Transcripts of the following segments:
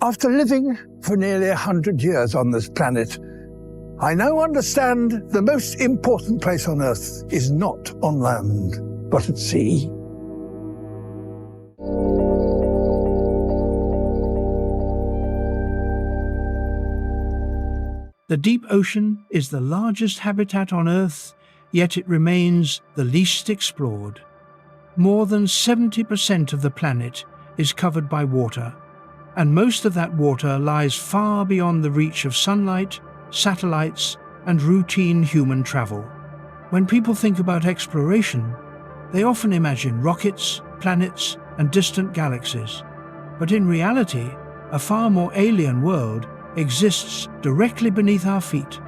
After living for nearly 100 years on this planet, I now understand the most important place on Earth is not on land, but at sea. The deep ocean is the largest habitat on Earth, yet it remains the least explored. More than 70% of the planet is covered by water, and most of that water lies far beyond the reach of sunlight, satellites, and routine human travel. When people think about exploration, they often imagine rockets, planets, and distant galaxies. But in reality, a far more alien world exists directly beneath our feet.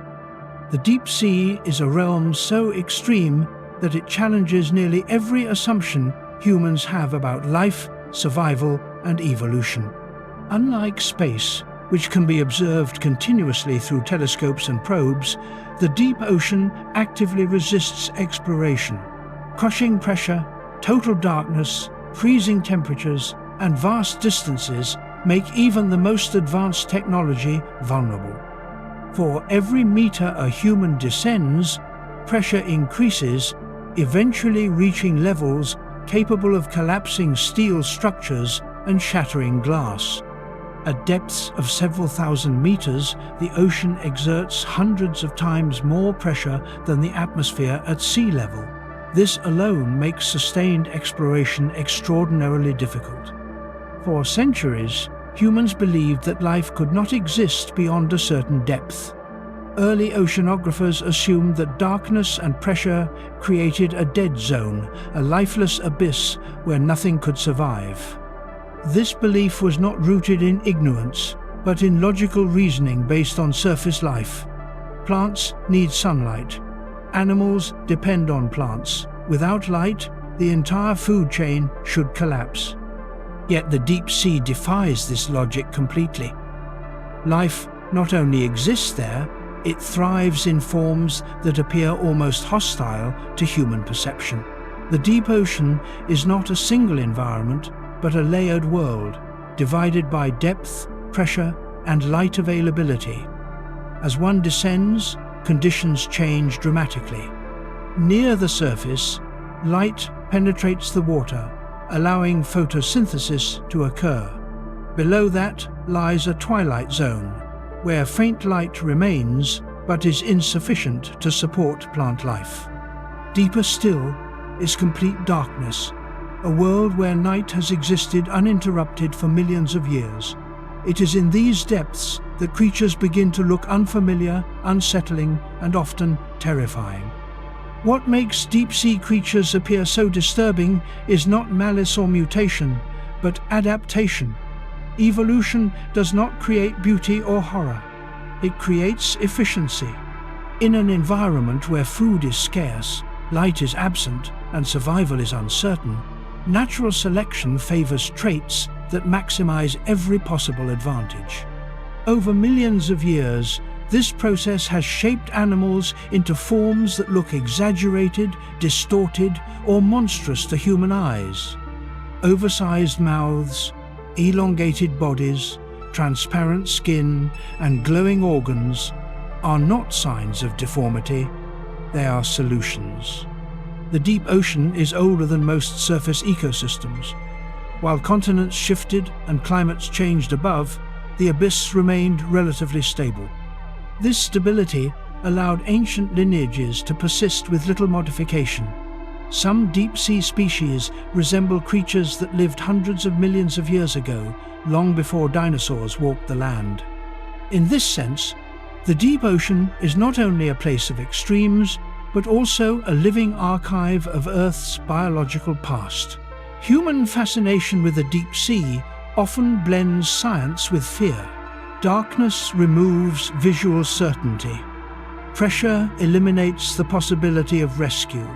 The deep sea is a realm so extreme that it challenges nearly every assumption humans have about life, survival, and evolution. Unlike space, which can be observed continuously through telescopes and probes, the deep ocean actively resists exploration. Crushing pressure, total darkness, freezing temperatures, and vast distances make even the most advanced technology vulnerable. For every meter a human descends, pressure increases, eventually reaching levels capable of collapsing steel structures and shattering glass. At depths of several thousand meters, the ocean exerts hundreds of times more pressure than the atmosphere at sea level. This alone makes sustained exploration extraordinarily difficult. For centuries, humans believed that life could not exist beyond a certain depth. Early oceanographers assumed that darkness and pressure created a dead zone, a lifeless abyss where nothing could survive. This belief was not rooted in ignorance, but in logical reasoning based on surface life. Plants need sunlight. Animals depend on plants. Without light, the entire food chain should collapse. Yet the deep sea defies this logic completely. Life not only exists there, it thrives in forms that appear almost hostile to human perception. The deep ocean is not a single environment, but a layered world, divided by depth, pressure, and light availability. As one descends, conditions change dramatically. Near the surface, light penetrates the water, allowing photosynthesis to occur. Below that lies a twilight zone, where faint light remains but is insufficient to support plant life. Deeper still is complete darkness, a world where night has existed uninterrupted for millions of years. It is in these depths that creatures begin to look unfamiliar, unsettling, and often terrifying. What makes deep-sea creatures appear so disturbing is not malice or mutation, but adaptation. Evolution does not create beauty or horror. It creates efficiency. In an environment where food is scarce, light is absent, and survival is uncertain, natural selection favors traits that maximize every possible advantage. Over millions of years, this process has shaped animals into forms that look exaggerated, distorted, or monstrous to human eyes. Oversized mouths, elongated bodies, transparent skin, and glowing organs are not signs of deformity, they are solutions. The deep ocean is older than most surface ecosystems. While continents shifted and climates changed above, the abyss remained relatively stable. This stability allowed ancient lineages to persist with little modification. Some deep-sea species resemble creatures that lived hundreds of millions of years ago, long before dinosaurs walked the land. In this sense, the deep ocean is not only a place of extremes, but also a living archive of Earth's biological past. Human fascination with the deep sea often blends science with fear. Darkness removes visual certainty. Pressure eliminates the possibility of rescue.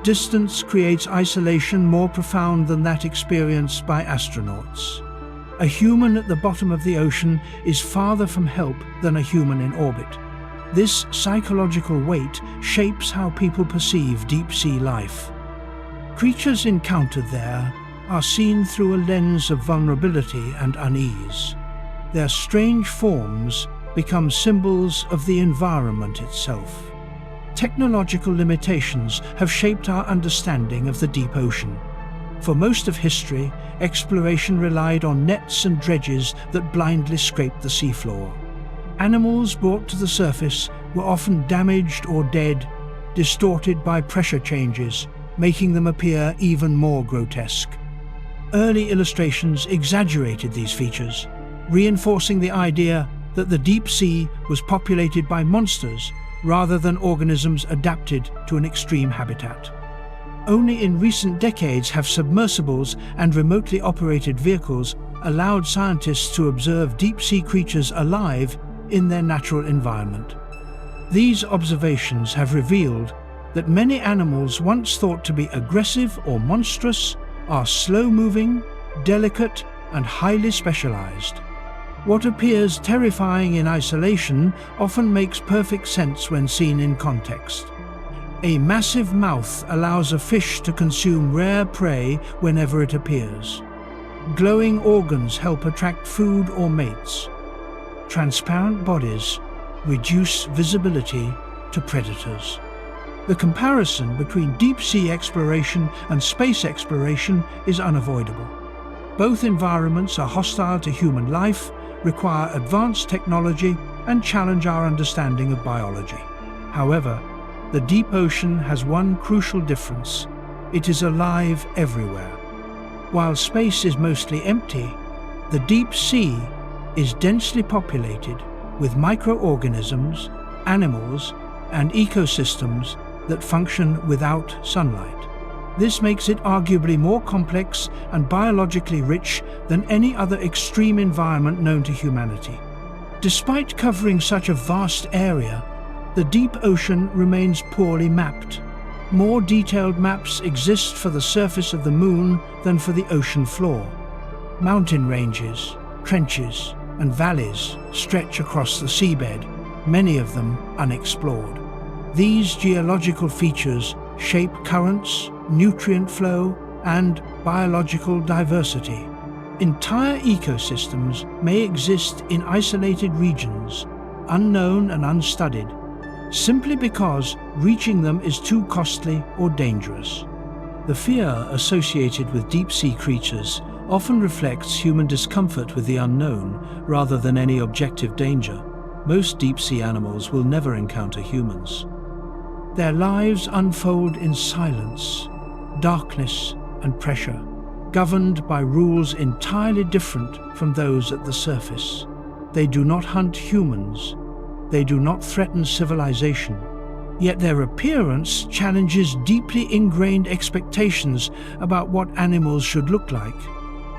Distance creates isolation more profound than that experienced by astronauts. A human at the bottom of the ocean is farther from help than a human in orbit. This psychological weight shapes how people perceive deep-sea life. Creatures encountered there are seen through a lens of vulnerability and unease. their strange forms become symbols of the environment itself. Technological limitations have shaped our understanding of the deep ocean. For most of history, exploration relied on nets and dredges that blindly scraped the seafloor. Animals brought to the surface were often damaged or dead, distorted by pressure changes, making them appear even more grotesque. Early illustrations exaggerated these features, reinforcing the idea that the deep sea was populated by monsters rather than organisms adapted to an extreme habitat. Only in recent decades have submersibles and remotely operated vehicles allowed scientists to observe deep-sea creatures alive in their natural environment. These observations have revealed that many animals once thought to be aggressive or monstrous are slow-moving, delicate, and highly specialized. What appears terrifying in isolation often makes perfect sense when seen in context. A massive mouth allows a fish to consume rare prey whenever it appears. Glowing organs help attract food or mates. Transparent bodies reduce visibility to predators. The comparison between deep-sea exploration and space exploration is unavoidable. Both environments are hostile to human life, require advanced technology, and challenge our understanding of biology. However, the deep ocean has one crucial difference: it is alive everywhere. While space is mostly empty, the deep sea is densely populated with microorganisms, animals, and ecosystems that function without sunlight. This makes it arguably more complex and biologically rich than any other extreme environment known to humanity. Despite covering such a vast area, the deep ocean remains poorly mapped. More detailed maps exist for the surface of the moon than for the ocean floor. Mountain ranges, trenches, and valleys stretch across the seabed, many of them unexplored. These geological features shape currents, nutrient flow, and biological diversity. Entire ecosystems may exist in isolated regions, unknown and unstudied, simply because reaching them is too costly or dangerous. The fear associated with deep-sea creatures often reflects human discomfort with the unknown rather than any objective danger. Most deep-sea animals will never encounter humans. Their lives unfold in silence, darkness, and pressure, governed by rules entirely different from those at the surface. They do not hunt humans. They do not threaten civilization. Yet their appearance challenges deeply ingrained expectations about what animals should look like.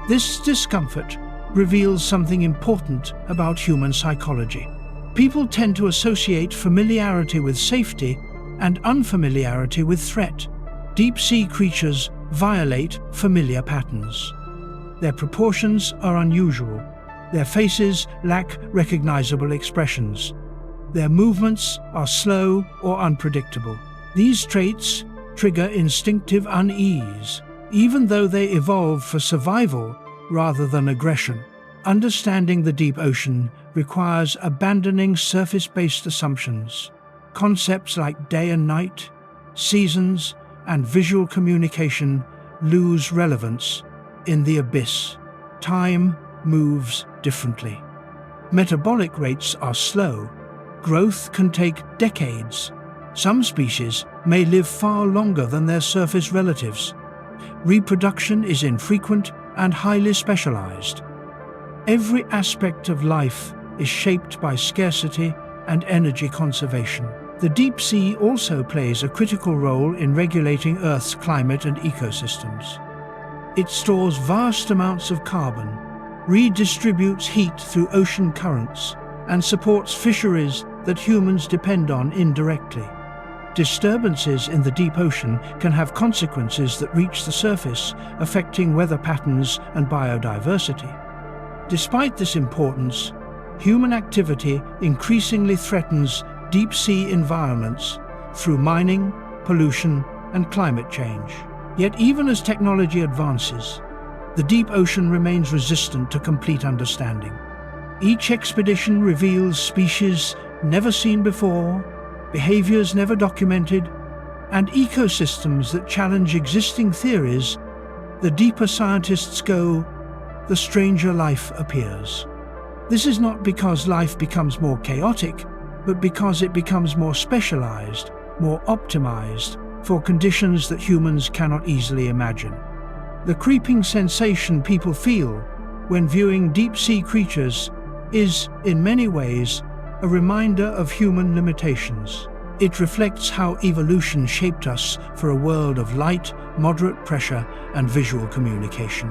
This discomfort reveals something important about human psychology. People tend to associate familiarity with safety and unfamiliarity with threat. Deep-sea creatures violate familiar patterns. Their proportions are unusual. Their faces lack recognizable expressions. Their movements are slow or unpredictable. These traits trigger instinctive unease, even though they evolved for survival rather than aggression. Understanding the deep ocean requires abandoning surface-based assumptions. Concepts like day and night, seasons, and visual communication lose relevance in the abyss. Time moves differently. Metabolic rates are slow. Growth can take decades. Some species may live far longer than their surface relatives. Reproduction is infrequent and highly specialized. Every aspect of life is shaped by scarcity and energy conservation. The deep sea also plays a critical role in regulating Earth's climate and ecosystems. It stores vast amounts of carbon, redistributes heat through ocean currents, and supports fisheries that humans depend on indirectly. Disturbances in the deep ocean can have consequences that reach the surface, affecting weather patterns and biodiversity. Despite this importance, human activity increasingly threatens deep-sea environments through mining, pollution, and climate change. Yet even as technology advances, the deep ocean remains resistant to complete understanding. Each expedition reveals species never seen before, behaviors never documented, and ecosystems that challenge existing theories. The deeper scientists go, the stranger life appears. This is not because life becomes more chaotic, but because it becomes more specialized, more optimized for conditions that humans cannot easily imagine. The creeping sensation people feel when viewing deep-sea creatures is, in many ways, a reminder of human limitations. It reflects how evolution shaped us for a world of light, moderate pressure, and visual communication.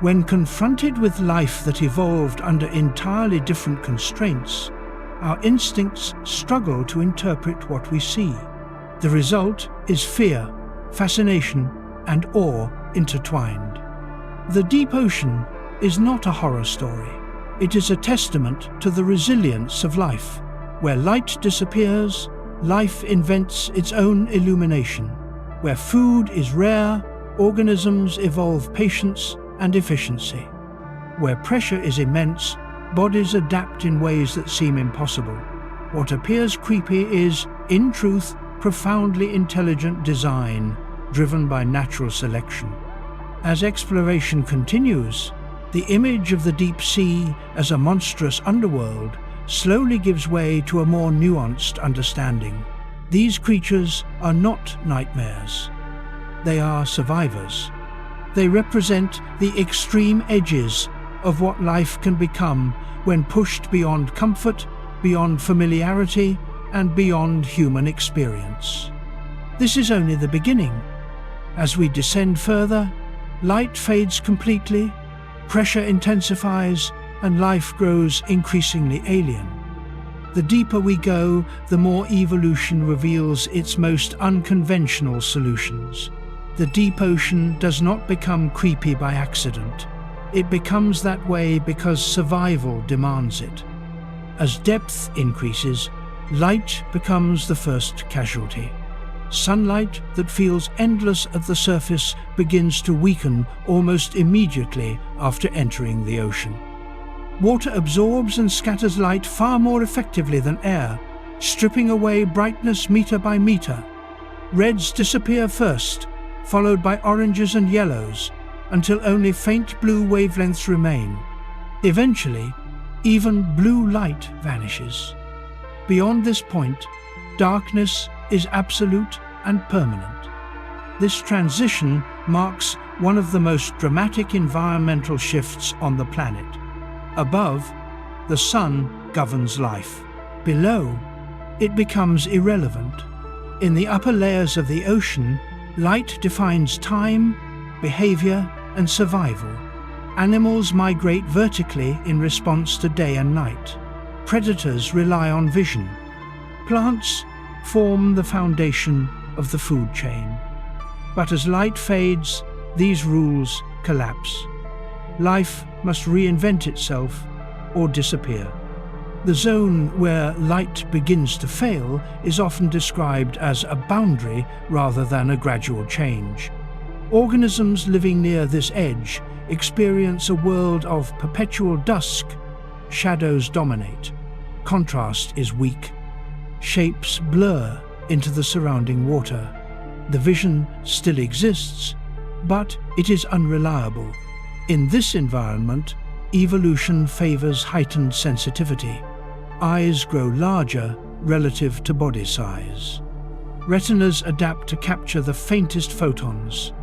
When confronted with life that evolved under entirely different constraints, our instincts struggle to interpret what we see. The result is fear, fascination, and awe intertwined. The deep ocean is not a horror story. It is a testament to the resilience of life. Where light disappears, life invents its own illumination. Where food is rare, organisms evolve patience and efficiency. Where pressure is immense, bodies adapt in ways that seem impossible. What appears creepy is, in truth, profoundly intelligent design, driven by natural selection. As exploration continues, the image of the deep sea as a monstrous underworld slowly gives way to a more nuanced understanding. These creatures are not nightmares. They are survivors. They represent the extreme edges of what life can become when pushed beyond comfort, beyond familiarity, and beyond human experience. This is only the beginning. As we descend further, light fades completely, pressure intensifies, and life grows increasingly alien. The deeper we go, the more evolution reveals its most unconventional solutions. The deep ocean does not become creepy by accident. It becomes that way because survival demands it. As depth increases, light becomes the first casualty. Sunlight that feels endless at the surface begins to weaken almost immediately after entering the ocean. Water absorbs and scatters light far more effectively than air, stripping away brightness meter by meter. Reds disappear first, followed by oranges and yellows, until only faint blue wavelengths remain. Eventually, even blue light vanishes. Beyond this point, darkness is absolute and permanent. This transition marks one of the most dramatic environmental shifts on the planet. Above, the sun governs life. Below, it becomes irrelevant. In the upper layers of the ocean, light defines time, behavior, and survival. Animals migrate vertically in response to day and night. Predators rely on vision. Plants form the foundation of the food chain. But as light fades, these rules collapse. Life must reinvent itself or disappear. The zone where light begins to fail is often described as a boundary rather than a gradual change. Organisms living near this edge experience a world of perpetual dusk. Shadows dominate. Contrast is weak. Shapes blur into the surrounding water. The vision still exists, but it is unreliable. In this environment, evolution favors heightened sensitivity. Eyes grow larger relative to body size. Retinas adapt to capture the faintest photons.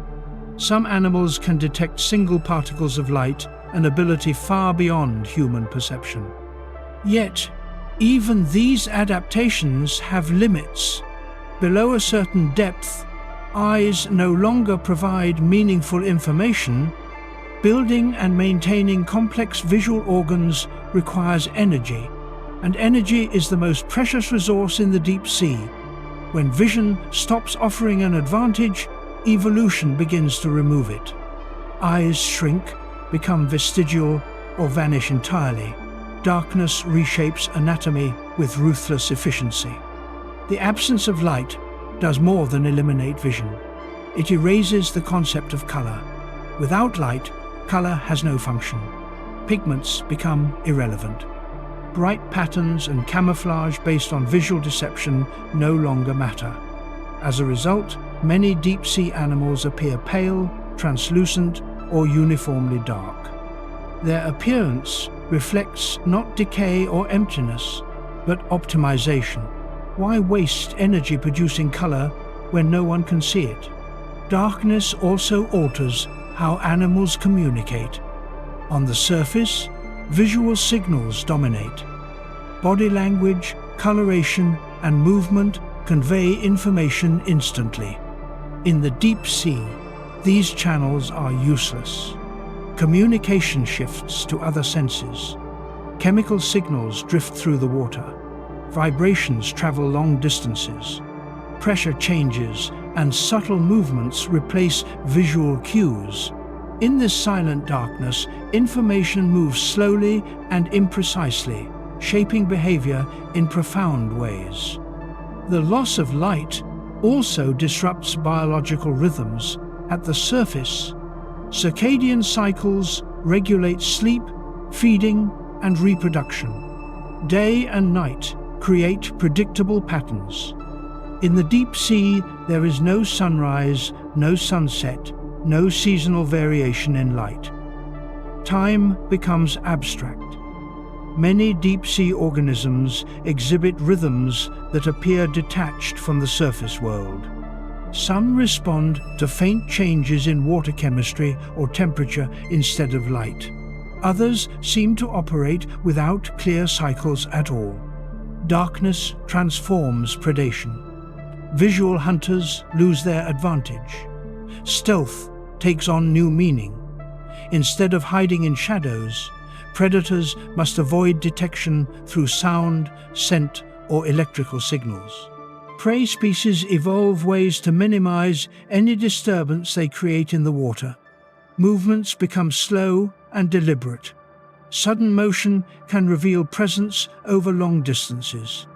Some animals can detect single particles of light, an ability far beyond human perception. Yet, even these adaptations have limits. Below a certain depth, eyes no longer provide meaningful information. Building and maintaining complex visual organs requires energy, and energy is the most precious resource in the deep sea. When vision stops offering an advantage, evolution begins to remove it. Eyes shrink, become vestigial, or vanish entirely. Darkness reshapes anatomy with ruthless efficiency. The absence of light does more than eliminate vision. It erases the concept of color. Without light, color has no function. pigments become irrelevant. Bright patterns and camouflage based on visual deception no longer matter. As a result, many deep-sea animals appear pale, translucent, or uniformly dark. Their appearance reflects not decay or emptiness, but optimization. Why waste energy producing color when no one can see it? Darkness also alters how animals communicate. On the surface, visual signals dominate. Body language, coloration, and movement convey information instantly. In the deep sea, these channels are useless. Communication shifts to other senses. Chemical signals drift through the water. Vibrations travel long distances. Pressure changes and subtle movements replace visual cues. In this silent darkness, information moves slowly and imprecisely, shaping behavior in profound ways. The loss of light also disrupts biological rhythms. At the surface, circadian cycles regulate sleep, feeding, and reproduction. Day and night create predictable patterns. In the deep sea, there is no sunrise, no sunset, no seasonal variation in light. Time becomes abstract. Many deep-sea organisms exhibit rhythms that appear detached from the surface world. Some respond to faint changes in water chemistry or temperature instead of light. Others seem to operate without clear cycles at all. Darkness transforms predation. Visual hunters lose their advantage. Stealth takes on new meaning. Instead of hiding in shadows, predators must avoid detection through sound, scent, or electrical signals. Prey species evolve ways to minimize any disturbance they create in the water. Movements become slow and deliberate. Sudden motion can reveal presence over long distances.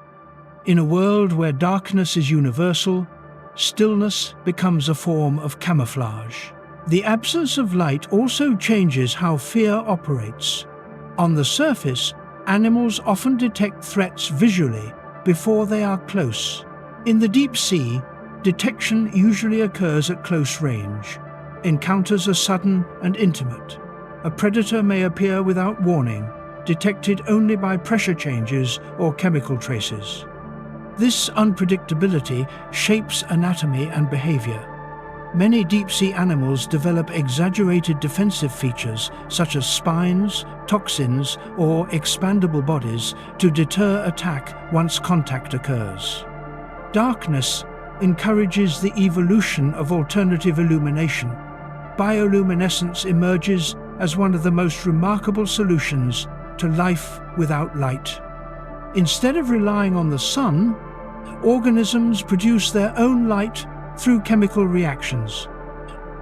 In a world where darkness is universal, stillness becomes a form of camouflage. The absence of light also changes how fear operates. On the surface, animals often detect threats visually before they are close. In the deep sea, detection usually occurs at close range. Encounters are sudden and intimate. A predator may appear without warning, detected only by pressure changes or chemical traces. This unpredictability shapes anatomy and behavior. Many deep-sea animals develop exaggerated defensive features such as spines, toxins, or expandable bodies to deter attack once contact occurs. Darkness encourages the evolution of alternative illumination. Bioluminescence emerges as one of the most remarkable solutions to life without light. Instead of relying on the sun, organisms produce their own light through chemical reactions.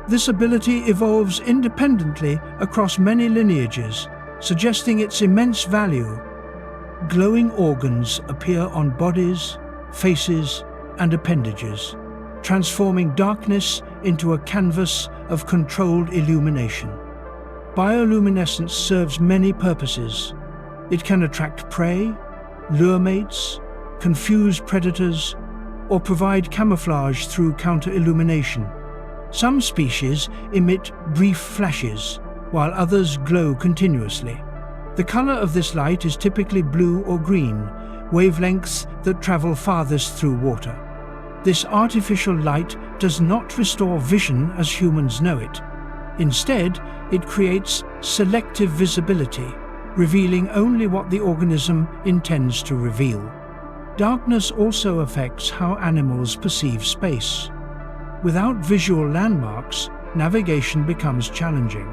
This ability evolves independently across many lineages, suggesting its immense value. Glowing organs appear on bodies, faces, and appendages, transforming darkness into a canvas of controlled illumination. Bioluminescence serves many purposes. It can attract prey, lure mates, confuse predators, or provide camouflage through counter-illumination. Some species emit brief flashes, while others glow continuously. The color of this light is typically blue or green, wavelengths that travel farthest through water. This artificial light does not restore vision as humans know it. Instead, it creates selective visibility, revealing only what the organism intends to reveal. Darkness also affects how animals perceive space. Without visual landmarks, navigation becomes challenging.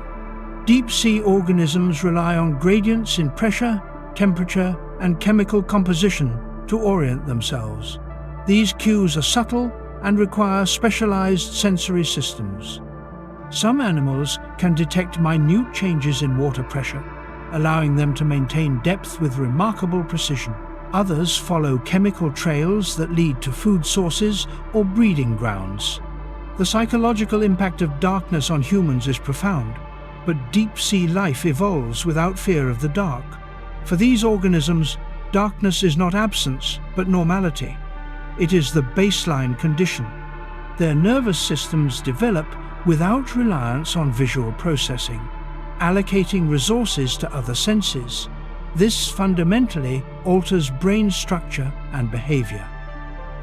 Deep-sea organisms rely on gradients in pressure, temperature, and chemical composition to orient themselves. These cues are subtle and require specialized sensory systems. Some animals can detect minute changes in water pressure, allowing them to maintain depth with remarkable precision. Others follow chemical trails that lead to food sources or breeding grounds. The psychological impact of darkness on humans is profound. but deep-sea life evolves without fear of the dark. For these organisms, darkness is not absence, but normality. It is the baseline condition. Their nervous systems develop without reliance on visual processing, allocating resources to other senses. This fundamentally alters brain structure and behavior.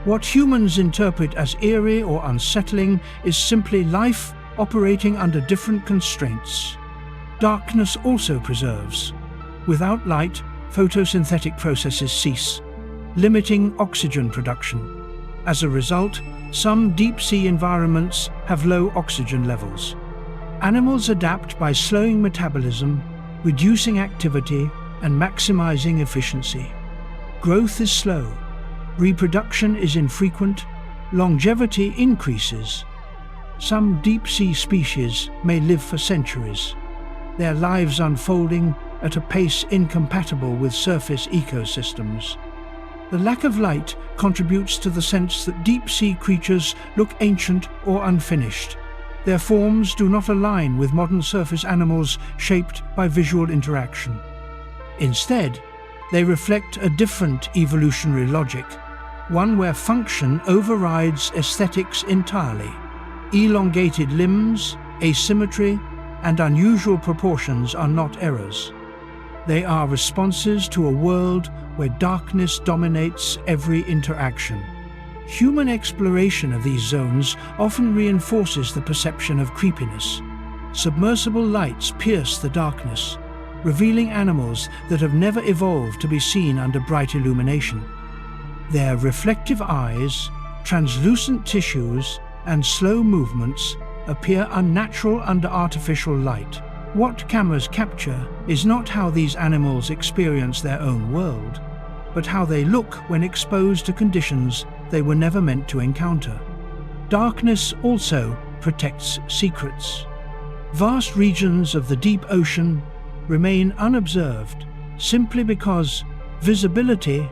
What humans interpret as eerie or unsettling is simply life operating under different constraints. Darkness also preserves. Without light, photosynthetic processes cease, limiting oxygen production. As a result, some deep-sea environments have low oxygen levels. Animals adapt by slowing metabolism, reducing activity, and maximizing efficiency. Growth is slow, reproduction is infrequent, longevity increases. Some deep-sea species may live for centuries, their lives unfolding at a pace incompatible with surface ecosystems. The lack of light contributes to the sense that deep-sea creatures look ancient or unfinished. Their forms do not align with modern surface animals shaped by visual interaction. Instead, they reflect a different evolutionary logic, one where function overrides aesthetics entirely. Elongated limbs, asymmetry, and unusual proportions are not errors. They are responses to a world where darkness dominates every interaction. Human exploration of these zones often reinforces the perception of creepiness. Submersible lights pierce the darkness, revealing animals that have never evolved to be seen under bright illumination. Their reflective eyes, translucent tissues, and slow movements appear unnatural under artificial light. What cameras capture is not how these animals experience their own world, but how they look when exposed to conditions they were never meant to encounter. Darkness also protects secrets. Vast regions of the deep ocean remain unobserved simply because visibility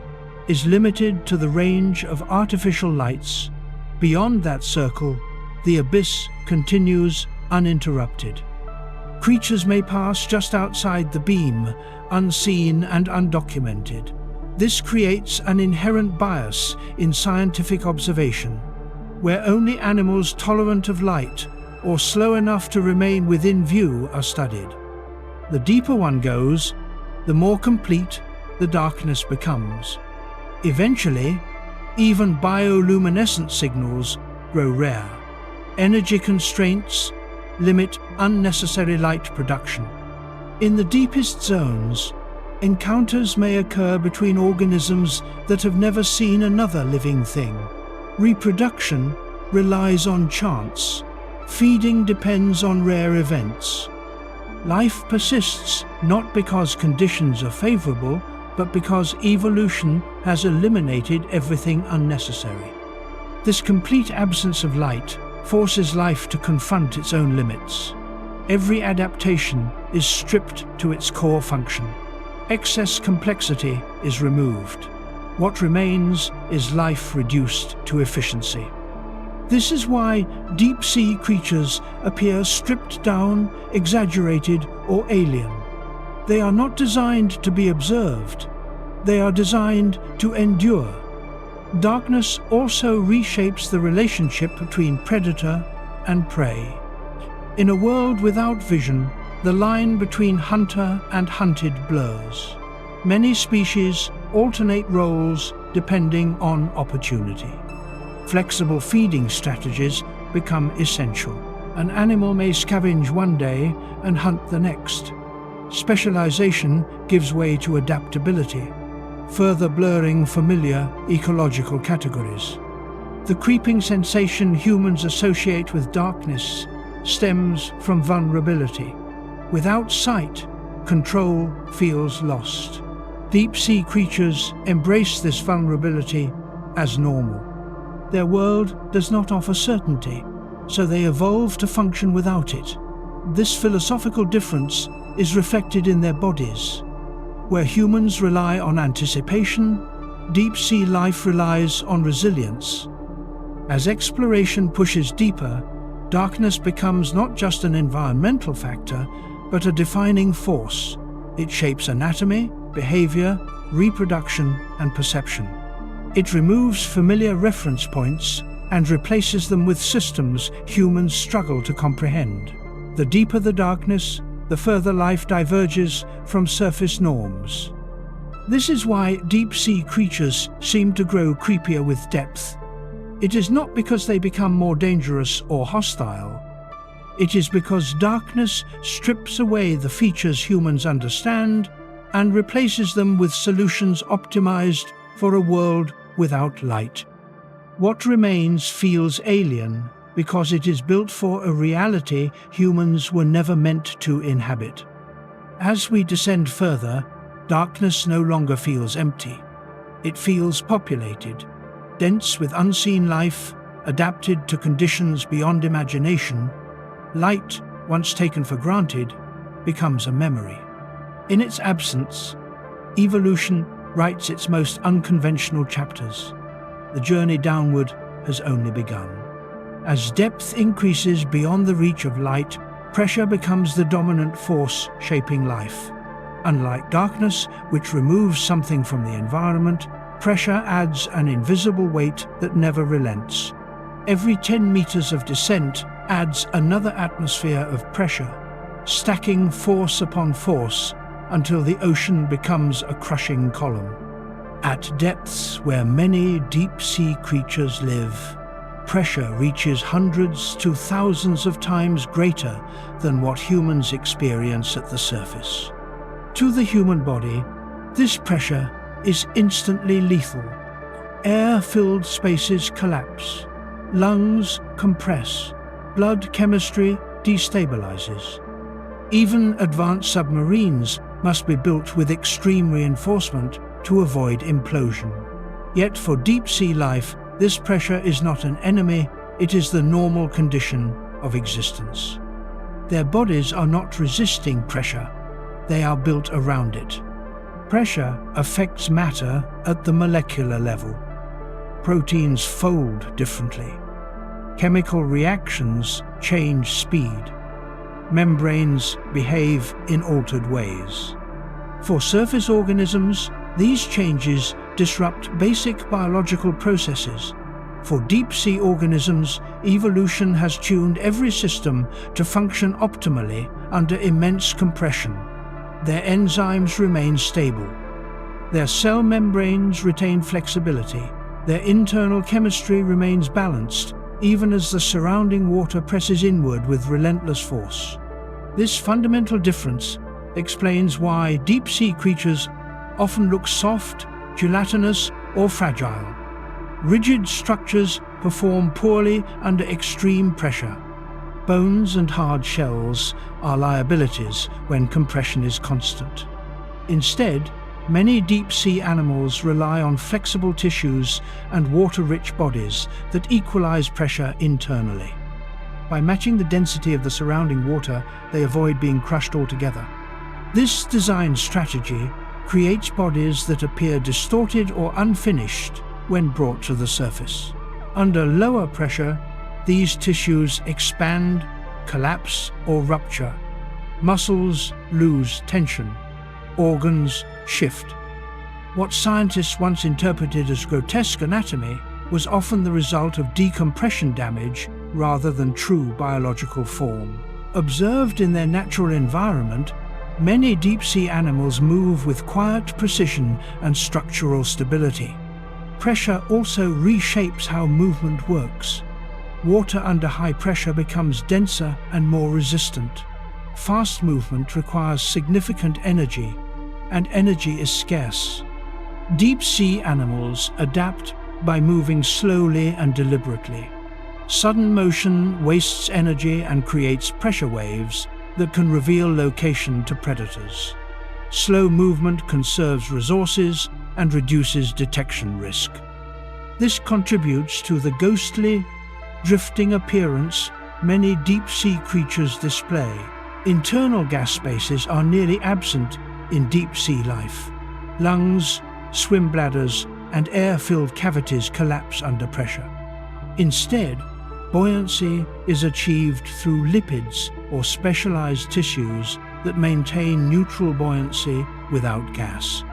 is limited to the range of artificial lights. Beyond that circle, the abyss continues uninterrupted. Creatures may pass just outside the beam, unseen and undocumented. This creates an inherent bias in scientific observation, where only animals tolerant of light or slow enough to remain within view are studied. The deeper one goes, the more complete the darkness becomes. Eventually, even bioluminescent signals grow rare. Energy constraints limit unnecessary light production. In the deepest zones, encounters may occur between organisms that have never seen another living thing. Reproduction relies on chance. Feeding depends on rare events. Life persists not because conditions are favorable, but because evolution has eliminated everything unnecessary. This complete absence of light forces life to confront its own limits. Every adaptation is stripped to its core function. Excess complexity is removed. What remains is life reduced to efficiency. This is why deep-sea creatures appear stripped down, exaggerated, or alien. They are not designed to be observed. They are designed to endure. Darkness also reshapes the relationship between predator and prey. In a world without vision, the line between hunter and hunted blurs. Many species alternate roles depending on opportunity. Flexible feeding strategies become essential. An animal may scavenge one day and hunt the next. Specialization gives way to adaptability, further blurring familiar ecological categories. The creeping sensation humans associate with darkness stems from vulnerability. Without sight, control feels lost. Deep-sea creatures embrace this vulnerability as normal. Their world does not offer certainty, so they evolve to function without it. This philosophical difference is reflected in their bodies. Where humans rely on anticipation, deep-sea life relies on resilience. As exploration pushes deeper, darkness becomes not just an environmental factor, but a defining force. It shapes anatomy, behavior, reproduction, and perception. It removes familiar reference points and replaces them with systems humans struggle to comprehend. The deeper the darkness, the further life diverges from surface norms. This is why deep-sea creatures seem to grow creepier with depth. It is not because they become more dangerous or hostile. It is because darkness strips away the features humans understand and replaces them with solutions optimized for a world without light. What remains feels alien because it is built for a reality humans were never meant to inhabit. As we descend further, darkness no longer feels empty. It feels populated, dense with unseen life, adapted to conditions beyond imagination. Light, once taken for granted, becomes a memory. In its absence, evolution writes its most unconventional chapters. The journey downward has only begun. As depth increases beyond the reach of light, pressure becomes the dominant force shaping life. Unlike darkness, which removes something from the environment, pressure adds an invisible weight that never relents. Every 10 meters of descent adds another atmosphere of pressure, stacking force upon force until the ocean becomes a crushing column. At depths where many deep-sea creatures live, pressure reaches hundreds to thousands of times greater than what humans experience at the surface. To the human body, this pressure is instantly lethal. Air-filled spaces collapse, lungs compress, blood chemistry destabilizes. Even advanced submarines must be built with extreme reinforcement to avoid implosion. Yet for deep-sea life, this pressure is not an enemy, it is the normal condition of existence. Their bodies are not resisting pressure, they are built around it. Pressure affects matter at the molecular level. Proteins fold differently. Chemical reactions change speed. Membranes behave in altered ways. For surface organisms, these changes disrupt basic biological processes. For deep-sea organisms, evolution has tuned every system to function optimally under immense compression. Their enzymes remain stable. Their cell membranes retain flexibility. Their internal chemistry remains balanced, even as the surrounding water presses inward with relentless force. This fundamental difference explains why deep-sea creatures often look soft, gelatinous, or fragile. Rigid structures perform poorly under extreme pressure. Bones and hard shells are liabilities when compression is constant. Instead, many deep-sea animals rely on flexible tissues and water-rich bodies that equalize pressure internally. By matching the density of the surrounding water, they avoid being crushed altogether. This design strategy creates bodies that appear distorted or unfinished when brought to the surface. Under lower pressure, these tissues expand, collapse, or rupture. Muscles lose tension. Organs shift. What scientists once interpreted as grotesque anatomy was often the result of decompression damage rather than true biological form. Observed in their natural environment, many deep-sea animals move with quiet precision and structural stability. Pressure also reshapes how movement works. Water under high pressure becomes denser and more resistant. Fast movement requires significant energy, and energy is scarce. Deep-sea animals adapt by moving slowly and deliberately. Sudden motion wastes energy and creates pressure waves that can reveal location to predators. Slow movement conserves resources and reduces detection risk. This contributes to the ghostly, drifting appearance many deep-sea creatures display. Internal gas spaces are nearly absent in deep-sea life. Lungs, swim bladders, and air-filled cavities collapse under pressure. Instead, buoyancy is achieved through lipids or specialized tissues that maintain neutral buoyancy without gas.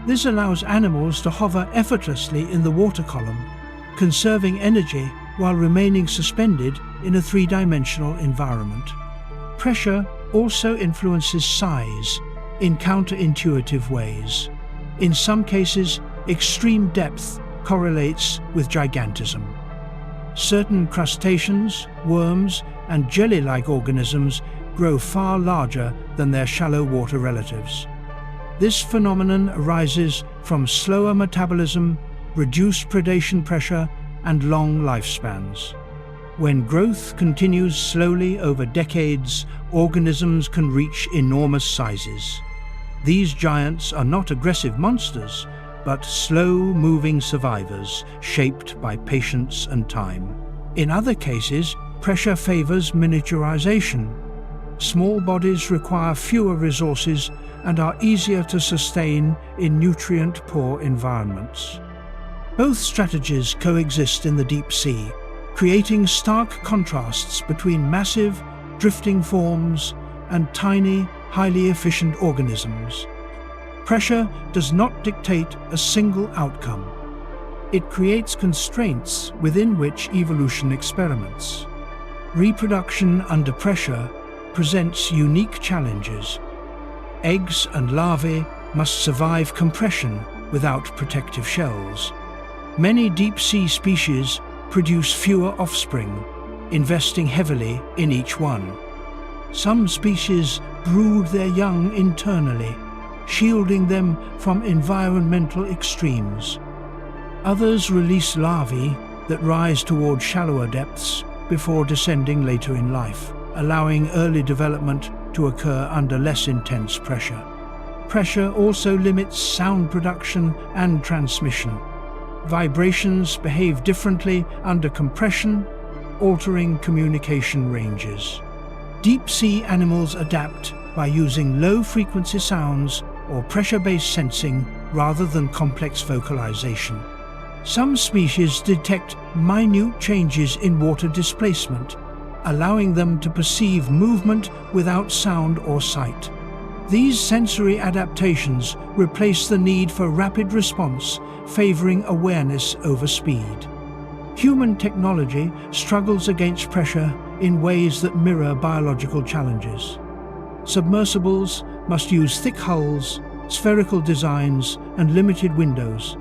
This allows animals to hover effortlessly in the water column, conserving energy while remaining suspended in a three-dimensional environment. Pressure also influences size in counterintuitive ways. In some cases, extreme depth correlates with gigantism. Certain crustaceans, worms, and jelly-like organisms grow far larger than their shallow water relatives. This phenomenon arises from slower metabolism, reduced predation pressure, and long lifespans. When growth continues slowly over decades, organisms can reach enormous sizes. These giants are not aggressive monsters, but slow-moving survivors shaped by patience and time. In other cases, pressure favors miniaturization. Small bodies require fewer resources and are easier to sustain in nutrient-poor environments. Both strategies coexist in the deep sea, creating stark contrasts between massive, drifting forms and tiny, highly efficient organisms. Pressure does not dictate a single outcome. It creates constraints within which evolution experiments. Reproduction under pressure presents unique challenges. Eggs and larvae must survive compression without protective shells. Many deep-sea species produce fewer offspring, investing heavily in each one. Some species brood their young internally, shielding them from environmental extremes. Others release larvae that rise toward shallower depths before descending later in life, allowing early development to occur under less intense pressure. Pressure also limits sound production and transmission. Vibrations behave differently under compression, altering communication ranges. Deep-sea animals adapt by using low-frequency sounds or pressure-based sensing rather than complex vocalization. Some species detect minute changes in water displacement, allowing them to perceive movement without sound or sight. These sensory adaptations replace the need for rapid response, favoring awareness over speed. Human technology struggles against pressure in ways that mirror biological challenges. Submersibles must use thick hulls, spherical designs, and limited windows.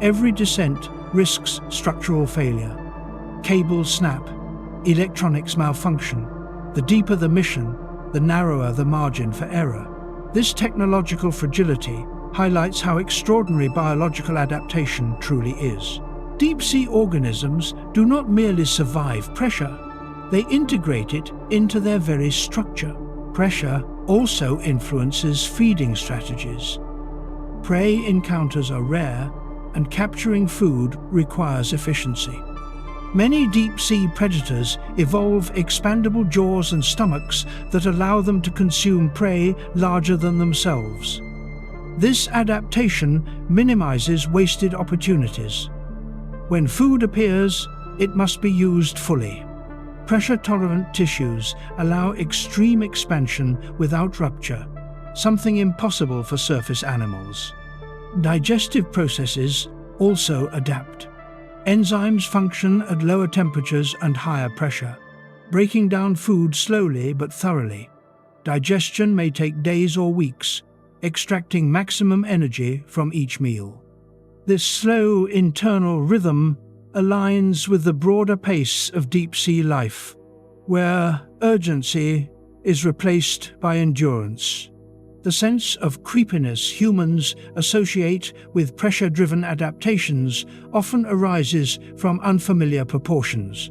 Every descent risks structural failure. Cables snap, electronics malfunction. The deeper the mission, the narrower the margin for error. This technological fragility highlights how extraordinary biological adaptation truly is. Deep-sea organisms do not merely survive pressure, they integrate it into their very structure. Pressure also influences feeding strategies. Prey encounters are rare, and capturing food requires efficiency. Many deep-sea predators evolve expandable jaws and stomachs that allow them to consume prey larger than themselves. This adaptation minimizes wasted opportunities. When food appears, it must be used fully. Pressure-tolerant tissues allow extreme expansion without rupture, something impossible for surface animals. Digestive processes also adapt. Enzymes function at lower temperatures and higher pressure, breaking down food slowly but thoroughly. Digestion may take days or weeks, extracting maximum energy from each meal. This slow internal rhythm aligns with the broader pace of deep-sea life, where urgency is replaced by endurance. The sense of creepiness humans associate with pressure-driven adaptations often arises from unfamiliar proportions.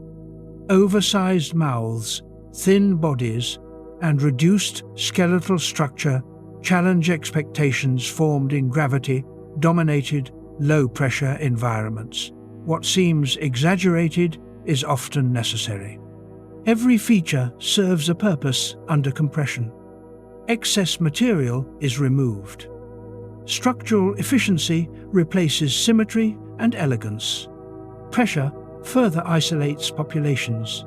Oversized mouths, thin bodies, and reduced skeletal structure challenge expectations formed in gravity-dominated, low-pressure environments. What seems exaggerated is often necessary. Every feature serves a purpose under compression. Excess material is removed. Structural efficiency replaces symmetry and elegance. Pressure further isolates populations.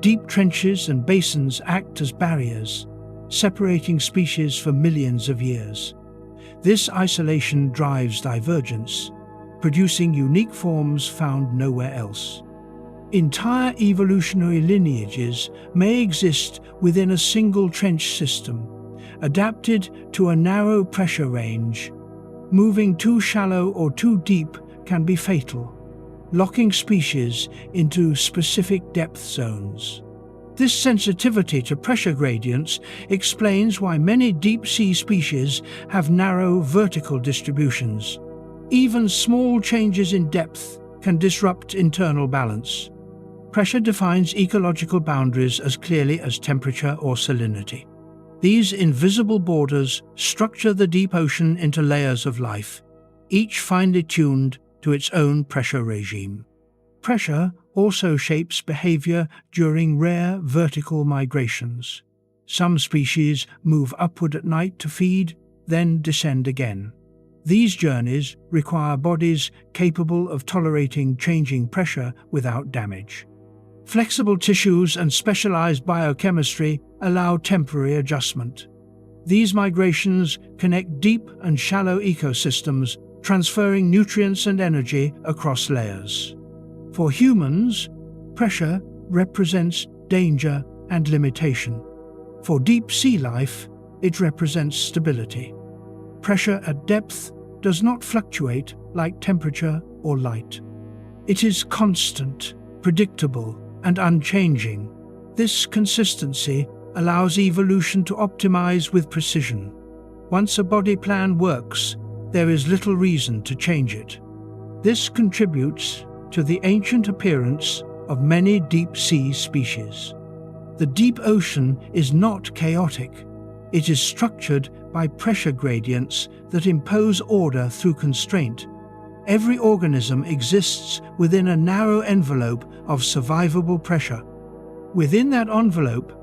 Deep trenches and basins act as barriers, separating species for millions of years. This isolation drives divergence, producing unique forms found nowhere else. Entire evolutionary lineages may exist within a single trench system, adapted to a narrow pressure range. Moving too shallow or too deep can be fatal, locking species into specific depth zones. This sensitivity to pressure gradients explains why many deep-sea species have narrow vertical distributions. Even small changes in depth can disrupt internal balance. Pressure defines ecological boundaries as clearly as temperature or salinity. These invisible borders structure the deep ocean into layers of life, each finely tuned to its own pressure regime. Pressure also shapes behavior during rare vertical migrations. Some species move upward at night to feed, then descend again. These journeys require bodies capable of tolerating changing pressure without damage. Flexible tissues and specialized biochemistry allow temporary adjustment. These migrations connect deep and shallow ecosystems, transferring nutrients and energy across layers. For humans, pressure represents danger and limitation. For deep sea life, it represents stability. Pressure at depth does not fluctuate like temperature or light. It is constant, predictable, and unchanging. This consistency allows evolution to optimize with precision. Once a body plan works, there is little reason to change it. This contributes to the ancient appearance of many deep-sea species. The deep ocean is not chaotic. It is structured by pressure gradients that impose order through constraint. Every organism exists within a narrow envelope of survivable pressure. Within that envelope,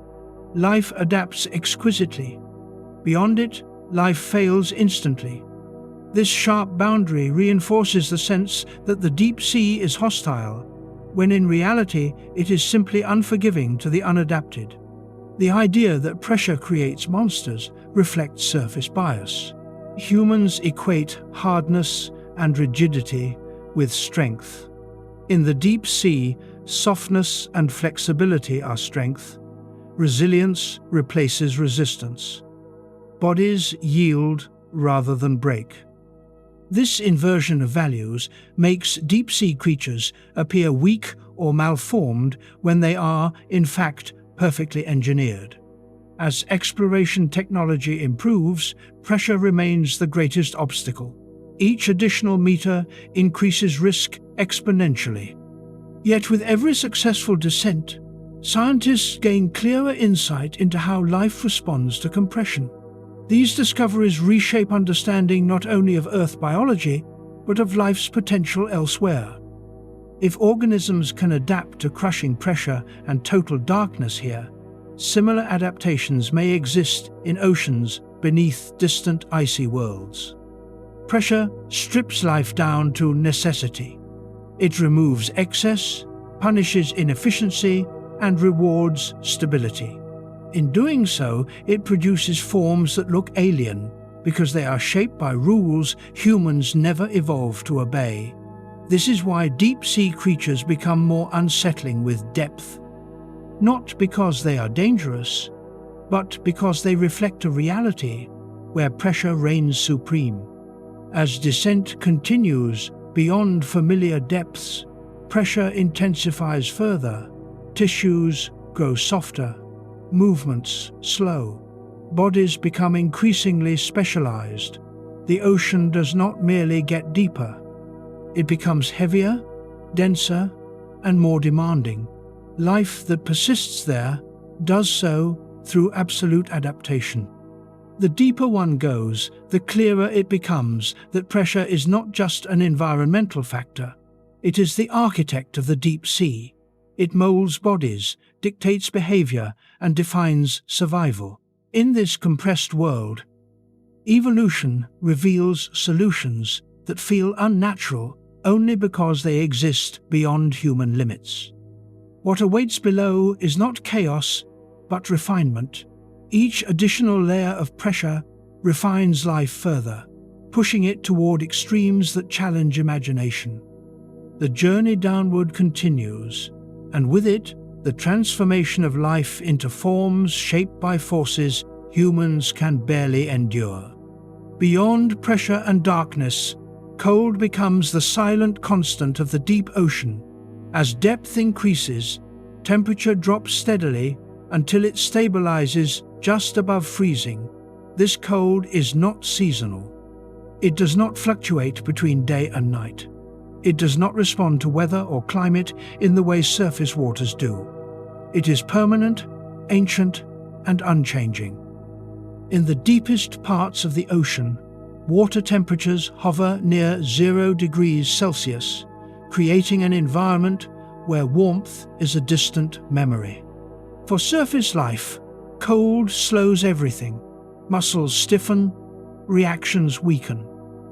life adapts exquisitely. Beyond it, life fails instantly. This sharp boundary reinforces the sense that the deep sea is hostile, when in reality it is simply unforgiving to the unadapted. The idea that pressure creates monsters reflects surface bias. Humans equate hardness and rigidity with strength. In the deep sea, softness and flexibility are strength. Resilience replaces resistance. Bodies yield rather than break. This inversion of values makes deep-sea creatures appear weak or malformed when they are, in fact, perfectly engineered. As exploration technology improves, pressure remains the greatest obstacle. Each additional meter increases risk exponentially. Yet with every successful descent, scientists gain clearer insight into how life responds to compression. These discoveries reshape understanding not only of Earth biology, but of life's potential elsewhere. If organisms can adapt to crushing pressure and total darkness here, similar adaptations may exist in oceans beneath distant icy worlds. Pressure strips life down to necessity. It removes excess, punishes inefficiency, and rewards stability. In doing so, it produces forms that look alien because they are shaped by rules humans never evolved to obey. This is why deep-sea creatures become more unsettling with depth. Not because they are dangerous, but because they reflect a reality where pressure reigns supreme. As descent continues beyond familiar depths, pressure intensifies further. Tissues grow softer, movements slow, bodies become increasingly specialized. The ocean does not merely get deeper. It becomes heavier, denser, and more demanding. Life that persists there does so through absolute adaptation. The deeper one goes, the clearer it becomes that pressure is not just an environmental factor. It is the architect of the deep sea. It molds bodies, dictates behavior, and defines survival. In this compressed world, evolution reveals solutions that feel unnatural only because they exist beyond human limits. What awaits below is not chaos, but refinement. Each additional layer of pressure refines life further, pushing it toward extremes that challenge imagination. The journey downward continues, and with it, the transformation of life into forms shaped by forces humans can barely endure. Beyond pressure and darkness, cold becomes the silent constant of the deep ocean. As depth increases, temperature drops steadily until it stabilizes just above freezing. This cold is not seasonal. It does not fluctuate between day and night. It does not respond to weather or climate in the way surface waters do. It is permanent, ancient, and unchanging. In the deepest parts of the ocean, water temperatures hover near 0 degrees Celsius, creating an environment where warmth is a distant memory. For surface life, cold slows everything. Muscles stiffen, reactions weaken,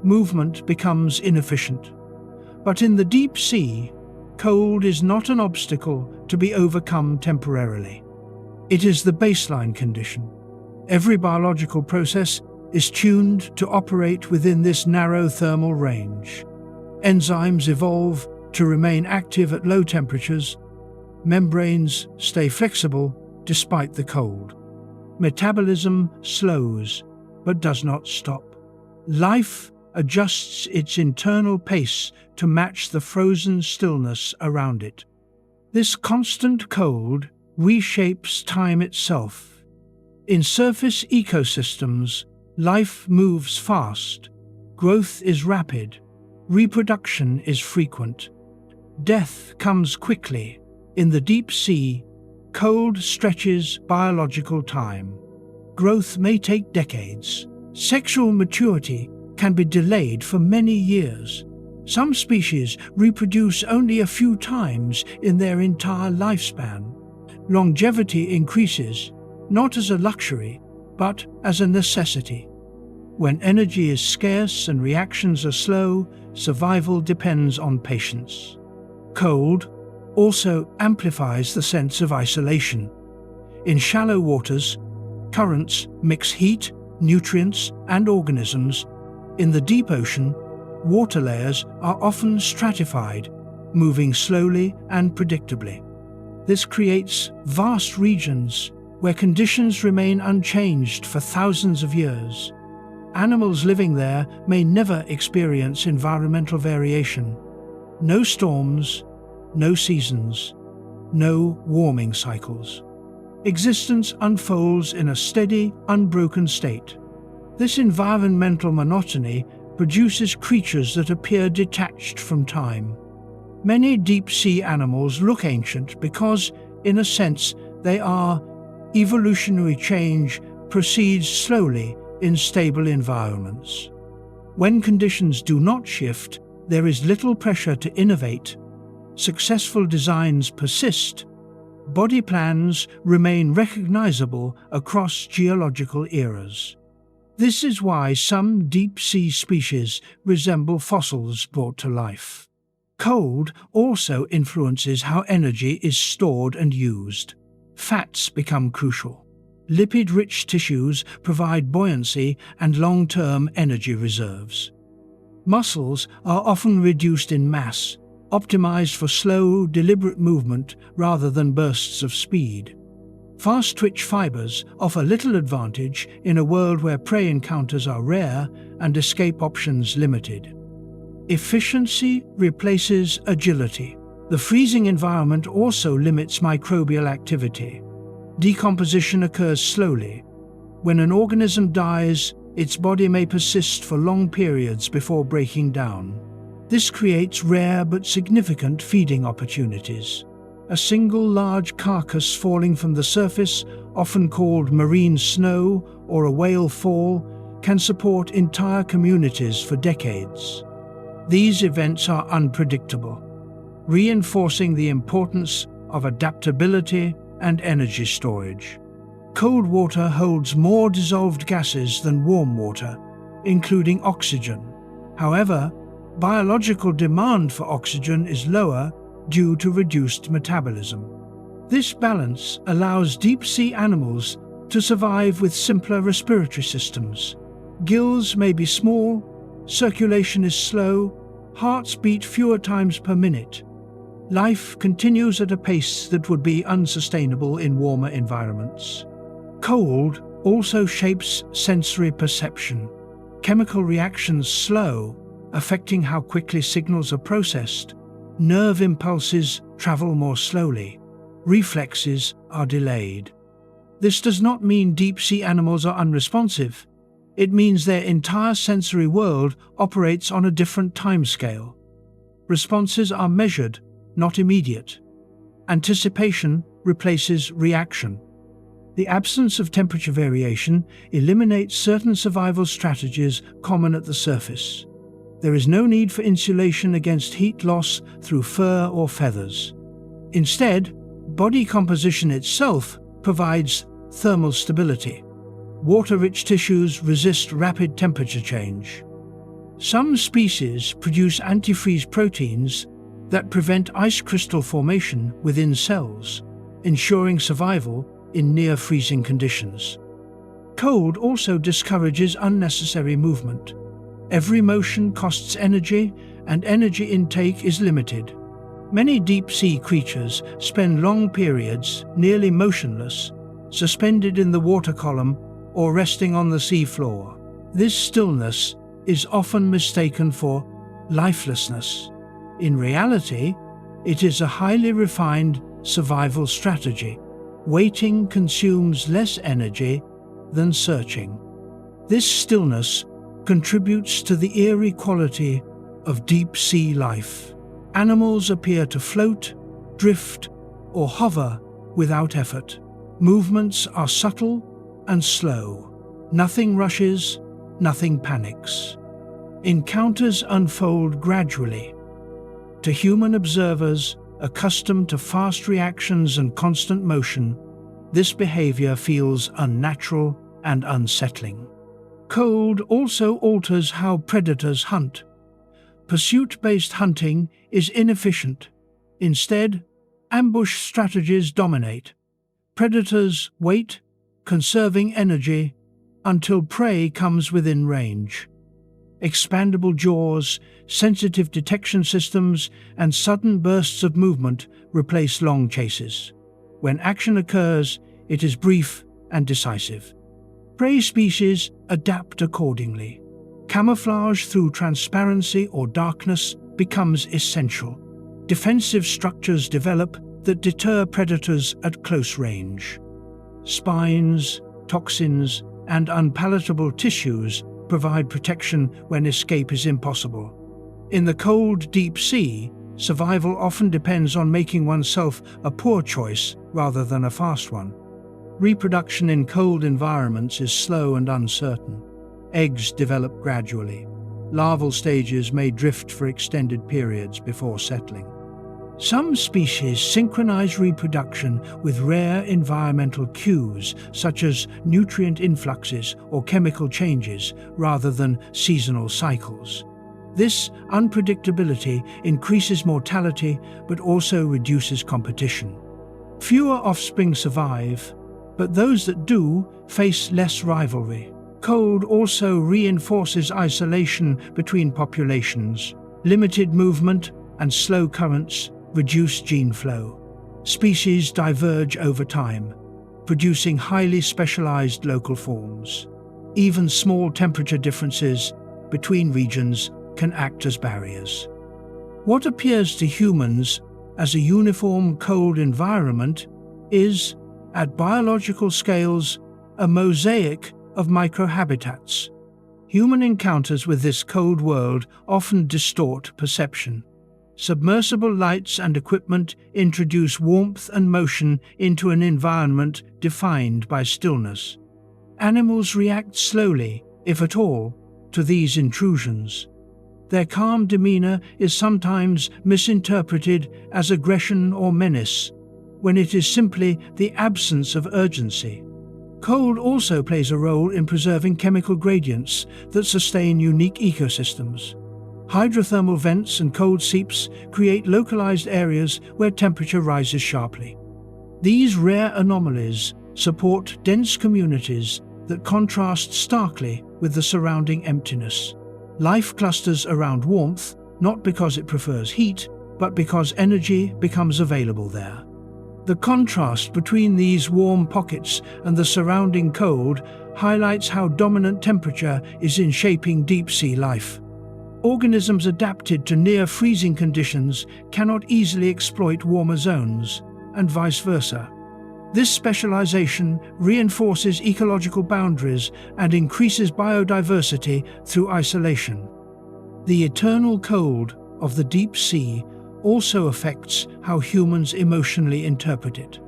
movement becomes inefficient. But in the deep sea, cold is not an obstacle to be overcome temporarily. It is the baseline condition. Every biological process is tuned to operate within this narrow thermal range. Enzymes evolve to remain active at low temperatures. Membranes stay flexible despite the cold. Metabolism slows but does not stop. Life adjusts its internal pace to match the frozen stillness around it. This constant cold reshapes time itself. In surface ecosystems, life moves fast, growth is rapid, reproduction is frequent. Death comes quickly. In the deep sea, cold stretches biological time. Growth may take decades. Sexual maturity can be delayed for many years. Some species reproduce only a few times in their entire lifespan. Longevity increases, not as a luxury, but as a necessity. When energy is scarce and reactions are slow, survival depends on patience. Cold also amplifies the sense of isolation. In shallow waters, currents mix heat, nutrients, and organisms. In the deep ocean, water layers are often stratified, moving slowly and predictably. This creates vast regions where conditions remain unchanged for thousands of years. Animals living there may never experience environmental variation. No storms, no seasons, no warming cycles. Existence unfolds in a steady, unbroken state. This environmental monotony produces creatures that appear detached from time. Many deep-sea animals look ancient because, in a sense, they are evolutionary change proceeds slowly in stable environments. When conditions do not shift, there is little pressure to innovate. Successful designs persist. Body plans remain recognizable across geological eras. This is why some deep-sea species resemble fossils brought to life. Cold also influences how energy is stored and used. Fats become crucial. Lipid-rich tissues provide buoyancy and long-term energy reserves. Muscles are often reduced in mass, optimized for slow, deliberate movement rather than bursts of speed. Fast-twitch fibers offer little advantage in a world where prey encounters are rare and escape options limited. Efficiency replaces agility. The freezing environment also limits microbial activity. Decomposition occurs slowly. When an organism dies, its body may persist for long periods before breaking down. This creates rare but significant feeding opportunities. A single large carcass falling from the surface, often called marine snow or a whale fall, can support entire communities for decades. These events are unpredictable, reinforcing the importance of adaptability and energy storage. Cold water holds more dissolved gases than warm water, including oxygen. However, biological demand for oxygen is lower due to reduced metabolism. This balance allows deep-sea animals to survive with simpler respiratory systems. Gills may be small, circulation is slow, hearts beat fewer times per minute. Life continues at a pace that would be unsustainable in warmer environments. Cold also shapes sensory perception. Chemical reactions slow, affecting how quickly signals are processed. Nerve impulses travel more slowly. Reflexes are delayed. This does not mean deep-sea animals are unresponsive. It means their entire sensory world operates on a different timescale. Responses are measured, not immediate. Anticipation replaces reaction. The absence of temperature variation eliminates certain survival strategies common at the surface. There is no need for insulation against heat loss through fur or feathers. Instead, body composition itself provides thermal stability. Water-rich tissues resist rapid temperature change. Some species produce antifreeze proteins that prevent ice crystal formation within cells, ensuring survival in near-freezing conditions. Cold also discourages unnecessary movement. Every motion costs energy, and energy intake is limited. Many deep-sea creatures spend long periods nearly motionless, suspended in the water column or resting on the sea floor. This stillness is often mistaken for lifelessness. In reality, it is a highly refined survival strategy. Waiting consumes less energy than searching. This stillness contributes to the eerie quality of deep-sea life. Animals appear to float, drift, or hover without effort. Movements are subtle and slow. Nothing rushes, nothing panics. Encounters unfold gradually. To human observers accustomed to fast reactions and constant motion, this behavior feels unnatural and unsettling. Cold also alters how predators hunt. Pursuit-based hunting is inefficient. Instead, ambush strategies dominate. Predators wait, conserving energy, until prey comes within range. Expandable jaws, sensitive detection systems, and sudden bursts of movement replace long chases. When action occurs, it is brief and decisive. Prey species adapt accordingly. Camouflage through transparency or darkness becomes essential. Defensive structures develop that deter predators at close range. Spines, toxins, and unpalatable tissues provide protection when escape is impossible. In the cold, deep sea, survival often depends on making oneself a poor choice rather than a fast one. Reproduction in cold environments is slow and uncertain. Eggs develop gradually. Larval stages may drift for extended periods before settling. Some species synchronize reproduction with rare environmental cues, such as nutrient influxes or chemical changes, rather than seasonal cycles. This unpredictability increases mortality but also reduces competition. Fewer offspring survive, but those that do face less rivalry. Cold also reinforces isolation between populations. Limited movement and slow currents reduce gene flow. Species diverge over time, producing highly specialized local forms. Even small temperature differences between regions can act as barriers. What appears to humans as a uniform cold environment is, at biological scales, a mosaic of microhabitats. Human encounters with this cold world often distort perception. Submersible lights and equipment introduce warmth and motion into an environment defined by stillness. Animals react slowly, if at all, to these intrusions. Their calm demeanor is sometimes misinterpreted as aggression or menace, when it is simply the absence of urgency. Cold also plays a role in preserving chemical gradients that sustain unique ecosystems. Hydrothermal vents and cold seeps create localized areas where temperature rises sharply. These rare anomalies support dense communities that contrast starkly with the surrounding emptiness. Life clusters around warmth, not because it prefers heat, but because energy becomes available there. The contrast between these warm pockets and the surrounding cold highlights how dominant temperature is in shaping deep-sea life. Organisms adapted to near-freezing conditions cannot easily exploit warmer zones, and vice versa. This specialization reinforces ecological boundaries and increases biodiversity through isolation. The eternal cold of the deep sea also affects how humans emotionally interpret it.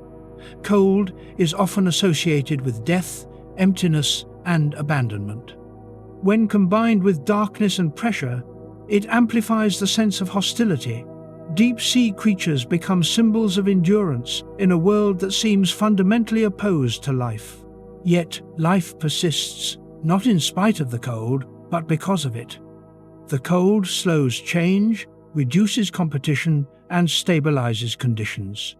Cold is often associated with death, emptiness, and abandonment. When combined with darkness and pressure, it amplifies the sense of hostility. Deep-sea creatures become symbols of endurance in a world that seems fundamentally opposed to life. Yet, life persists, not in spite of the cold, but because of it. The cold slows change, reduces competition, and stabilizes conditions.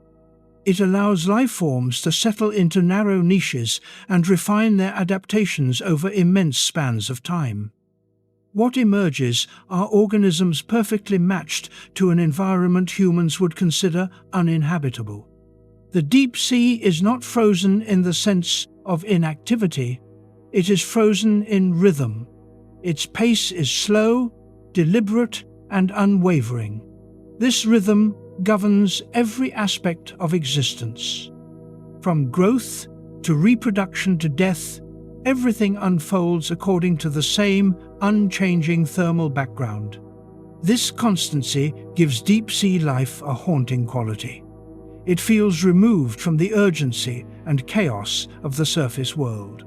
It allows life forms to settle into narrow niches and refine their adaptations over immense spans of time. What emerges are organisms perfectly matched to an environment humans would consider uninhabitable. The deep sea is not frozen in the sense of inactivity, it is frozen in rhythm. Its pace is slow, deliberate, and unwavering. This rhythm governs every aspect of existence. From growth to reproduction to death, everything unfolds according to the same unchanging thermal background. This constancy gives deep-sea life a haunting quality. It feels removed from the urgency and chaos of the surface world.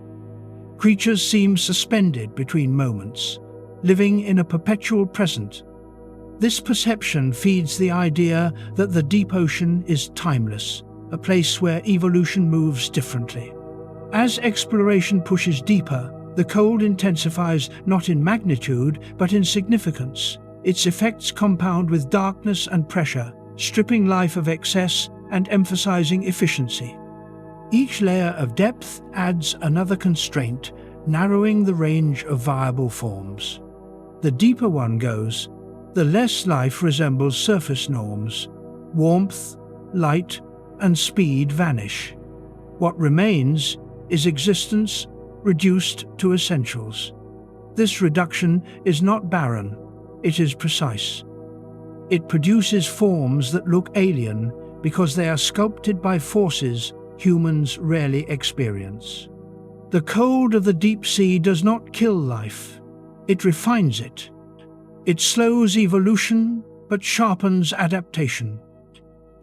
Creatures seem suspended between moments, living in a perpetual present. This perception feeds the idea that the deep ocean is timeless, a place where evolution moves differently. As exploration pushes deeper, the cold intensifies not in magnitude but in significance. Its effects compound with darkness and pressure, stripping life of excess and emphasizing efficiency. Each layer of depth adds another constraint, narrowing the range of viable forms. The deeper one goes, the less life resembles surface norms. Warmth, light, and speed vanish. What remains is existence reduced to essentials. This reduction is not barren, it is precise. It produces forms that look alien because they are sculpted by forces humans rarely experience. The cold of the deep sea does not kill life, it refines it. It slows evolution but sharpens adaptation.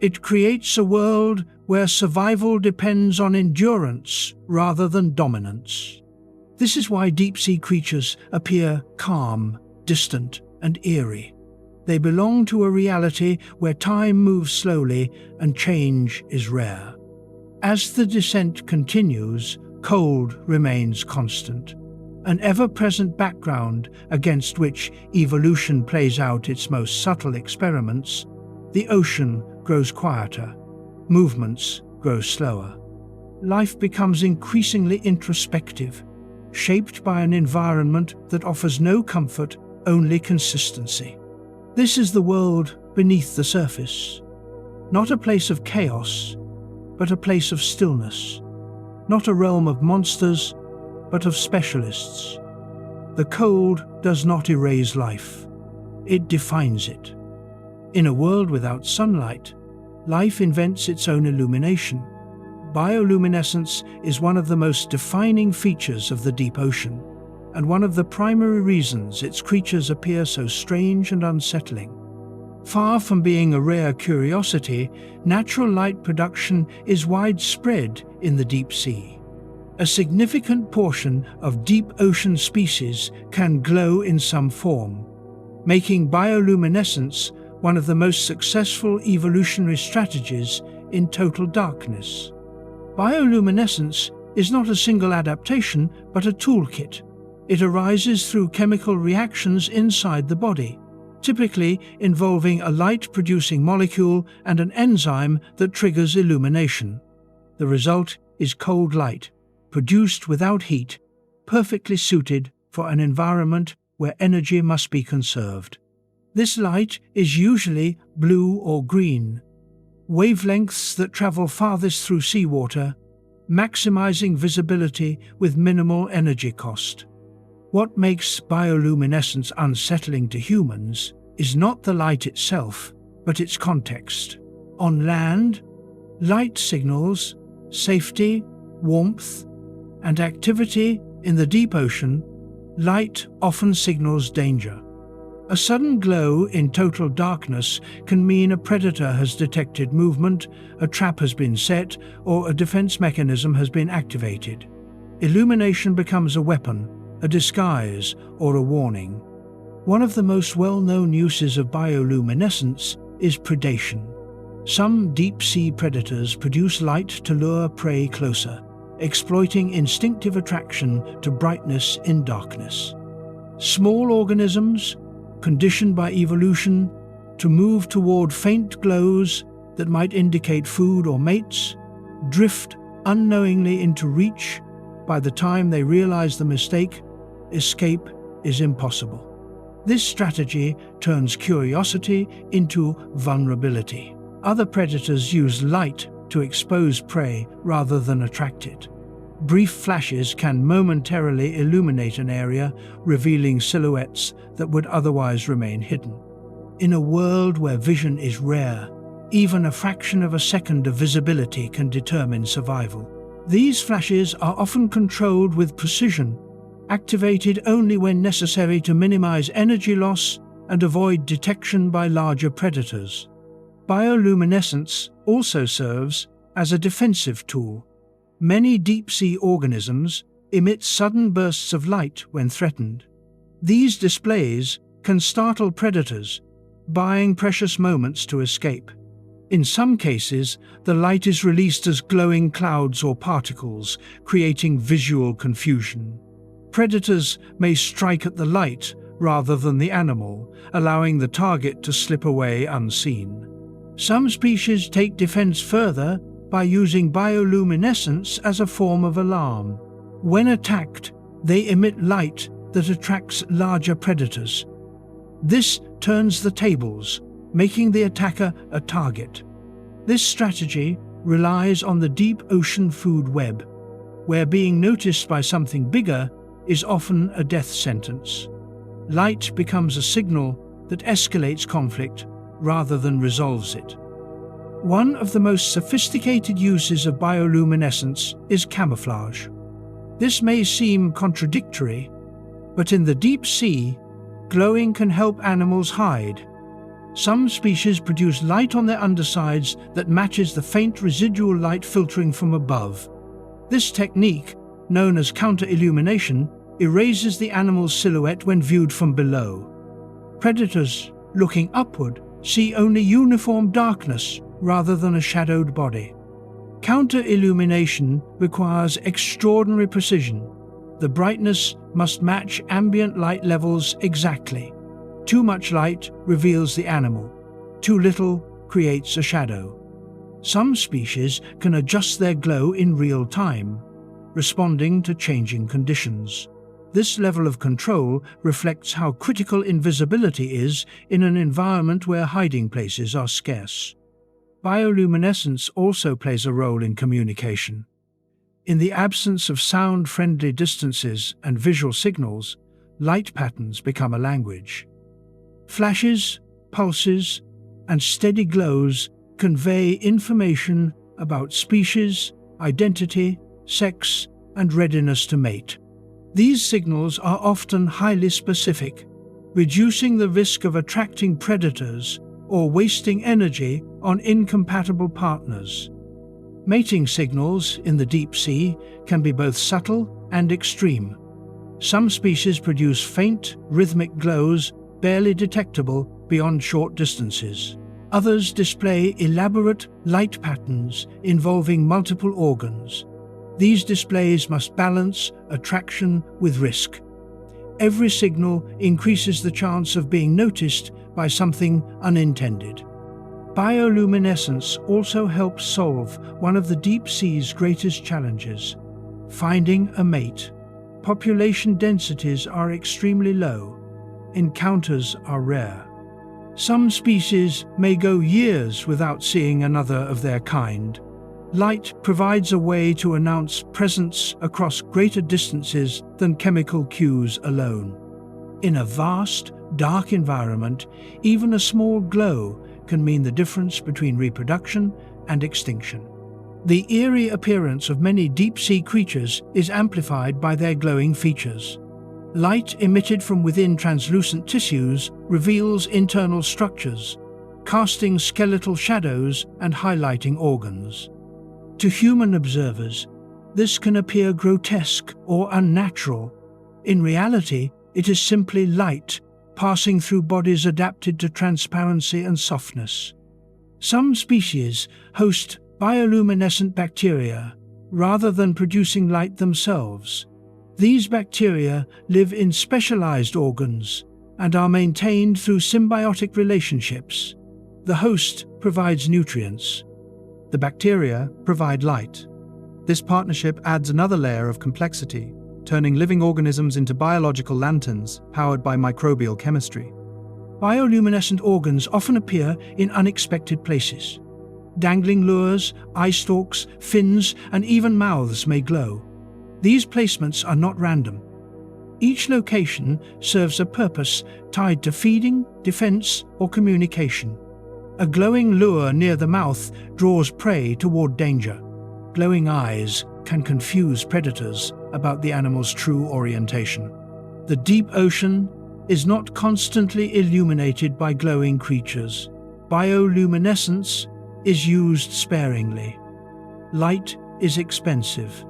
It creates a world where survival depends on endurance rather than dominance. This is why deep-sea creatures appear calm, distant, and eerie. They belong to a reality where time moves slowly and change is rare. As the descent continues, cold remains constant, an ever-present background against which evolution plays out its most subtle experiments. The ocean grows quieter, movements grow slower. Life becomes increasingly introspective, shaped by an environment that offers no comfort, only consistency. This is the world beneath the surface, not a place of chaos, but a place of stillness, not a realm of monsters, but of specialists. The cold does not erase life, it defines it. In a world without sunlight, life invents its own illumination. Bioluminescence is one of the most defining features of the deep ocean, and one of the primary reasons its creatures appear so strange and unsettling. Far from being a rare curiosity, natural light production is widespread in the deep sea. A significant portion of deep ocean species can glow in some form, making bioluminescence one of the most successful evolutionary strategies in total darkness. Bioluminescence is not a single adaptation, but a toolkit. It arises through chemical reactions inside the body, typically involving a light-producing molecule and an enzyme that triggers illumination. The result is cold light, produced without heat, perfectly suited for an environment where energy must be conserved. This light is usually blue or green, wavelengths that travel farthest through seawater, maximizing visibility with minimal energy cost. What makes bioluminescence unsettling to humans is not the light itself, but its context. On land, light signals safety, warmth, and activity. In the deep ocean, light often signals danger. A sudden glow in total darkness can mean a predator has detected movement, a trap has been set, or a defense mechanism has been activated. Illumination becomes a weapon, a disguise, or a warning. One of the most well-known uses of bioluminescence is predation. Some deep-sea predators produce light to lure prey closer, exploiting instinctive attraction to brightness in darkness. Small organisms, conditioned by evolution to move toward faint glows that might indicate food or mates, drift unknowingly into reach. By the time they realize the mistake, escape is impossible. This strategy turns curiosity into vulnerability. Other predators use light to expose prey rather than attract it. Brief flashes can momentarily illuminate an area, revealing silhouettes that would otherwise remain hidden. In a world where vision is rare, even a fraction of a second of visibility can determine survival. These flashes are often controlled with precision, activated only when necessary to minimize energy loss and avoid detection by larger predators. Bioluminescence also serves as a defensive tool. Many deep-sea organisms emit sudden bursts of light when threatened. These displays can startle predators, buying precious moments to escape. In some cases, the light is released as glowing clouds or particles, creating visual confusion. Predators may strike at the light rather than the animal, allowing the target to slip away unseen. Some species take defense further by using bioluminescence as a form of alarm. When attacked, they emit light that attracts larger predators. This turns the tables, making the attacker a target. This strategy relies on the deep ocean food web, where being noticed by something bigger is often a death sentence. Light becomes a signal that escalates conflict rather than resolves it. One of the most sophisticated uses of bioluminescence is camouflage. This may seem contradictory, but in the deep sea, glowing can help animals hide. Some species produce light on their undersides that matches the faint residual light filtering from above. This technique, known as counter-illumination, erases the animal's silhouette when viewed from below. Predators, looking upward, see only uniform darkness rather than a shadowed body. Counter-illumination requires extraordinary precision. The brightness must match ambient light levels exactly. Too much light reveals the animal. Too little creates a shadow. Some species can adjust their glow in real time, responding to changing conditions. This level of control reflects how critical invisibility is in an environment where hiding places are scarce. Bioluminescence also plays a role in communication. In the absence of sound-friendly distances and visual signals, light patterns become a language. Flashes, pulses, and steady glows convey information about species, identity, sex, and readiness to mate. These signals are often highly specific, reducing the risk of attracting predators or wasting energy on incompatible partners. Mating signals in the deep sea can be both subtle and extreme. Some species produce faint, rhythmic glows barely detectable beyond short distances. Others display elaborate light patterns involving multiple organs. These displays must balance attraction with risk. Every signal increases the chance of being noticed by something unintended. Bioluminescence also helps solve one of the deep sea's greatest challenges: finding a mate. Population densities are extremely low. Encounters are rare. Some species may go years without seeing another of their kind. Light provides a way to announce presence across greater distances than chemical cues alone. In a vast, dark environment, even a small glow can mean the difference between reproduction and extinction. The eerie appearance of many deep-sea creatures is amplified by their glowing features. Light emitted from within translucent tissues reveals internal structures, casting skeletal shadows and highlighting organs. To human observers, this can appear grotesque or unnatural. In reality, it is simply light passing through bodies adapted to transparency and softness. Some species host bioluminescent bacteria rather than producing light themselves. These bacteria live in specialized organs and are maintained through symbiotic relationships. The host provides nutrients. The bacteria provide light. This partnership adds another layer of complexity, turning living organisms into biological lanterns powered by microbial chemistry. Bioluminescent organs often appear in unexpected places. Dangling lures, eye stalks, fins, and even mouths may glow. These placements are not random. Each location serves a purpose tied to feeding, defense, or communication. A glowing lure near the mouth draws prey toward danger. Glowing eyes can confuse predators about the animal's true orientation. The deep ocean is not constantly illuminated by glowing creatures. Bioluminescence is used sparingly. Light is expensive.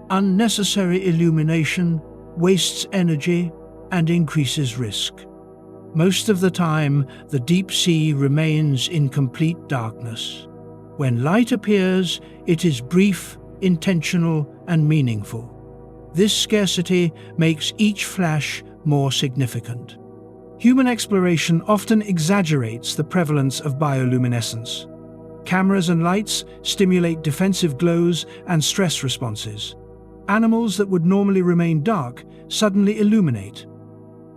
Unnecessary illumination wastes energy and increases risk. Most of the time, the deep sea remains in complete darkness. When light appears, it is brief, intentional, and meaningful. This scarcity makes each flash more significant. Human exploration often exaggerates the prevalence of bioluminescence. Cameras and lights stimulate defensive glows and stress responses. Animals that would normally remain dark suddenly illuminate.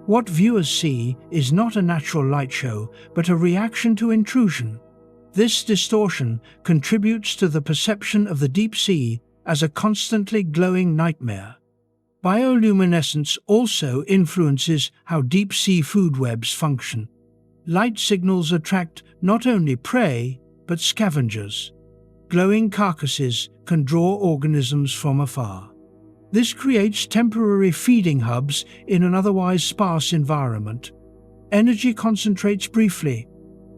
What viewers see is not a natural light show, but a reaction to intrusion. This distortion contributes to the perception of the deep sea as a constantly glowing nightmare. Bioluminescence also influences how deep-sea food webs function. Light signals attract not only prey, but scavengers. Glowing carcasses can draw organisms from afar. This creates temporary feeding hubs in an otherwise sparse environment. Energy concentrates briefly,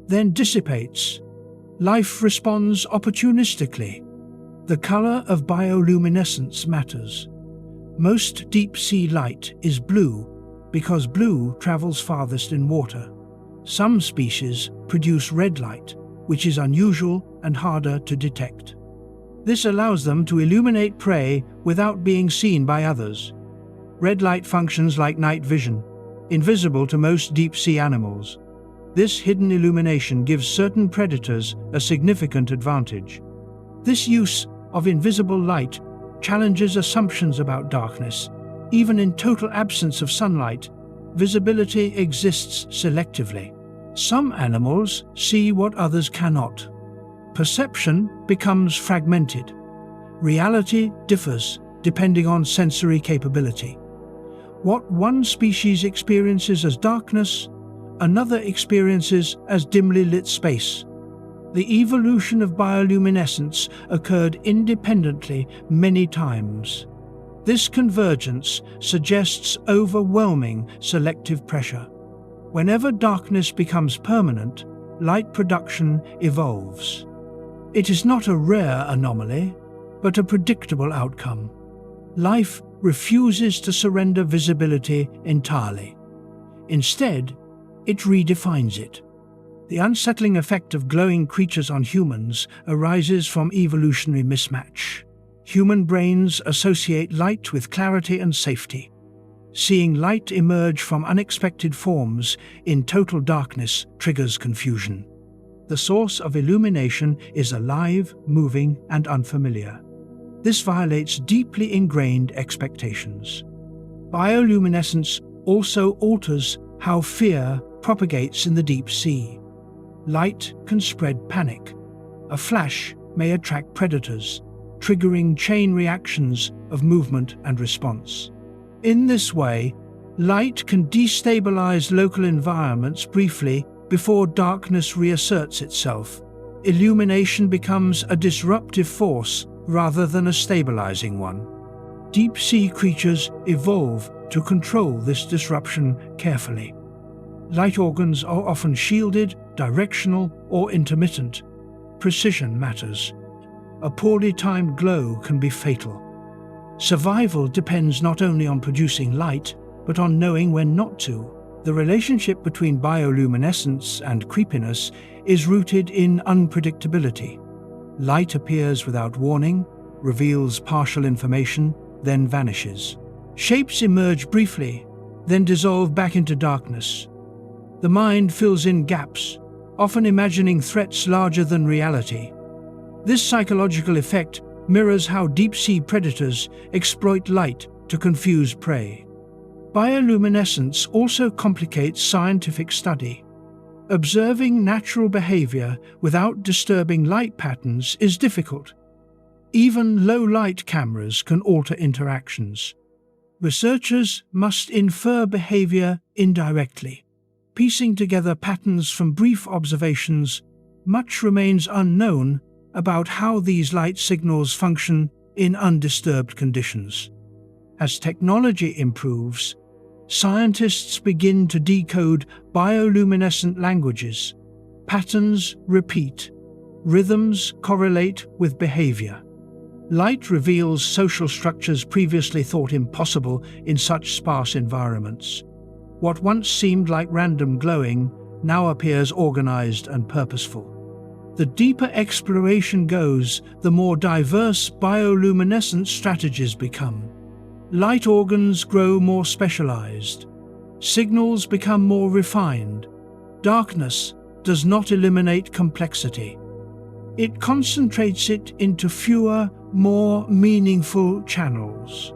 then dissipates. Life responds opportunistically. The color of bioluminescence matters. Most deep-sea light is blue because blue travels farthest in water. Some species produce red light, which is unusual and harder to detect. This allows them to illuminate prey without being seen by others. Red light functions like night vision, invisible to most deep-sea animals. This hidden illumination gives certain predators a significant advantage. This use of invisible light challenges assumptions about darkness. Even in total absence of sunlight, visibility exists selectively. Some animals see what others cannot. Perception becomes fragmented. Reality differs depending on sensory capability. What one species experiences as darkness, another experiences as dimly lit space. The evolution of bioluminescence occurred independently many times. This convergence suggests overwhelming selective pressure. Whenever darkness becomes permanent, light production evolves. It is not a rare anomaly, but a predictable outcome. Life refuses to surrender visibility entirely. Instead, it redefines it. The unsettling effect of glowing creatures on humans arises from evolutionary mismatch. Human brains associate light with clarity and safety. Seeing light emerge from unexpected forms in total darkness triggers confusion. the source of illumination is alive, moving, and unfamiliar. This violates deeply ingrained expectations. Bioluminescence also alters how fear propagates in the deep sea. Light can spread panic. A flash may attract predators, triggering chain reactions of movement and response. In this way, light can destabilize local environments briefly before darkness reasserts itself. Illumination becomes a disruptive force rather than a stabilizing one. Deep-sea creatures evolve to control this disruption carefully. Light organs are often shielded, directional, or intermittent. Precision matters. A poorly timed glow can be fatal. Survival depends not only on producing light, but on knowing when not to. The relationship between bioluminescence and creepiness is rooted in unpredictability. Light appears without warning, reveals partial information, then vanishes. Shapes emerge briefly, then dissolve back into darkness. The mind fills in gaps, often imagining threats larger than reality. This psychological effect mirrors how deep-sea predators exploit light to confuse prey. Bioluminescence also complicates scientific study. Observing natural behavior without disturbing light patterns is difficult. Even low-light cameras can alter interactions. Researchers must infer behavior indirectly. Piecing together patterns from brief observations, much remains unknown about how these light signals function in undisturbed conditions. As technology improves, scientists begin to decode bioluminescent languages. Patterns repeat, rhythms correlate with behavior. Light reveals social structures previously thought impossible in such sparse environments. What once seemed like random glowing now appears organized and purposeful. The deeper exploration goes, the more diverse bioluminescent strategies become. Light organs grow more specialized. Signals become more refined. Darkness does not eliminate complexity. It concentrates it into fewer, more meaningful channels.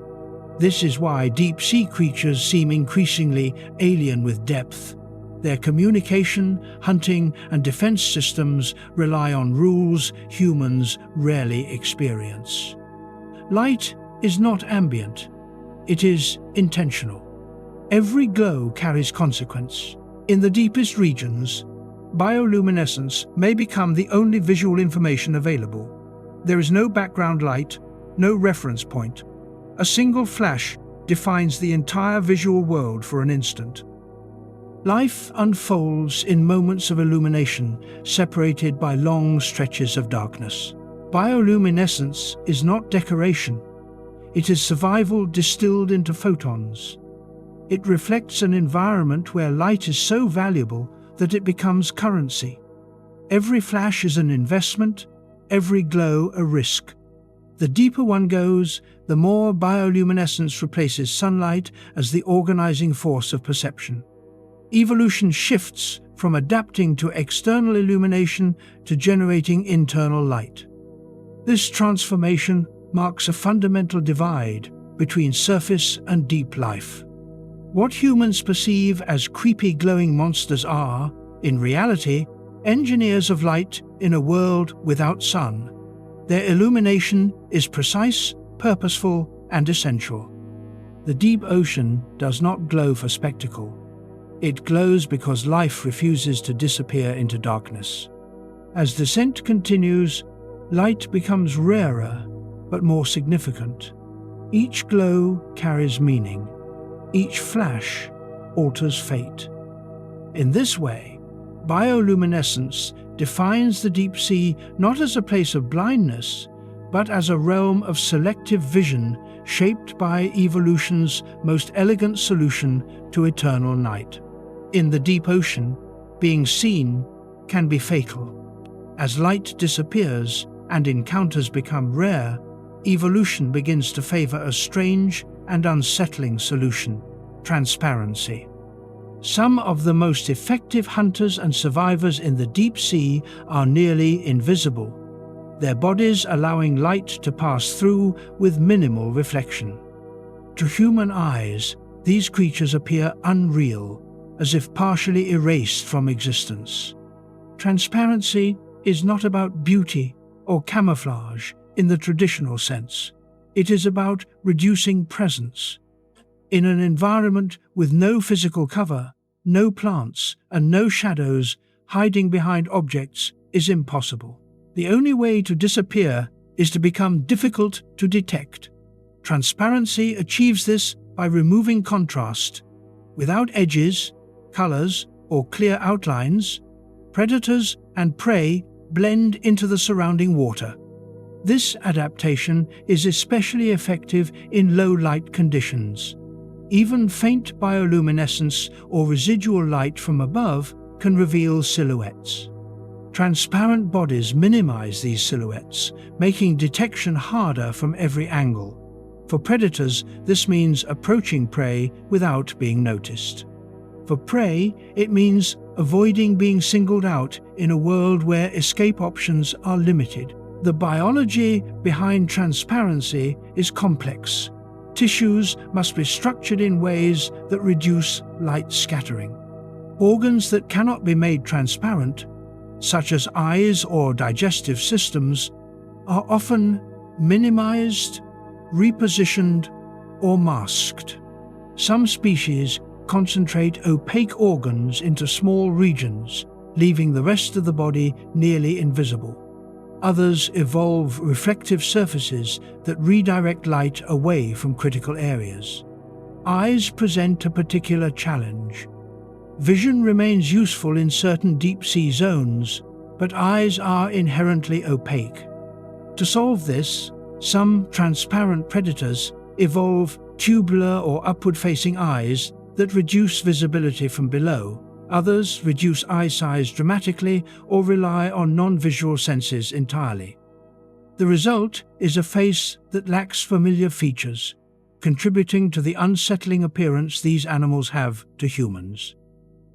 This is why deep-sea creatures seem increasingly alien with depth. Their communication, hunting, and defense systems rely on rules humans rarely experience. Light is not ambient. It is intentional. Every glow carries consequence. In the deepest regions, bioluminescence may become the only visual information available. There is no background light, no reference point. A single flash defines the entire visual world for an instant. Life unfolds in moments of illumination, separated by long stretches of darkness. Bioluminescence is not decoration. It is survival distilled into photons. It reflects an environment where light is so valuable that it becomes currency. Every flash is an investment, every glow a risk. The deeper one goes, the more bioluminescence replaces sunlight as the organizing force of perception. Evolution shifts from adapting to external illumination to generating internal light. This transformation marks a fundamental divide between surface and deep life. What humans perceive as creepy glowing monsters are, in reality, engineers of light in a world without sun. Their illumination is precise, purposeful, and essential. The deep ocean does not glow for spectacle. It glows because life refuses to disappear into darkness. As descent continues, light becomes rarer, but more significant. Each glow carries meaning. Each flash alters fate. In this way, bioluminescence defines the deep sea not as a place of blindness, but as a realm of selective vision shaped by evolution's most elegant solution to eternal night. In the deep ocean, being seen can be fatal. As light disappears and encounters become rare, evolution begins to favor a strange and unsettling solution: transparency. Some of the most effective hunters and survivors in the deep sea are nearly invisible, their bodies allowing light to pass through with minimal reflection. To human eyes, these creatures appear unreal, as if partially erased from existence. Transparency is not about beauty or camouflage in the traditional sense. It is about reducing presence. In an environment with no physical cover, no plants, and no shadows, hiding behind objects is impossible. The only way to disappear is to become difficult to detect. Transparency achieves this by removing contrast. Without edges, colors, or clear outlines, predators and prey blend into the surrounding water. This adaptation is especially effective in low-light conditions. Even faint bioluminescence or residual light from above can reveal silhouettes. Transparent bodies minimize these silhouettes, making detection harder from every angle. For predators, this means approaching prey without being noticed. For prey, it means avoiding being singled out in a world where escape options are limited. The biology behind transparency is complex. Tissues must be structured in ways that reduce light scattering. Organs that cannot be made transparent, such as eyes or digestive systems, are often minimized, repositioned, or masked. Some species concentrate opaque organs into small regions, leaving the rest of the body nearly invisible. Others evolve reflective surfaces that redirect light away from critical areas. Eyes present a particular challenge. Vision remains useful in certain deep-sea zones, but eyes are inherently opaque. To solve this, some transparent predators evolve tubular or upward-facing eyes that reduce visibility from below. Others reduce eye size dramatically or rely on non-visual senses entirely. The result is a face that lacks familiar features, contributing to the unsettling appearance these animals have to humans.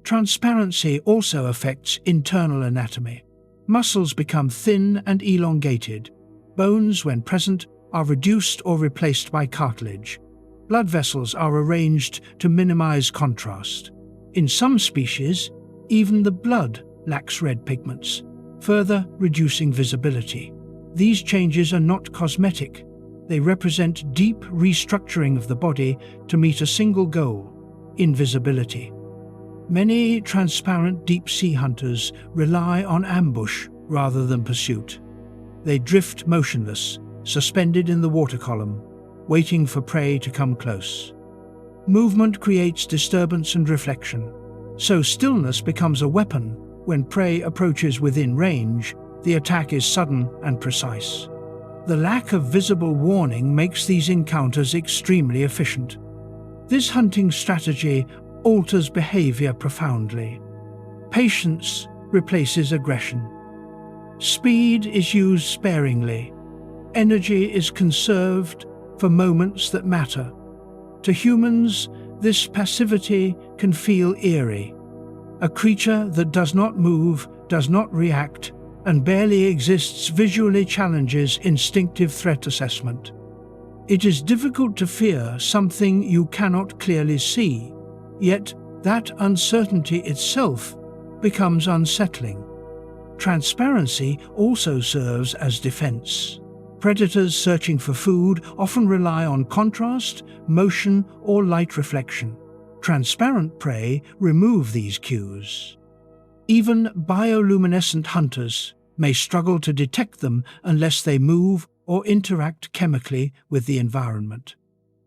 Transparency also affects internal anatomy. Muscles become thin and elongated. Bones, when present, are reduced or replaced by cartilage. Blood vessels are arranged to minimize contrast. In some species, even the blood lacks red pigments, further reducing visibility. These changes are not cosmetic. They represent deep restructuring of the body to meet a single goal: invisibility. Many transparent deep-sea hunters rely on ambush rather than pursuit. They drift motionless, suspended in the water column, waiting for prey to come close. Movement creates disturbance and reflection, so stillness becomes a weapon. When prey approaches within range, the attack is sudden and precise. The lack of visible warning makes these encounters extremely efficient. This hunting strategy alters behavior profoundly. Patience replaces aggression. Speed is used sparingly. Energy is conserved for moments that matter. To humans, this passivity can feel eerie. A creature that does not move, does not react, and barely exists visually challenges instinctive threat assessment. It is difficult to fear something you cannot clearly see, yet that uncertainty itself becomes unsettling. Transparency also serves as defense. Predators searching for food often rely on contrast, motion, or light reflection. Transparent prey remove these cues. Even bioluminescent hunters may struggle to detect them unless they move or interact chemically with the environment.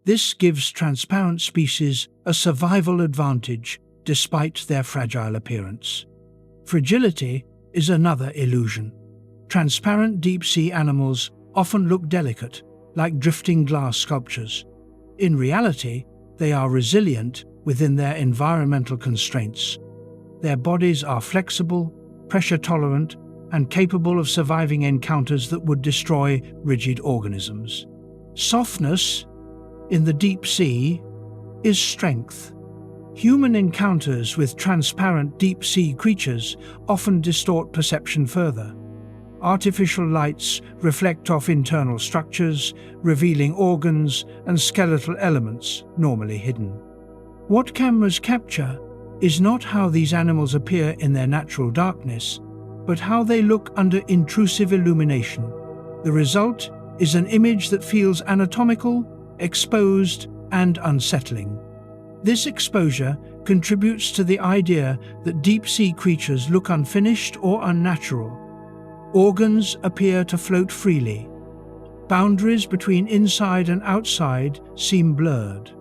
This gives transparent species a survival advantage despite their fragile appearance. Fragility is another illusion. Transparent deep-sea animals often look delicate, like drifting glass sculptures. In reality, they are resilient within their environmental constraints. Their bodies are flexible, pressure-tolerant, and capable of surviving encounters that would destroy rigid organisms. Softness in the deep sea is strength. Human encounters with transparent deep-sea creatures often distort perception further. Artificial lights reflect off internal structures, revealing organs and skeletal elements normally hidden. What cameras capture is not how these animals appear in their natural darkness, but how they look under intrusive illumination. The result is an image that feels anatomical, exposed, and unsettling. This exposure contributes to the idea that deep-sea creatures look unfinished or unnatural. Organs appear to float freely. Boundaries between inside and outside seem blurred.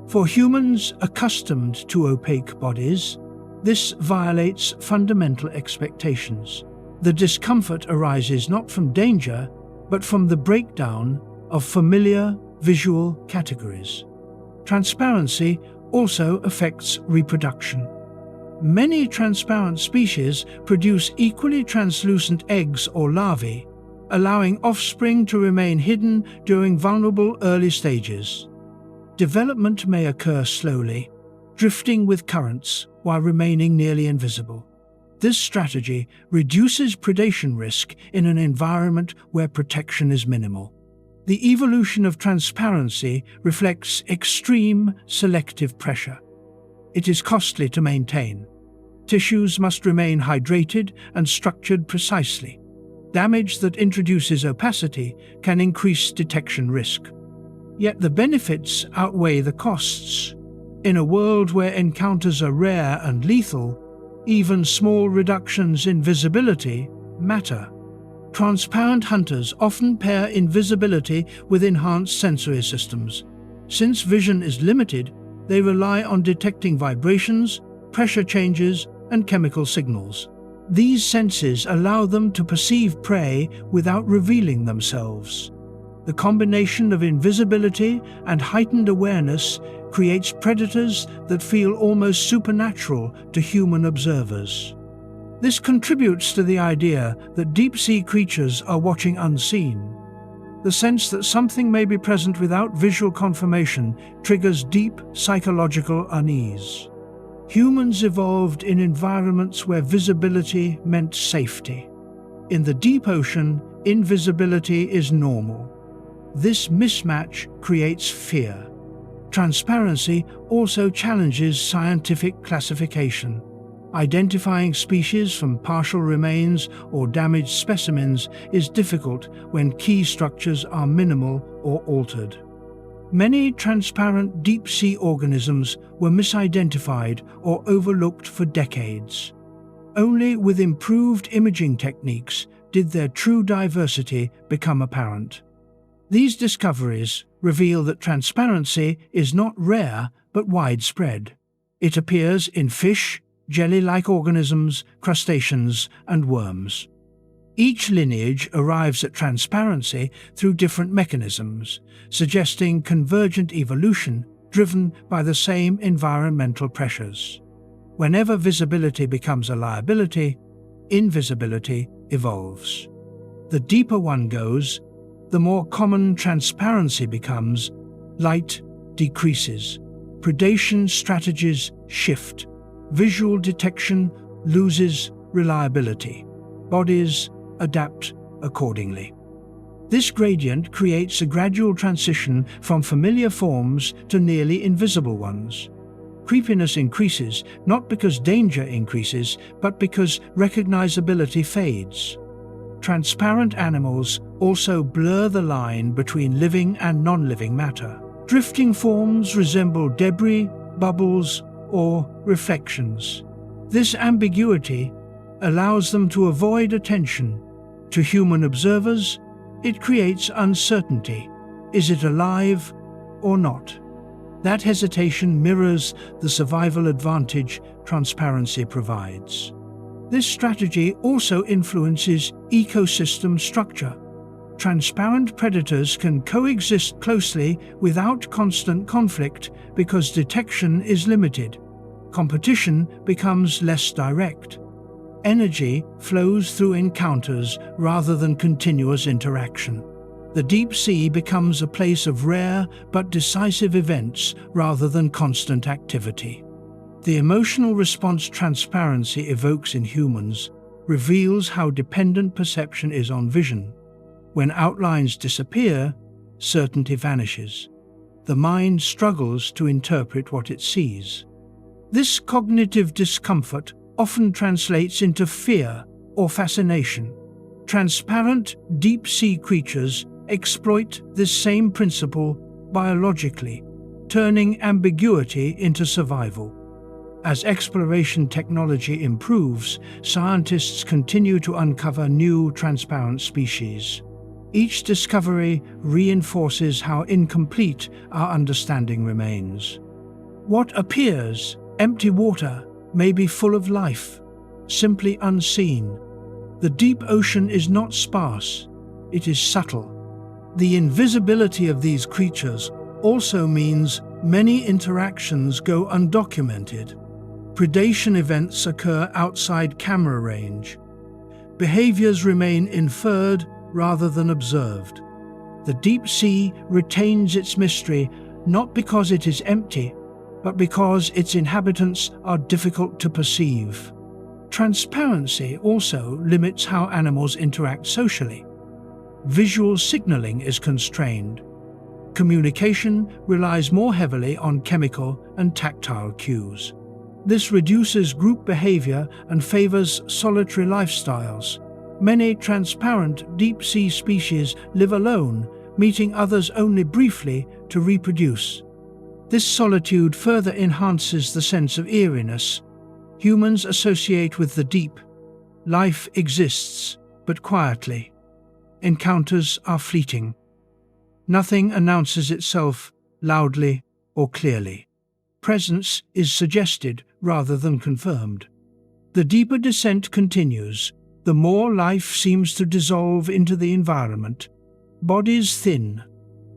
For humans accustomed to opaque bodies, this violates fundamental expectations. The discomfort arises not from danger, but from the breakdown of familiar visual categories. Transparency also affects reproduction. Many transparent species produce equally translucent eggs or larvae, allowing offspring to remain hidden during vulnerable early stages. Development may occur slowly, drifting with currents while remaining nearly invisible. This strategy reduces predation risk in an environment where protection is minimal. The evolution of transparency reflects extreme selective pressure. It is costly to maintain. Tissues must remain hydrated and structured precisely. Damage that introduces opacity can increase detection risk. Yet the benefits outweigh the costs. In a world where encounters are rare and lethal, even small reductions in visibility matter. Transparent hunters often pair invisibility with enhanced sensory systems. Since vision is limited, they rely on detecting vibrations, pressure changes, and chemical signals. These senses allow them to perceive prey without revealing themselves. The combination of invisibility and heightened awareness creates predators that feel almost supernatural to human observers. This contributes to the idea that deep-sea creatures are watching unseen. The sense that something may be present without visual confirmation triggers deep psychological unease. Humans evolved in environments where visibility meant safety. In the deep ocean, invisibility is normal. This mismatch creates fear. Transparency also challenges scientific classification. Identifying species from partial remains or damaged specimens is difficult when key structures are minimal or altered. Many transparent deep-sea organisms were misidentified or overlooked for decades. Only with improved imaging techniques did their true diversity become apparent. These discoveries reveal that transparency is not rare but widespread. It appears in fish, jelly-like organisms, crustaceans, and worms. Each lineage arrives at transparency through different mechanisms, suggesting convergent evolution driven by the same environmental pressures. Whenever visibility becomes a liability, invisibility evolves. The deeper one goes, the more common transparency becomes. Light decreases. Predation strategies shift. Visual detection loses reliability. Bodies adapt accordingly. This gradient creates a gradual transition from familiar forms to nearly invisible ones. Creepiness increases not because danger increases, but because recognizability fades. Transparent animals also blur the line between living and non-living matter. Drifting forms resemble debris, bubbles, or reflections. This ambiguity allows them to avoid attention. To human observers, it creates uncertainty. Is it alive or not? That hesitation mirrors the survival advantage transparency provides. This strategy also influences ecosystem structure. Transparent predators can coexist closely without constant conflict because detection is limited. Competition becomes less direct. Energy flows through encounters rather than continuous interaction. The deep sea becomes a place of rare but decisive events rather than constant activity. The emotional response transparency evokes in humans reveals how dependent perception is on vision. When outlines disappear, certainty vanishes. The mind struggles to interpret what it sees. This cognitive discomfort often translates into fear or fascination. Transparent, deep-sea creatures exploit this same principle biologically, turning ambiguity into survival. As exploration technology improves, scientists continue to uncover new transparent species. Each discovery reinforces how incomplete our understanding remains. What appears empty water may be full of life, simply unseen. The deep ocean is not sparse, it is subtle. The invisibility of these creatures also means many interactions go undocumented. Predation events occur outside camera range. Behaviors remain inferred rather than observed. The deep sea retains its mystery not because it is empty, but because its inhabitants are difficult to perceive. Transparency also limits how animals interact socially. Visual signaling is constrained. Communication relies more heavily on chemical and tactile cues. This reduces group behavior and favors solitary lifestyles. Many transparent deep-sea species live alone, meeting others only briefly to reproduce. This solitude further enhances the sense of eeriness. Humans associate with the deep. Life exists, but quietly. Encounters are fleeting. Nothing announces itself loudly or clearly. Presence is suggested rather than confirmed. The deeper descent continues, the more life seems to dissolve into the environment. Bodies thin,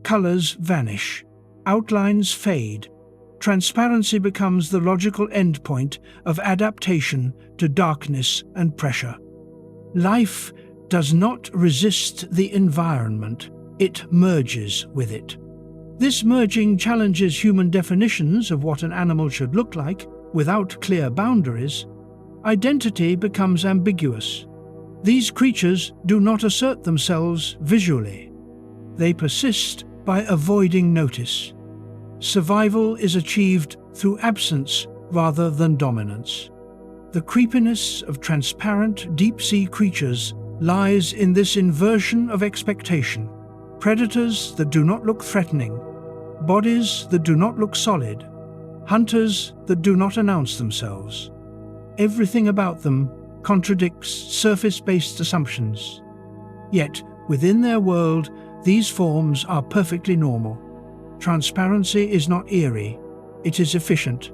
colors vanish, outlines fade. Transparency becomes the logical endpoint of adaptation to darkness and pressure. Life does not resist the environment, it merges with it. This merging challenges human definitions of what an animal should look like. Without clear boundaries, identity becomes ambiguous. These creatures do not assert themselves visually. They persist by avoiding notice. Survival is achieved through absence rather than dominance. The creepiness of transparent deep-sea creatures lies in this inversion of expectation. Predators that do not look threatening, bodies that do not look solid, hunters that do not announce themselves. Everything about them contradicts surface-based assumptions. Yet, within their world, these forms are perfectly normal. Transparency is not eerie, it is efficient.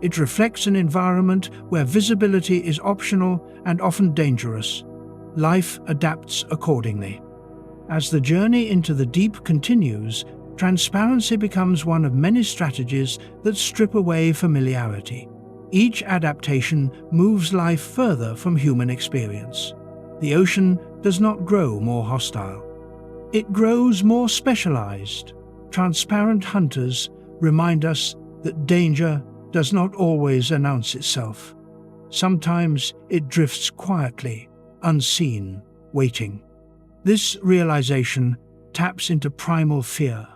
It reflects an environment where visibility is optional and often dangerous. Life adapts accordingly. As the journey into the deep continues, transparency becomes one of many strategies that strip away familiarity. Each adaptation moves life further from human experience. The ocean does not grow more hostile. It grows more specialized. Transparent hunters remind us that danger does not always announce itself. Sometimes it drifts quietly, unseen, waiting. This realization taps into primal fear,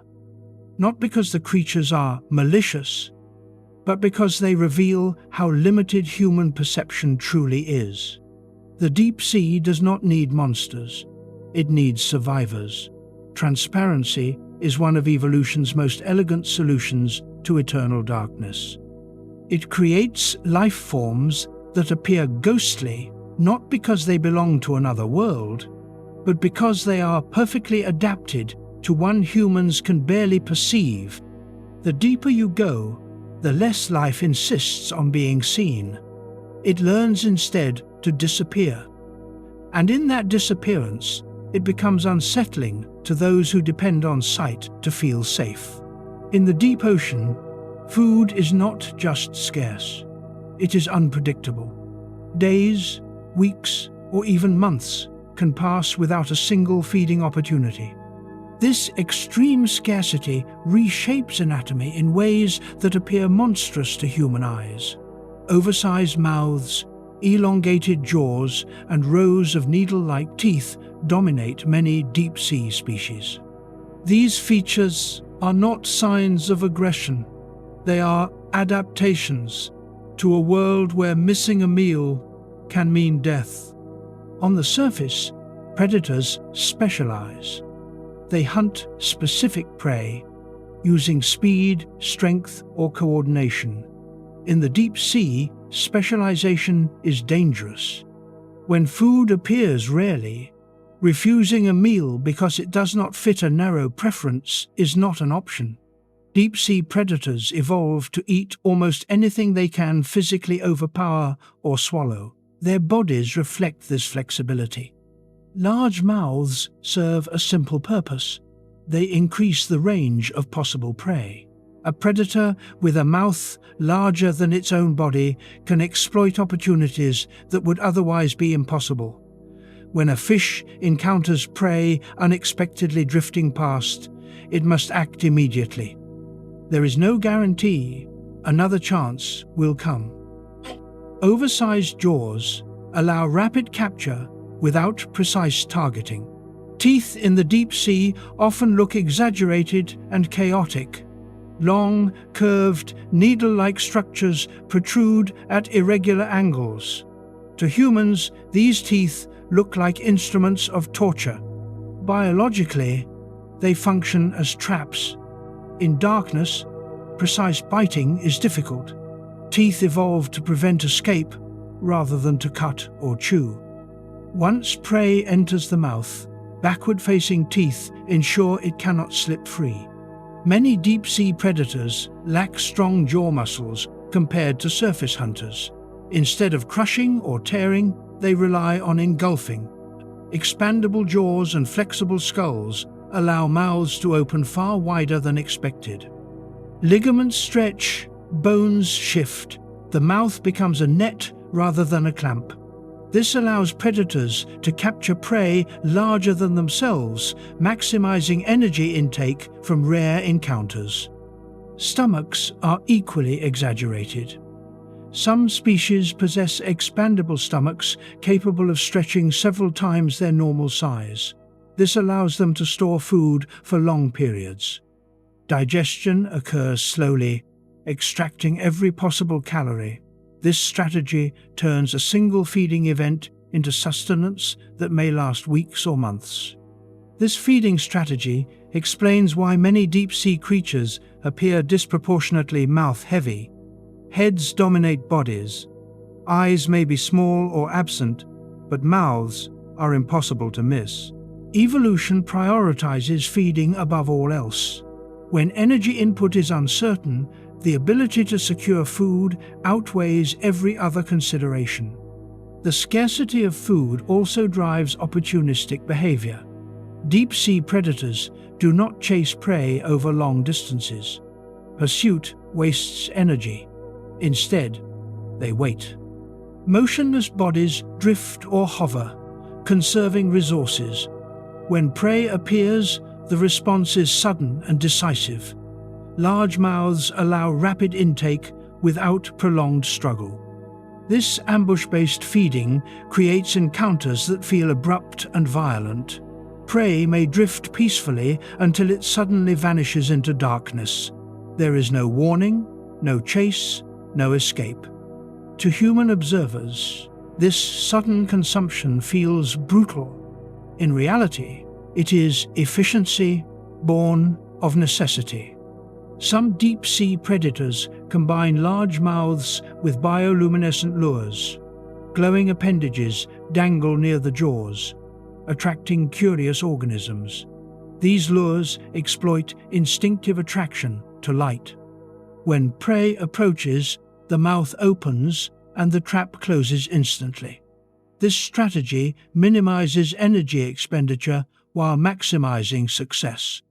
not because the creatures are malicious, but because they reveal how limited human perception truly is. The deep sea does not need monsters, it needs survivors. Transparency is one of evolution's most elegant solutions to eternal darkness. It creates life forms that appear ghostly, not because they belong to another world, but because they are perfectly adapted to one humans can barely perceive. The deeper you go, the less life insists on being seen. It learns instead to disappear. And in that disappearance, it becomes unsettling to those who depend on sight to feel safe. In the deep ocean, food is not just scarce, it is unpredictable. Days, weeks, or even months can pass without a single feeding opportunity. This extreme scarcity reshapes anatomy in ways that appear monstrous to human eyes. Oversized mouths, elongated jaws, and rows of needle-like teeth dominate many deep-sea species. These features are not signs of aggression. They are adaptations to a world where missing a meal can mean death. On the surface, predators specialize. They hunt specific prey, using speed, strength, or coordination. In the deep sea, specialization is dangerous. When food appears rarely, refusing a meal because it does not fit a narrow preference is not an option. Deep-sea predators evolve to eat almost anything they can physically overpower or swallow. Their bodies reflect this flexibility. Large mouths serve a simple purpose. They increase the range of possible prey. A predator with a mouth larger than its own body can exploit opportunities that would otherwise be impossible. When a fish encounters prey unexpectedly drifting past, it must act immediately. There is no guarantee another chance will come. Oversized jaws allow rapid capture without precise targeting. Teeth in the deep sea often look exaggerated and chaotic. Long, curved, needle-like structures protrude at irregular angles. To humans, these teeth look like instruments of torture. Biologically, they function as traps. In darkness, precise biting is difficult. Teeth evolved to prevent escape rather than to cut or chew. Once prey enters the mouth, backward-facing teeth ensure it cannot slip free. Many deep-sea predators lack strong jaw muscles compared to surface hunters. Instead of crushing or tearing, they rely on engulfing. Expandable jaws and flexible skulls allow mouths to open far wider than expected. Ligaments stretch, bones shift. The mouth becomes a net rather than a clamp. This allows predators to capture prey larger than themselves, maximizing energy intake from rare encounters. Stomachs are equally exaggerated. Some species possess expandable stomachs capable of stretching several times their normal size. This allows them to store food for long periods. Digestion occurs slowly, extracting every possible calorie. This strategy turns a single feeding event into sustenance that may last weeks or months. This feeding strategy explains why many deep-sea creatures appear disproportionately mouth-heavy. Heads dominate bodies. Eyes may be small or absent, but mouths are impossible to miss. Evolution prioritizes feeding above all else. When energy input is uncertain, the ability to secure food outweighs every other consideration. The scarcity of food also drives opportunistic behavior. Deep-sea predators do not chase prey over long distances. Pursuit wastes energy. Instead, they wait. Motionless bodies drift or hover, conserving resources. When prey appears, the response is sudden and decisive. Large mouths allow rapid intake without prolonged struggle. This ambush-based feeding creates encounters that feel abrupt and violent. Prey may drift peacefully until it suddenly vanishes into darkness. There is no warning, no chase, no escape. To human observers, this sudden consumption feels brutal. In reality, it is efficiency born of necessity. Some deep-sea predators combine large mouths with bioluminescent lures. Glowing appendages dangle near the jaws, attracting curious organisms. These lures exploit instinctive attraction to light. When prey approaches, the mouth opens and the trap closes instantly. This strategy minimizes energy expenditure while maximizing success.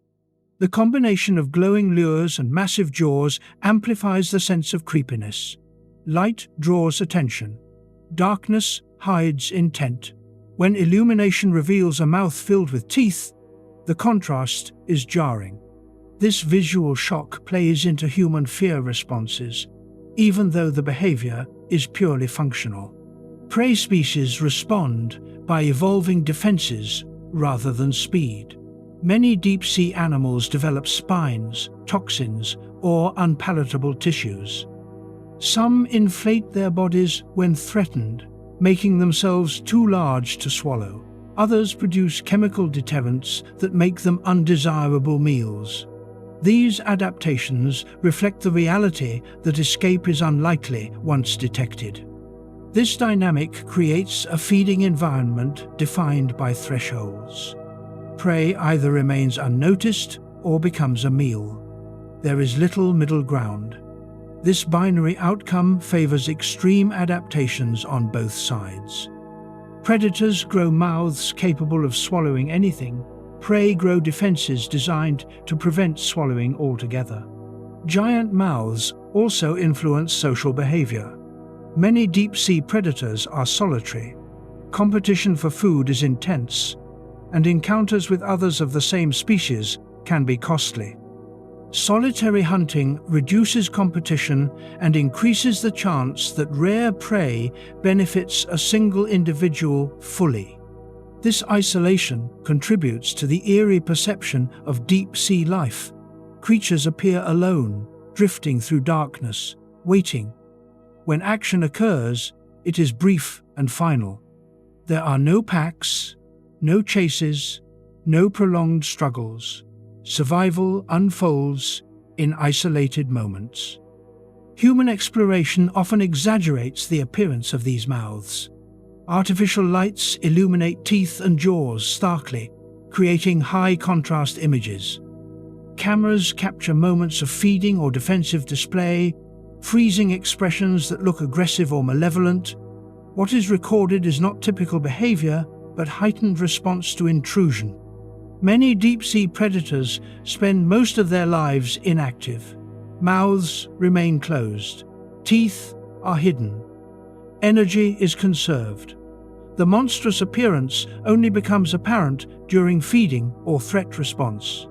The combination of glowing lures and massive jaws amplifies the sense of creepiness. Light draws attention. Darkness hides intent. When illumination reveals a mouth filled with teeth, the contrast is jarring. This visual shock plays into human fear responses. Even though the behavior is purely functional. Prey species respond by evolving defenses rather than speed. Many deep-sea animals develop spines, toxins, or unpalatable tissues. Some inflate their bodies when threatened, making themselves too large to swallow. Others produce chemical deterrents that make them undesirable meals. These adaptations reflect the reality that escape is unlikely once detected. This dynamic creates a feeding environment defined by thresholds. Prey either remains unnoticed or becomes a meal. There is little middle ground. This binary outcome favors extreme adaptations on both sides. Predators grow mouths capable of swallowing anything. Prey grow defenses designed to prevent swallowing altogether. Giant mouths also influence social behavior. Many deep-sea predators are solitary. Competition for food is intense, and encounters with others of the same species can be costly. Solitary hunting reduces competition and increases the chance that rare prey benefits a single individual fully. This isolation contributes to the eerie perception of deep-sea life. Creatures appear alone, drifting through darkness, waiting. When action occurs, it is brief and final. There are no packs, no chases, no prolonged struggles. Survival unfolds in isolated moments. Human exploration often exaggerates the appearance of these mouths. Artificial lights illuminate teeth and jaws starkly, creating high-contrast images. Cameras capture moments of feeding or defensive display, freezing expressions that look aggressive or malevolent. What is recorded is not typical behavior, but heightened response to intrusion. Many deep-sea predators spend most of their lives inactive. Mouths remain closed. Teeth are hidden. Energy is conserved. The monstrous appearance only becomes apparent during feeding or threat response.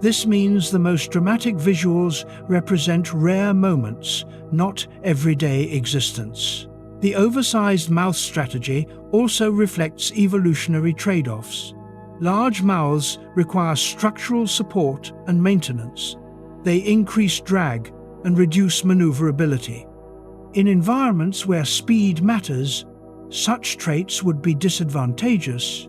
This means the most dramatic visuals represent rare moments, not everyday existence. The oversized mouth strategy also reflects evolutionary trade-offs. Large mouths require structural support and maintenance. They increase drag and reduce maneuverability. In environments where speed matters, such traits would be disadvantageous.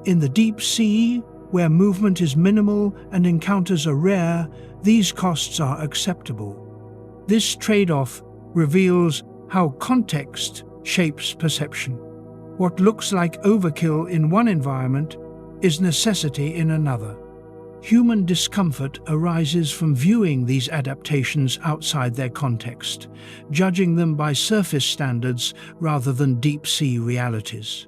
In the deep sea, where movement is minimal and encounters are rare, these costs are acceptable. This trade-off reveals how context shapes perception. What looks like overkill in one environment is necessity in another. Human discomfort arises from viewing these adaptations outside their context, judging them by surface standards rather than deep-sea realities.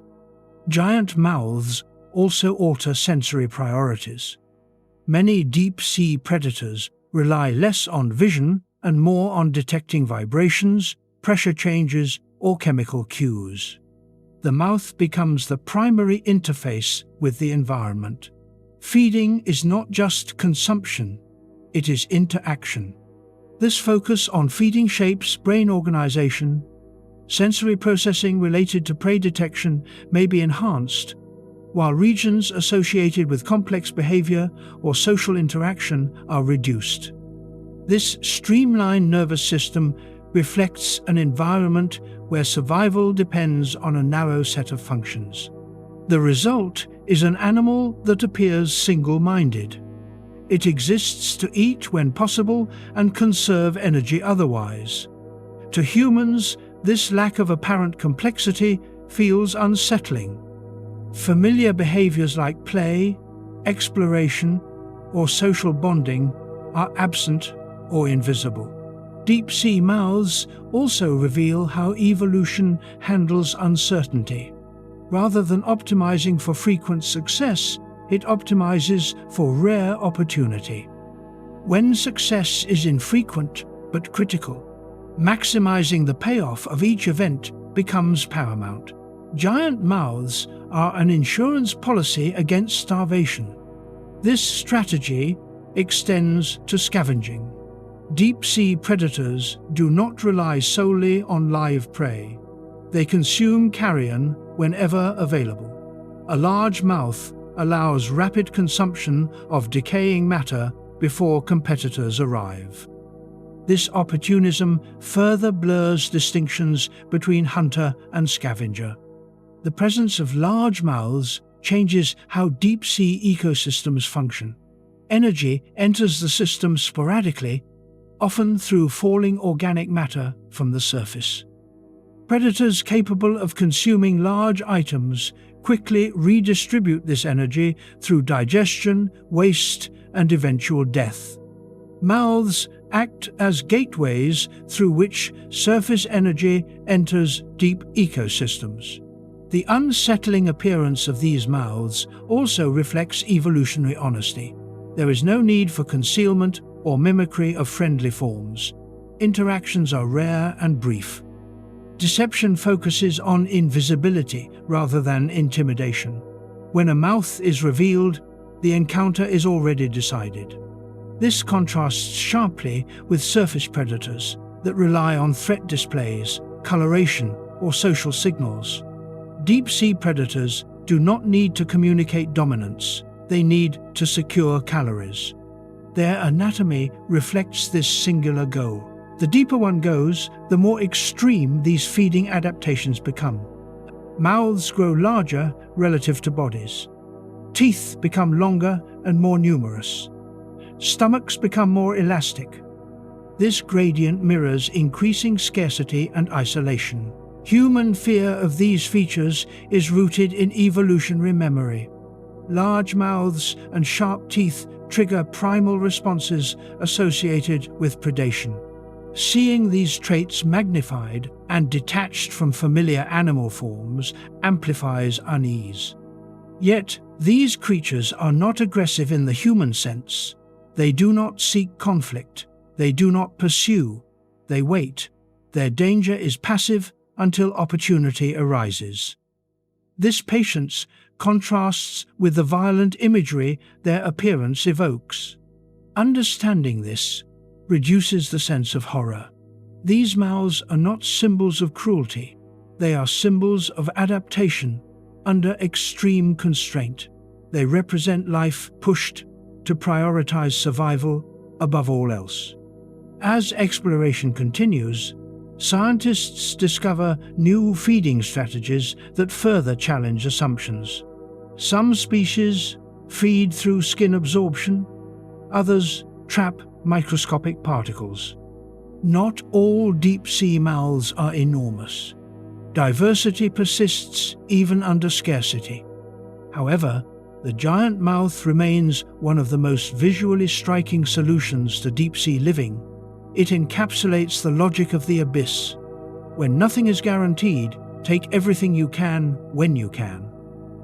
Giant mouths also alter sensory priorities. Many deep-sea predators rely less on vision and more on detecting vibrations, pressure changes, or chemical cues. The mouth becomes the primary interface with the environment. Feeding is not just consumption, it is interaction. This focus on feeding shapes brain organization. Sensory processing related to prey detection may be enhanced, while regions associated with complex behavior or social interaction are reduced. This streamlined nervous system reflects an environment where survival depends on a narrow set of functions. The result is an animal that appears single-minded. It exists to eat when possible and conserve energy otherwise. To humans, this lack of apparent complexity feels unsettling. Familiar behaviors like play, exploration, or social bonding are absent or invisible. Deep-sea mouths also reveal how evolution handles uncertainty. Rather than optimizing for frequent success, it optimizes for rare opportunity. When success is infrequent but critical, maximizing the payoff of each event becomes paramount. Giant mouths are an insurance policy against starvation. This strategy extends to scavenging. Deep-sea predators do not rely solely on live prey. They consume carrion whenever available. A large mouth allows rapid consumption of decaying matter before competitors arrive. This opportunism further blurs distinctions between hunter and scavenger. The presence of large mouths changes how deep-sea ecosystems function. Energy enters the system sporadically, often through falling organic matter from the surface. Predators capable of consuming large items quickly redistribute this energy through digestion, waste, and eventual death. Mouths act as gateways through which surface energy enters deep ecosystems. The unsettling appearance of these mouths also reflects evolutionary honesty. There is no need for concealment or mimicry of friendly forms. Interactions are rare and brief. Deception focuses on invisibility rather than intimidation. When a mouth is revealed, the encounter is already decided. This contrasts sharply with surface predators that rely on threat displays, coloration, or social signals. Deep-sea predators do not need to communicate dominance. They need to secure calories. Their anatomy reflects this singular goal. The deeper one goes, the more extreme these feeding adaptations become. Mouths grow larger relative to bodies. Teeth become longer and more numerous. Stomachs become more elastic. This gradient mirrors increasing scarcity and isolation. Human fear of these features is rooted in evolutionary memory. Large mouths and sharp teeth trigger primal responses associated with predation. Seeing these traits magnified and detached from familiar animal forms amplifies unease. Yet, these creatures are not aggressive in the human sense. They do not seek conflict. They do not pursue. They wait. Their danger is passive until opportunity arises. This patience contrasts with the violent imagery their appearance evokes. Understanding this reduces the sense of horror. These mouths are not symbols of cruelty. They are symbols of adaptation under extreme constraint. They represent life pushed to prioritize survival above all else. As exploration continues, scientists discover new feeding strategies that further challenge assumptions. Some species feed through skin absorption, others trap microscopic particles. Not all deep-sea mouths are enormous. Diversity persists even under scarcity. However, the giant mouth remains one of the most visually striking solutions to deep-sea living. It encapsulates the logic of the abyss. When nothing is guaranteed, take everything you can when you can.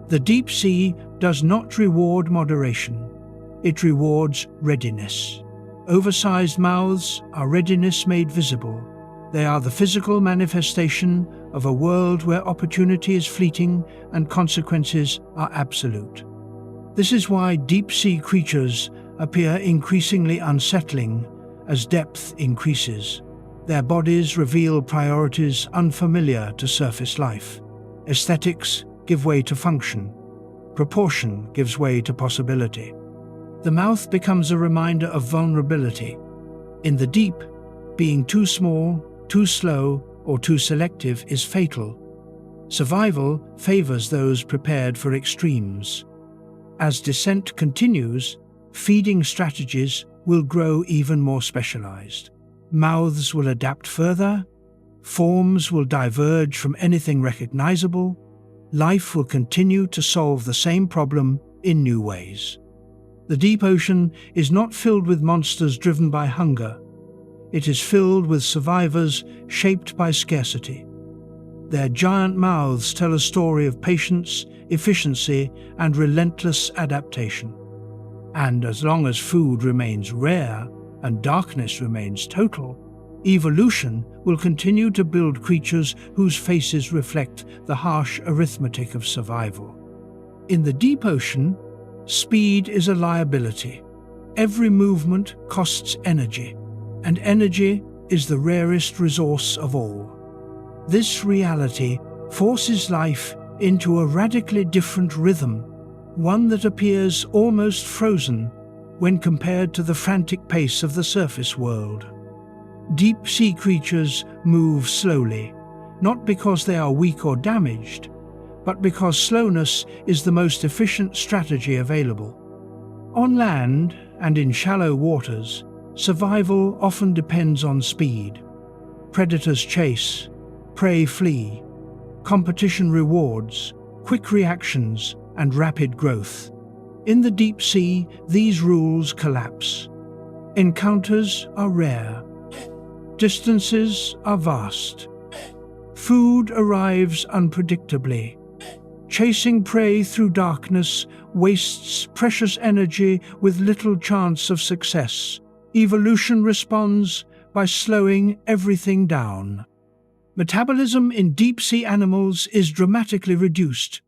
The deep sea does not reward moderation. It rewards readiness. Oversized mouths are readiness made visible. They are the physical manifestation of a world where opportunity is fleeting and consequences are absolute. This is why deep-sea creatures appear increasingly unsettling as depth increases. Their bodies reveal priorities unfamiliar to surface life. Aesthetics give way to function. Proportion gives way to possibility. The mouth becomes a reminder of vulnerability. In the deep, being too small, too slow, or too selective is fatal. Survival favors those prepared for extremes. As descent continues, feeding strategies will grow even more specialized. Mouths will adapt further, forms will diverge from anything recognizable, life will continue to solve the same problem in new ways. The deep ocean is not filled with monsters driven by hunger. It is filled with survivors shaped by scarcity. Their giant mouths tell a story of patience, efficiency, and relentless adaptation. And as long as food remains rare and darkness remains total, evolution will continue to build creatures whose faces reflect the harsh arithmetic of survival. In the deep ocean, speed is a liability. Every movement costs energy, and energy is the rarest resource of all. This reality forces life into a radically different rhythm, one that appears almost frozen when compared to the frantic pace of the surface world. Deep-sea creatures move slowly, not because they are weak or damaged, but because slowness is the most efficient strategy available. On land and in shallow waters, survival often depends on speed. Predators chase, prey flee, competition rewards, quick reactions, and rapid growth. In the deep sea, these rules collapse. Encounters are rare. Distances are vast. Food arrives unpredictably. Chasing prey through darkness wastes precious energy with little chance of success. Evolution responds by slowing everything down. Metabolism in deep-sea animals is dramatically reduced.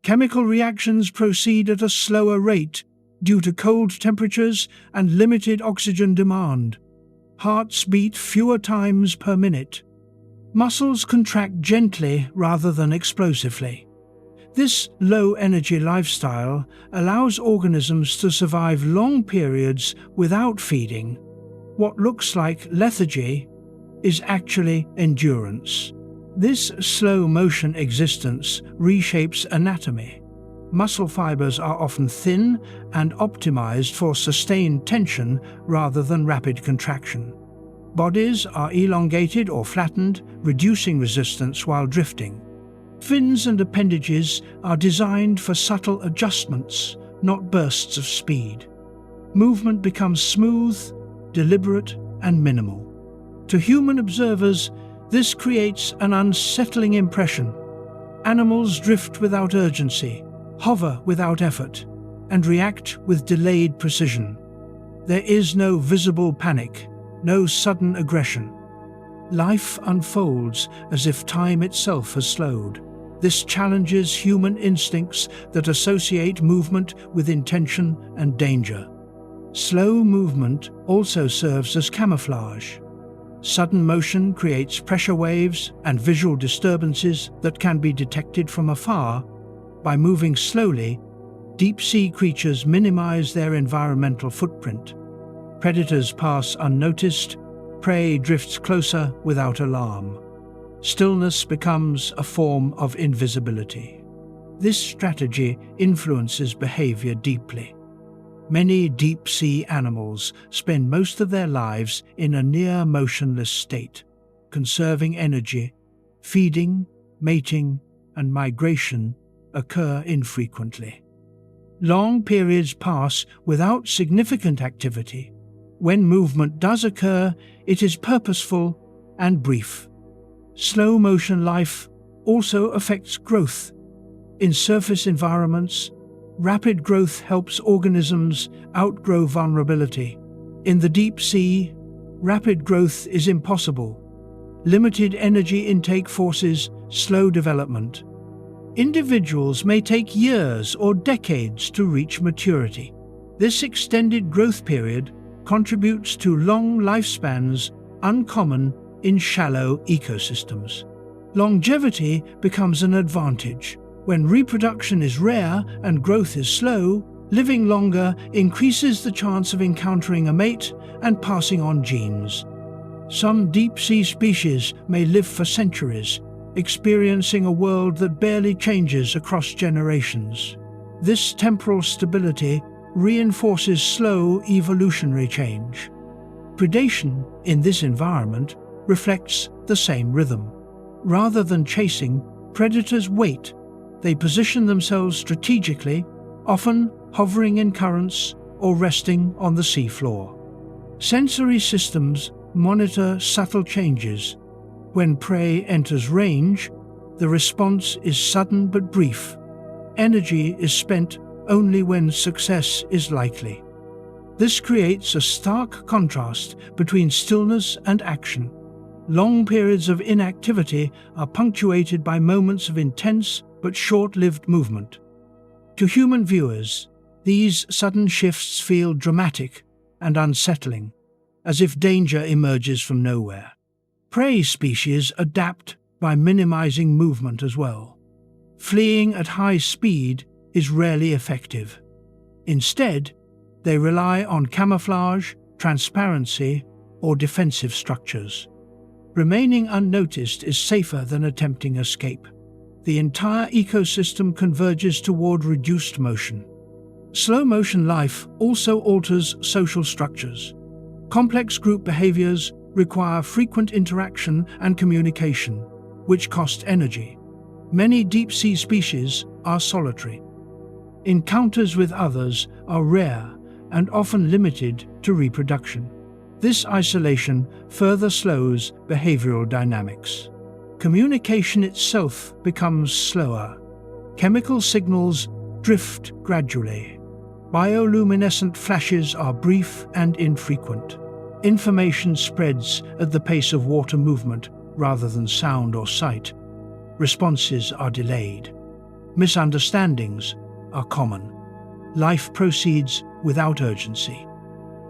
Chemical reactions proceed at a slower rate due to cold temperatures and limited oxygen demand. Hearts beat fewer times per minute. Muscles contract gently rather than explosively. This low-energy lifestyle allows organisms to survive long periods without feeding. What looks like lethargy is actually endurance. This slow-motion existence reshapes anatomy. Muscle fibers are often thin and optimized for sustained tension rather than rapid contraction. Bodies are elongated or flattened, reducing resistance while drifting. Fins and appendages are designed for subtle adjustments, not bursts of speed. Movement becomes smooth, deliberate, and minimal. To human observers, this creates an unsettling impression. Animals drift without urgency, hover without effort, and react with delayed precision. There is no visible panic, no sudden aggression. Life unfolds as if time itself has slowed. This challenges human instincts that associate movement with intention and danger. Slow movement also serves as camouflage. Sudden motion creates pressure waves and visual disturbances that can be detected from afar. By moving slowly, deep-sea creatures minimize their environmental footprint. Predators pass unnoticed, prey drifts closer without alarm. Stillness becomes a form of invisibility. This strategy influences behavior deeply. Many deep-sea animals spend most of their lives in a near-motionless state, conserving energy. Feeding, mating, and migration occur infrequently. Long periods pass without significant activity. When movement does occur, it is purposeful and brief. Slow-motion life also affects growth. In surface environments, rapid growth helps organisms outgrow vulnerability. In the deep sea, rapid growth is impossible. Limited energy intake forces slow development. Individuals may take years or decades to reach maturity. This extended growth period contributes to long lifespans uncommon in shallow ecosystems. Longevity becomes an advantage. When reproduction is rare and growth is slow, living longer increases the chance of encountering a mate and passing on genes. Some deep-sea species may live for centuries, experiencing a world that barely changes across generations. This temporal stability reinforces slow evolutionary change. Predation in this environment reflects the same rhythm. Rather than chasing, predators wait. They position themselves strategically, often hovering in currents or resting on the seafloor. Sensory systems monitor subtle changes. When prey enters range, the response is sudden but brief. Energy is spent only when success is likely. This creates a stark contrast between stillness and action. Long periods of inactivity are punctuated by moments of intense but short-lived movement. To human viewers, these sudden shifts feel dramatic and unsettling. as if danger emerges from nowhere. Prey species adapt by minimizing movement as well. Fleeing at high speed is rarely effective. Instead, they rely on camouflage, transparency, or defensive structures. Remaining unnoticed is safer than attempting escape. The entire ecosystem converges toward reduced motion. Slow-motion life also alters social structures. Complex group behaviors require frequent interaction and communication, which cost energy. Many deep-sea species are solitary. Encounters with others are rare and often limited to reproduction. This isolation further slows behavioral dynamics. Communication itself becomes slower. Chemical signals drift gradually. Bioluminescent flashes are brief and infrequent. Information spreads at the pace of water movement rather than sound or sight. Responses are delayed. Misunderstandings are common. Life proceeds without urgency.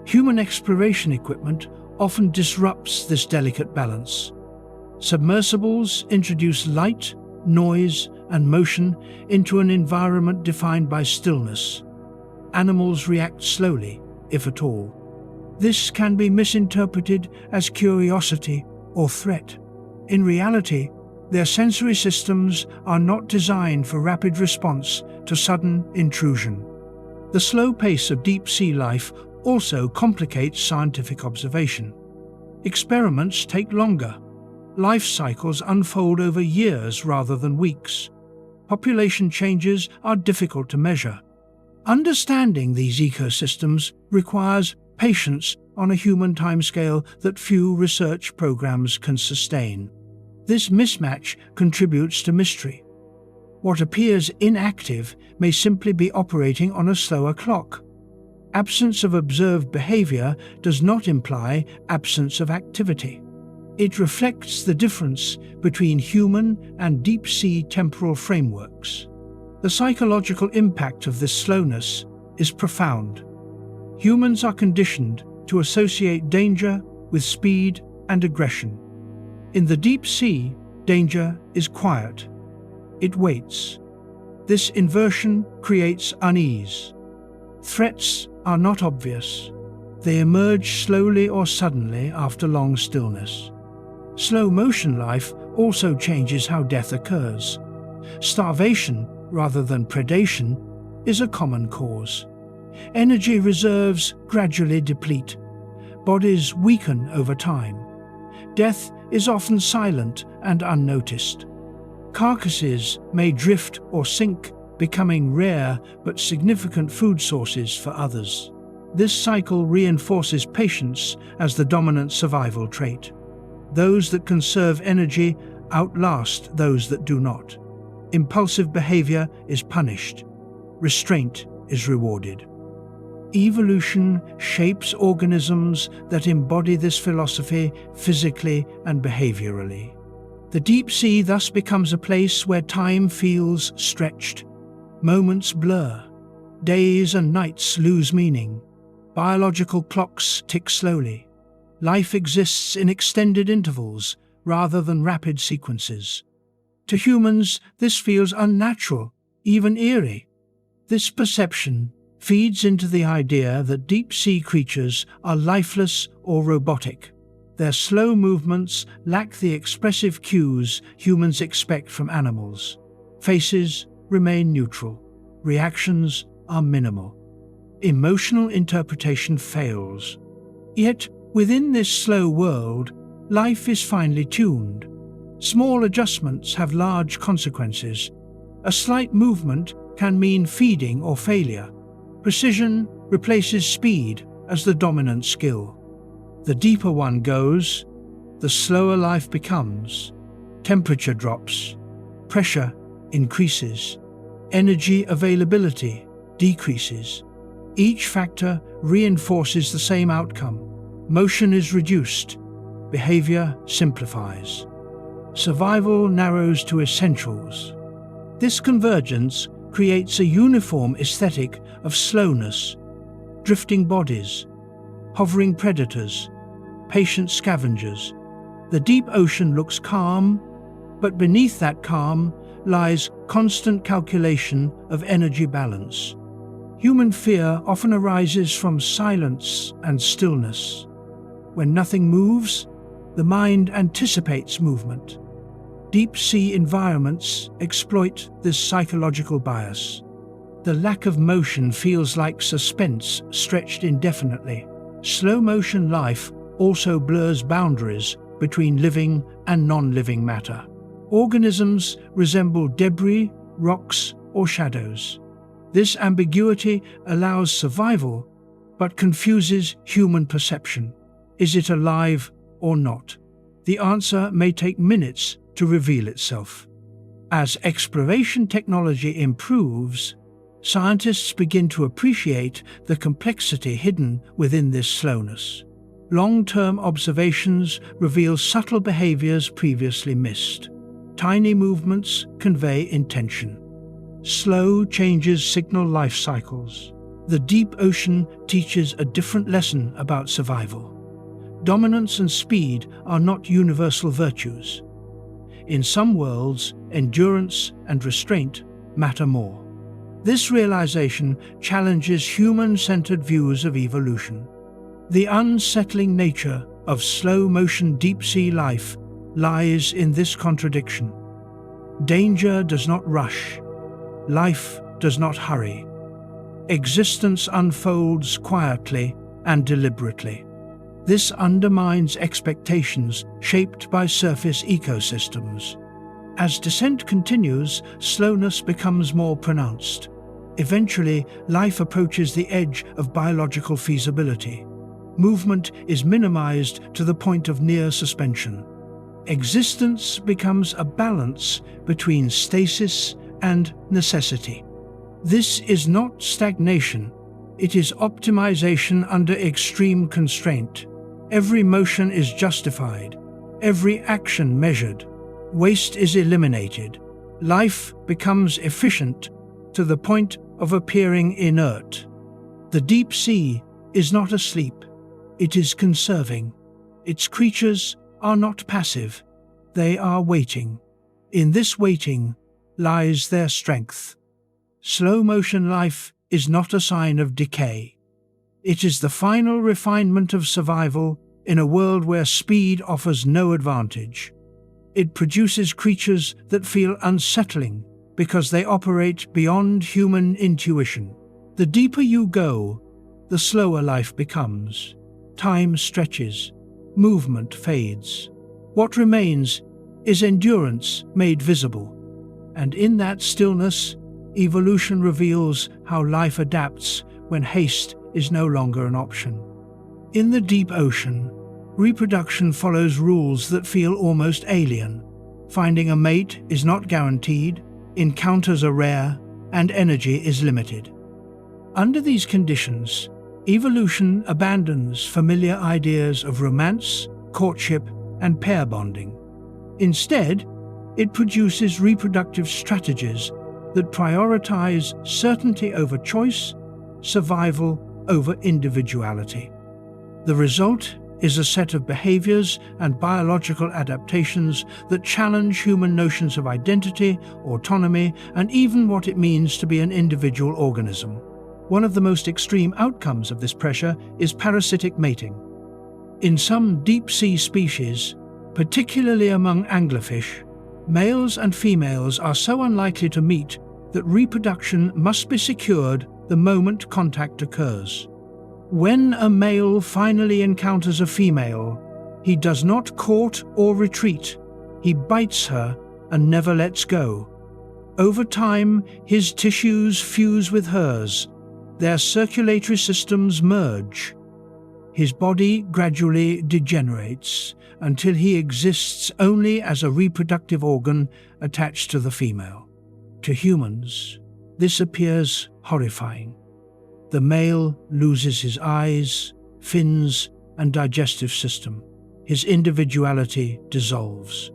Human exploration equipment often disrupts this delicate balance. Submersibles introduce light, noise, and motion into an environment defined by stillness. Animals react slowly, if at all. This can be misinterpreted as curiosity or threat. In reality, their sensory systems are not designed for rapid response to sudden intrusion. The slow pace of deep-sea life also complicates scientific observation. Experiments take longer. Life cycles unfold over years rather than weeks. Population changes are difficult to measure. Understanding these ecosystems requires patience on a human timescale that few research programs can sustain. This mismatch contributes to mystery. What appears inactive may simply be operating on a slower clock. Absence of observed behavior does not imply absence of activity. It reflects the difference between human and deep-sea temporal frameworks. The psychological impact of this slowness is profound. Humans are conditioned to associate danger with speed and aggression. In the deep sea, danger is quiet. It waits. This inversion creates unease. Threats are not obvious. They emerge slowly or suddenly after long stillness. Slow-motion life also changes how death occurs. Starvation, rather than predation, is a common cause. Energy reserves gradually deplete. Bodies weaken over time. Death is often silent and unnoticed. Carcasses may drift or sink, becoming rare but significant food sources for others. This cycle reinforces patience as the dominant survival trait. Those that conserve energy outlast those that do not. Impulsive behavior is punished. Restraint is rewarded. Evolution shapes organisms that embody this philosophy physically and behaviorally. The deep sea thus becomes a place where time feels stretched. Moments blur. Days and nights lose meaning. Biological clocks tick slowly. Life exists in extended intervals rather than rapid sequences. To humans, this feels unnatural, even eerie. This perception feeds into the idea that deep-sea creatures are lifeless or robotic. Their slow movements lack the expressive cues humans expect from animals. Faces remain neutral. Reactions are minimal. Emotional interpretation fails. Yet, within this slow world, life is finely tuned. Small adjustments have large consequences. A slight movement can mean feeding or failure. Precision replaces speed as the dominant skill. The deeper one goes, the slower life becomes. Temperature drops. Pressure increases. Energy availability decreases. Each factor reinforces the same outcome. Motion is reduced. Behavior simplifies. Survival narrows to essentials. This convergence creates a uniform aesthetic of slowness, drifting bodies, hovering predators, patient scavengers. The deep ocean looks calm, but beneath that calm lies constant calculation of energy balance. Human fear often arises from silence and stillness. When nothing moves, the mind anticipates movement. Deep-sea environments exploit this psychological bias. The lack of motion feels like suspense stretched indefinitely. Slow-motion life also blurs boundaries between living and non-living matter. Organisms resemble debris, rocks, or shadows. This ambiguity allows survival, but confuses human perception. Is it alive or not? The answer may take minutes to reveal itself. As exploration technology improves, scientists begin to appreciate the complexity hidden within this slowness. Long-term observations reveal subtle behaviors previously missed. Tiny movements convey intention. Slow changes signal life cycles. The deep ocean teaches a different lesson about survival. Dominance and speed are not universal virtues. In some worlds, endurance and restraint matter more. This realization challenges human-centered views of evolution. The unsettling nature of slow-motion deep-sea life lies in this contradiction. Danger does not rush. Life does not hurry. Existence unfolds quietly and deliberately. This undermines expectations shaped by surface ecosystems. As descent continues, slowness becomes more pronounced. Eventually, life approaches the edge of biological feasibility. Movement is minimized to the point of near suspension. Existence becomes a balance between stasis and necessity. This is not stagnation, it is optimization under extreme constraint. Every motion is justified, every action measured. Waste is eliminated. Life becomes efficient to the point of appearing inert. The deep sea is not asleep, it is conserving. Its creatures are not passive, they are waiting. In this waiting lies their strength. Slow-motion life is not a sign of decay. It is the final refinement of survival in a world where speed offers no advantage. It produces creatures that feel unsettling because they operate beyond human intuition. The deeper you go, the slower life becomes. Time stretches, movement fades. What remains is endurance made visible. And in that stillness, evolution reveals how life adapts when haste is no longer an option. In the deep ocean, reproduction follows rules that feel almost alien. Finding a mate is not guaranteed, encounters are rare, and energy is limited. Under these conditions, evolution abandons familiar ideas of romance, courtship, and pair bonding. Instead, it produces reproductive strategies that prioritize certainty over choice, survival over individuality. The result is a set of behaviors and biological adaptations that challenge human notions of identity, autonomy, and even what it means to be an individual organism. One of the most extreme outcomes of this pressure is parasitic mating. In some deep-sea species, particularly among anglerfish, males and females are so unlikely to meet that reproduction must be secured the moment contact occurs. When a male finally encounters a female, he does not court or retreat. He bites her and never lets go. Over time, his tissues fuse with hers. Their circulatory systems merge. His body gradually degenerates until he exists only as a reproductive organ attached to the female. To humans, this appears horrifying. The male loses his eyes, fins, and digestive system. His individuality dissolves.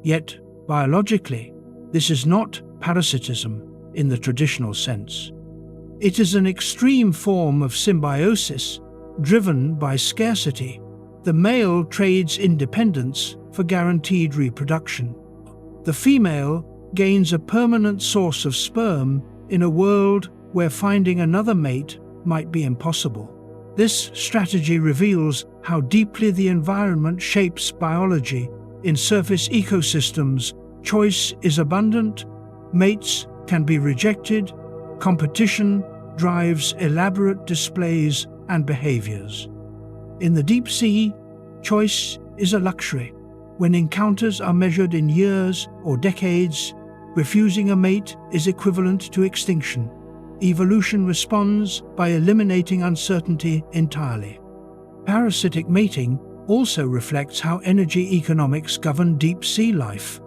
Yet, biologically, this is not parasitism in the traditional sense. It is an extreme form of symbiosis driven by scarcity. The male trades independence for guaranteed reproduction. The female gains a permanent source of sperm in a world where finding another mate might be impossible. This strategy reveals how deeply the environment shapes biology. In surface ecosystems, choice is abundant, mates can be rejected, competition drives elaborate displays and behaviors. In the deep sea, choice is a luxury. When encounters are measured in years or decades, refusing a mate is equivalent to extinction. Evolution responds by eliminating uncertainty entirely. Parasitic mating also reflects how energy economics govern deep sea life.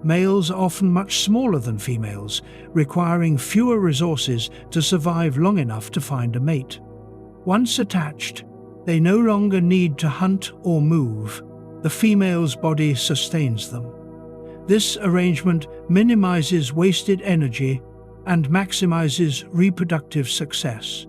Males are often much smaller than females, requiring fewer resources to survive long enough to find a mate. Once attached, they no longer need to hunt or move. The female's body sustains them. This arrangement minimizes wasted energy and maximizes reproductive success.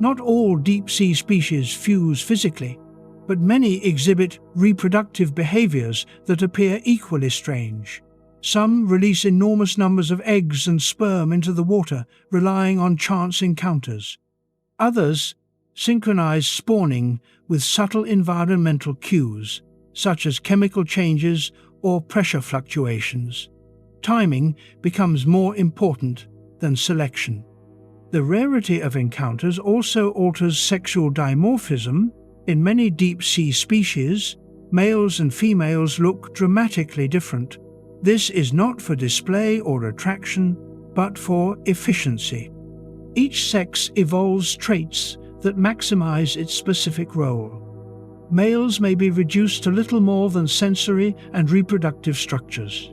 Not all deep-sea species fuse physically, but many exhibit reproductive behaviors that appear equally strange. Some release enormous numbers of eggs and sperm into the water, relying on chance encounters. Others synchronize spawning with subtle environmental cues, such as chemical changes or pressure fluctuations. Timing becomes more important than selection. The rarity of encounters also alters sexual dimorphism. In many deep-sea species, males and females look dramatically different. This is not for display or attraction, but for efficiency. Each sex evolves traits that maximize its specific role. Males may be reduced to little more than sensory and reproductive structures.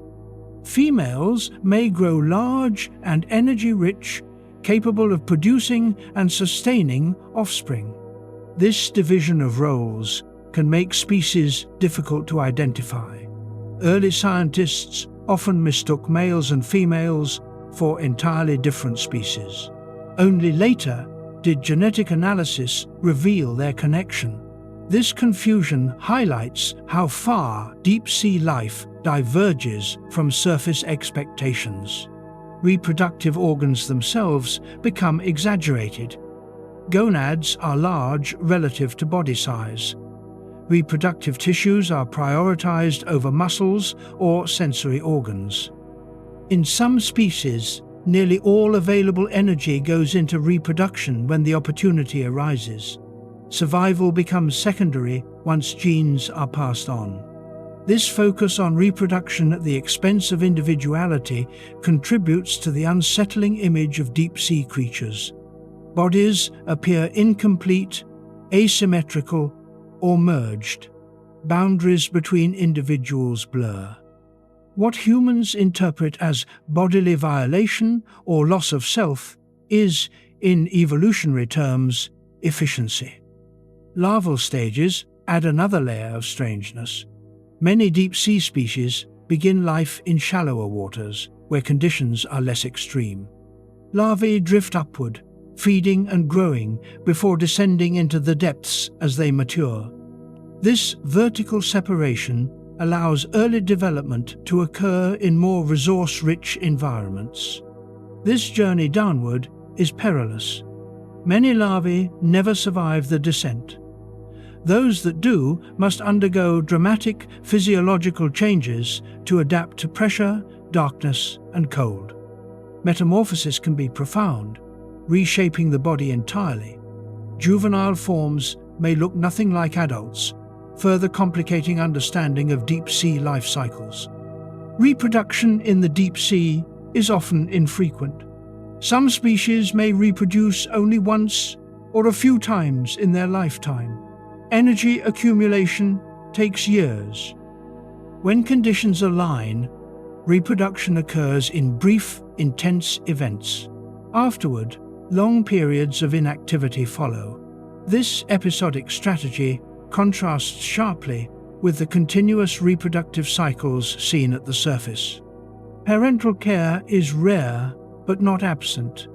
Females may grow large and energy-rich, capable of producing and sustaining offspring. This division of roles can make species difficult to identify. Early scientists often mistook males and females for entirely different species. Only later did genetic analysis reveal their connection. This confusion highlights how far deep-sea life diverges from surface expectations. Reproductive organs themselves become exaggerated. Gonads are large relative to body size. Reproductive tissues are prioritized over muscles or sensory organs. In some species, nearly all available energy goes into reproduction when the opportunity arises. Survival becomes secondary once genes are passed on. This focus on reproduction at the expense of individuality contributes to the unsettling image of deep-sea creatures. Bodies appear incomplete, asymmetrical, or merged. Boundaries between individuals blur. What humans interpret as bodily violation or loss of self is, in evolutionary terms, efficiency. Larval stages add another layer of strangeness. Many deep-sea species begin life in shallower waters, where conditions are less extreme. Larvae drift upward, feeding and growing before descending into the depths as they mature. This vertical separation allows early development to occur in more resource-rich environments. This journey downward is perilous. Many larvae never survive the descent. Those that do must undergo dramatic physiological changes to adapt to pressure, darkness, and cold. Metamorphosis can be profound, reshaping the body entirely. Juvenile forms may look nothing like adults, further complicating understanding of deep-sea life cycles. Reproduction in the deep sea is often infrequent. Some species may reproduce only once or a few times in their lifetime. Energy accumulation takes years. When conditions align, reproduction occurs in brief, intense events. Afterward, long periods of inactivity follow. This episodic strategy contrasts sharply with the continuous reproductive cycles seen at the surface. Parental care is rare but not absent.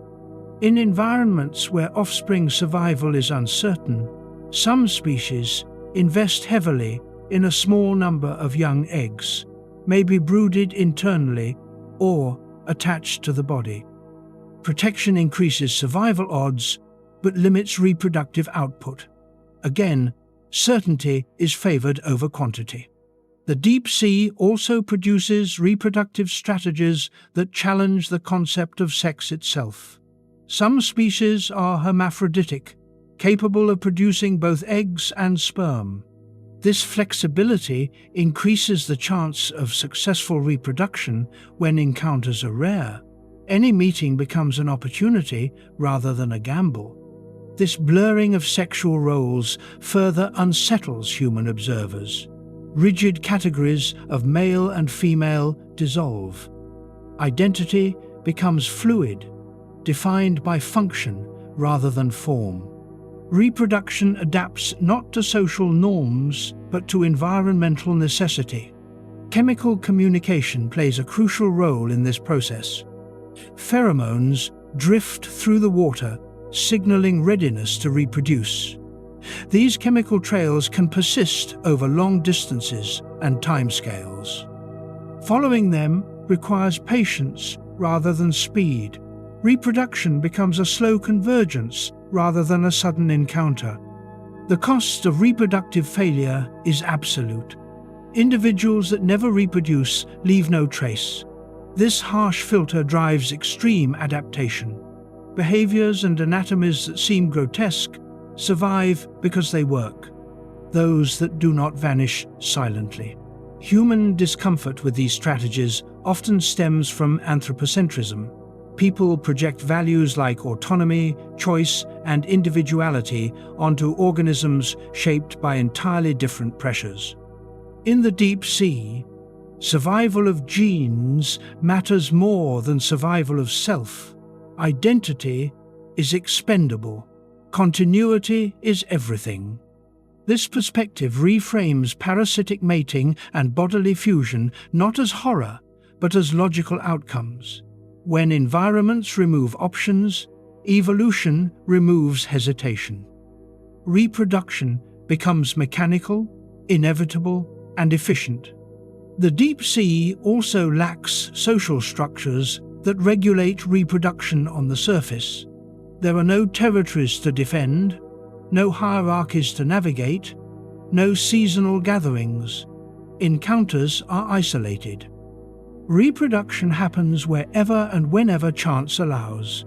In environments where offspring survival is uncertain, some species invest heavily in a small number of young eggs, may be brooded internally or attached to the body. Protection increases survival odds but limits reproductive output. Again, certainty is favored over quantity. The deep sea also produces reproductive strategies that challenge the concept of sex itself. Some species are hermaphroditic, capable of producing both eggs and sperm. This flexibility increases the chance of successful reproduction when encounters are rare. Any meeting becomes an opportunity rather than a gamble. This blurring of sexual roles further unsettles human observers. Rigid categories of male and female dissolve. Identity becomes fluid, defined by function rather than form. Reproduction adapts not to social norms, but to environmental necessity. Chemical communication plays a crucial role in this process. Pheromones drift through the water, signaling readiness to reproduce. These chemical trails can persist over long distances and timescales. Following them requires patience rather than speed. Reproduction becomes a slow convergence rather than a sudden encounter. The cost of reproductive failure is absolute. Individuals that never reproduce leave no trace. This harsh filter drives extreme adaptation. Behaviors and anatomies that seem grotesque survive because they work. Those that do not vanish silently. Human discomfort with these strategies often stems from anthropocentrism. People project values like autonomy, choice, and individuality onto organisms shaped by entirely different pressures. In the deep sea, survival of genes matters more than survival of self. Identity is expendable. Continuity is everything. This perspective reframes parasitic mating and bodily fusion not as horror, but as logical outcomes. When environments remove options, evolution removes hesitation. Reproduction becomes mechanical, inevitable, and efficient. The deep sea also lacks social structures that regulate reproduction on the surface. There are no territories to defend, no hierarchies to navigate, no seasonal gatherings. Encounters are isolated. Reproduction happens wherever and whenever chance allows.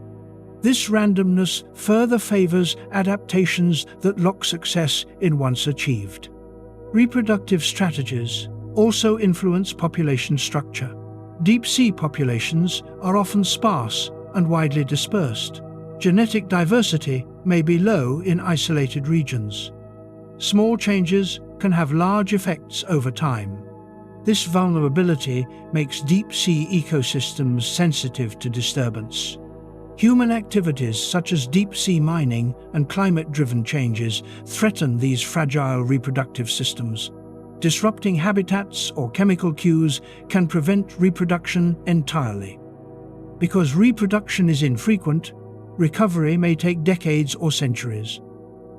This randomness further favors adaptations that lock success in once achieved. Reproductive strategies also influence population structure. Deep-sea populations are often sparse and widely dispersed. Genetic diversity may be low in isolated regions. Small changes can have large effects over time. This vulnerability makes deep-sea ecosystems sensitive to disturbance. Human activities such as deep-sea mining and climate-driven changes threaten these fragile reproductive systems. Disrupting habitats or chemical cues can prevent reproduction entirely. Because reproduction is infrequent, recovery may take decades or centuries.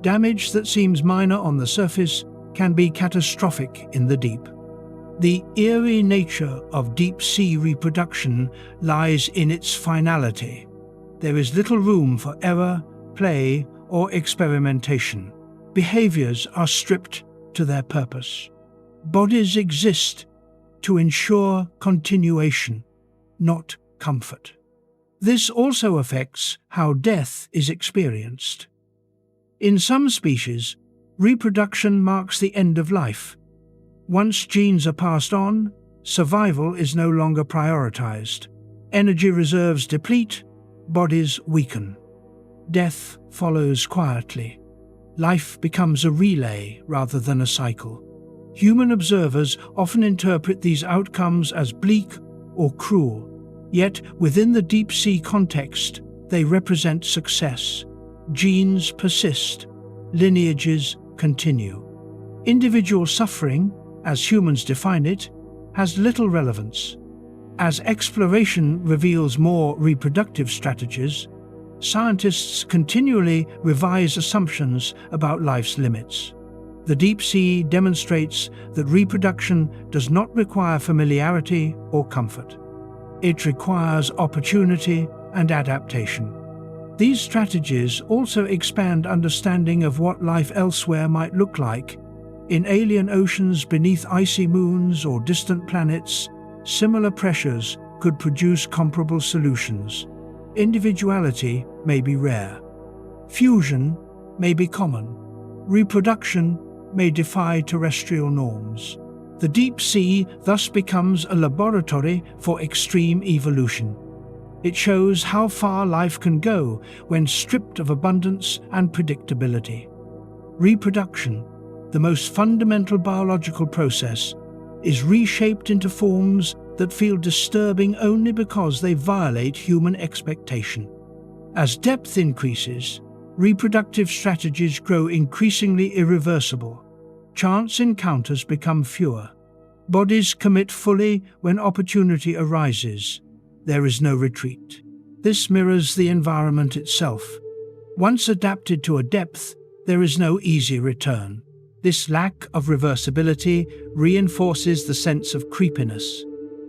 Damage that seems minor on the surface can be catastrophic in the deep. The eerie nature of deep-sea reproduction lies in its finality. There is little room for error, play, or experimentation. Behaviors are stripped to their purpose. Bodies exist to ensure continuation, not comfort. This also affects how death is experienced. In some species, reproduction marks the end of life. Once genes are passed on, survival is no longer prioritized. Energy reserves deplete, bodies weaken. Death follows quietly. Life becomes a relay rather than a cycle. Human observers often interpret these outcomes as bleak or cruel, yet within the deep-sea context, they represent success. Genes persist, lineages continue. Individual suffering, as humans define it, has little relevance. As exploration reveals more reproductive strategies, scientists continually revise assumptions about life's limits. The deep sea demonstrates that reproduction does not require familiarity or comfort. It requires opportunity and adaptation. These strategies also expand understanding of what life elsewhere might look like. In alien oceans beneath icy moons or distant planets, similar pressures could produce comparable solutions. Individuality may be rare. Fusion may be common. Reproduction may defy terrestrial norms. The deep sea thus becomes a laboratory for extreme evolution. It shows how far life can go when stripped of abundance and predictability. Reproduction, the most fundamental biological process, is reshaped into forms that feel disturbing only because they violate human expectation. As depth increases, reproductive strategies grow increasingly irreversible. Chance encounters become fewer. Bodies commit fully when opportunity arises. There is no retreat. This mirrors the environment itself. Once adapted to a depth, there is no easy return. This lack of reversibility reinforces the sense of creepiness.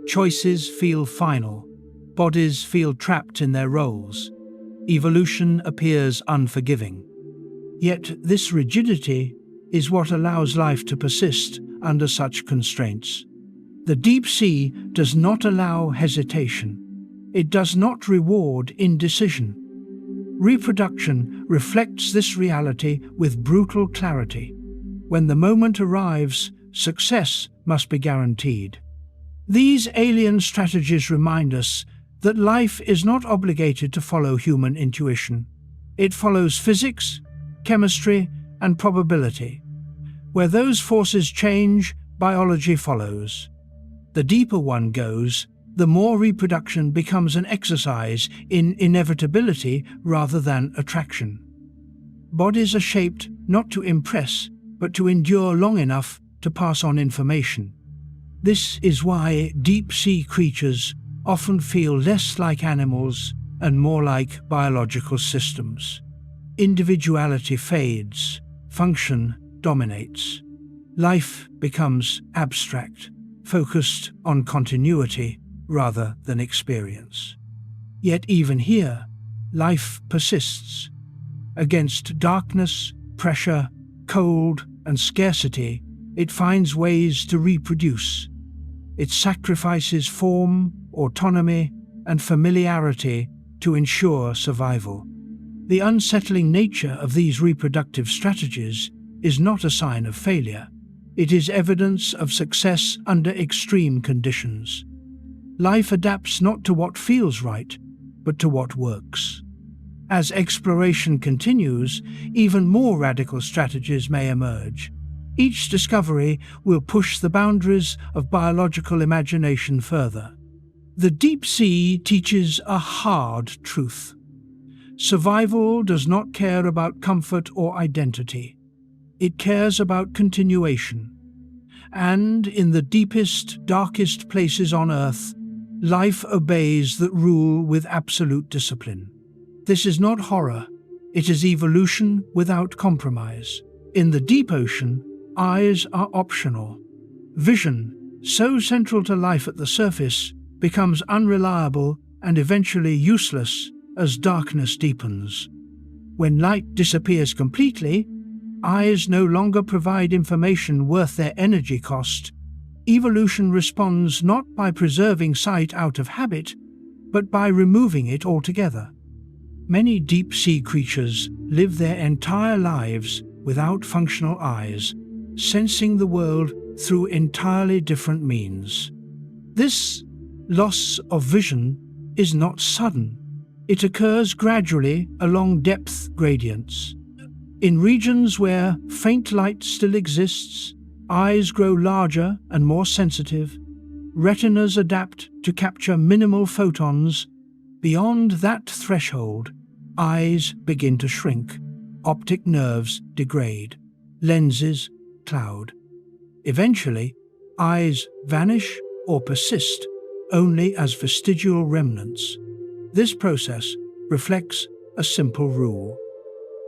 Choices feel final. Bodies feel trapped in their roles. Evolution appears unforgiving. Yet this rigidity is what allows life to persist under such constraints. The deep sea does not allow hesitation. It does not reward indecision. Reproduction reflects this reality with brutal clarity. When the moment arrives, success must be guaranteed. These alien strategies remind us that life is not obligated to follow human intuition. It follows physics, chemistry, and probability. Where those forces change, biology follows. The deeper one goes, the more reproduction becomes an exercise in inevitability rather than attraction. Bodies are shaped not to impress, but to endure long enough to pass on information. This is why deep-sea creatures often feel less like animals and more like biological systems. Individuality fades, function dominates. Life becomes abstract, focused on continuity rather than experience. Yet even here, life persists. Against darkness, pressure, cold, and scarcity, it finds ways to reproduce. It sacrifices form, autonomy, and familiarity to ensure survival. The unsettling nature of these reproductive strategies is not a sign of failure. It is evidence of success under extreme conditions. Life adapts not to what feels right, but to what works. As exploration continues, even more radical strategies may emerge. Each discovery will push the boundaries of biological imagination further. The deep sea teaches a hard truth. Survival does not care about comfort or identity. It cares about continuation. And in the deepest, darkest places on Earth, life obeys that rule with absolute discipline. This is not horror. It is evolution without compromise. In the deep ocean, eyes are optional. Vision, so central to life at the surface, becomes unreliable and eventually useless as darkness deepens. When light disappears completely, eyes no longer provide information worth their energy cost. Evolution responds not by preserving sight out of habit, but by removing it altogether. Many deep-sea creatures live their entire lives without functional eyes, sensing the world through entirely different means. This loss of vision is not sudden. It occurs gradually along depth gradients. In regions where faint light still exists, eyes grow larger and more sensitive. Retinas adapt to capture minimal photons. Beyond that threshold, eyes begin to shrink. Optic nerves degrade. Lenses cloud. Eventually, eyes vanish or persist only as vestigial remnants. This process reflects a simple rule.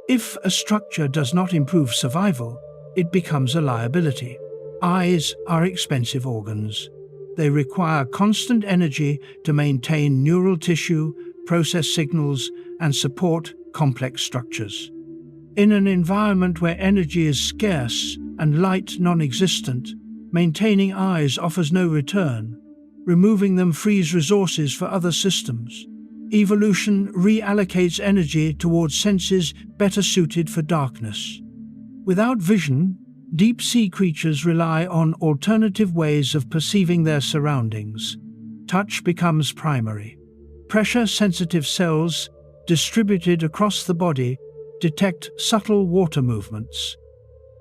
If a structure does not improve survival, it becomes a liability. Eyes are expensive organs. They require constant energy to maintain neural tissue, process signals, and support complex structures. In an environment where energy is scarce and light non-existent, maintaining eyes offers no return. Removing them frees resources for other systems. Evolution reallocates energy towards senses better suited for darkness. Without vision, deep-sea creatures rely on alternative ways of perceiving their surroundings. Touch becomes primary. Pressure-sensitive cells, distributed across the body, detect subtle water movements.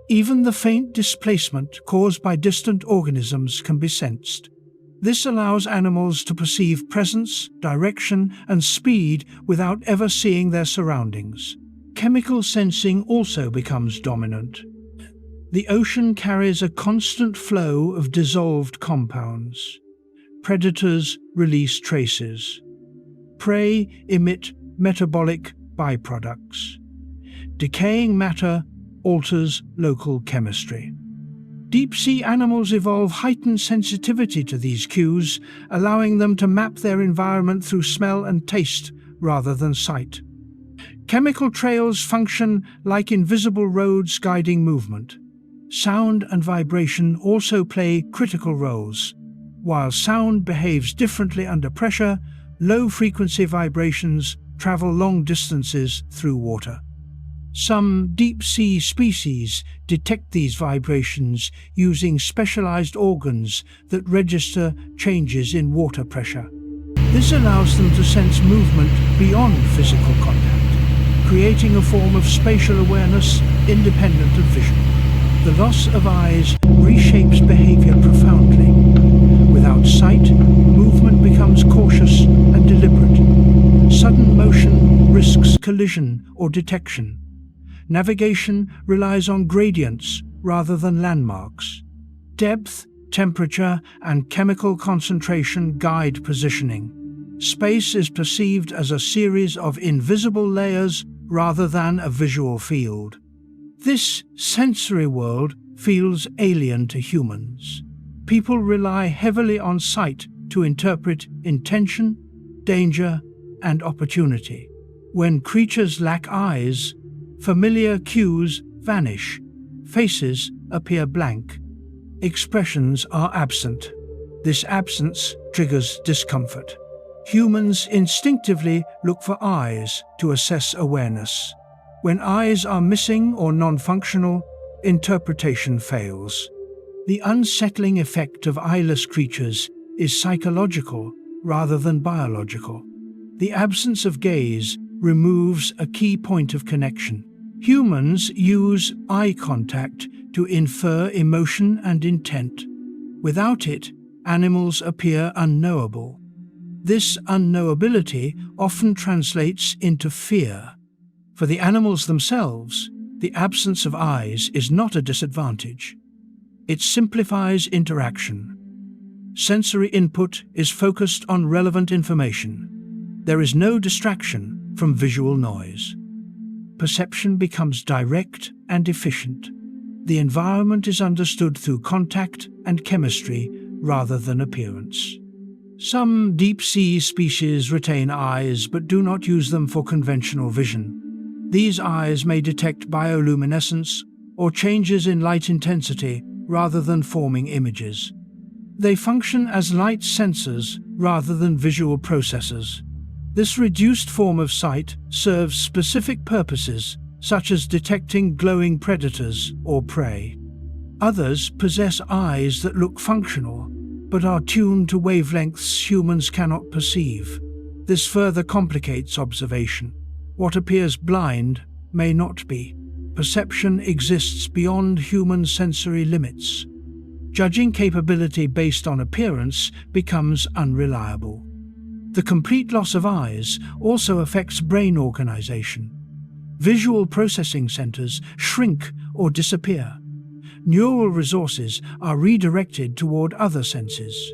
Even the faint displacement caused by distant organisms can be sensed. This allows animals to perceive presence, direction, and speed without ever seeing their surroundings. Chemical sensing also becomes dominant. The ocean carries a constant flow of dissolved compounds. Predators release traces. Prey emit metabolic byproducts. Decaying matter alters local chemistry. Deep-sea animals evolve heightened sensitivity to these cues, allowing them to map their environment through smell and taste rather than sight. Chemical trails function like invisible roads guiding movement. Sound and vibration also play critical roles. While sound behaves differently under pressure, low-frequency vibrations travel long distances through water. Some deep-sea species detect these vibrations using specialized organs that register changes in water pressure. This allows them to sense movement beyond physical contact, creating a form of spatial awareness independent of vision. The loss of eyes reshapes behavior profoundly. Without sight, movement becomes cautious and deliberate. Sudden motion risks collision or detection. Navigation relies on gradients rather than landmarks. Depth, temperature, and chemical concentration guide positioning. Space is perceived as a series of invisible layers rather than a visual field. This sensory world feels alien to humans. People rely heavily on sight to interpret intention, danger, and opportunity. When creatures lack eyes, familiar cues vanish, faces appear blank, expressions are absent. This absence triggers discomfort. Humans instinctively look for eyes to assess awareness. When eyes are missing or non-functional, interpretation fails. The unsettling effect of eyeless creatures is psychological rather than biological. The absence of gaze removes a key point of connection. Humans use eye contact to infer emotion and intent. Without it, animals appear unknowable. This unknowability often translates into fear. For the animals themselves, the absence of eyes is not a disadvantage. It simplifies interaction. Sensory input is focused on relevant information. There is no distraction from visual noise. Perception becomes direct and efficient. The environment is understood through contact and chemistry rather than appearance. Some deep-sea species retain eyes but do not use them for conventional vision. These eyes may detect bioluminescence or changes in light intensity rather than forming images. They function as light sensors rather than visual processors. This reduced form of sight serves specific purposes, such as detecting glowing predators or prey. Others possess eyes that look functional, but are tuned to wavelengths humans cannot perceive. This further complicates observation. What appears blind may not be. Perception exists beyond human sensory limits. Judging capability based on appearance becomes unreliable. The complete loss of eyes also affects brain organization. Visual processing centers shrink or disappear. Neural resources are redirected toward other senses.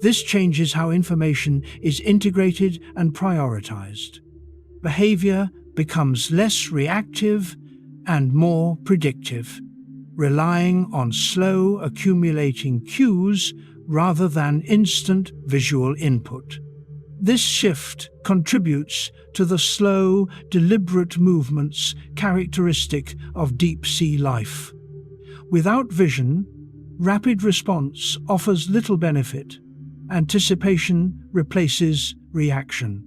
This changes how information is integrated and prioritized. Behavior becomes less reactive and more predictive. relying on slow accumulating cues rather than instant visual input. This shift contributes to the slow, deliberate movements characteristic of deep-sea life. Without vision, rapid response offers little benefit. Anticipation replaces reaction.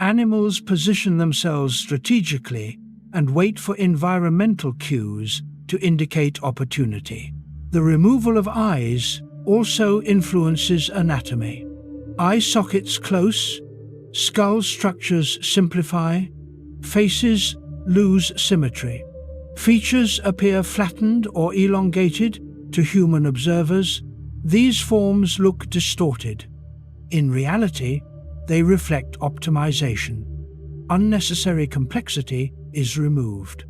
Animals position themselves strategically and wait for environmental cues to indicate opportunity. The removal of eyes also influences anatomy. Eye sockets close, skull structures simplify, faces lose symmetry. Features appear flattened or elongated to human observers. These forms look distorted. In reality, they reflect optimization. Unnecessary complexity is removed.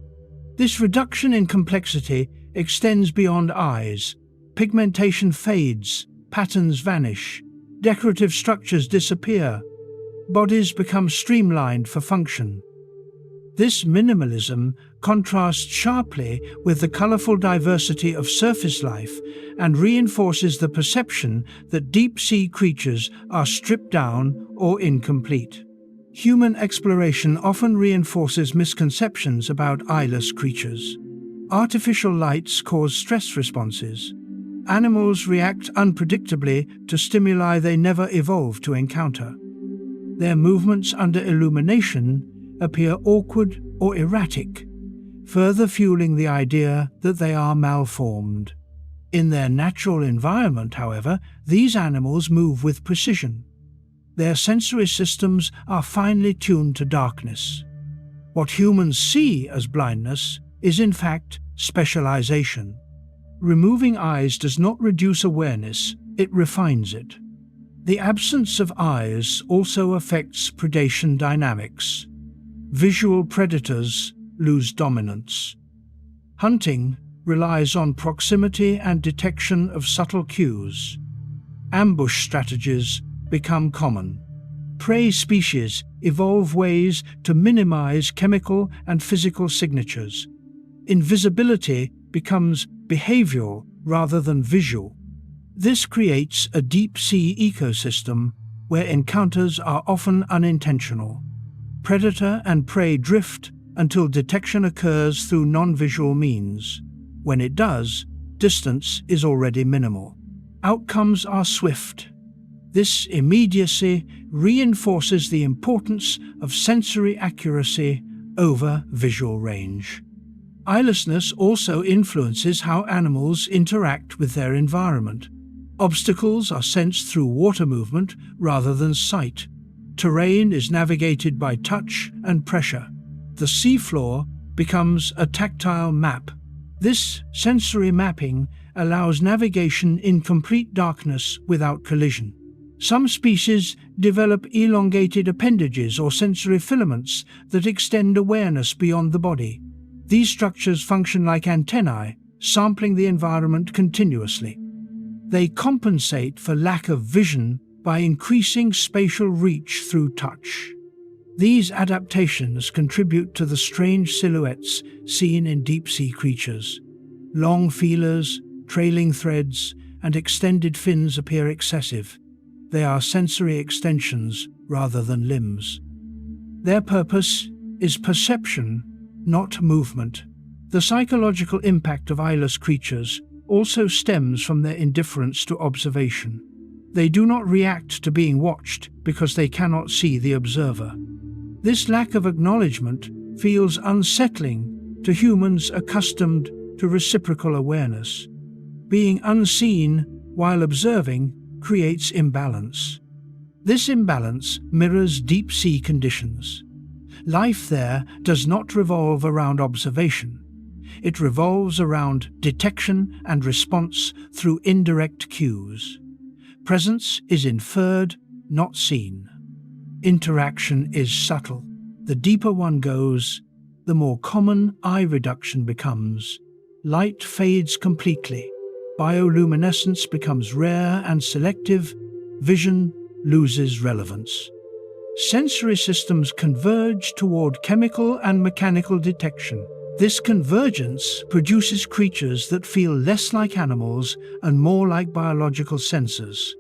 This reduction in complexity extends beyond eyes. Pigmentation fades, patterns vanish, decorative structures disappear, bodies become streamlined for function. This minimalism contrasts sharply with the colorful diversity of surface life and reinforces the perception that deep-sea creatures are stripped down or incomplete. Human exploration often reinforces misconceptions about eyeless creatures. Artificial lights cause stress responses. Animals react unpredictably to stimuli they never evolved to encounter. Their movements under illumination appear awkward or erratic, further fueling the idea that they are malformed. In their natural environment, however, these animals move with precision. Their sensory systems are finely tuned to darkness. What humans see as blindness is in fact specialization. Removing eyes does not reduce awareness, it refines it. The absence of eyes also affects predation dynamics. Visual predators lose dominance. Hunting relies on proximity and detection of subtle cues. Ambush strategies become common. Prey species evolve ways to minimize chemical and physical signatures. Invisibility becomes behavioral rather than visual. This creates a deep-sea ecosystem where encounters are often unintentional. Predator and prey drift until detection occurs through non-visual means. When it does, distance is already minimal. Outcomes are swift. This immediacy reinforces the importance of sensory accuracy over visual range. Eyelessness also influences how animals interact with their environment. Obstacles are sensed through water movement rather than sight. Terrain is navigated by touch and pressure. The seafloor becomes a tactile map. This sensory mapping allows navigation in complete darkness without collision. Some species develop elongated appendages or sensory filaments that extend awareness beyond the body. These structures function like antennae, sampling the environment continuously. They compensate for lack of vision by increasing spatial reach through touch. These adaptations contribute to the strange silhouettes seen in deep-sea creatures. Long feelers, trailing threads, and extended fins appear excessive. They are sensory extensions rather than limbs. Their purpose is perception, not movement. The psychological impact of eyeless creatures also stems from their indifference to observation. They do not react to being watched because they cannot see the observer. This lack of acknowledgement feels unsettling to humans accustomed to reciprocal awareness. Being unseen while observing creates imbalance. This imbalance mirrors deep-sea conditions. Life there does not revolve around observation. It revolves around detection and response through indirect cues. Presence is inferred, not seen. Interaction is subtle. The deeper one goes, the more common eye reduction becomes. Light fades completely. Bioluminescence becomes rare and selective. Vision loses relevance. Sensory systems converge toward chemical and mechanical detection. This convergence produces creatures that feel less like animals and more like biological sensors.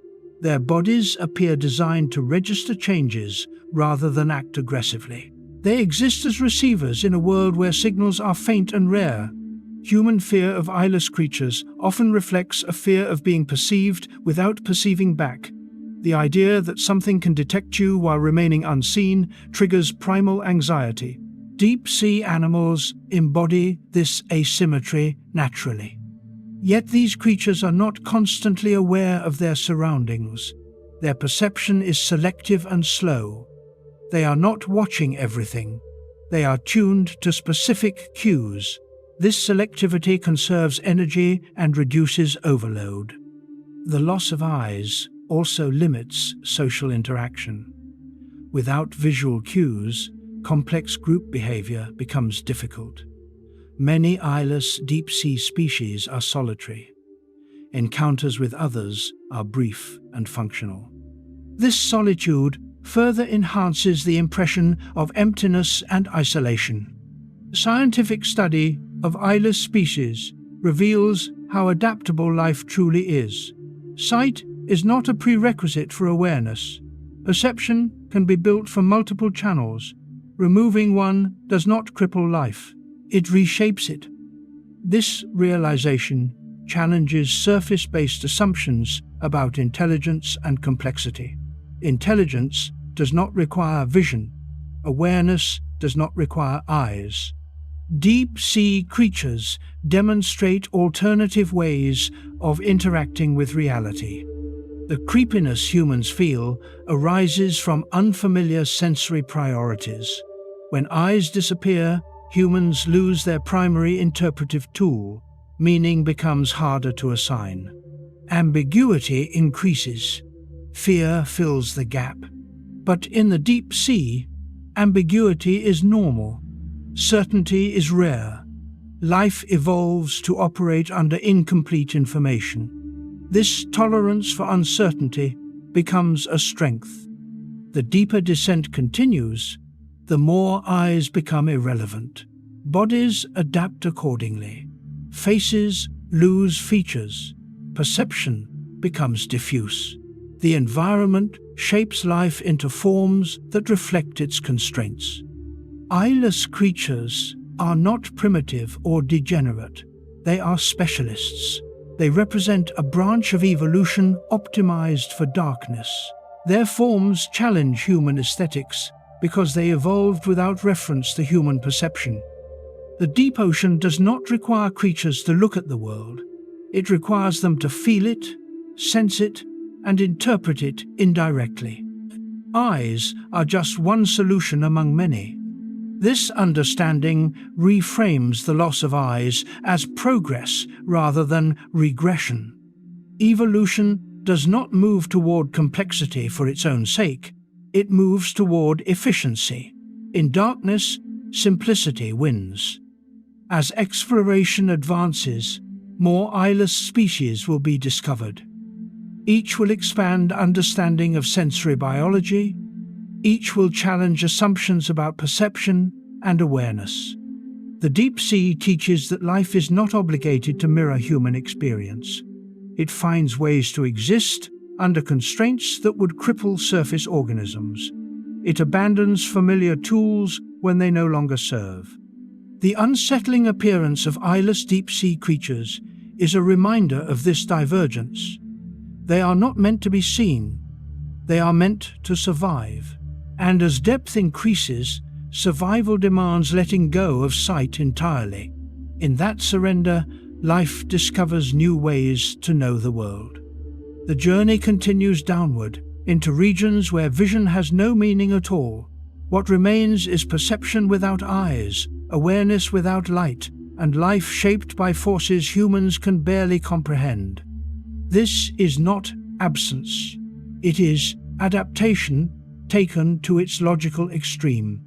Their bodies appear designed to register changes rather than act aggressively. They exist as receivers in a world where signals are faint and rare. Human fear of eyeless creatures often reflects a fear of being perceived without perceiving back. The idea that something can detect you while remaining unseen triggers primal anxiety. Deep-sea animals embody this asymmetry naturally. Yet these creatures are not constantly aware of their surroundings. Their perception is selective and slow. They are not watching everything. They are tuned to specific cues. This selectivity conserves energy and reduces overload. The loss of eyes also limits social interaction. Without visual cues, complex group behavior becomes difficult. Many eyeless deep-sea species are solitary. Encounters with others are brief and functional. This solitude further enhances the impression of emptiness and isolation. Scientific study of eyeless species reveals how adaptable life truly is. Sight is not a prerequisite for awareness. Perception can be built from multiple channels. Removing one does not cripple life, it reshapes it. This realization challenges surface-based assumptions about intelligence and complexity. Intelligence does not require vision. Awareness does not require eyes. Deep-sea creatures demonstrate alternative ways of interacting with reality. The creepiness humans feel arises from unfamiliar sensory priorities. When eyes disappear, humans lose their primary interpretive tool. Meaning becomes harder to assign. Ambiguity increases. Fear fills the gap. But in the deep sea, ambiguity is normal. Certainty is rare. Life evolves to operate under incomplete information. This tolerance for uncertainty becomes a strength. The deeper descent continues, the more eyes become irrelevant. Bodies adapt accordingly. Faces lose features. Perception becomes diffuse. The environment shapes life into forms that reflect its constraints. Eyeless creatures are not primitive or degenerate. They are specialists. They represent a branch of evolution optimized for darkness. Their forms challenge human aesthetics because they evolved without reference to human perception. The deep ocean does not require creatures to look at the world. It requires them to feel it, sense it, and interpret it indirectly. Eyes are just one solution among many. This understanding reframes the loss of eyes as progress rather than regression. Evolution does not move toward complexity for its own sake. It moves toward efficiency. In darkness, simplicity wins. As exploration advances, more eyeless species will be discovered. Each will expand understanding of sensory biology. Each will challenge assumptions about perception and awareness. The deep sea teaches that life is not obligated to mirror human experience. It finds ways to exist under constraints that would cripple surface organisms. It abandons familiar tools when they no longer serve. The unsettling appearance of eyeless deep-sea creatures is a reminder of this divergence. They are not meant to be seen. They are meant to survive. And as depth increases, survival demands letting go of sight entirely. In that surrender, life discovers new ways to know the world. The journey continues downward, into regions where vision has no meaning at all. What remains is perception without eyes, awareness without light, and life shaped by forces humans can barely comprehend. This is not absence. It is adaptation taken to its logical extreme.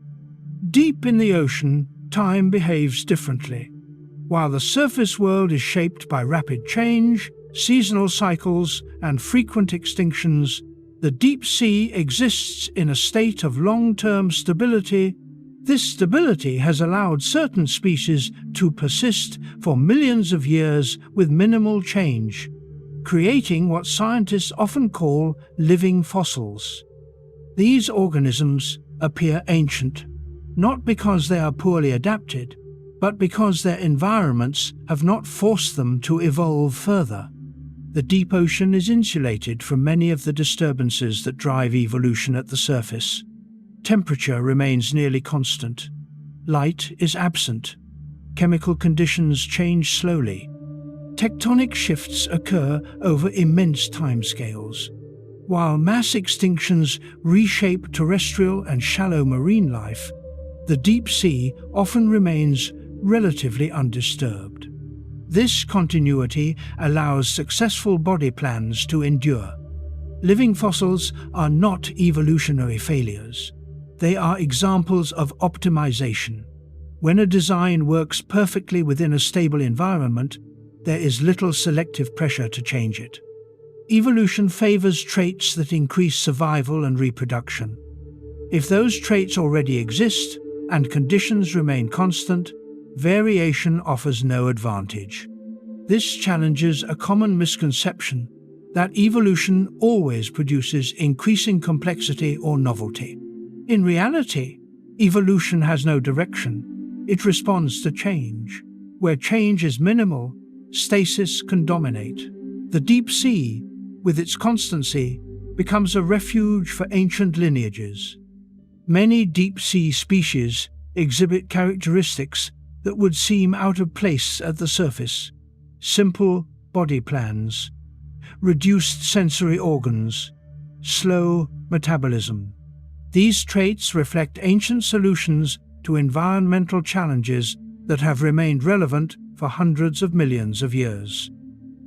Deep in the ocean, time behaves differently. While the surface world is shaped by rapid change, seasonal cycles, and frequent extinctions, the deep sea exists in a state of long-term stability, This stability has allowed certain species to persist for millions of years with minimal change, creating what scientists often call living fossils. These organisms appear ancient, not because they are poorly adapted, but because their environments have not forced them to evolve further. The deep ocean is insulated from many of the disturbances that drive evolution at the surface. Temperature remains nearly constant. Light is absent. Chemical conditions change slowly. Tectonic shifts occur over immense timescales. While mass extinctions reshape terrestrial and shallow marine life, the deep sea often remains relatively undisturbed. This continuity allows successful body plans to endure. Living fossils are not evolutionary failures. They are examples of optimization. When a design works perfectly within a stable environment, there is little selective pressure to change it. Evolution favors traits that increase survival and reproduction. If those traits already exist and conditions remain constant, variation offers no advantage. This challenges a common misconception that evolution always produces increasing complexity or novelty. In reality, evolution has no direction. It responds to change. Where change is minimal, stasis can dominate. The deep sea, with its constancy, becomes a refuge for ancient lineages. Many deep-sea species exhibit characteristics that would seem out of place at the surface. Simple body plans, reduced sensory organs, slow metabolism. These traits reflect ancient solutions to environmental challenges that have remained relevant for hundreds of millions of years.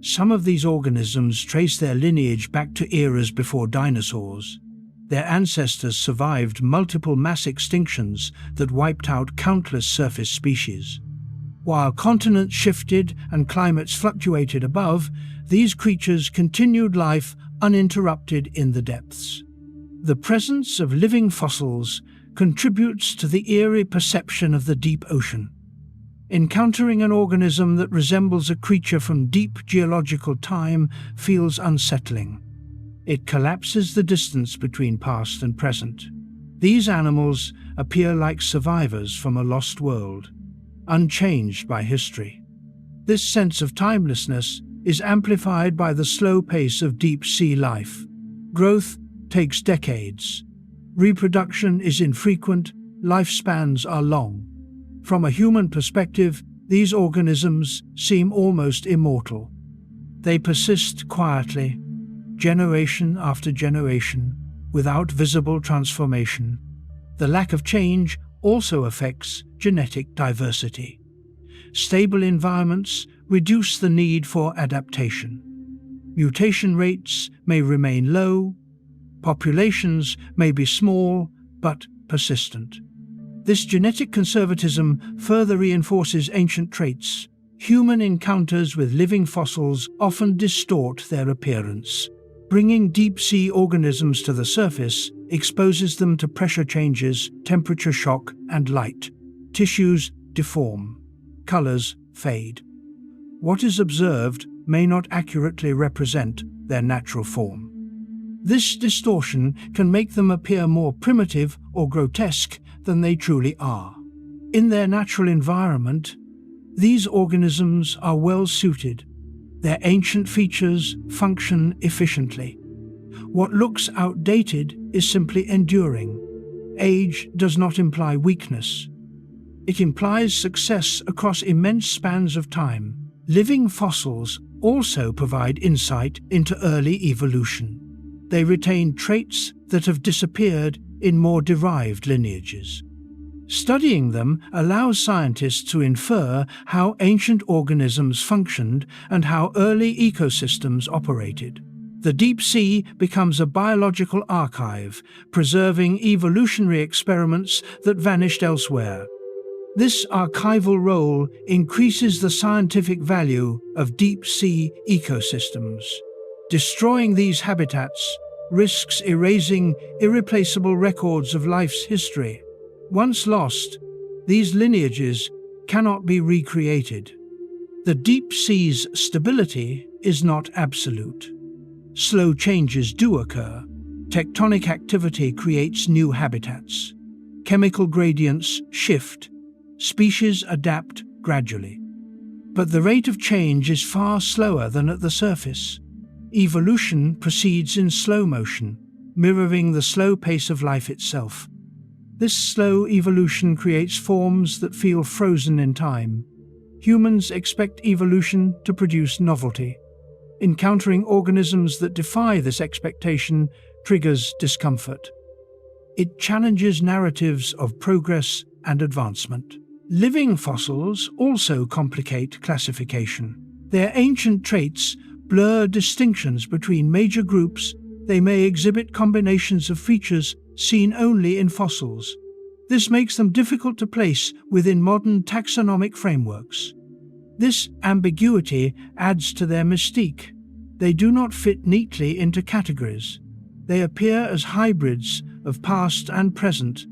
Some of these organisms trace their lineage back to eras before dinosaurs. Their ancestors survived multiple mass extinctions that wiped out countless surface species. While continents shifted and climates fluctuated above, these creatures continued life uninterrupted in the depths. The presence of living fossils contributes to the eerie perception of the deep ocean. Encountering an organism that resembles a creature from deep geological time feels unsettling. It collapses the distance between past and present. These animals appear like survivors from a lost world, unchanged by history. This sense of timelessness is amplified by the slow pace of deep-sea life. Growth takes decades. Reproduction is infrequent, lifespans are long. From a human perspective, these organisms seem almost immortal. They persist quietly, generation after generation, without visible transformation. The lack of change also affects genetic diversity. Stable environments reduce the need for adaptation. Mutation rates may remain low. Populations may be small but persistent. This genetic conservatism further reinforces ancient traits. Human encounters with living fossils often distort their appearance. Bringing deep-sea organisms to the surface exposes them to pressure changes, temperature shock, and light. Tissues deform. Colors fade. What is observed may not accurately represent their natural form. This distortion can make them appear more primitive or grotesque than they truly are. In their natural environment, these organisms are well suited. Their ancient features function efficiently. What looks outdated is simply enduring. Age does not imply weakness. It implies success across immense spans of time. Living fossils also provide insight into early evolution. They retain traits that have disappeared in more derived lineages. Studying them allows scientists to infer how ancient organisms functioned and how early ecosystems operated. The deep sea becomes a biological archive, preserving evolutionary experiments that vanished elsewhere. This archival role increases the scientific value of deep-sea ecosystems. Destroying these habitats risks erasing irreplaceable records of life's history. Once lost, these lineages cannot be recreated. The deep sea's stability is not absolute. Slow changes do occur. Tectonic activity creates new habitats. Chemical gradients shift. Species adapt gradually. But the rate of change is far slower than at the surface. Evolution proceeds in slow motion, mirroring the slow pace of life itself. This slow evolution creates forms that feel frozen in time. Humans expect evolution to produce novelty. Encountering organisms that defy this expectation triggers discomfort. It challenges narratives of progress and advancement. Living fossils also complicate classification. Their ancient traits blur distinctions between major groups. They may exhibit combinations of features seen only in fossils. This makes them difficult to place within modern taxonomic frameworks. This ambiguity adds to their mystique. They do not fit neatly into categories. They appear as hybrids of past and present,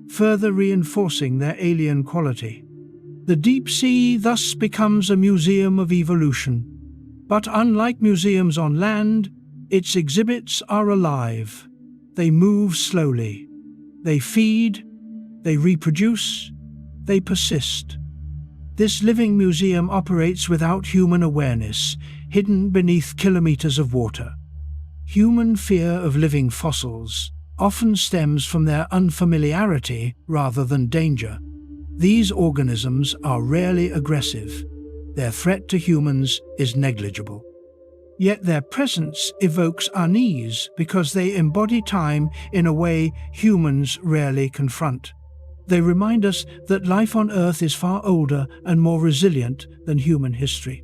further reinforcing their alien quality. The deep sea thus becomes a museum of evolution. But unlike museums on land, its exhibits are alive. They move slowly. They feed, they reproduce, they persist. This living museum operates without human awareness, hidden beneath kilometers of water. Human fear of living fossils often stems from their unfamiliarity rather than danger. These organisms are rarely aggressive. Their threat to humans is negligible. Yet their presence evokes unease because they embody time in a way humans rarely confront. They remind us that life on Earth is far older and more resilient than human history.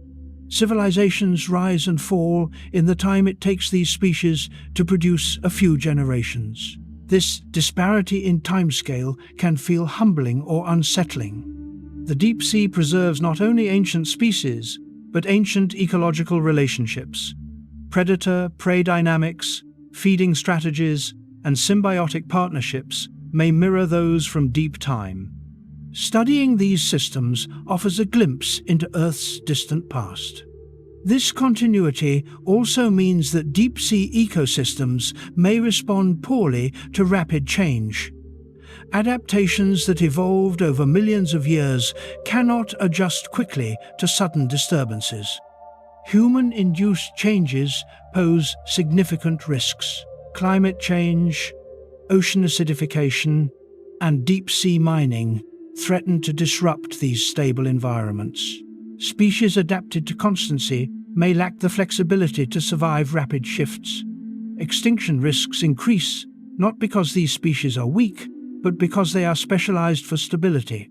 Civilizations rise and fall in the time it takes these species to produce a few generations. This disparity in timescale can feel humbling or unsettling. The deep sea preserves not only ancient species, but ancient ecological relationships. Predator-prey dynamics, feeding strategies, and symbiotic partnerships may mirror those from deep time. Studying these systems offers a glimpse into Earth's distant past. This continuity also means that deep-sea ecosystems may respond poorly to rapid change. Adaptations that evolved over millions of years cannot adjust quickly to sudden disturbances. Human-induced changes pose significant risks. Climate change, ocean acidification, and deep-sea mining threaten to disrupt these stable environments. Species adapted to constancy may lack the flexibility to survive rapid shifts. Extinction risks increase, not because these species are weak, but because they are specialized for stability.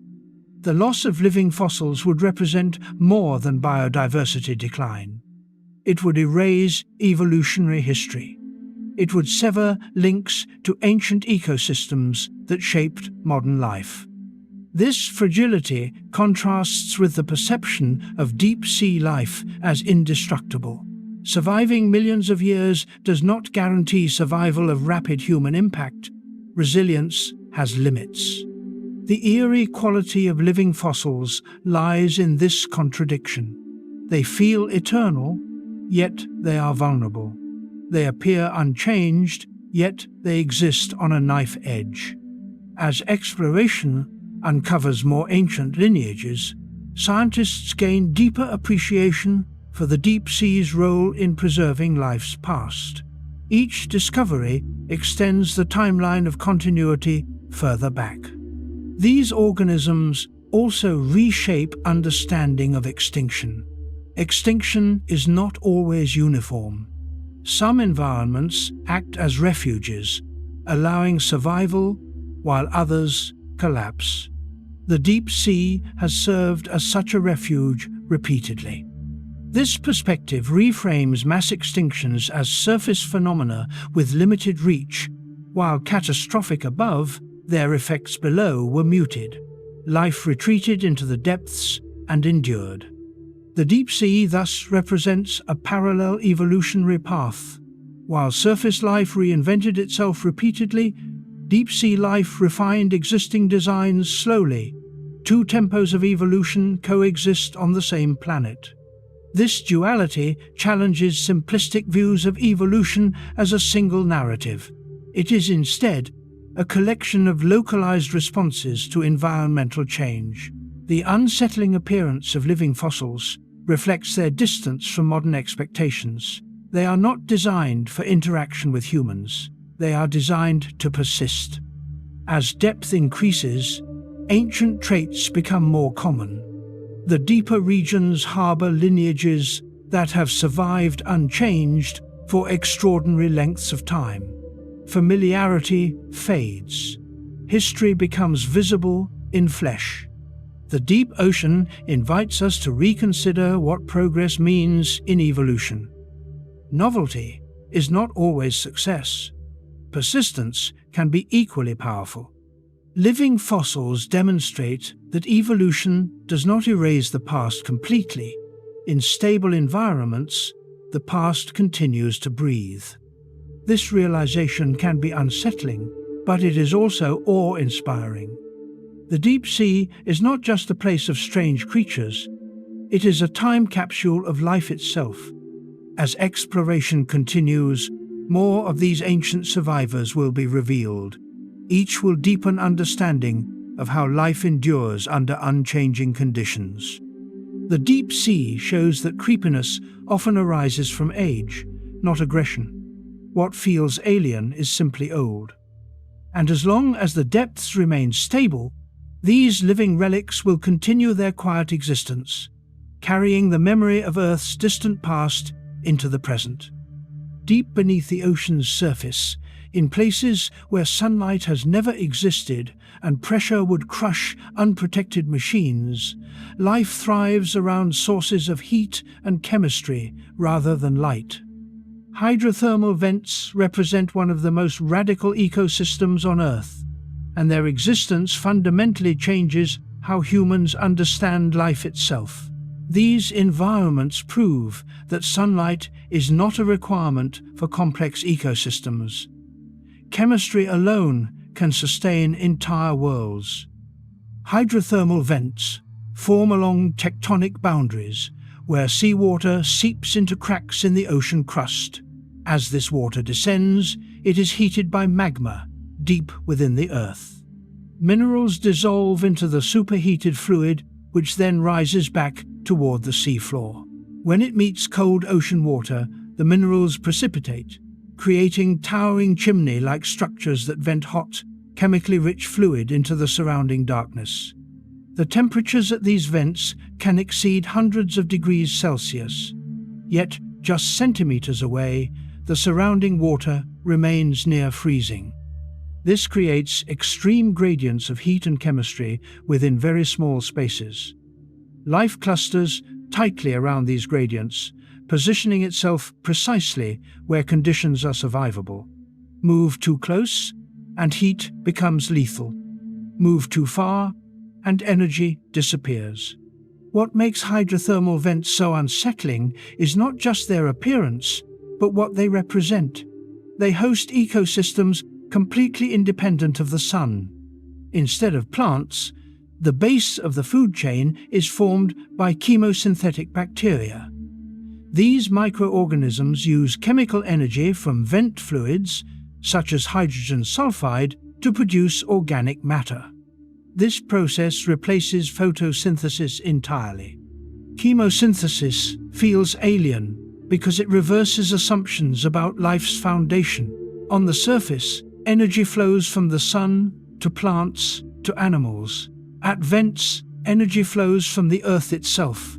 The loss of living fossils would represent more than biodiversity decline. It would erase evolutionary history. It would sever links to ancient ecosystems that shaped modern life. This fragility contrasts with the perception of deep-sea life as indestructible. Surviving millions of years does not guarantee survival of rapid human impact. Resilience has limits. The eerie quality of living fossils lies in this contradiction. They feel eternal, yet they are vulnerable. They appear unchanged, yet they exist on a knife edge. As exploration uncovers more ancient lineages, scientists gain deeper appreciation for the deep sea's role in preserving life's past. Each discovery extends the timeline of continuity further back. These organisms also reshape understanding of extinction. Extinction is not always uniform. Some environments act as refuges, allowing survival, while others collapse. The deep sea has served as such a refuge repeatedly. This perspective reframes mass extinctions as surface phenomena with limited reach, while catastrophic above, their effects below were muted. Life retreated into the depths and endured. The deep sea thus represents a parallel evolutionary path. While surface life reinvented itself repeatedly, Deep-sea life refined existing designs slowly. Two tempos of evolution coexist on the same planet. This duality challenges simplistic views of evolution as a single narrative. It is instead a collection of localized responses to environmental change. The unsettling appearance of living fossils reflects their distance from modern expectations. They are not designed for interaction with humans. They are designed to persist. As depth increases, ancient traits become more common. The deeper regions harbor lineages that have survived unchanged for extraordinary lengths of time. Familiarity fades. History becomes visible in flesh. The deep ocean invites us to reconsider what progress means in evolution. Novelty is not always success. Persistence can be equally powerful. Living fossils demonstrate that evolution does not erase the past completely. In stable environments, the past continues to breathe. This realization can be unsettling, but it is also awe-inspiring. The deep sea is not just a place of strange creatures, it is a time capsule of life itself. As exploration continues, more of these ancient survivors will be revealed. Each will deepen understanding of how life endures under unchanging conditions. The deep sea shows that creepiness often arises from age, not aggression. What feels alien is simply old. And as long as the depths remain stable, these living relics will continue their quiet existence, carrying the memory of Earth's distant past into the present. Deep beneath the ocean's surface, in places where sunlight has never existed and pressure would crush unprotected machines, life thrives around sources of heat and chemistry rather than light. Hydrothermal vents represent one of the most radical ecosystems on Earth, and their existence fundamentally changes how humans understand life itself. These environments prove that sunlight is not a requirement for complex ecosystems. Chemistry alone can sustain entire worlds. Hydrothermal vents form along tectonic boundaries, where seawater seeps into cracks in the ocean crust. As this water descends, it is heated by magma deep within the Earth. Minerals dissolve into the superheated fluid, which then rises back toward the seafloor. When it meets cold ocean water, the minerals precipitate, creating towering chimney-like structures that vent hot, chemically rich fluid into the surrounding darkness. The temperatures at these vents can exceed hundreds of degrees Celsius. Yet, just centimeters away, the surrounding water remains near freezing. This creates extreme gradients of heat and chemistry within very small spaces. Life clusters tightly around these gradients, positioning itself precisely where conditions are survivable. Move too close, and heat becomes lethal. Move too far, and energy disappears. What makes hydrothermal vents so unsettling is not just their appearance, but what they represent. They host ecosystems completely independent of the sun. Instead of plants, the base of the food chain is formed by chemosynthetic bacteria. These microorganisms use chemical energy from vent fluids, such as hydrogen sulfide, to produce organic matter. This process replaces photosynthesis entirely. Chemosynthesis feels alien because it reverses assumptions about life's foundation. On the surface, energy flows from the sun to plants to animals. At vents, energy flows from the Earth itself.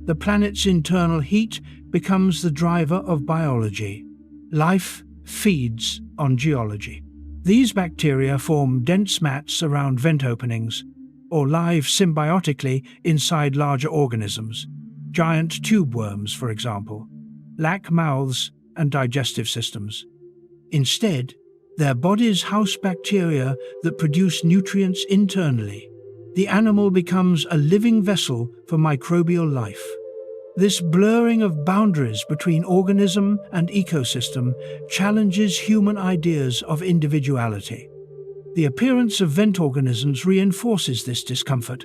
The planet's internal heat becomes the driver of biology. Life feeds on geology. These bacteria form dense mats around vent openings, or live symbiotically inside larger organisms. Giant tube worms, for example, lack mouths and digestive systems. Instead, their bodies house bacteria that produce nutrients internally. The animal becomes a living vessel for microbial life. This blurring of boundaries between organism and ecosystem challenges human ideas of individuality. The appearance of vent organisms reinforces this discomfort.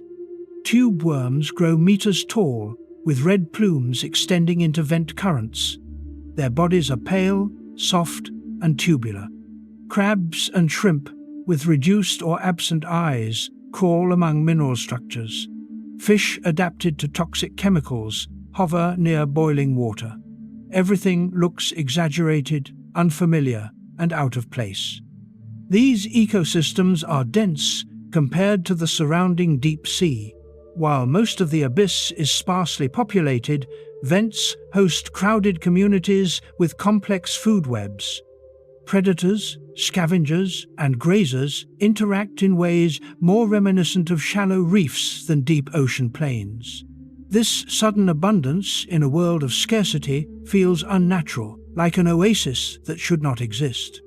Tube worms grow meters tall, with red plumes extending into vent currents. Their bodies are pale, soft, and tubular. Crabs and shrimp, with reduced or absent eyes, crawl among mineral structures. Fish adapted to toxic chemicals hover near boiling water. Everything looks exaggerated, unfamiliar, and out of place. These ecosystems are dense compared to the surrounding deep sea. While most of the abyss is sparsely populated, vents host crowded communities with complex food webs. Predators, scavengers, and grazers interact in ways more reminiscent of shallow reefs than deep ocean plains. This sudden abundance in a world of scarcity feels unnatural, like an oasis that should not exist.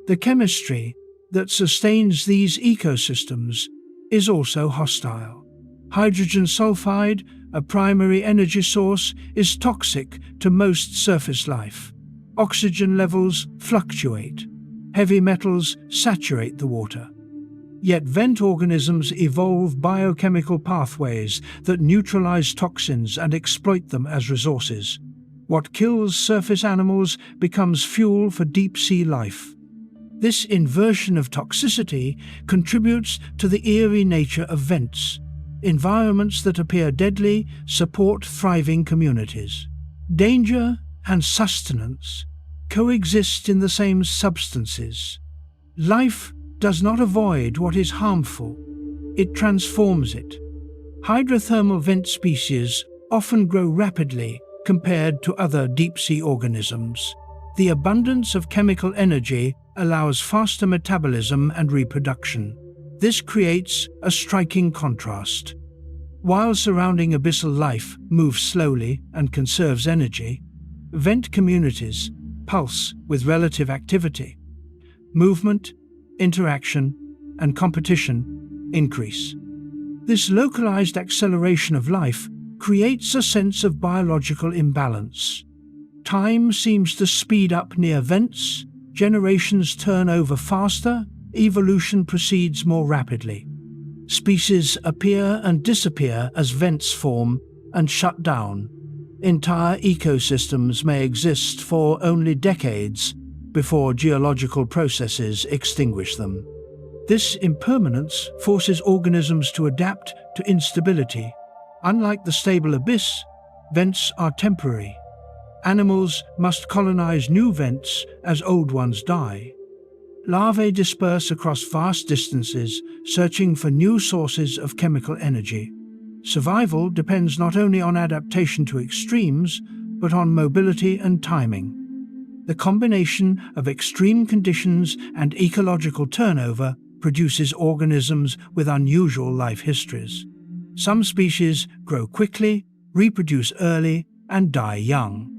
The chemistry that sustains these ecosystems is also hostile. Hydrogen sulfide, a primary energy source, is toxic to most surface life. Oxygen levels fluctuate. Heavy metals saturate the water. Yet vent organisms evolve biochemical pathways that neutralize toxins and exploit them as resources. What kills surface animals becomes fuel for deep-sea life. This inversion of toxicity contributes to the eerie nature of vents. Environments that appear deadly support thriving communities. Danger and sustenance coexist in the same substances. Life does not avoid what is harmful, it transforms it. Hydrothermal vent species often grow rapidly compared to other deep-sea organisms. The abundance of chemical energy allows faster metabolism and reproduction. This creates a striking contrast. While surrounding abyssal life moves slowly and conserves energy, vent communities pulse with relative activity. Movement, interaction, and competition increase. This localized acceleration of life creates a sense of biological imbalance. Time seems to speed up near vents, generations turn over faster, evolution proceeds more rapidly. Species appear and disappear as vents form and shut down. Entire ecosystems may exist for only decades before geological processes extinguish them. This impermanence forces organisms to adapt to instability. Unlike the stable abyss, vents are temporary. Animals must colonize new vents as old ones die. Larvae disperse across vast distances, searching for new sources of chemical energy. Survival depends not only on adaptation to extremes, but on mobility and timing. The combination of extreme conditions and ecological turnover produces organisms with unusual life histories. Some species grow quickly, reproduce early, and die young.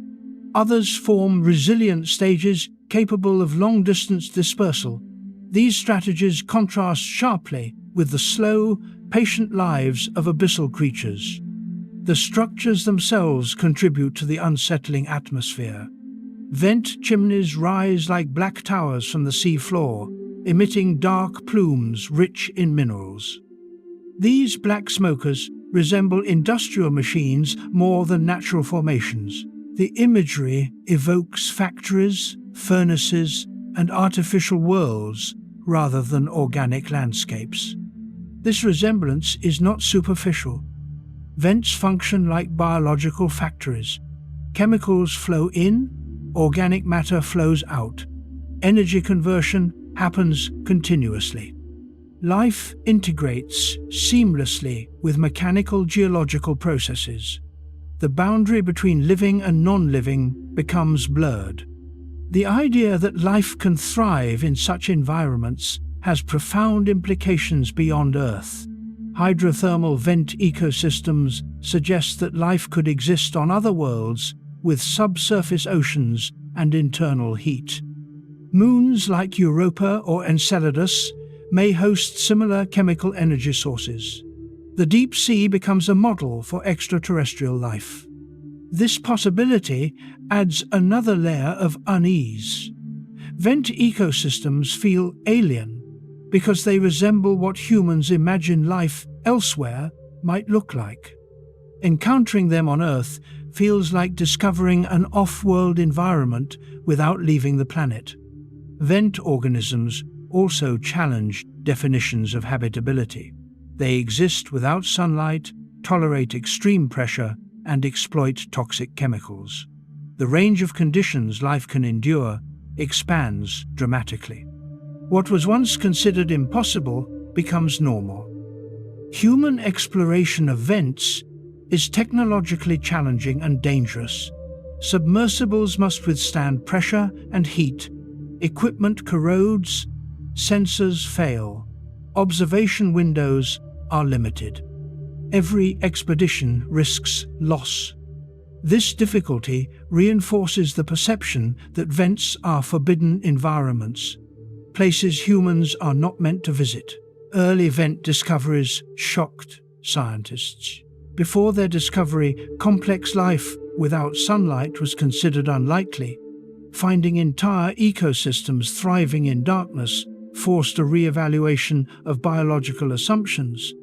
Others form resilient stages capable of long-distance dispersal. These strategies contrast sharply with the slow, patient lives of abyssal creatures. The structures themselves contribute to the unsettling atmosphere. Vent chimneys rise like black towers from the sea floor, emitting dark plumes rich in minerals. These black smokers resemble industrial machines more than natural formations. The imagery evokes factories, furnaces, and artificial worlds rather than organic landscapes. This resemblance is not superficial. Vents function like biological factories. Chemicals flow in, organic matter flows out. Energy conversion happens continuously. Life integrates seamlessly with mechanical geological processes. The boundary between living and non-living becomes blurred. The idea that life can thrive in such environments has profound implications beyond Earth. Hydrothermal vent ecosystems suggest that life could exist on other worlds with subsurface oceans and internal heat. Moons like Europa or Enceladus may host similar chemical energy sources. The deep sea becomes a model for extraterrestrial life. This possibility adds another layer of unease. Vent ecosystems feel alien because they resemble what humans imagine life elsewhere might look like. Encountering them on Earth feels like discovering an off-world environment without leaving the planet. Vent organisms also challenge definitions of habitability. They exist without sunlight, tolerate extreme pressure, and exploit toxic chemicals. The range of conditions life can endure expands dramatically. What was once considered impossible becomes normal. Human exploration of vents is technologically challenging and dangerous. Submersibles must withstand pressure and heat. Equipment corrodes, sensors fail. Observation windows are limited. Every expedition risks loss. This difficulty reinforces the perception that vents are forbidden environments, places humans are not meant to visit. Early vent discoveries shocked scientists. Before their discovery, complex life without sunlight was considered unlikely. Finding entire ecosystems thriving in darkness forced a re-evaluation of biological assumptions.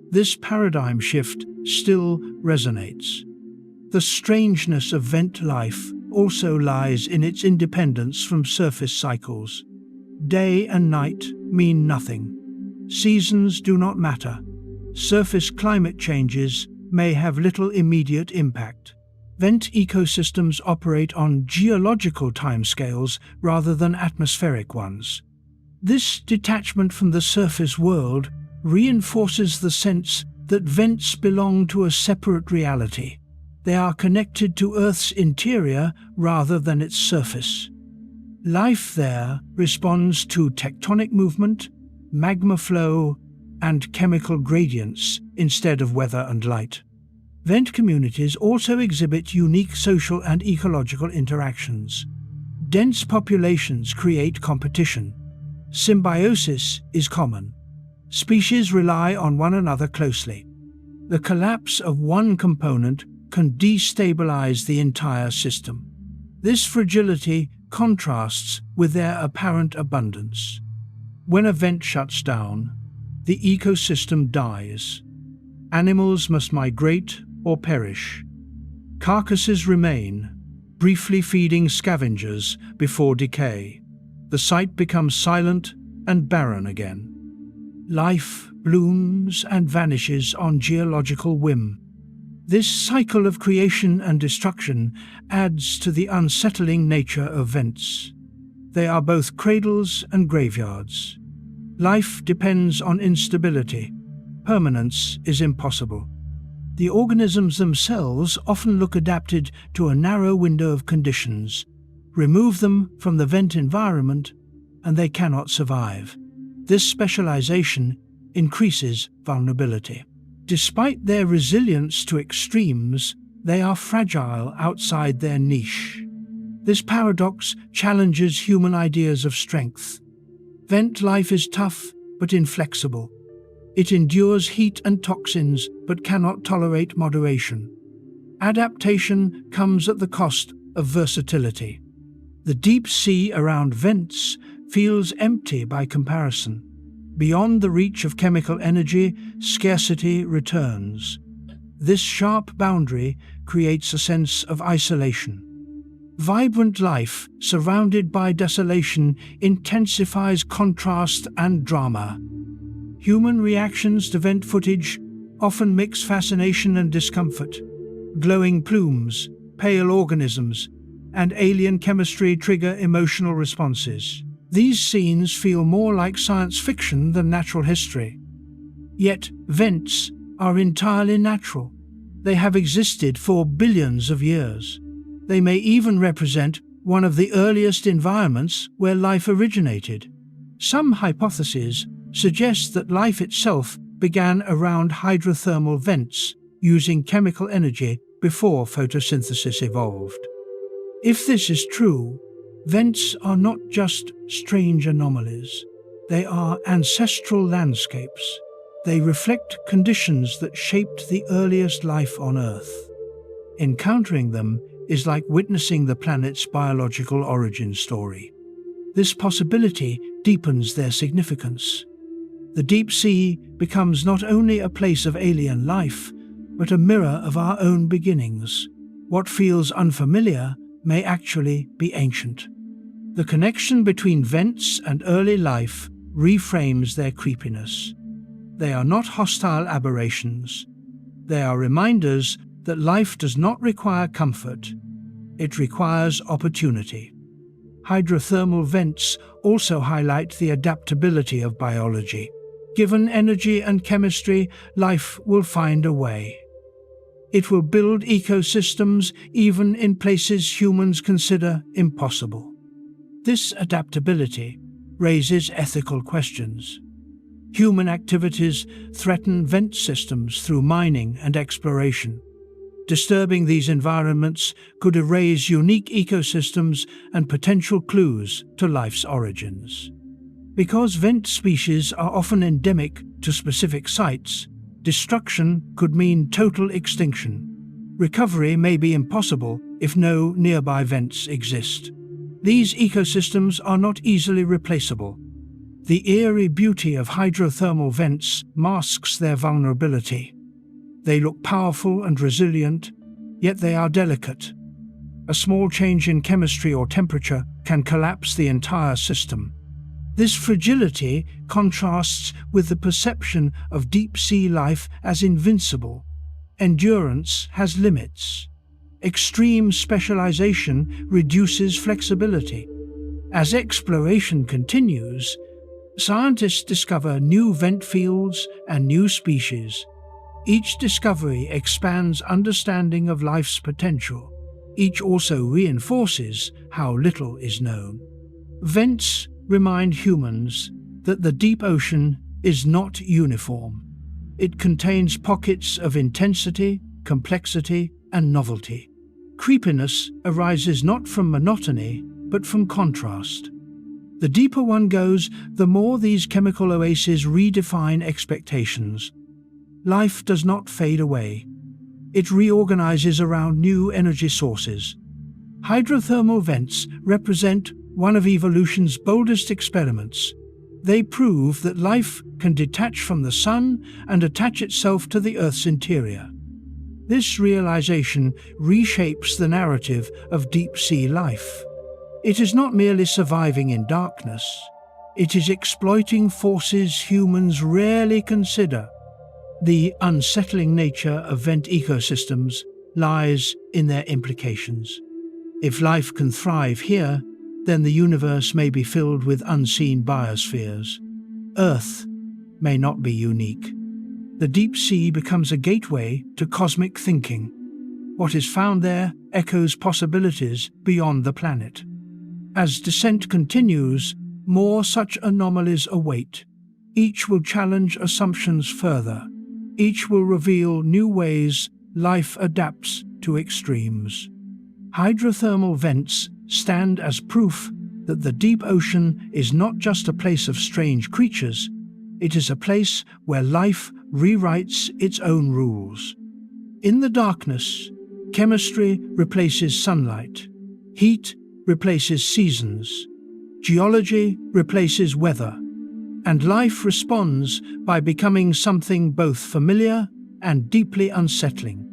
This paradigm shift still resonates. The strangeness of vent life also lies in its independence from surface cycles. Day and night mean nothing. Seasons do not matter. Surface climate changes may have little immediate impact. Vent ecosystems operate on geological timescales rather than atmospheric ones. This detachment from the surface world reinforces the sense that vents belong to a separate reality. They are connected to Earth's interior rather than its surface. Life there responds to tectonic movement, magma flow, and chemical gradients instead of weather and light. Vent communities also exhibit unique social and ecological interactions. Dense populations create competition. Symbiosis is common. Species rely on one another closely. The collapse of one component can destabilize the entire system. This fragility contrasts with their apparent abundance. When a vent shuts down, the ecosystem dies. Animals must migrate or perish. Carcasses remain, briefly feeding scavengers before decay. The site becomes silent and barren again. Life blooms and vanishes on geological whim. This cycle of creation and destruction adds to the unsettling nature of vents. They are both cradles and graveyards. Life depends on instability. Permanence is impossible. The organisms themselves often look adapted to a narrow window of conditions. Remove them from the vent environment, and they cannot survive. This specialization increases vulnerability. Despite their resilience to extremes, they are fragile outside their niche. This paradox challenges human ideas of strength. Vent life is tough but inflexible. It endures heat and toxins but cannot tolerate moderation. Adaptation comes at the cost of versatility. The deep sea around vents feels empty by comparison. Beyond the reach of chemical energy, scarcity returns. This sharp boundary creates a sense of isolation. Vibrant life, surrounded by desolation, intensifies contrast and drama. Human reactions to vent footage often mix fascination and discomfort. Glowing plumes, pale organisms, and alien chemistry trigger emotional responses. These scenes feel more like science fiction than natural history. Yet, vents are entirely natural. They have existed for billions of years. They may even represent one of the earliest environments where life originated. Some hypotheses suggest that life itself began around hydrothermal vents, using chemical energy before photosynthesis evolved. If this is true, vents are not just strange anomalies. They are ancestral landscapes. They reflect conditions that shaped the earliest life on Earth. Encountering them is like witnessing the planet's biological origin story. This possibility deepens their significance. The deep sea becomes not only a place of alien life, but a mirror of our own beginnings. What feels unfamiliar may actually be ancient. The connection between vents and early life reframes their creepiness. They are not hostile aberrations. They are reminders that life does not require comfort. It requires opportunity. Hydrothermal vents also highlight the adaptability of biology. Given energy and chemistry, life will find a way. It will build ecosystems even in places humans consider impossible. This adaptability raises ethical questions. Human activities threaten vent systems through mining and exploration. Disturbing these environments could erase unique ecosystems and potential clues to life's origins. Because vent species are often endemic to specific sites, destruction could mean total extinction. Recovery may be impossible if no nearby vents exist. These ecosystems are not easily replaceable. The eerie beauty of hydrothermal vents masks their vulnerability. They look powerful and resilient, yet they are delicate. A small change in chemistry or temperature can collapse the entire system. This fragility contrasts with the perception of deep-sea life as invincible. Endurance has limits. Extreme specialization reduces flexibility. As exploration continues, scientists discover new vent fields and new species. Each discovery expands understanding of life's potential. Each also reinforces how little is known. Vents remind humans that the deep ocean is not uniform. It contains pockets of intensity, complexity, and novelty. Creepiness arises not from monotony, but from contrast. The deeper one goes, the more these chemical oases redefine expectations. Life does not fade away. It reorganizes around new energy sources. Hydrothermal vents represent one of evolution's boldest experiments. They prove that life can detach from the sun and attach itself to the Earth's interior. This realization reshapes the narrative of deep-sea life. It is not merely surviving in darkness. It is exploiting forces humans rarely consider. The unsettling nature of vent ecosystems lies in their implications. If life can thrive here, then the universe may be filled with unseen biospheres. Earth may not be unique. The deep sea becomes a gateway to cosmic thinking. What is found there echoes possibilities beyond the planet. As descent continues, more such anomalies await. Each will challenge assumptions further. Each will reveal new ways life adapts to extremes. Hydrothermal vents stand as proof that the deep ocean is not just a place of strange creatures, it is a place where life rewrites its own rules. In the darkness, chemistry replaces sunlight, heat replaces seasons, geology replaces weather, and life responds by becoming something both familiar and deeply unsettling.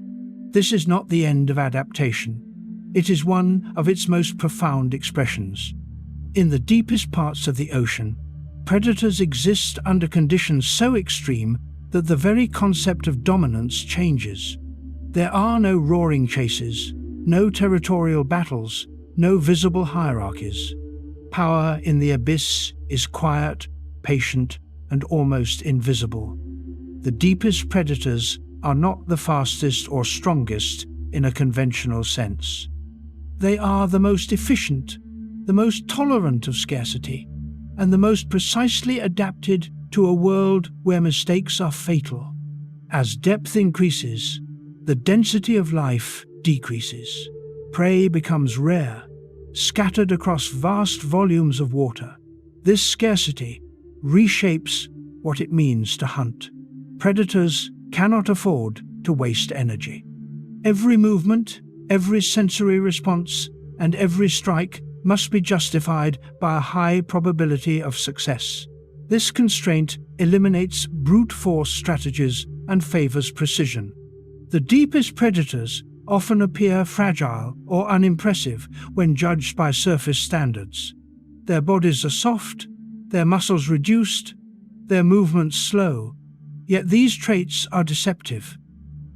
This is not the end of adaptation. It is one of its most profound expressions. In the deepest parts of the ocean, predators exist under conditions so extreme that the very concept of dominance changes. There are no roaring chases, no territorial battles, no visible hierarchies. Power in the abyss is quiet, patient, and almost invisible. The deepest predators are not the fastest or strongest in a conventional sense. They are the most efficient, the most tolerant of scarcity, and the most precisely adapted to a world where mistakes are fatal. As depth increases, the density of life decreases. Prey becomes rare, scattered across vast volumes of water. This scarcity reshapes what it means to hunt. Predators cannot afford to waste energy. Every movement, every sensory response, and every strike must be justified by a high probability of success. This constraint eliminates brute force strategies and favors precision. The deepest predators often appear fragile or unimpressive when judged by surface standards. Their bodies are soft, their muscles reduced, their movements slow, yet these traits are deceptive.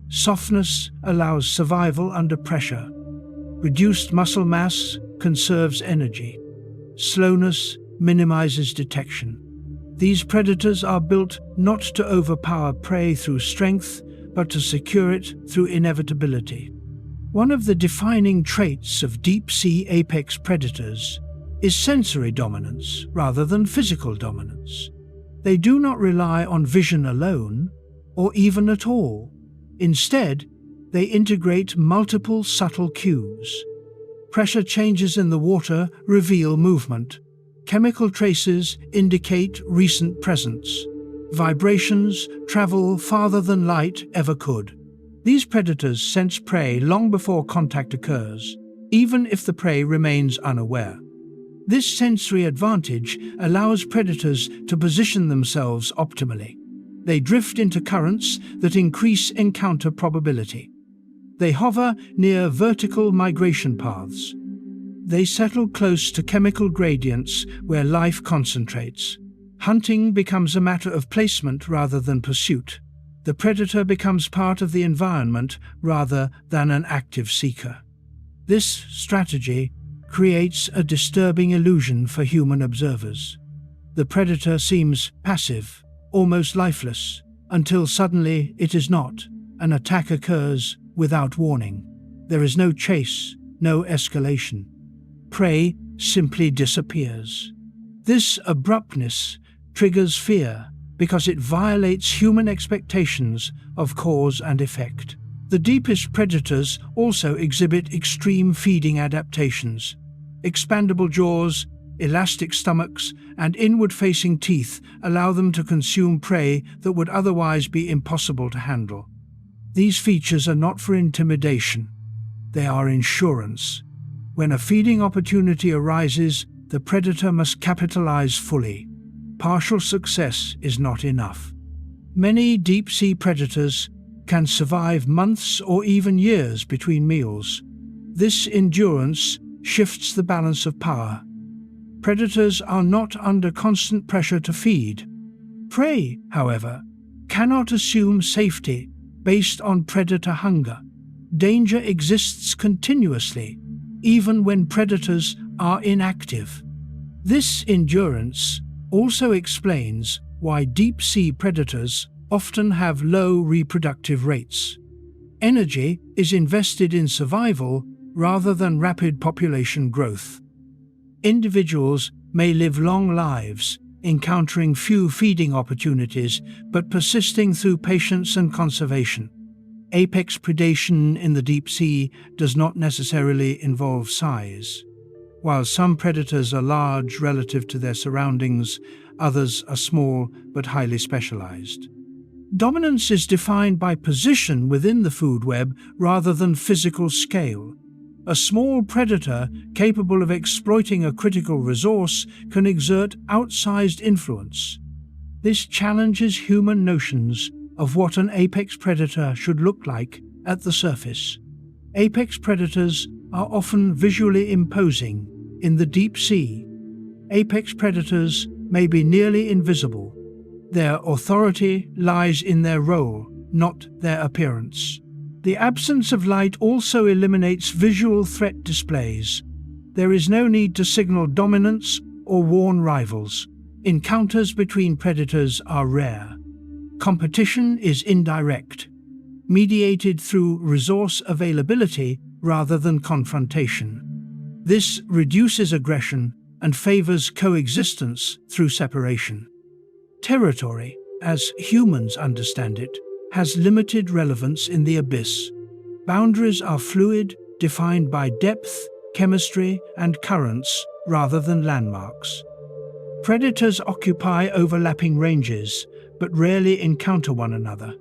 Softness allows survival under pressure. Reduced muscle mass conserves energy. Slowness minimizes detection. These predators are built not to overpower prey through strength, but to secure it through inevitability. One of the defining traits of deep-sea apex predators is sensory dominance rather than physical dominance. They do not rely on vision alone, or even at all. Instead, they integrate multiple subtle cues. Pressure changes in the water reveal movement. Chemical traces indicate recent presence. Vibrations travel farther than light ever could. These predators sense prey long before contact occurs, even if the prey remains unaware. This sensory advantage allows predators to position themselves optimally. They drift into currents that increase encounter probability. They hover near vertical migration paths. They settle close to chemical gradients where life concentrates. Hunting becomes a matter of placement rather than pursuit. The predator becomes part of the environment rather than an active seeker. This strategy creates a disturbing illusion for human observers. The predator seems passive, almost lifeless, until suddenly it is not. An attack occurs without warning. There is no chase, no escalation. Prey simply disappears. This abruptness triggers fear because it violates human expectations of cause and effect. The deepest predators also exhibit extreme feeding adaptations. Expandable jaws, elastic stomachs, and inward-facing teeth allow them to consume prey that would otherwise be impossible to handle. These features are not for intimidation. They are insurance. When a feeding opportunity arises, the predator must capitalize fully. Partial success is not enough. Many deep-sea predators can survive months or even years between meals. This endurance shifts the balance of power. Predators are not under constant pressure to feed. Prey, however, cannot assume safety based on predator hunger. Danger exists continuously, even when predators are inactive. This endurance also explains why deep-sea predators often have low reproductive rates. Energy is invested in survival rather than rapid population growth. Individuals may live long lives, encountering few feeding opportunities but persisting through patience and conservation. Apex predation in the deep sea does not necessarily involve size. While some predators are large relative to their surroundings, others are small but highly specialized. Dominance is defined by position within the food web rather than physical scale. A small predator capable of exploiting a critical resource can exert outsized influence. This challenges human notions of what an apex predator should look like at the surface. Apex predators are often visually imposing. In the deep sea, apex predators may be nearly invisible. Their authority lies in their role, not their appearance. The absence of light also eliminates visual threat displays. There is no need to signal dominance or warn rivals. Encounters between predators are rare. Competition is indirect, mediated through resource availability rather than confrontation. This reduces aggression and favors coexistence through separation. Territory, as humans understand it, has limited relevance in the abyss. Boundaries are fluid, defined by depth, chemistry, and currents rather than landmarks. Predators occupy overlapping ranges, but rarely encounter one another.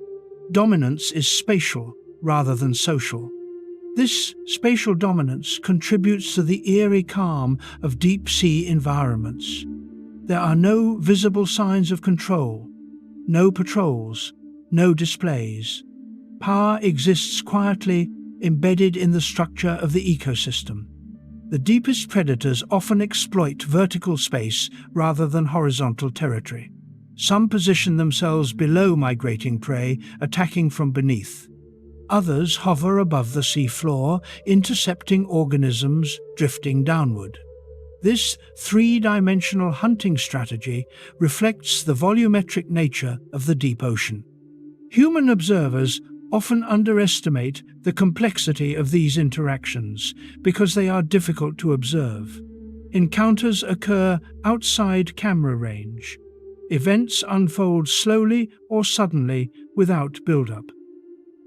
Dominance is spatial rather than social. This spatial dominance contributes to the eerie calm of deep-sea environments. There are no visible signs of control, No patrols, no displays. Power exists quietly, embedded in the structure of the ecosystem. The deepest predators often exploit vertical space rather than horizontal territory. Some position themselves below migrating prey, attacking from beneath. Others hover above the seafloor, intercepting organisms drifting downward. This three-dimensional hunting strategy reflects the volumetric nature of the deep ocean. Human observers often underestimate the complexity of these interactions because they are difficult to observe. Encounters occur outside camera range. Events unfold slowly or suddenly without build-up.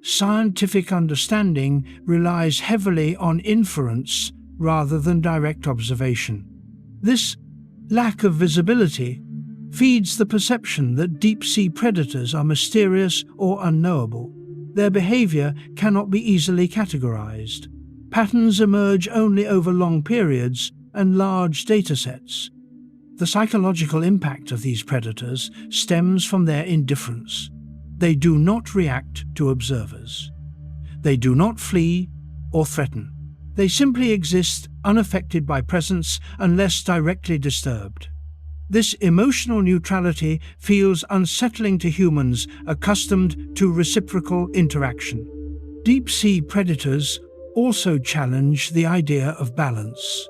Scientific understanding relies heavily on inference rather than direct observation. This lack of visibility feeds the perception that deep-sea predators are mysterious or unknowable. Their behavior cannot be easily categorized. Patterns emerge only over long periods and large datasets. The psychological impact of these predators stems from their indifference. They do not react to observers. They do not flee or threaten. They simply exist unaffected by presence unless directly disturbed. This emotional neutrality feels unsettling to humans accustomed to reciprocal interaction. Deep-sea predators also challenge the idea of balance.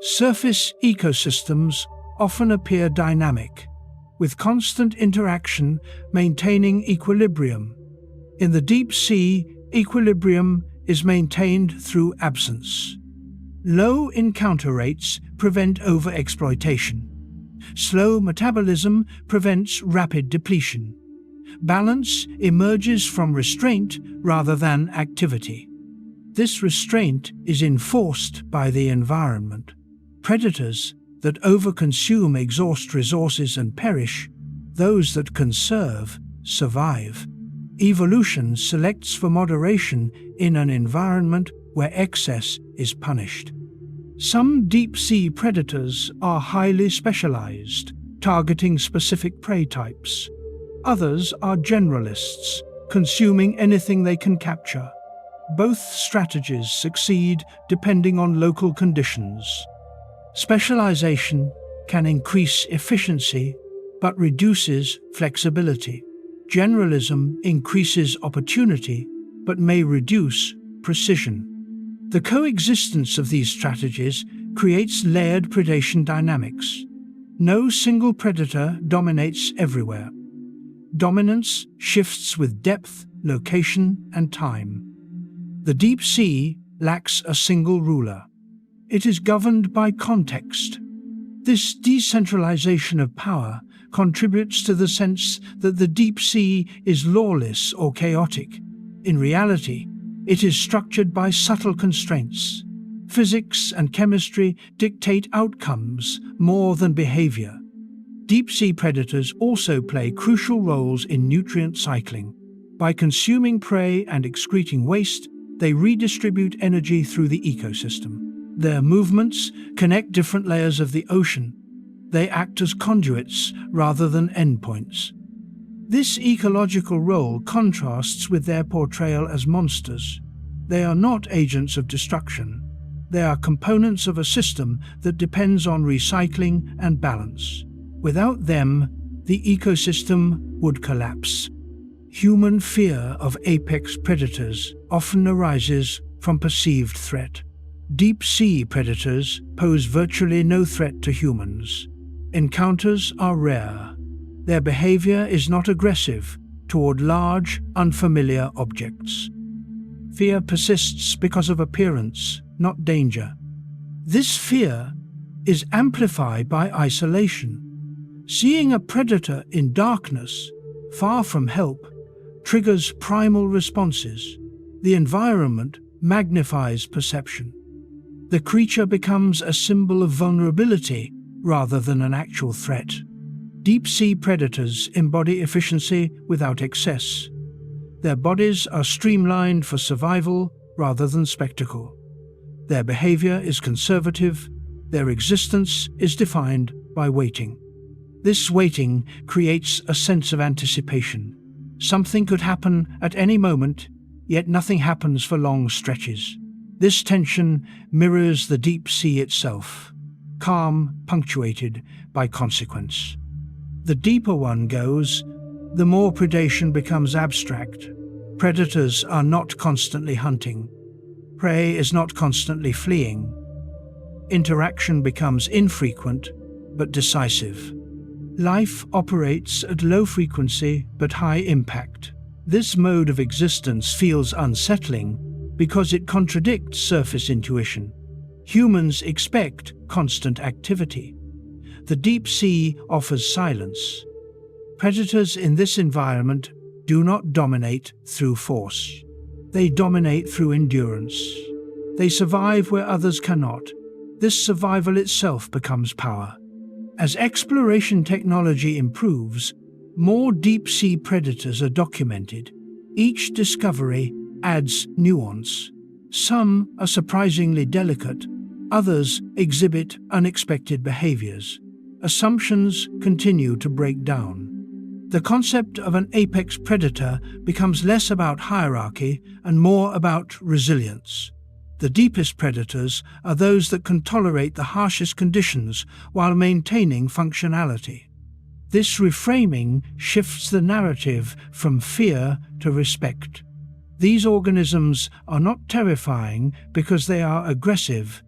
Surface ecosystems often appear dynamic, with constant interaction maintaining equilibrium. In the deep sea, equilibrium is maintained through absence. Low encounter rates prevent overexploitation. Slow metabolism prevents rapid depletion. Balance emerges from restraint rather than activity. This restraint is enforced by the environment. Predators that overconsume exhaust resources and perish. Those that conserve survive. Evolution selects for moderation in an environment where excess is punished. Some deep-sea predators are highly specialized, targeting specific prey types. Others are generalists, consuming anything they can capture. Both strategies succeed depending on local conditions. Specialization can increase efficiency but reduces flexibility. Generalism increases opportunity but may reduce precision. The coexistence of these strategies creates layered predation dynamics. No single predator dominates everywhere. Dominance shifts with depth, location, and time. The deep sea lacks a single ruler. It is governed by context. This decentralization of power contributes to the sense that the deep sea is lawless or chaotic. In reality, it is structured by subtle constraints. Physics and chemistry dictate outcomes more than behavior. Deep-sea predators also play crucial roles in nutrient cycling. By consuming prey and excreting waste, they redistribute energy through the ecosystem. Their movements connect different layers of the ocean. They act as conduits rather than endpoints. This ecological role contrasts with their portrayal as monsters. They are not agents of destruction. They are components of a system that depends on recycling and balance. Without them, the ecosystem would collapse. Human fear of apex predators often arises from perceived threat. Deep-sea predators pose virtually no threat to humans. Encounters are rare. Their behavior is not aggressive toward large, unfamiliar objects. Fear persists because of appearance, not danger. This fear is amplified by isolation. Seeing a predator in darkness, far from help, triggers primal responses. The environment magnifies perception. The creature becomes a symbol of vulnerability rather than an actual threat. Deep-sea predators embody efficiency without excess. Their bodies are streamlined for survival rather than spectacle. Their behavior is conservative. Their existence is defined by waiting. This waiting creates a sense of anticipation. Something could happen at any moment, yet nothing happens for long stretches. This tension mirrors the deep sea itself, calm, punctuated by consequence. The deeper one goes, the more predation becomes abstract. Predators are not constantly hunting. Prey is not constantly fleeing. Interaction becomes infrequent but decisive. Life operates at low frequency but high impact. This mode of existence feels unsettling because it contradicts surface intuition. Humans expect constant activity. The deep sea offers silence. Predators in this environment do not dominate through force. They dominate through endurance. They survive where others cannot. This survival itself becomes power. As exploration technology improves, more deep-sea predators are documented. Each discovery adds nuance. Some are surprisingly delicate, others exhibit unexpected behaviors. Assumptions continue to break down. The concept of an apex predator becomes less about hierarchy and more about resilience. The deepest predators are those that can tolerate the harshest conditions while maintaining functionality. This reframing shifts the narrative from fear to respect. These organisms are not terrifying because they are aggressive.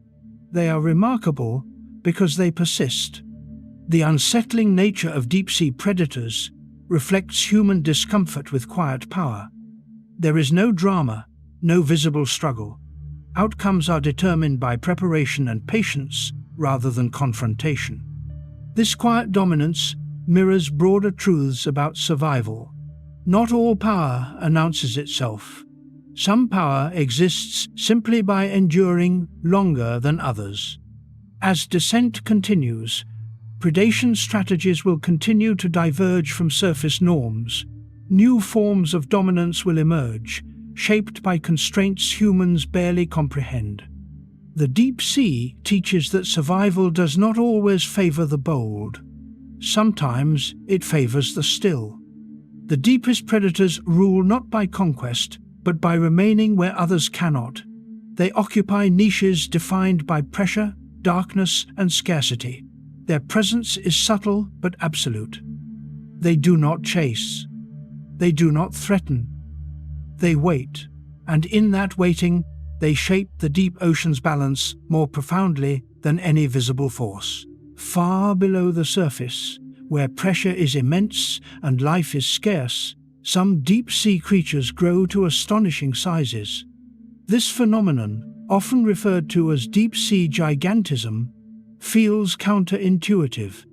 They are remarkable because they persist. The unsettling nature of deep-sea predators reflects human discomfort with quiet power. There is no drama, no visible struggle. Outcomes are determined by preparation and patience rather than confrontation. This quiet dominance mirrors broader truths about survival. Not all power announces itself. Some power exists simply by enduring longer than others. As descent continues, predation strategies will continue to diverge from surface norms. New forms of dominance will emerge, shaped by constraints humans barely comprehend. The deep sea teaches that survival does not always favor the bold. Sometimes it favors the still. The deepest predators rule not by conquest, but by remaining where others cannot. They occupy niches defined by pressure, darkness, and scarcity. Their presence is subtle but absolute. They do not chase. They do not threaten. They wait, and in that waiting, they shape the deep ocean's balance more profoundly than any visible force. Far below the surface, where pressure is immense and life is scarce, some deep-sea creatures grow to astonishing sizes. This phenomenon, often referred to as deep-sea gigantism, feels counterintuitive.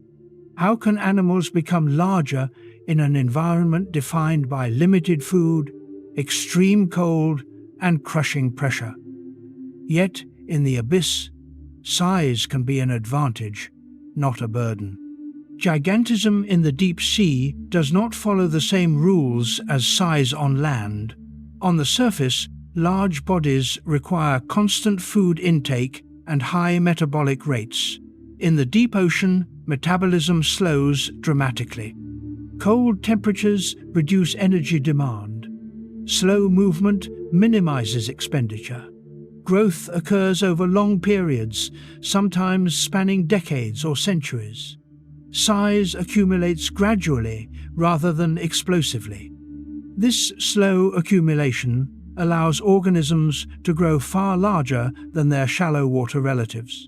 How can animals become larger in an environment defined by limited food, extreme cold, and crushing pressure? Yet, in the abyss, size can be an advantage, not a burden. Gigantism in the deep sea does not follow the same rules as size on land. On the surface, large bodies require constant food intake and high metabolic rates. In the deep ocean, metabolism slows dramatically. Cold temperatures reduce energy demand. Slow movement minimizes expenditure. Growth occurs over long periods, sometimes spanning decades or centuries. Size accumulates gradually rather than explosively. This slow accumulation allows organisms to grow far larger than their shallow water relatives.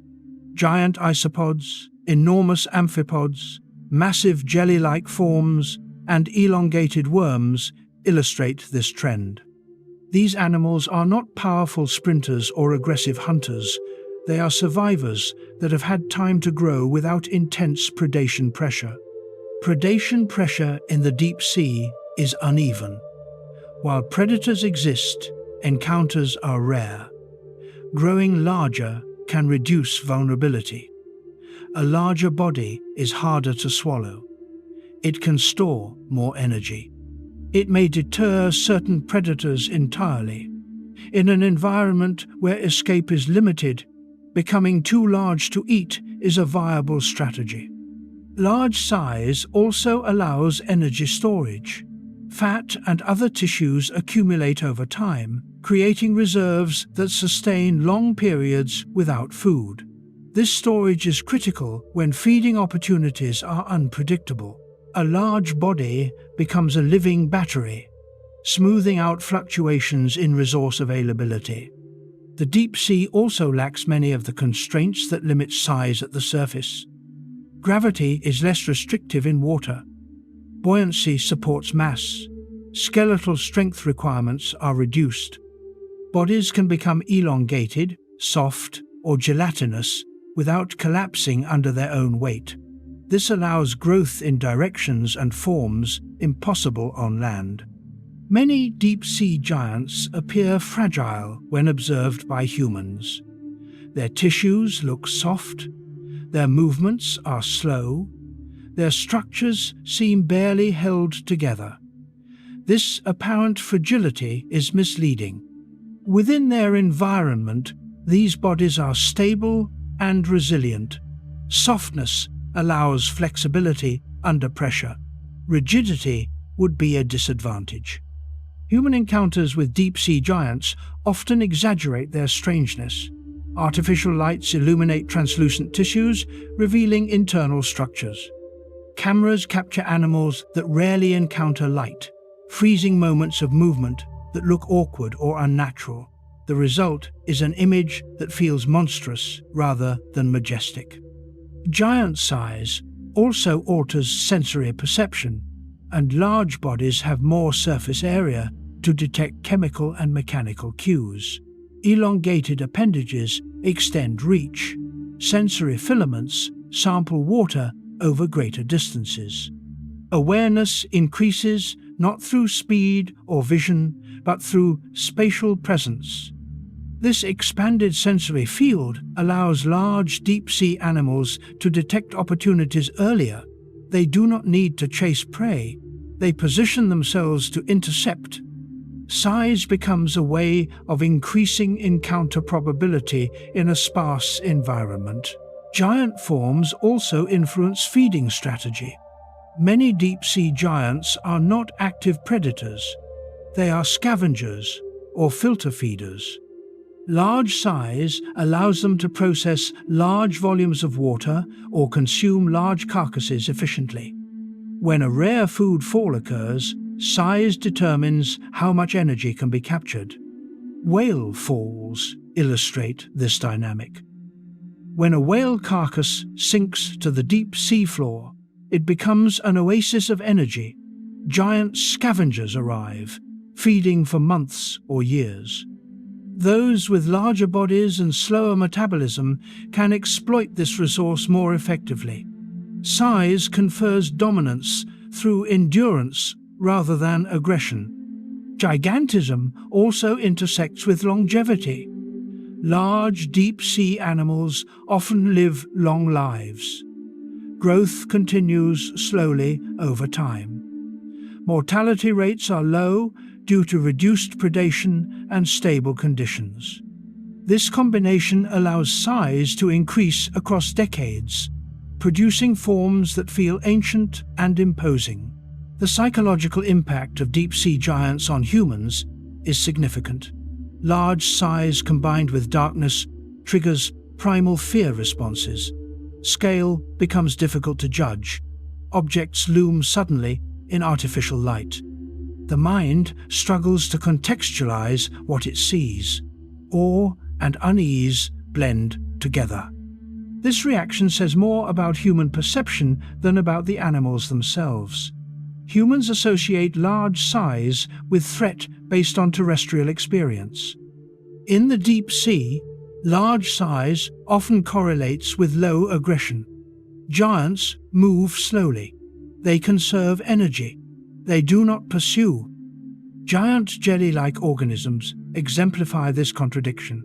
Giant isopods, enormous amphipods, massive jelly-like forms, and elongated worms illustrate this trend. These animals are not powerful sprinters or aggressive hunters. They are survivors that have had time to grow without intense predation pressure. Predation pressure in the deep sea is uneven. While predators exist, encounters are rare. Growing larger can reduce vulnerability. A larger body is harder to swallow. It can store more energy. It may deter certain predators entirely. In an environment where escape is limited, becoming too large to eat is a viable strategy. Large size also allows energy storage. Fat and other tissues accumulate over time, creating reserves that sustain long periods without food. This storage is critical when feeding opportunities are unpredictable. A large body becomes a living battery, smoothing out fluctuations in resource availability. The deep sea also lacks many of the constraints that limit size at the surface. Gravity is less restrictive in water. Buoyancy supports mass. Skeletal strength requirements are reduced. Bodies can become elongated, soft, or gelatinous without collapsing under their own weight. This allows growth in directions and forms impossible on land. Many deep-sea giants appear fragile when observed by humans. Their tissues look soft, their movements are slow, their structures seem barely held together. This apparent fragility is misleading. Within their environment, these bodies are stable and resilient. Softness allows flexibility under pressure. Rigidity would be a disadvantage. Human encounters with deep-sea giants often exaggerate their strangeness. Artificial lights illuminate translucent tissues, revealing internal structures. Cameras capture animals that rarely encounter light, freezing moments of movement that look awkward or unnatural. The result is an image that feels monstrous rather than majestic. Giant size also alters sensory perception, and large bodies have more surface area to detect chemical and mechanical cues. Elongated appendages extend reach. Sensory filaments sample water over greater distances. Awareness increases not through speed or vision, but through spatial presence. This expanded sensory field allows large deep-sea animals to detect opportunities earlier. They do not need to chase prey. They position themselves to intercept. Size becomes a way of increasing encounter probability in a sparse environment. Giant forms also influence feeding strategy. Many deep-sea giants are not active predators. They are scavengers or filter feeders. Large size allows them to process large volumes of water or consume large carcasses efficiently. When a rare food fall occurs, size determines how much energy can be captured. Whale falls illustrate this dynamic. When a whale carcass sinks to the deep sea floor, it becomes an oasis of energy. Giant scavengers arrive, feeding for months or years. Those with larger bodies and slower metabolism can exploit this resource more effectively. Size confers dominance through endurance rather than aggression. Gigantism also intersects with longevity. Large, deep-sea animals often live long lives. Growth continues slowly over time. Mortality rates are low due to reduced predation and stable conditions. This combination allows size to increase across decades, producing forms that feel ancient and imposing. The psychological impact of deep-sea giants on humans is significant. Large size combined with darkness triggers primal fear responses. Scale becomes difficult to judge. Objects loom suddenly in artificial light. The mind struggles to contextualize what it sees. Awe and unease blend together. This reaction says more about human perception than about the animals themselves. Humans associate large size with threat based on terrestrial experience. In the deep sea, large size often correlates with low aggression. Giants move slowly. They conserve energy. They do not pursue. Giant jelly-like organisms exemplify this contradiction.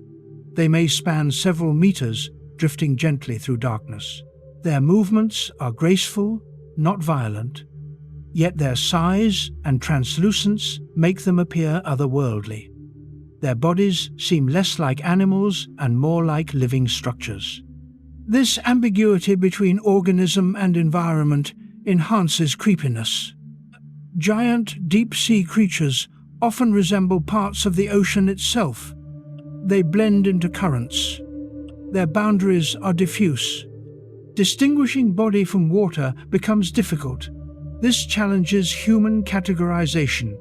They may span several meters, drifting gently through darkness. Their movements are graceful, not violent. Yet their size and translucence make them appear otherworldly. Their bodies seem less like animals and more like living structures. This ambiguity between organism and environment enhances creepiness. Giant deep-sea creatures often resemble parts of the ocean itself. They blend into currents. Their boundaries are diffuse. Distinguishing body from water becomes difficult. This challenges human categorization.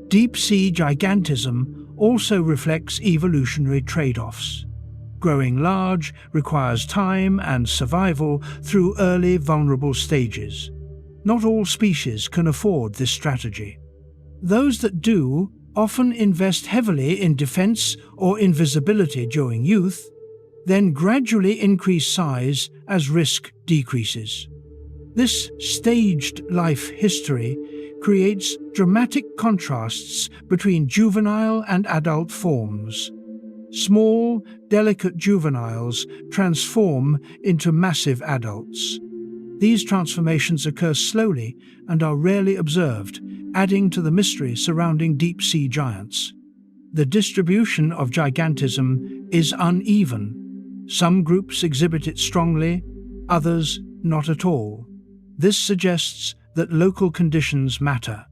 Deep-sea gigantism also reflects evolutionary trade-offs. Growing large requires time and survival through early vulnerable stages. Not all species can afford this strategy. Those that do often invest heavily in defense or invisibility during youth, then gradually increase size as risk decreases. This staged life history creates dramatic contrasts between juvenile and adult forms. Small, delicate juveniles transform into massive adults. These transformations occur slowly and are rarely observed, adding to the mystery surrounding deep-sea giants. The distribution of gigantism is uneven. Some groups exhibit it strongly, others not at all. This suggests that local conditions matter.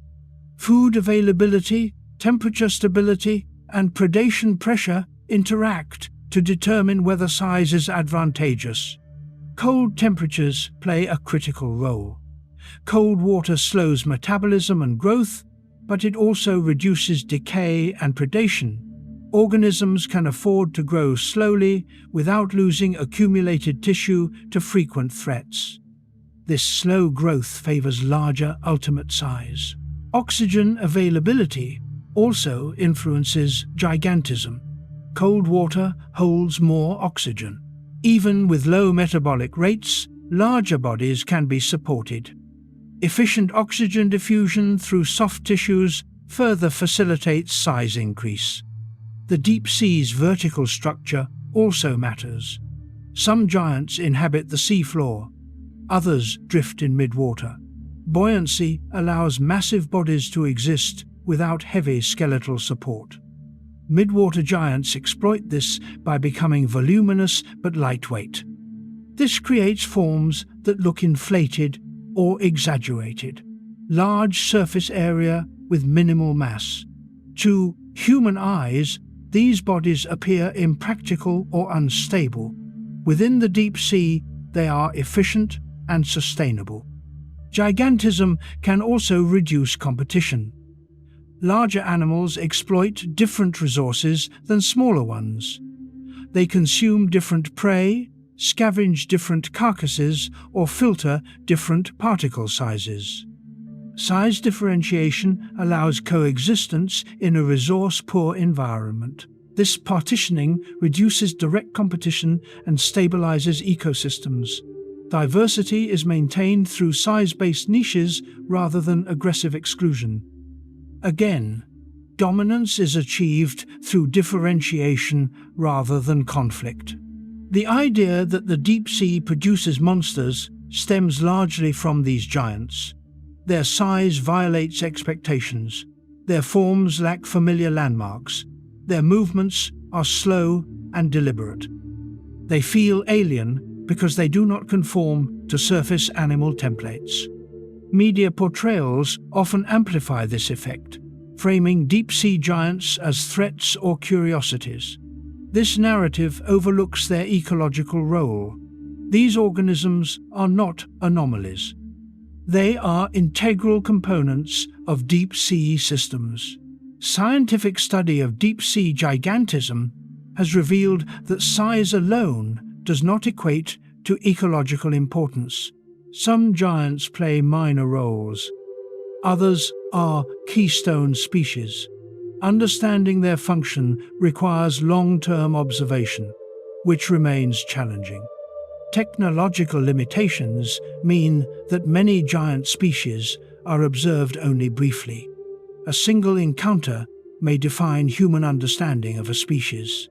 Food availability, temperature stability, and predation pressure interact to determine whether size is advantageous. Cold temperatures play a critical role. Cold water slows metabolism and growth, but it also reduces decay and predation. Organisms can afford to grow slowly without losing accumulated tissue to frequent threats. This slow growth favors larger ultimate size. Oxygen availability also influences gigantism. Cold water holds more oxygen. Even with low metabolic rates, larger bodies can be supported. Efficient oxygen diffusion through soft tissues further facilitates size increase. The deep sea's vertical structure also matters. Some giants inhabit the seafloor, others drift in midwater. Buoyancy allows massive bodies to exist without heavy skeletal support. Midwater giants exploit this by becoming voluminous but lightweight. This creates forms that look inflated or exaggerated. Large surface area with minimal mass. To human eyes, these bodies appear impractical or unstable. Within the deep sea, they are efficient and sustainable. Gigantism can also reduce competition. Larger animals exploit different resources than smaller ones. They consume different prey, scavenge different carcasses, or filter different particle sizes. Size differentiation allows coexistence in a resource-poor environment. This partitioning reduces direct competition and stabilizes ecosystems. Diversity is maintained through size-based niches rather than aggressive exclusion. Again, dominance is achieved through differentiation rather than conflict. The idea that the deep sea produces monsters stems largely from these giants. Their size violates expectations. Their forms lack familiar landmarks. Their movements are slow and deliberate. They feel alien because they do not conform to surface animal templates. Media portrayals often amplify this effect, framing deep-sea giants as threats or curiosities. This narrative overlooks their ecological role. These organisms are not anomalies. They are integral components of deep-sea systems. Scientific study of deep-sea gigantism has revealed that size alone does not equate to ecological importance. Some giants play minor roles. Others are keystone species. Understanding their function requires long-term observation, which remains challenging. Technological limitations mean that many giant species are observed only briefly. A single encounter may define human understanding of a species.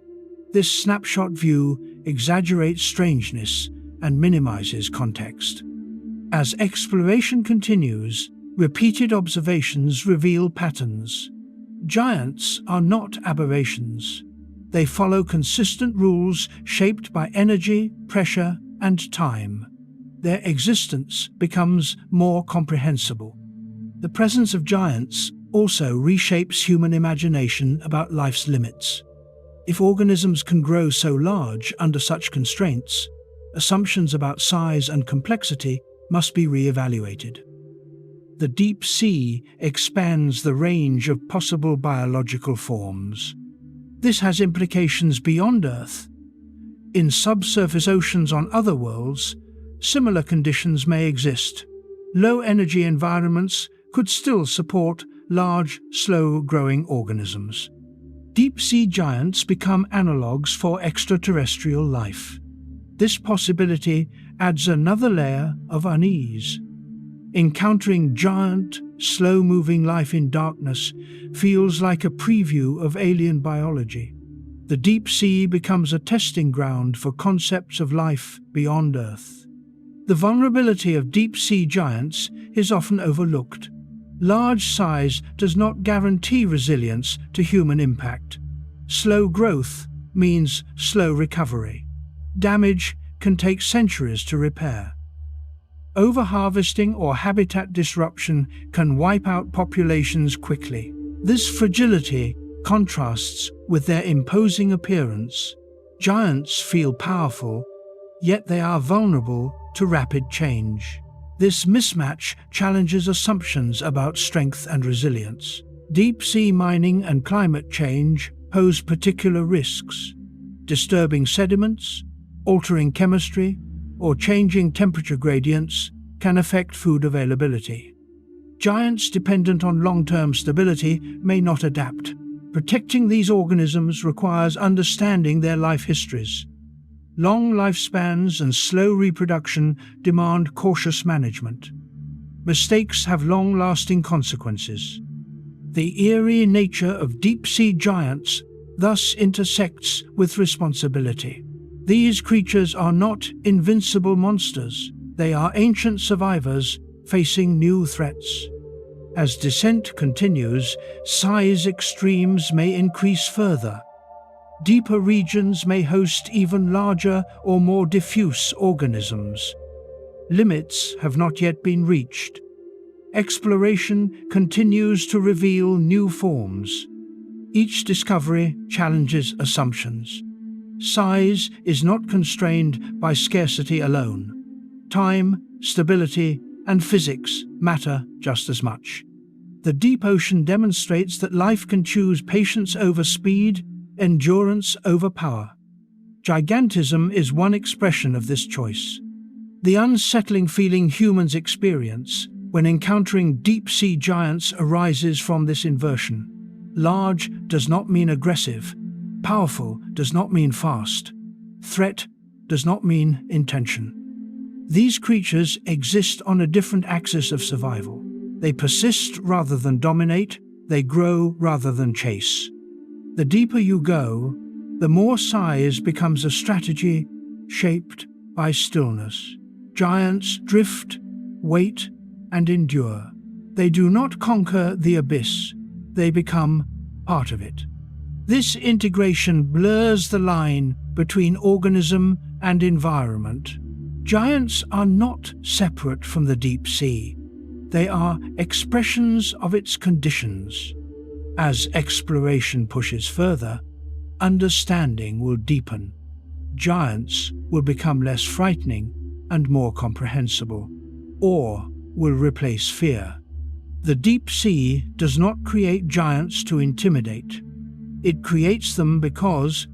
This snapshot view exaggerates strangeness and minimizes context. As exploration continues, repeated observations reveal patterns. Giants are not aberrations. They follow consistent rules shaped by energy, pressure, and time, their existence becomes more comprehensible. The presence of giants also reshapes human imagination about life's limits. If organisms can grow so large under such constraints, assumptions about size and complexity must be re-evaluated. The deep sea expands the range of possible biological forms. This has implications beyond Earth. In subsurface oceans on other worlds, similar conditions may exist. Low-energy environments could still support large, slow-growing organisms. Deep-sea giants become analogues for extraterrestrial life. This possibility adds another layer of unease. Encountering giant, slow-moving life in darkness feels like a preview of alien biology. The deep sea becomes a testing ground for concepts of life beyond Earth. The vulnerability of deep-sea giants is often overlooked. Large size does not guarantee resilience to human impact. Slow growth means slow recovery. Damage can take centuries to repair. Overharvesting or habitat disruption can wipe out populations quickly. This fragility contrasts with their imposing appearance. Giants feel powerful, yet they are vulnerable to rapid change. This mismatch challenges assumptions about strength and resilience. Deep-sea mining and climate change pose particular risks. Disturbing sediments, altering chemistry, or changing temperature gradients can affect food availability. Giants dependent on long-term stability may not adapt. Protecting these organisms requires understanding their life histories. Long lifespans and slow reproduction demand cautious management. Mistakes have long-lasting consequences. The eerie nature of deep-sea giants thus intersects with responsibility. These creatures are not invincible monsters. They are ancient survivors facing new threats. As descent continues, size extremes may increase further. Deeper regions may host even larger or more diffuse organisms. Limits have not yet been reached. Exploration continues to reveal new forms. Each discovery challenges assumptions. Size is not constrained by scarcity alone. Time, stability, and physics matter just as much. The deep ocean demonstrates that life can choose patience over speed, endurance over power. Gigantism is one expression of this choice. The unsettling feeling humans experience when encountering deep-sea giants arises from this inversion. Large does not mean aggressive. Powerful does not mean fast. Threat does not mean intention. These creatures exist on a different axis of survival. They persist rather than dominate. They grow rather than chase. The deeper you go, the more size becomes a strategy shaped by stillness. Giants drift, wait, and endure. They do not conquer the abyss. They become part of it. This integration blurs the line between organism and environment. Giants are not separate from the deep sea. They are expressions of its conditions. As exploration pushes further, understanding will deepen. Giants will become less frightening and more comprehensible. Awe will replace fear. The deep sea does not create giants to intimidate. It creates them because,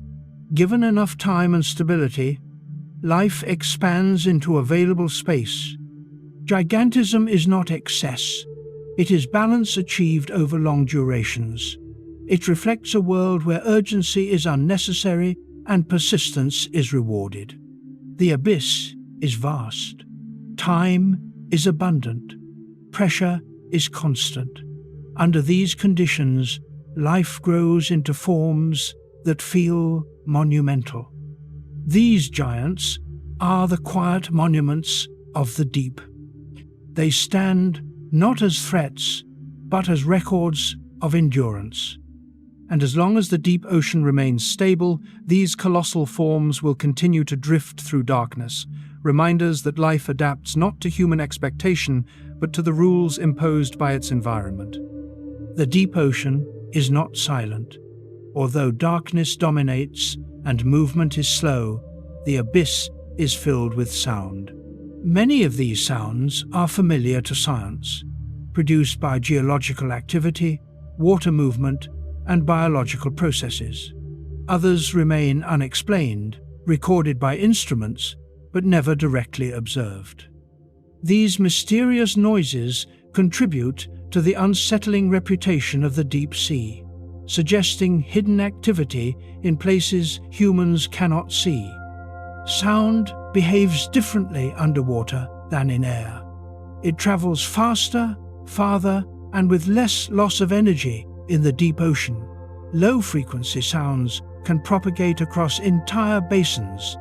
given enough time and stability, life expands into available space. Gigantism is not excess. It is balance achieved over long durations. It reflects a world where urgency is unnecessary and persistence is rewarded. The abyss is vast. Time is abundant. Pressure is constant. Under these conditions, life grows into forms that feel monumental. These giants are the quiet monuments of the deep. They stand not as threats, but as records of endurance. And as long as the deep ocean remains stable, these colossal forms will continue to drift through darkness, reminders that life adapts not to human expectation, but to the rules imposed by its environment. The deep ocean is not silent. Although darkness dominates and movement is slow, the abyss is filled with sound. Many of these sounds are familiar to science, produced by geological activity, water movement, and biological processes. Others remain unexplained, recorded by instruments, but never directly observed. These mysterious noises contribute to the unsettling reputation of the deep sea, suggesting hidden activity in places humans cannot see. Sound behaves differently underwater than in air. It travels faster, farther, and with less loss of energy in the deep ocean. Low-frequency sounds can propagate across entire basins.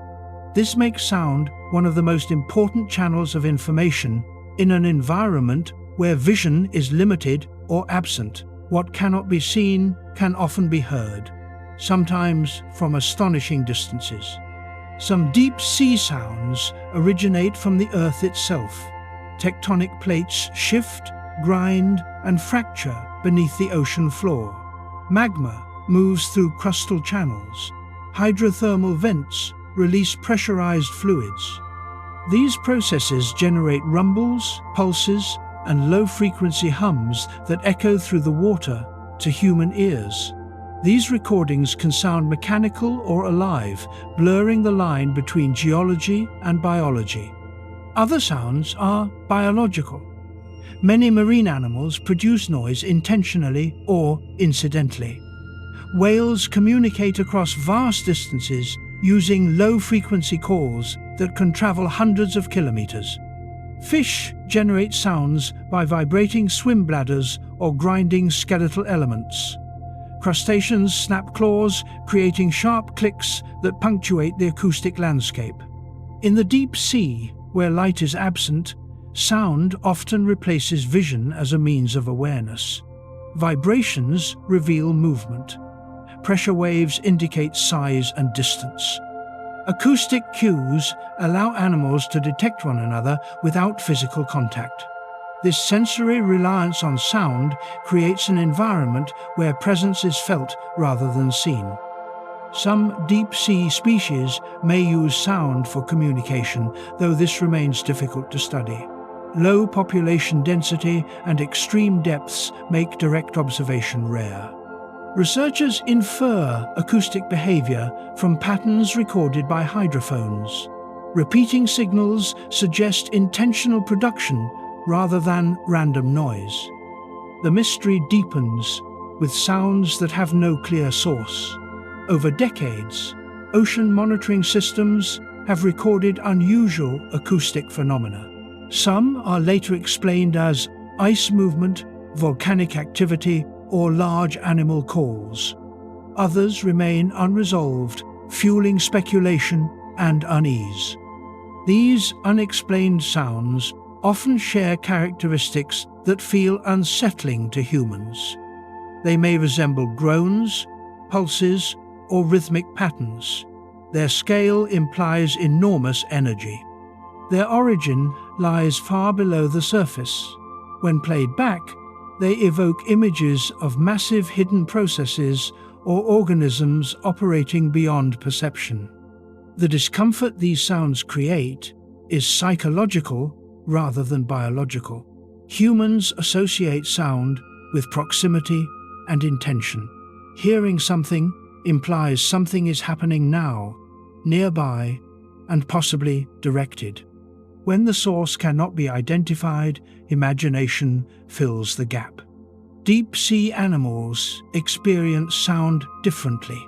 This makes sound one of the most important channels of information in an environment where vision is limited or absent. What cannot be seen can often be heard, sometimes from astonishing distances. Some deep-sea sounds originate from the Earth itself. Tectonic plates shift, grind, and fracture beneath the ocean floor. Magma moves through crustal channels. Hydrothermal vents release pressurized fluids. These processes generate rumbles, pulses, and low-frequency hums that echo through the water to human ears. These recordings can sound mechanical or alive, blurring the line between geology and biology. Other sounds are biological. Many marine animals produce noise intentionally or incidentally. Whales communicate across vast distances using low-frequency calls that can travel hundreds of kilometers. Fish generate sounds by vibrating swim bladders or grinding skeletal elements. Crustaceans snap claws, creating sharp clicks that punctuate the acoustic landscape. In the deep sea, where light is absent, sound often replaces vision as a means of awareness. Vibrations reveal movement. Pressure waves indicate size and distance. Acoustic cues allow animals to detect one another without physical contact. This sensory reliance on sound creates an environment where presence is felt rather than seen. Some deep-sea species may use sound for communication, though this remains difficult to study. Low population density and extreme depths make direct observation rare. Researchers infer acoustic behavior from patterns recorded by hydrophones. Repeating signals suggest intentional production rather than random noise. The mystery deepens with sounds that have no clear source. Over decades, ocean monitoring systems have recorded unusual acoustic phenomena. Some are later explained as ice movement, volcanic activity, or large animal calls. Others remain unresolved, fueling speculation and unease. These unexplained sounds often share characteristics that feel unsettling to humans. They may resemble groans, pulses, or rhythmic patterns. Their scale implies enormous energy. Their origin lies far below the surface. When played back, they evoke images of massive hidden processes or organisms operating beyond perception. The discomfort these sounds create is psychological rather than biological. Humans associate sound with proximity and intention. Hearing something implies something is happening now, nearby, and possibly directed. When the source cannot be identified, imagination fills the gap. Deep-sea animals experience sound differently.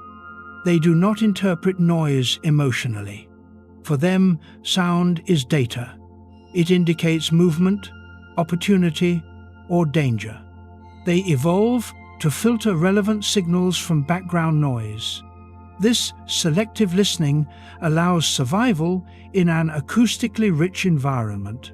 They do not interpret noise emotionally. For them, sound is data. It indicates movement, opportunity, or danger. They evolve to filter relevant signals from background noise. This selective listening allows survival in an acoustically rich environment.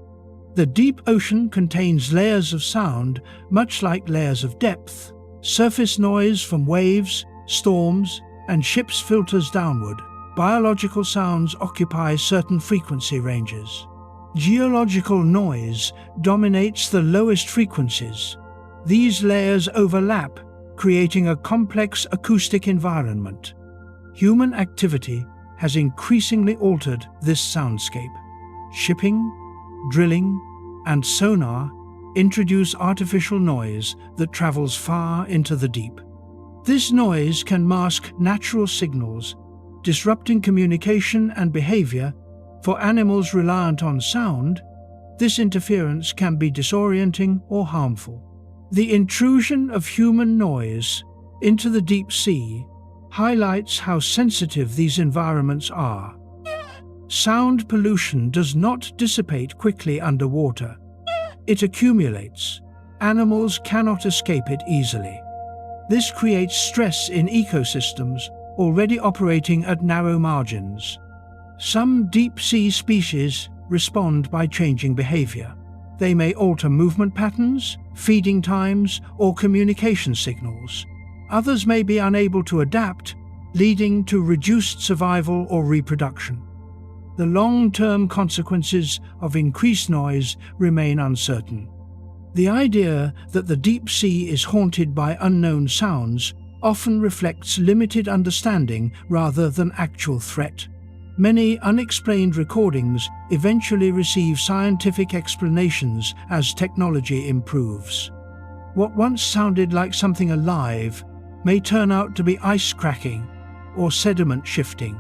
The deep ocean contains layers of sound, much like layers of depth. Surface noise from waves, storms, and ships filters downward. biological sounds occupy certain frequency ranges. Geological noise dominates the lowest frequencies. These layers overlap, creating a complex acoustic environment. Human activity has increasingly altered this soundscape. Shipping, drilling, and sonar introduce artificial noise that travels far into the deep. This noise can mask natural signals, disrupting communication and behavior. For animals reliant on sound, this interference can be disorienting or harmful. The intrusion of human noise into the deep sea highlights how sensitive these environments are. Sound pollution does not dissipate quickly underwater. It accumulates. Animals cannot escape it easily. This creates stress in ecosystems already operating at narrow margins. Some deep-sea species respond by changing behavior. They may alter movement patterns, feeding times, or communication signals. Others may be unable to adapt, leading to reduced survival or reproduction. The long-term consequences of increased noise remain uncertain. The idea that the deep sea is haunted by unknown sounds often reflects limited understanding rather than actual threat. Many unexplained recordings eventually receive scientific explanations as technology improves. What once sounded like something alive may turn out to be ice cracking or sediment shifting.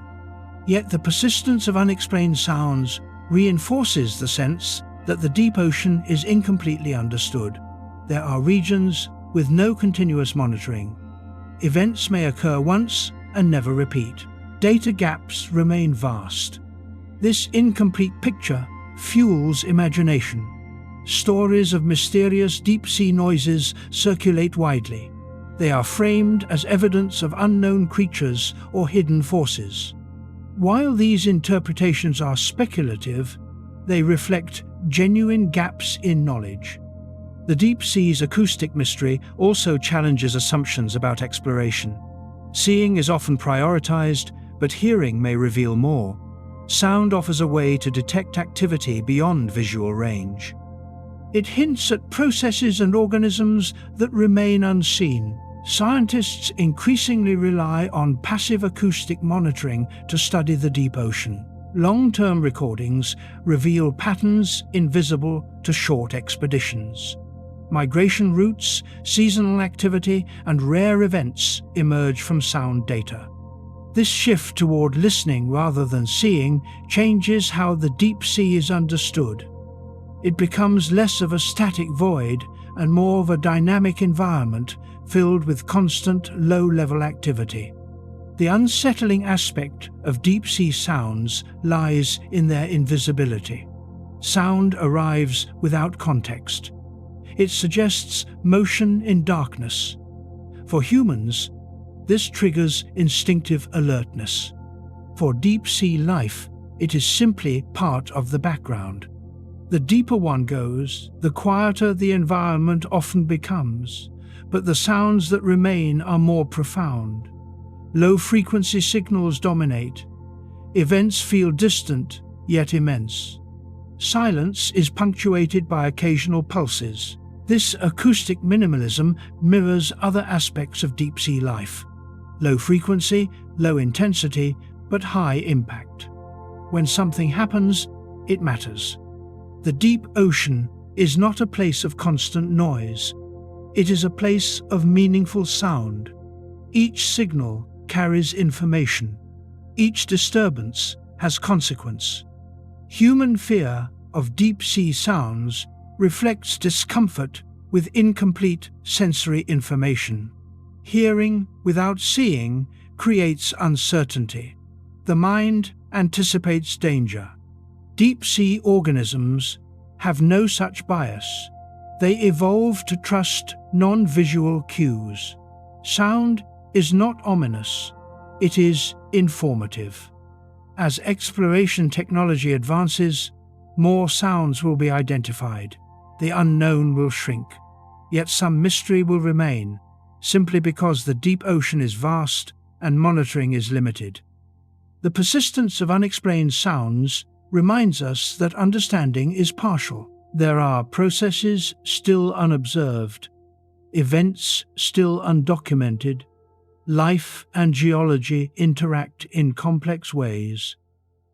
Yet the persistence of unexplained sounds reinforces the sense that the deep ocean is incompletely understood. There are regions with no continuous monitoring. Events may occur once and never repeat. Data gaps remain vast. This incomplete picture fuels imagination. Stories of mysterious deep-sea noises circulate widely. They are framed as evidence of unknown creatures or hidden forces. While these interpretations are speculative, they reflect genuine gaps in knowledge. The deep sea's acoustic mystery also challenges assumptions about exploration. Seeing is often prioritized, but hearing may reveal more. Sound offers a way to detect activity beyond visual range. It hints at processes and organisms that remain unseen. Scientists increasingly rely on passive acoustic monitoring to study the deep ocean. Long-term recordings reveal patterns invisible to short expeditions. Migration routes, seasonal activity, and rare events emerge from sound data. This shift toward listening rather than seeing changes how the deep sea is understood. It becomes less of a static void and more of a dynamic environment filled with constant, low-level activity. The unsettling aspect of deep-sea sounds lies in their invisibility. Sound arrives without context. It suggests motion in darkness. For humans, this triggers instinctive alertness. For deep-sea life, it is simply part of the background. The deeper one goes, the quieter the environment often becomes, but the sounds that remain are more profound. Low-frequency signals dominate. Events feel distant, yet immense. Silence is punctuated by occasional pulses. This acoustic minimalism mirrors other aspects of deep-sea life. Low frequency, low intensity, but high impact. When something happens, it matters. The deep ocean is not a place of constant noise. It is a place of meaningful sound. Each signal carries information. Each disturbance has consequence. Human fear of deep-sea sounds reflects discomfort with incomplete sensory information. Hearing without seeing creates uncertainty. The mind anticipates danger. Deep-sea organisms have no such bias. They evolve to trust non-visual cues. Sound is not ominous. It is informative. As exploration technology advances, more sounds will be identified. The unknown will shrink. Yet some mystery will remain, simply because the deep ocean is vast and monitoring is limited. The persistence of unexplained sounds reminds us that understanding is partial. There are processes still unobserved, events still undocumented. Life and geology interact in complex ways.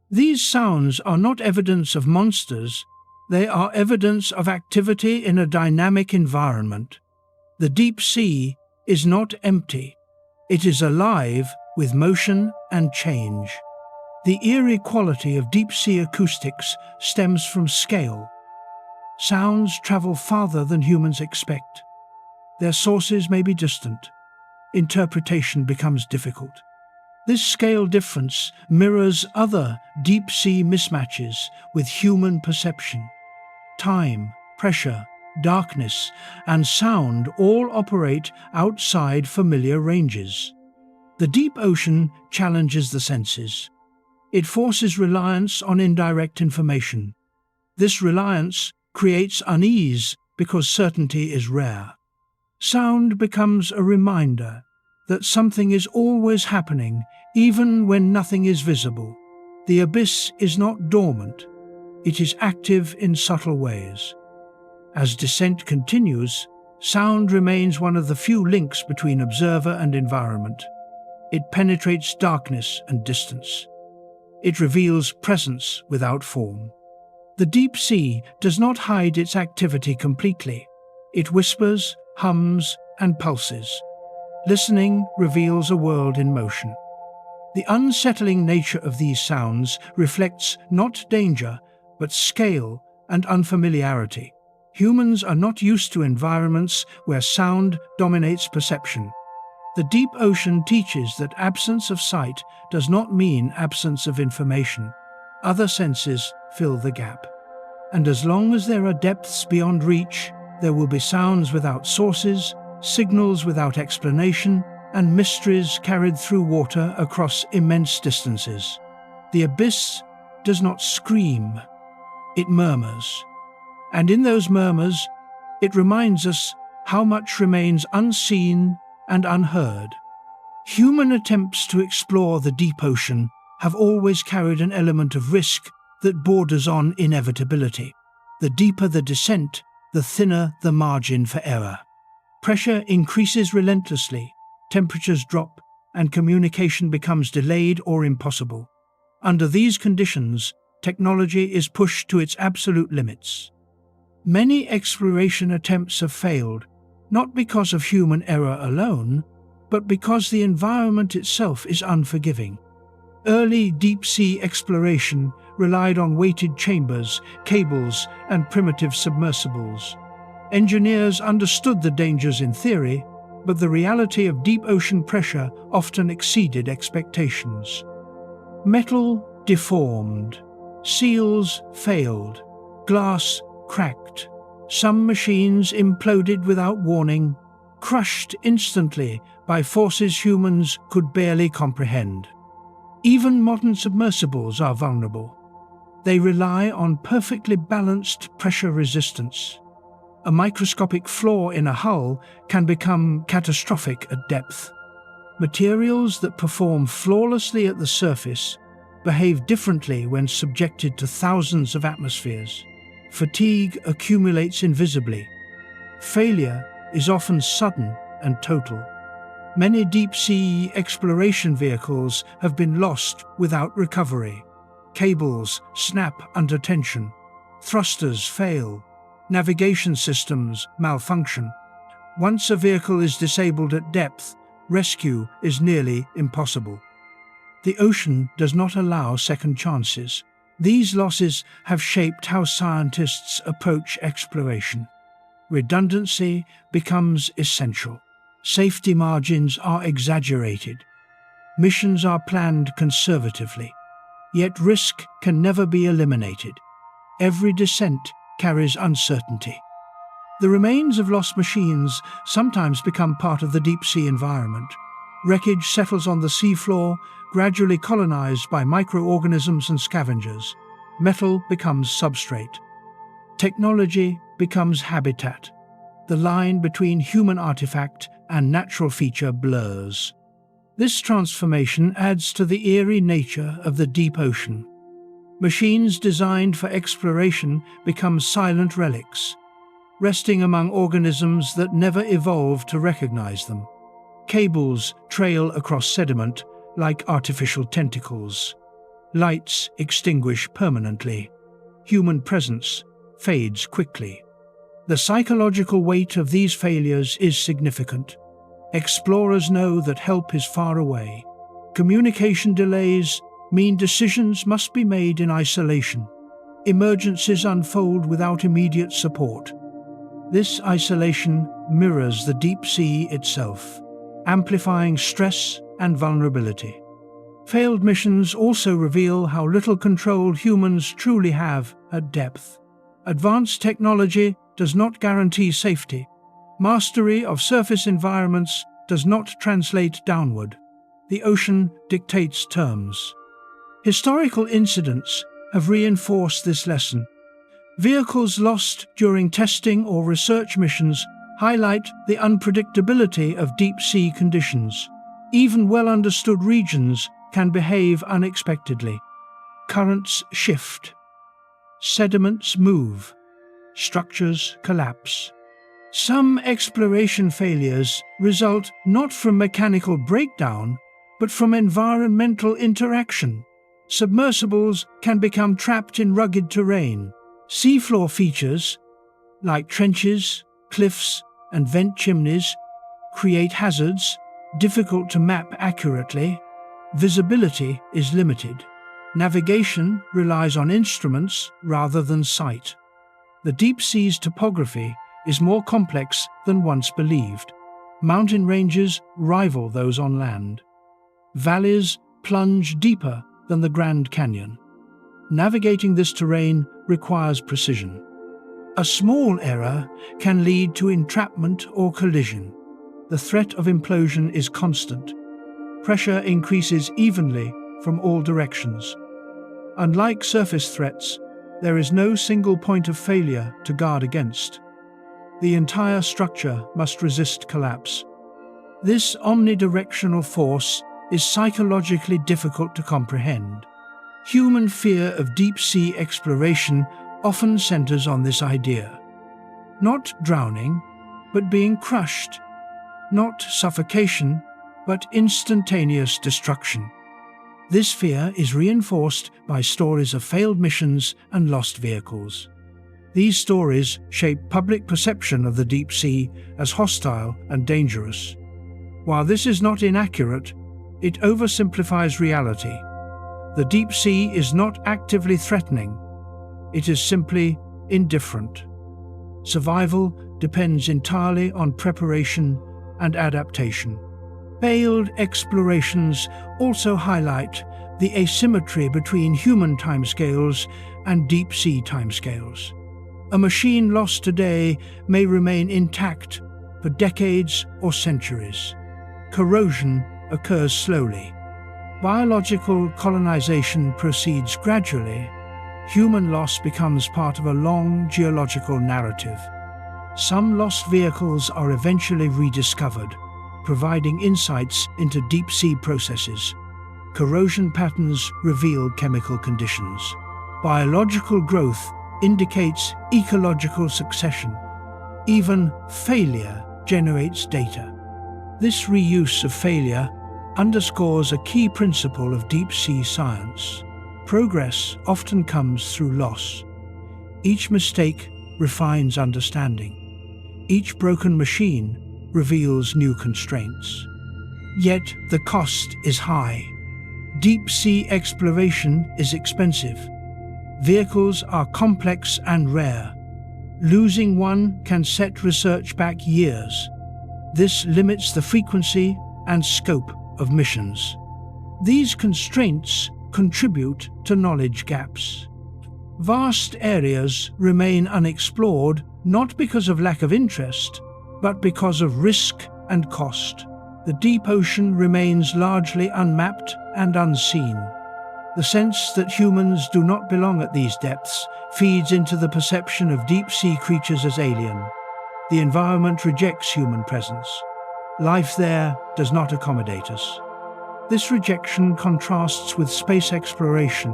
These sounds are not evidence of monsters, they are evidence of activity in a dynamic environment. The deep sea is not empty. It is alive with motion and change. The eerie quality of deep-sea acoustics stems from scale. Sounds travel farther than humans expect. Their sources may be distant. Interpretation becomes difficult. This scale difference mirrors other deep-sea mismatches with human perception. Time, pressure, darkness, and sound all operate outside familiar ranges. The deep ocean challenges the senses. It forces reliance on indirect information. This reliance creates unease because certainty is rare. Sound becomes a reminder that something is always happening, even when nothing is visible. The abyss is not dormant. It is active in subtle ways. As descent continues, sound remains one of the few links between observer and environment. It penetrates darkness and distance. It reveals presence without form. The deep sea does not hide its activity completely. It whispers, hums, and pulses. Listening reveals a world in motion. The unsettling nature of these sounds reflects not danger, but scale and unfamiliarity. Humans are not used to environments where sound dominates perception. The deep ocean teaches that absence of sight does not mean absence of information. Other senses fill the gap. And as long as there are depths beyond reach, there will be sounds without sources, signals without explanation, and mysteries carried through water across immense distances. The abyss does not scream, it murmurs. And in those murmurs, it reminds us how much remains unseen and unheard. Human attempts to explore the deep ocean have always carried an element of risk that borders on inevitability. The deeper the descent, the thinner the margin for error. Pressure increases relentlessly, temperatures drop, and communication becomes delayed or impossible. Under these conditions, technology is pushed to its absolute limits. Many exploration attempts have failed, not because of human error alone, but because the environment itself is unforgiving. Early deep-sea exploration relied on weighted chambers, cables, and primitive submersibles. Engineers understood the dangers in theory, but the reality of deep ocean pressure often exceeded expectations. Metal deformed, seals failed, glass cracked. Some machines imploded without warning, crushed instantly by forces humans could barely comprehend. Even modern submersibles are vulnerable. They rely on perfectly balanced pressure resistance. A microscopic flaw in a hull can become catastrophic at depth. Materials that perform flawlessly at the surface behave differently when subjected to thousands of atmospheres. Fatigue accumulates invisibly. Failure is often sudden and total. Many deep-sea exploration vehicles have been lost without recovery. Cables snap under tension. Thrusters fail. Navigation systems malfunction. Once a vehicle is disabled at depth, rescue is nearly impossible. The ocean does not allow second chances. These losses have shaped how scientists approach exploration. Redundancy becomes essential. Safety margins are exaggerated. Missions are planned conservatively. Yet risk can never be eliminated. Every descent carries uncertainty. The remains of lost machines sometimes become part of the deep-sea environment. Wreckage settles on the seafloor, gradually colonized by microorganisms and scavengers. Metal becomes substrate. Technology becomes habitat. The line between human artifact and natural feature blurs. This transformation adds to the eerie nature of the deep ocean. Machines designed for exploration become silent relics, resting among organisms that never evolved to recognize them. Cables trail across sediment like artificial tentacles. Lights extinguish permanently. Human presence fades quickly. The psychological weight of these failures is significant. Explorers know that help is far away. Communication delays mean decisions must be made in isolation. Emergencies unfold without immediate support. This isolation mirrors the deep sea itself, amplifying stress and vulnerability. Failed missions also reveal how little control humans truly have at depth. Advanced technology does not guarantee safety. Mastery of surface environments does not translate downward. The ocean dictates terms. Historical incidents have reinforced this lesson. Vehicles lost during testing or research missions highlight the unpredictability of deep-sea conditions. Even well-understood regions can behave unexpectedly. Currents shift. Sediments move. Structures collapse. Some exploration failures result not from mechanical breakdown, but from environmental interaction. Submersibles can become trapped in rugged terrain. Seafloor features, like trenches, cliffs, and vent chimneys, create hazards difficult to map accurately. Visibility is limited. Navigation relies on instruments rather than sight. The deep sea's topography is more complex than once believed. Mountain ranges rival those on land. Valleys plunge deeper than the Grand Canyon. Navigating this terrain requires precision. A small error can lead to entrapment or collision. The threat of implosion is constant. Pressure increases evenly from all directions. Unlike surface threats, there is no single point of failure to guard against. The entire structure must resist collapse. This omnidirectional force is psychologically difficult to comprehend. Human fear of deep-sea exploration often centers on this idea. Not drowning, but being crushed. Not suffocation, but instantaneous destruction. This fear is reinforced by stories of failed missions and lost vehicles. These stories shape public perception of the deep sea as hostile and dangerous. While this is not inaccurate, it oversimplifies reality. The deep sea is not actively threatening. It is simply indifferent. Survival depends entirely on preparation and adaptation. Failed explorations also highlight the asymmetry between human timescales and deep-sea timescales. A machine lost today may remain intact for decades or centuries. Corrosion occurs slowly. Biological colonization proceeds gradually. Human loss becomes part of a long geological narrative. Some lost vehicles are eventually rediscovered, providing insights into deep-sea processes. Corrosion patterns reveal chemical conditions. Biological growth indicates ecological succession. Even failure generates data. This reuse of failure underscores a key principle of deep-sea science. Progress often comes through loss. Each mistake refines understanding. Each broken machine reveals new constraints. Yet the cost is high. Deep-sea exploration is expensive. Vehicles are complex and rare. Losing one can set research back years. This limits the frequency and scope of missions. These constraints contribute to knowledge gaps. Vast areas remain unexplored not because of lack of interest, but because of risk and cost. The deep ocean remains largely unmapped and unseen. The sense that humans do not belong at these depths feeds into the perception of deep-sea creatures as alien. The environment rejects human presence. Life there does not accommodate us. This rejection contrasts with space exploration,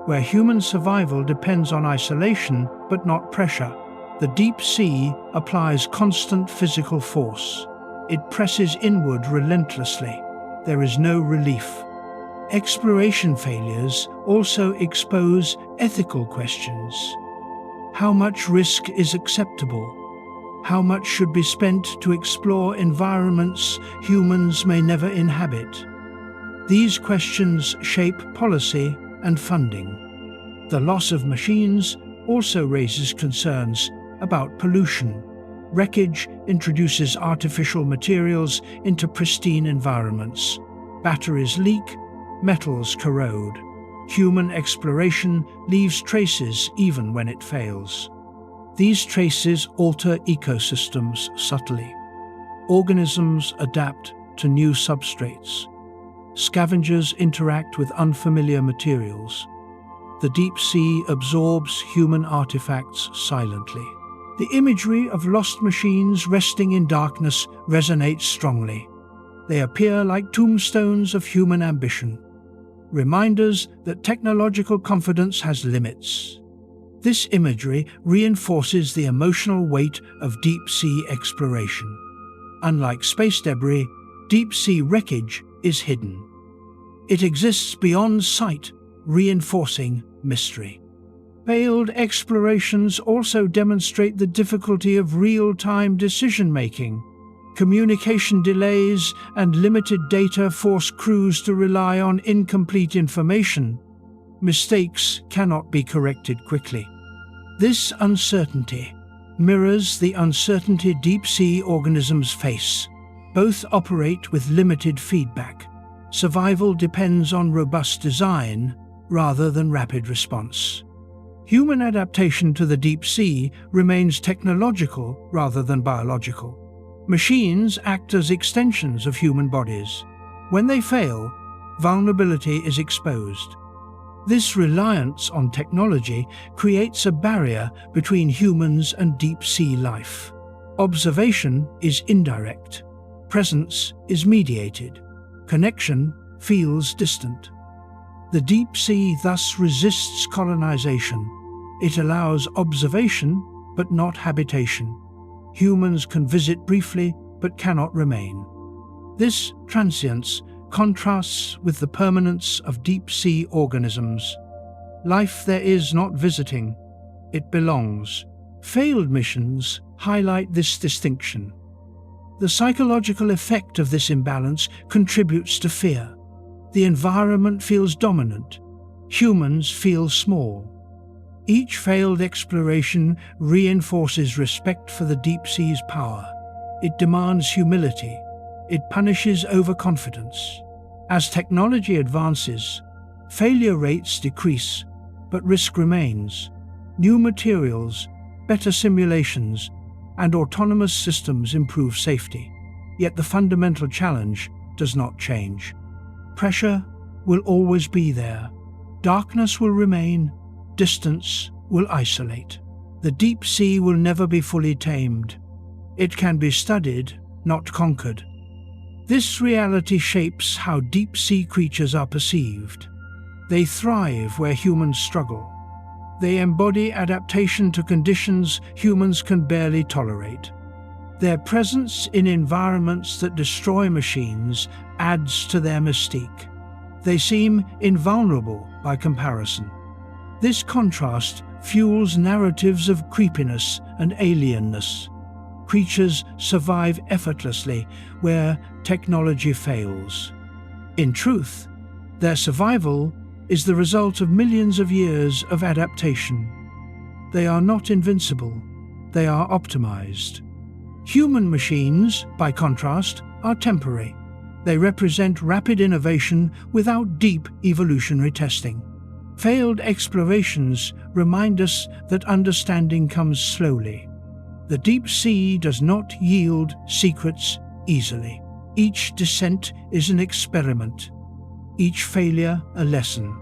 where human survival depends on isolation but not pressure. The deep sea applies constant physical force. It presses inward relentlessly. There is no relief. Exploration failures also expose ethical questions. How much risk is acceptable? How much should be spent to explore environments humans may never inhabit? These questions shape policy and funding. The loss of machines also raises concerns about pollution. Wreckage introduces artificial materials into pristine environments. Batteries leak, metals corrode. Human exploration leaves traces even when it fails. These traces alter ecosystems subtly. Organisms adapt to new substrates. Scavengers interact with unfamiliar materials. The deep sea absorbs human artifacts silently. The imagery of lost machines resting in darkness resonates strongly. They appear like tombstones of human ambition, reminders that technological confidence has limits. This imagery reinforces the emotional weight of deep-sea exploration. Unlike space debris, deep-sea wreckage is hidden. It exists beyond sight, reinforcing mystery. Failed explorations also demonstrate the difficulty of real-time decision-making. Communication delays and limited data force crews to rely on incomplete information. Mistakes cannot be corrected quickly. This uncertainty mirrors the uncertainty deep-sea organisms face. Both operate with limited feedback. Survival depends on robust design rather than rapid response. Human adaptation to the deep sea remains technological rather than biological. Machines act as extensions of human bodies. When they fail, vulnerability is exposed. This reliance on technology creates a barrier between humans and deep-sea life. Observation is indirect. Presence is mediated. Connection feels distant. The deep sea thus resists colonization. It allows observation, but not habitation. Humans can visit briefly, but cannot remain. This transience contrasts with the permanence of deep-sea organisms. Life there is not visiting, it belongs. Failed missions highlight this distinction. The psychological effect of this imbalance contributes to fear. The environment feels dominant. Humans feel small. Each failed exploration reinforces respect for the deep sea's power. It demands humility. It punishes overconfidence. As technology advances, failure rates decrease, but risk remains. New materials, better simulations, and autonomous systems improve safety. Yet the fundamental challenge does not change. Pressure will always be there. Darkness will remain. Distance will isolate. The deep sea will never be fully tamed. It can be studied, not conquered. This reality shapes how deep-sea creatures are perceived. They thrive where humans struggle. They embody adaptation to conditions humans can barely tolerate. Their presence in environments that destroy machines adds to their mystique. They seem invulnerable by comparison. This contrast fuels narratives of creepiness and alienness. Creatures survive effortlessly where technology fails. In truth, their survival is the result of millions of years of adaptation. They are not invincible, they are optimized. Human machines, by contrast, are temporary. They represent rapid innovation without deep evolutionary testing. Failed explorations remind us that understanding comes slowly. The deep sea does not yield secrets easily. Each descent is an experiment, each failure a lesson.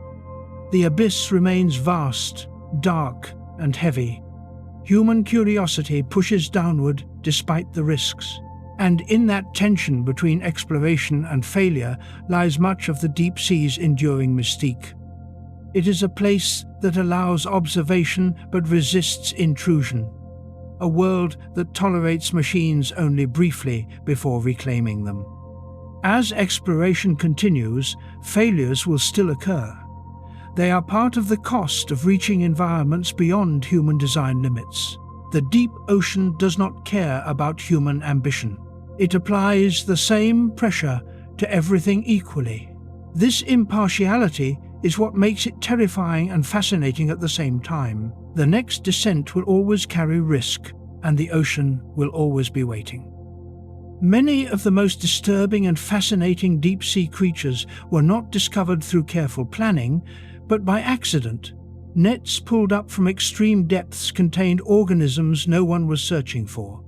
The abyss remains vast, dark, and heavy. Human curiosity pushes downward despite the risks. And in that tension between exploration and failure lies much of the deep sea's enduring mystique. It is a place that allows observation but resists intrusion, a world that tolerates machines only briefly before reclaiming them. As exploration continues, failures will still occur. They are part of the cost of reaching environments beyond human design limits. The deep ocean does not care about human ambition. It applies the same pressure to everything equally. This impartiality is what makes it terrifying and fascinating at the same time. The next descent will always carry risk, and the ocean will always be waiting. Many of the most disturbing and fascinating deep-sea creatures were not discovered through careful planning, but by accident. Nets pulled up from extreme depths contained organisms no one was searching for.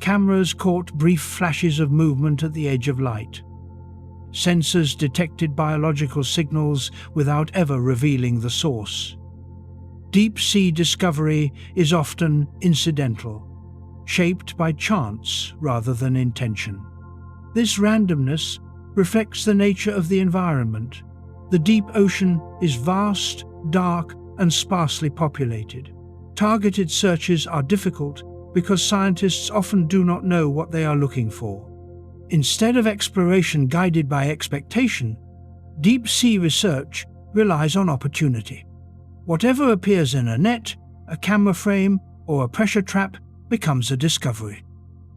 Cameras caught brief flashes of movement at the edge of light. Sensors detected biological signals without ever revealing the source. Deep-sea discovery is often incidental, shaped by chance rather than intention. This randomness reflects the nature of the environment. The deep ocean is vast, dark, and sparsely populated. Targeted searches are difficult because scientists often do not know what they are looking for. Instead of exploration guided by expectation, deep-sea research relies on opportunity. Whatever appears in a net, a camera frame, or a pressure trap becomes a discovery.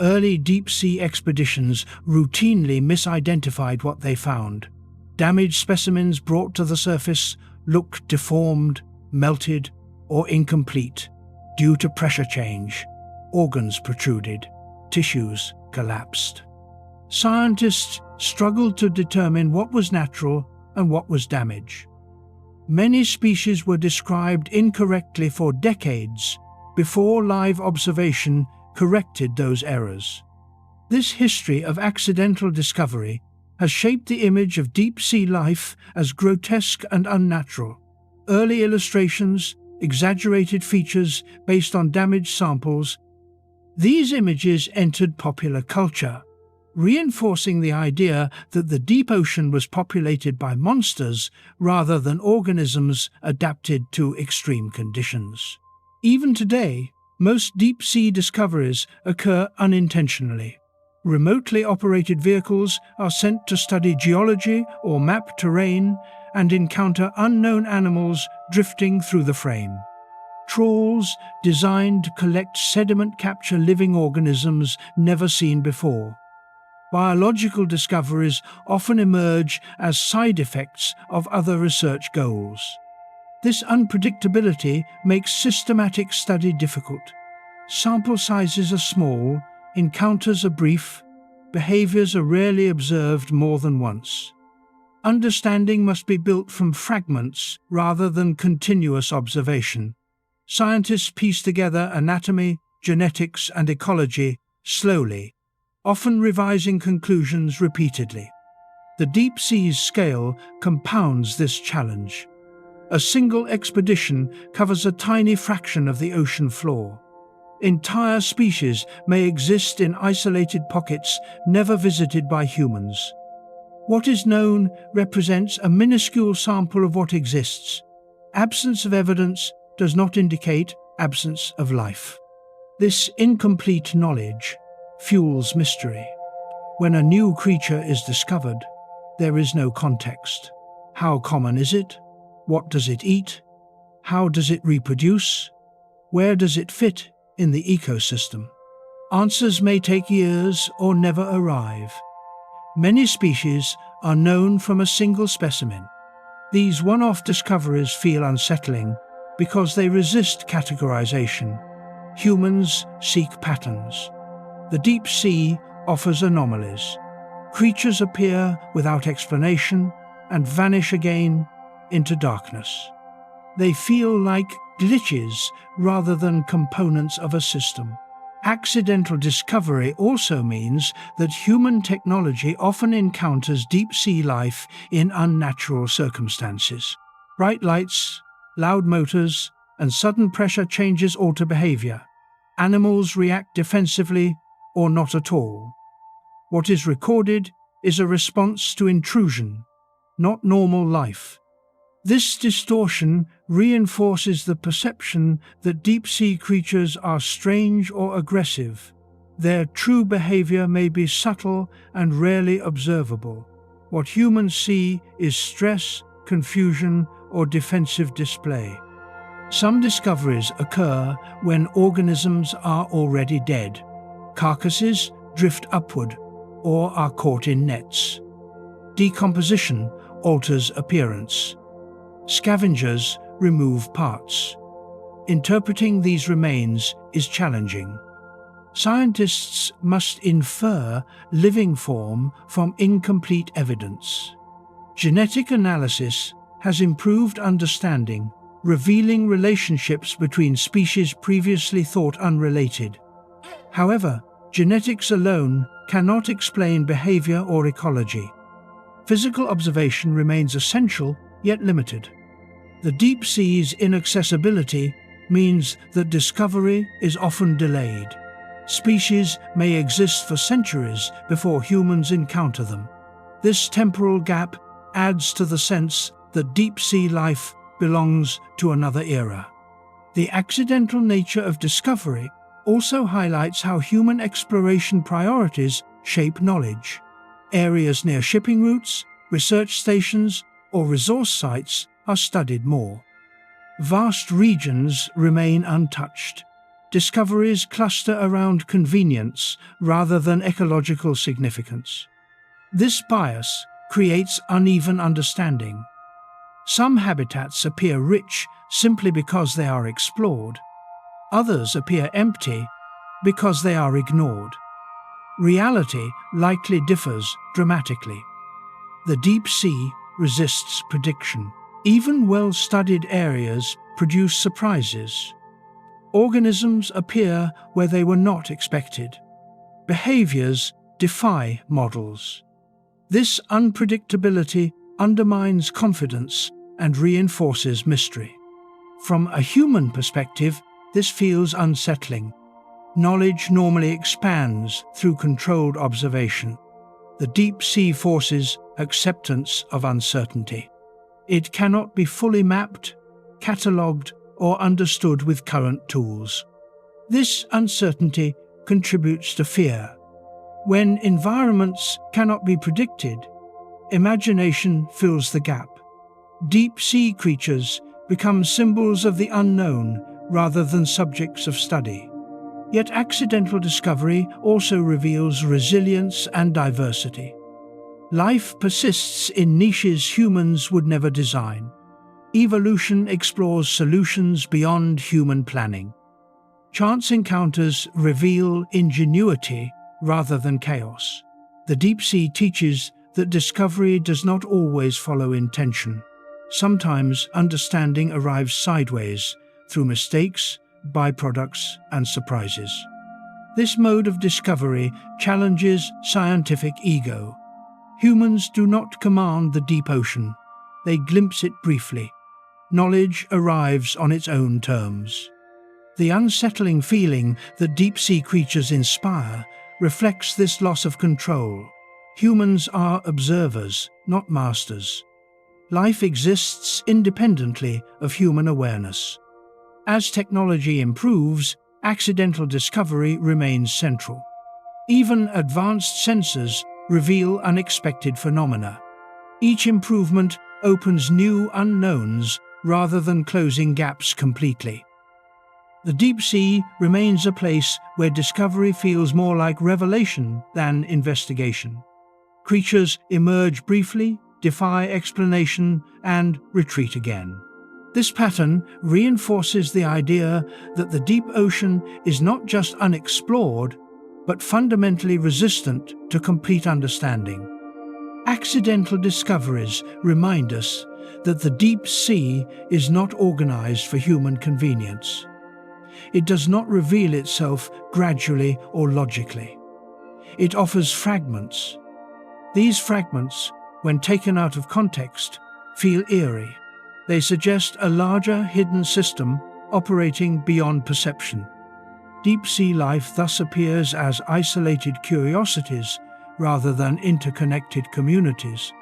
Early deep-sea expeditions routinely misidentified what they found. Damaged specimens brought to the surface looked deformed, melted, or incomplete due to pressure change. Organs protruded, tissues collapsed. Scientists struggled to determine what was natural and what was damage. Many species were described incorrectly for decades before live observation corrected those errors. This history of accidental discovery has shaped the image of deep-sea life as grotesque and unnatural. Early illustrations, exaggerated features based on damaged samples, these images entered popular culture, reinforcing the idea that the deep ocean was populated by monsters rather than organisms adapted to extreme conditions. Even today, most deep-sea discoveries occur unintentionally. Remotely operated vehicles are sent to study geology or map terrain and encounter unknown animals drifting through the frame. Trawls designed to collect sediment capture living organisms never seen before. Biological discoveries often emerge as side effects of other research goals. This unpredictability makes systematic study difficult. Sample sizes are small, encounters are brief, behaviors are rarely observed more than once. Understanding must be built from fragments rather than continuous observation. Scientists piece together anatomy, genetics, and ecology slowly, often revising conclusions repeatedly. The deep sea's scale compounds this challenge. A single expedition covers a tiny fraction of the ocean floor. Entire species may exist in isolated pockets never visited by humans. What is known represents a minuscule sample of what exists. Absence of evidence does not indicate absence of life. This incomplete knowledge fuels mystery. When a new creature is discovered, there is no context. How common is it? What does it eat? How does it reproduce? Where does it fit in the ecosystem? Answers may take years or never arrive. Many species are known from a single specimen. These one-off discoveries feel unsettling because they resist categorization. Humans seek patterns. The deep sea offers anomalies. Creatures appear without explanation and vanish again into darkness. They feel like glitches rather than components of a system. Accidental discovery also means that human technology often encounters deep-sea life in unnatural circumstances. Bright lights, loud motors, and sudden pressure changes alter behavior. Animals react defensively or not at all. What is recorded is a response to intrusion, not normal life. This distortion reinforces the perception that deep-sea creatures are strange or aggressive. Their true behavior may be subtle and rarely observable. What humans see is stress, confusion, or defensive display. Some discoveries occur when organisms are already dead. Carcasses drift upward or are caught in nets. Decomposition alters appearance. Scavengers remove parts. Interpreting these remains is challenging. Scientists must infer living form from incomplete evidence. Genetic analysis has improved understanding, revealing relationships between species previously thought unrelated. However, genetics alone cannot explain behavior or ecology. Physical observation remains essential, yet limited. The deep sea's inaccessibility means that discovery is often delayed. Species may exist for centuries before humans encounter them. This temporal gap adds to the sense that deep-sea life belongs to another era. The accidental nature of discovery also highlights how human exploration priorities shape knowledge. Areas near shipping routes, research stations, or resource sites are studied more. Vast regions remain untouched. Discoveries cluster around convenience rather than ecological significance. This bias creates uneven understanding. Some habitats appear rich simply because they are explored. Others appear empty because they are ignored. Reality likely differs dramatically. The deep sea resists prediction. Even well-studied areas produce surprises. Organisms appear where they were not expected. Behaviors defy models. This unpredictability undermines confidence and reinforces mystery. From a human perspective, this feels unsettling. Knowledge normally expands through controlled observation. The deep sea forces acceptance of uncertainty. It cannot be fully mapped, catalogued, or understood with current tools. This uncertainty contributes to fear. When environments cannot be predicted, imagination fills the gap. Deep-sea creatures become symbols of the unknown rather than subjects of study. Yet accidental discovery also reveals resilience and diversity. Life persists in niches humans would never design. Evolution explores solutions beyond human planning. Chance encounters reveal ingenuity rather than chaos. The deep sea teaches that discovery does not always follow intention. Sometimes understanding arrives sideways through mistakes, byproducts, and surprises. This mode of discovery challenges scientific ego. Humans do not command the deep ocean. They glimpse it briefly. Knowledge arrives on its own terms. The unsettling feeling that deep-sea creatures inspire reflects this loss of control. Humans are observers, not masters. Life exists independently of human awareness. As technology improves, accidental discovery remains central. Even advanced sensors reveal unexpected phenomena. Each improvement opens new unknowns rather than closing gaps completely. The deep sea remains a place where discovery feels more like revelation than investigation. Creatures emerge briefly, defy explanation, and retreat again. This pattern reinforces the idea that the deep ocean is not just unexplored, but fundamentally resistant to complete understanding. Accidental discoveries remind us that the deep sea is not organized for human convenience. It does not reveal itself gradually or logically. It offers fragments. These fragments, when taken out of context, feel eerie. They suggest a larger hidden system operating beyond perception. Deep-sea life thus appears as isolated curiosities rather than interconnected communities.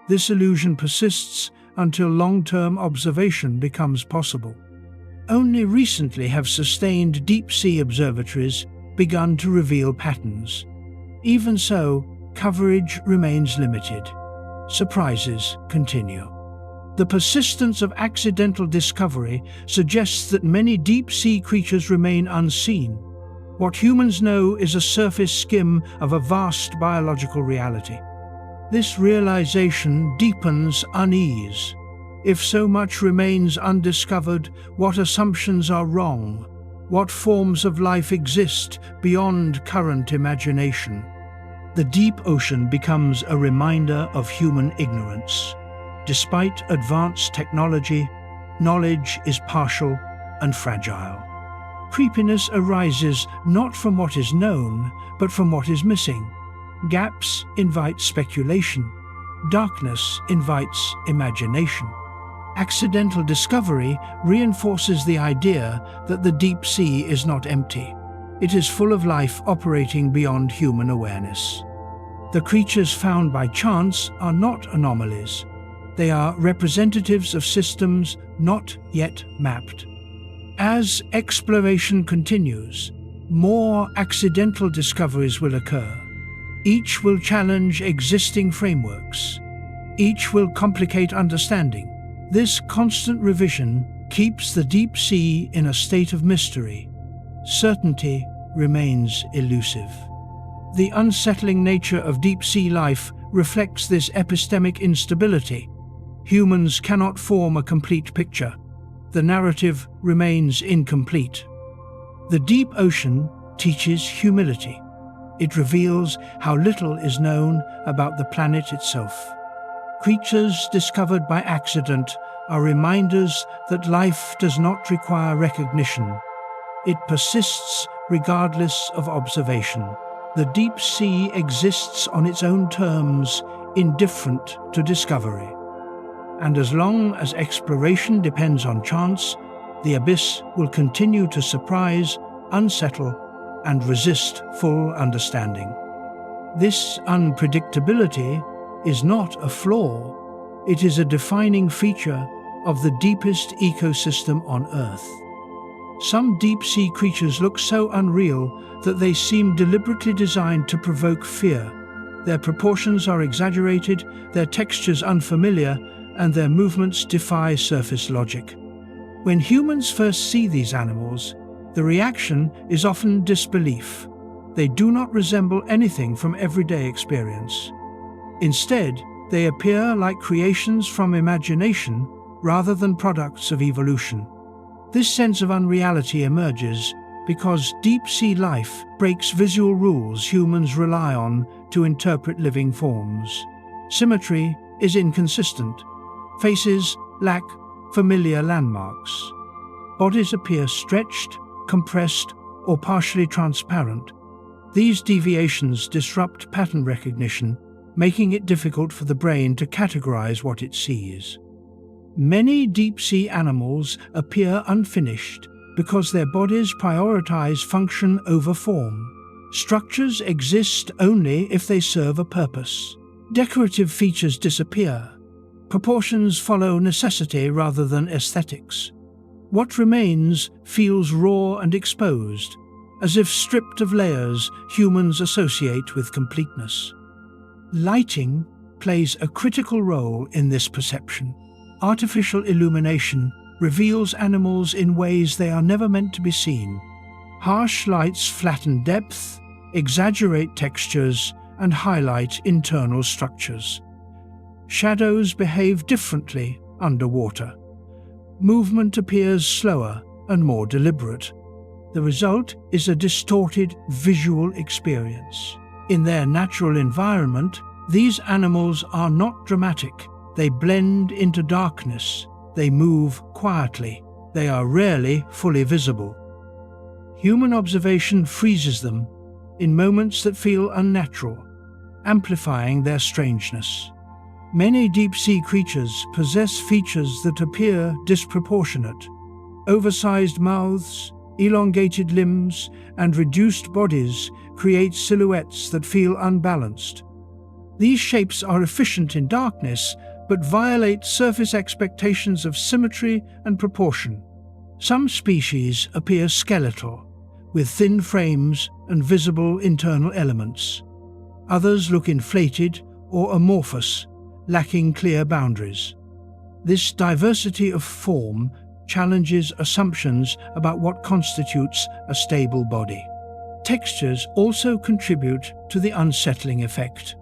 This illusion persists until long-term observation becomes possible. Only recently have sustained deep-sea observatories begun to reveal patterns. Even so, coverage remains limited. Surprises continue. The persistence of accidental discovery suggests that many deep-sea creatures remain unseen. What humans know is a surface skim of a vast biological reality. This realization deepens unease. If so much remains undiscovered, what assumptions are wrong? What forms of life exist beyond current imagination? The deep ocean becomes a reminder of human ignorance. Despite advanced technology, knowledge is partial and fragile. Creepiness arises not from what is known, but from what is missing. Gaps invite speculation. Darkness invites imagination. Accidental discovery reinforces the idea that the deep sea is not empty. It is full of life operating beyond human awareness. The creatures found by chance are not anomalies. They are representatives of systems not yet mapped. As exploration continues, more accidental discoveries will occur. Each will challenge existing frameworks. Each will complicate understanding. This constant revision keeps the deep sea in a state of mystery. Certainty remains elusive. The unsettling nature of deep-sea life reflects this epistemic instability. Humans cannot form a complete picture. The narrative remains incomplete. The deep ocean teaches humility. It reveals how little is known about the planet itself. Creatures discovered by accident are reminders that life does not require recognition. It persists regardless of observation. The deep sea exists on its own terms, indifferent to discovery. And as long as exploration depends on chance, the abyss will continue to surprise, unsettle, and resist full understanding. This unpredictability is not a flaw. It is a defining feature of the deepest ecosystem on Earth. Some deep-sea creatures look so unreal that they seem deliberately designed to provoke fear. Their proportions are exaggerated, their textures unfamiliar, and their movements defy surface logic. When humans first see these animals, the reaction is often disbelief. They do not resemble anything from everyday experience. Instead, they appear like creations from imagination rather than products of evolution. This sense of unreality emerges because deep-sea life breaks visual rules humans rely on to interpret living forms. Symmetry is inconsistent. Faces lack familiar landmarks. Bodies appear stretched, compressed, or partially transparent. These deviations disrupt pattern recognition, making it difficult for the brain to categorize what it sees. Many deep-sea animals appear unfinished because their bodies prioritize function over form. Structures exist only if they serve a purpose. Decorative features disappear. Proportions follow necessity rather than aesthetics. What remains feels raw and exposed, as if stripped of layers humans associate with completeness. Lighting plays a critical role in this perception. Artificial illumination reveals animals in ways they are never meant to be seen. Harsh lights flatten depth, exaggerate textures, and highlight internal structures. Shadows behave differently underwater. Movement appears slower and more deliberate. The result is a distorted visual experience. In their natural environment, these animals are not dramatic. They blend into darkness. They move quietly. They are rarely fully visible. Human observation freezes them in moments that feel unnatural, amplifying their strangeness. Many deep-sea creatures possess features that appear disproportionate. Oversized mouths, elongated limbs, and reduced bodies create silhouettes that feel unbalanced. These shapes are efficient in darkness, but violate surface expectations of symmetry and proportion. Some species appear skeletal, with thin frames and visible internal elements. Others look inflated or amorphous, lacking clear boundaries. This diversity of form challenges assumptions about what constitutes a stable body. Textures also contribute to the unsettling effect.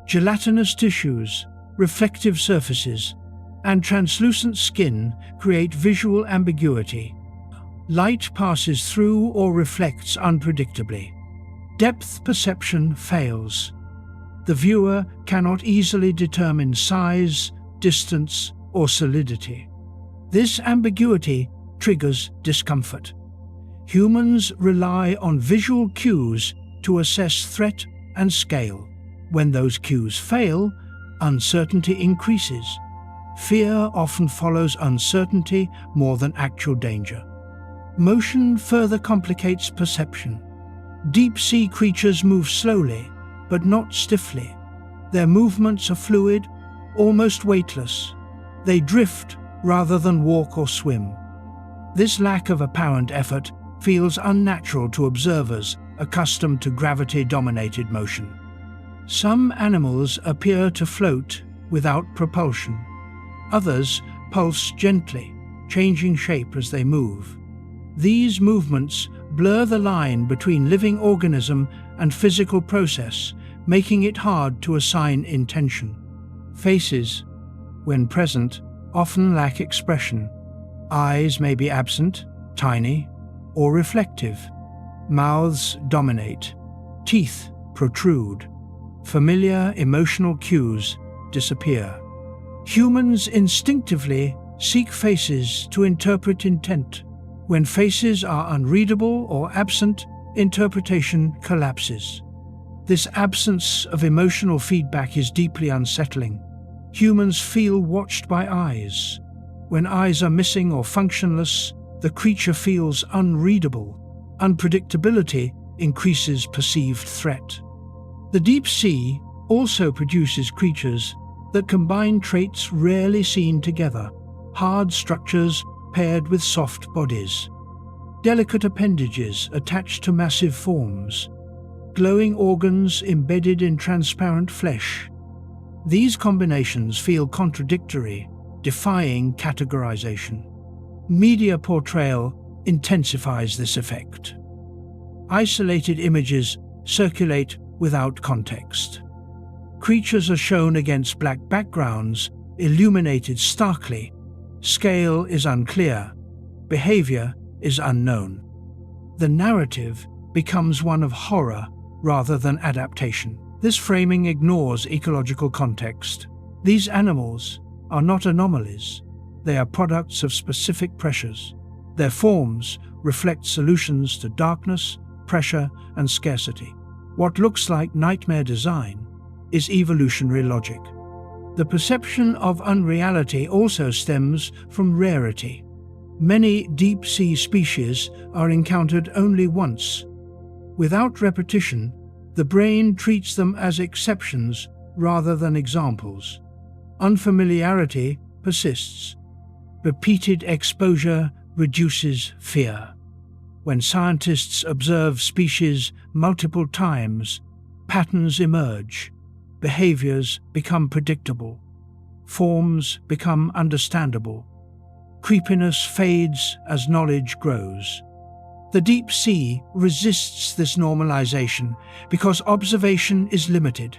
Gelatinous tissues, reflective surfaces, and translucent skin create visual ambiguity. Light passes through or reflects unpredictably. Depth perception fails. The viewer cannot easily determine size, distance, or solidity. This ambiguity triggers discomfort. Humans rely on visual cues to assess threat and scale. When those cues fail, uncertainty increases. Fear often follows uncertainty more than actual danger. Motion further complicates perception. Deep-sea creatures move slowly, but not stiffly. Their movements are fluid, almost weightless. They drift rather than walk or swim. This lack of apparent effort feels unnatural to observers accustomed to gravity-dominated motion. Some animals appear to float without propulsion. Others pulse gently, changing shape as they move. These movements blur the line between living organism and physical process, making it hard to assign intention. Faces, when present, often lack expression. Eyes may be absent, tiny, or reflective. Mouths dominate. Teeth protrude. Familiar emotional cues disappear. Humans instinctively seek faces to interpret intent. When faces are unreadable or absent, interpretation collapses. This absence of emotional feedback is deeply unsettling. Humans feel watched by eyes. When eyes are missing or functionless, the creature feels unreadable. Unpredictability increases perceived threat. The deep sea also produces creatures that combine traits rarely seen together: hard structures paired with soft bodies, delicate appendages attached to massive forms, glowing organs embedded in transparent flesh. These combinations feel contradictory, defying categorization. Media portrayal intensifies this effect. Isolated images circulate without context. Creatures are shown against black backgrounds, illuminated starkly. Scale is unclear. Behavior is unknown. The narrative becomes one of horror rather than adaptation. This framing ignores ecological context. These animals are not anomalies. They are products of specific pressures. Their forms reflect solutions to darkness, pressure, and scarcity. What looks like nightmare design is evolutionary logic. The perception of unreality also stems from rarity. Many deep-sea species are encountered only once. Without repetition, the brain treats them as exceptions rather than examples. Unfamiliarity persists. Repeated exposure reduces fear. When scientists observe species multiple times, patterns emerge. Behaviors become predictable. Forms become understandable. Creepiness fades as knowledge grows. The deep sea resists this normalization because observation is limited.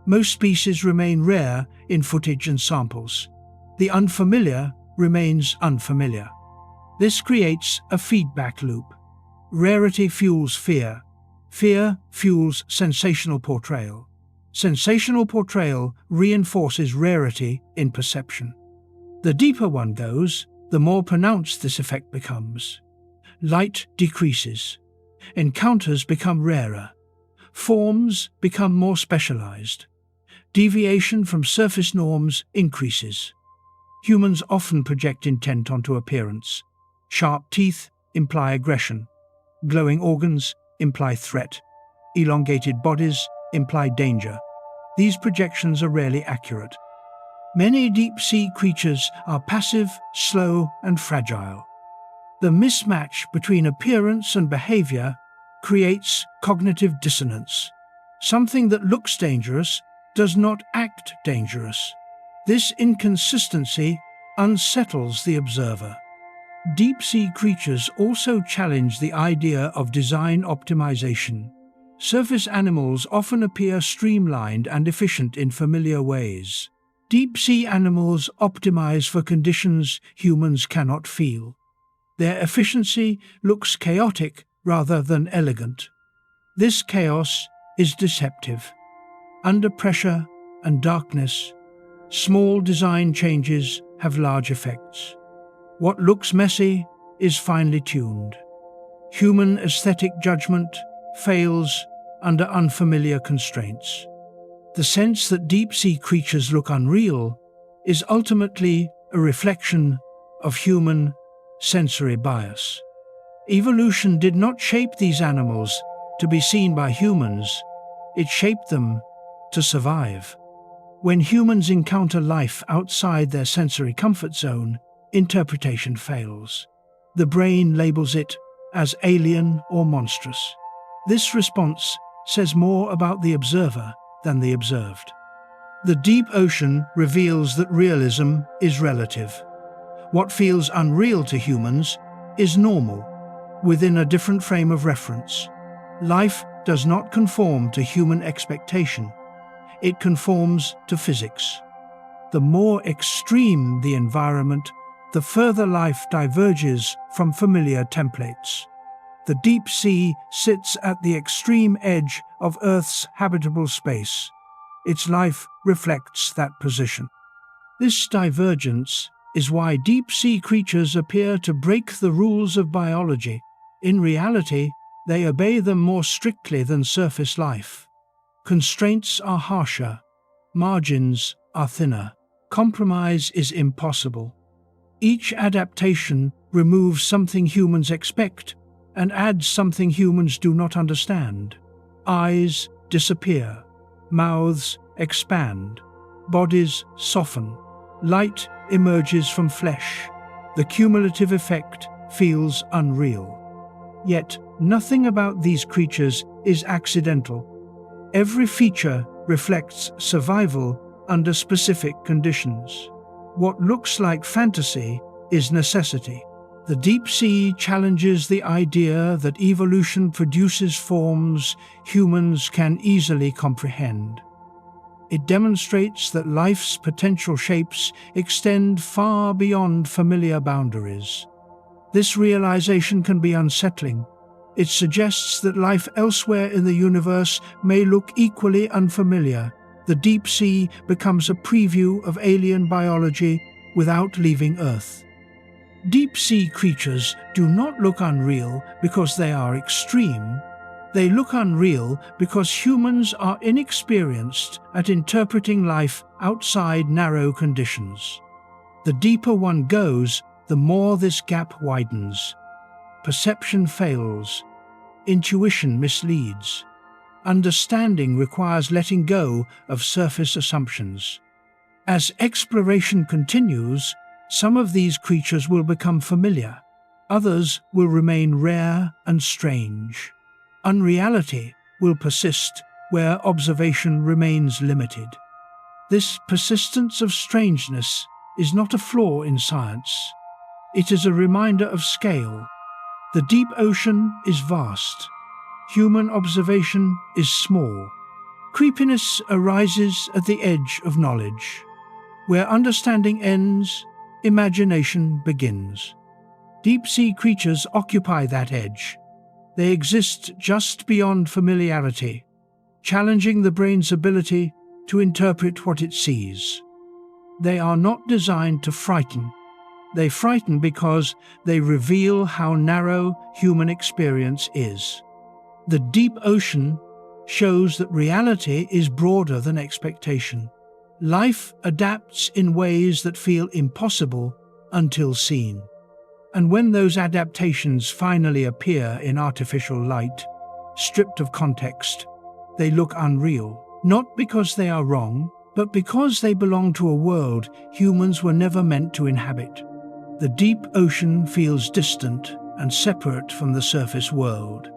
Most species remain rare in footage and samples. The unfamiliar remains unfamiliar. This creates a feedback loop. Rarity fuels fear. Fear fuels sensational portrayal. Sensational portrayal reinforces rarity in perception. The deeper one goes, the more pronounced this effect becomes. Light decreases. Encounters become rarer. Forms become more specialized. Deviation from surface norms increases. Humans often project intent onto appearance. Sharp teeth, imply aggression. Glowing organs imply threat. Elongated bodies imply danger. These projections are rarely accurate. Many deep-sea creatures are passive, slow, and fragile. The mismatch between appearance and behavior creates cognitive dissonance. Something that looks dangerous does not act dangerous. This inconsistency unsettles the observer. Deep-sea creatures also challenge the idea of design optimization. Surface animals often appear streamlined and efficient in familiar ways. Deep-sea animals optimize for conditions humans cannot feel. Their efficiency looks chaotic rather than elegant. This chaos is deceptive. Under pressure and darkness, small design changes have large effects. What looks messy is finely tuned. Human aesthetic judgment fails under unfamiliar constraints. The sense that deep-sea creatures look unreal is ultimately a reflection of human sensory bias. Evolution did not shape these animals to be seen by humans, it shaped them to survive. When humans encounter life outside their sensory comfort zone, interpretation fails. The brain labels it as alien or monstrous. This response says more about the observer than the observed. The deep ocean reveals that realism is relative. What feels unreal to humans is normal, within a different frame of reference. Life does not conform to human expectation. It conforms to physics. The more extreme the environment, the further life diverges from familiar templates. The deep sea sits at the extreme edge of Earth's habitable space. Its life reflects that position. This divergence is why deep-sea creatures appear to break the rules of biology. In reality, they obey them more strictly than surface life. Constraints are harsher, margins are thinner, compromise is impossible. Each adaptation removes something humans expect and adds something humans do not understand. Eyes disappear, mouths expand, bodies soften, light emerges from flesh. The cumulative effect feels unreal. Yet, nothing about these creatures is accidental. Every feature reflects survival under specific conditions. What looks like fantasy is necessity. The deep sea challenges the idea that evolution produces forms humans can easily comprehend. It demonstrates that life's potential shapes extend far beyond familiar boundaries. This realization can be unsettling. It suggests that life elsewhere in the universe may look equally unfamiliar. The deep sea becomes a preview of alien biology without leaving Earth. Deep-sea creatures do not look unreal because they are extreme. They look unreal because humans are inexperienced at interpreting life outside narrow conditions. The deeper one goes, the more this gap widens. Perception fails. Intuition misleads. Understanding requires letting go of surface assumptions. As exploration continues, some of these creatures will become familiar. Others will remain rare and strange. Unreality will persist where observation remains limited. This persistence of strangeness is not a flaw in science. It is a reminder of scale. The deep ocean is vast. Human observation is small. Creepiness arises at the edge of knowledge. Where understanding ends, imagination begins. Deep-sea creatures occupy that edge. They exist just beyond familiarity, challenging the brain's ability to interpret what it sees. They are not designed to frighten. They frighten because they reveal how narrow human experience is. The deep ocean shows that reality is broader than expectation. Life adapts in ways that feel impossible until seen. And when those adaptations finally appear in artificial light, stripped of context, they look unreal, not because they are wrong, but because they belong to a world humans were never meant to inhabit. The deep ocean feels distant and separate from the surface world,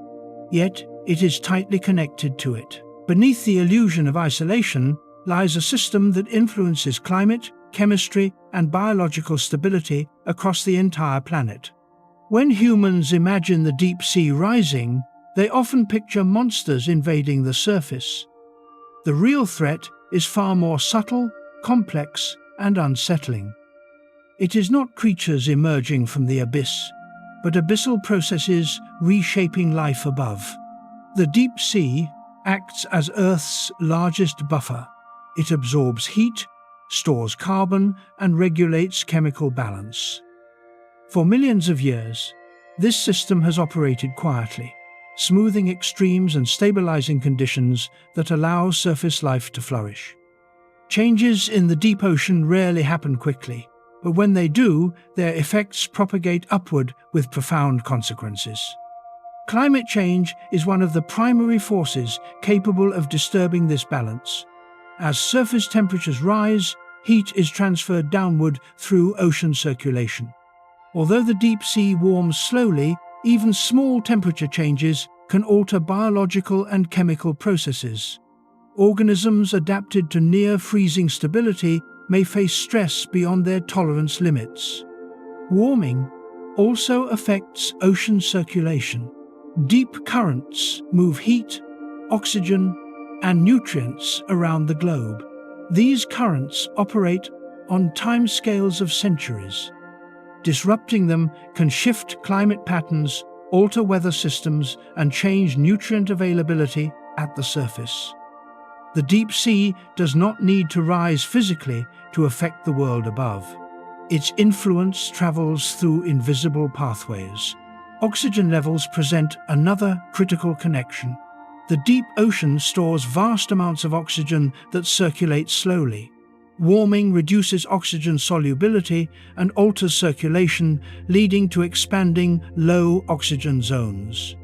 yet it is tightly connected to it. Beneath the illusion of isolation lies a system that influences climate, chemistry, and biological stability across the entire planet. When humans imagine the deep sea rising, they often picture monsters invading the surface. The real threat is far more subtle, complex, and unsettling. It is not creatures emerging from the abyss, but abyssal processes reshaping life above. The deep sea acts as Earth's largest buffer. It absorbs heat, stores carbon, and regulates chemical balance. For millions of years, this system has operated quietly, smoothing extremes and stabilizing conditions that allow surface life to flourish. Changes in the deep ocean rarely happen quickly, but when they do, their effects propagate upward with profound consequences. Climate change is one of the primary forces capable of disturbing this balance. As surface temperatures rise, heat is transferred downward through ocean circulation. Although the deep sea warms slowly, even small temperature changes can alter biological and chemical processes. Organisms adapted to near-freezing stability may face stress beyond their tolerance limits. Warming also affects ocean circulation. Deep currents move heat, oxygen, and nutrients around the globe. These currents operate on timescales of centuries. Disrupting them can shift climate patterns, alter weather systems, and change nutrient availability at the surface. The deep sea does not need to rise physically to affect the world above. Its influence travels through invisible pathways. Oxygen levels present another critical connection. The deep ocean stores vast amounts of oxygen that circulate slowly. Warming reduces oxygen solubility and alters circulation, leading to expanding low oxygen zones.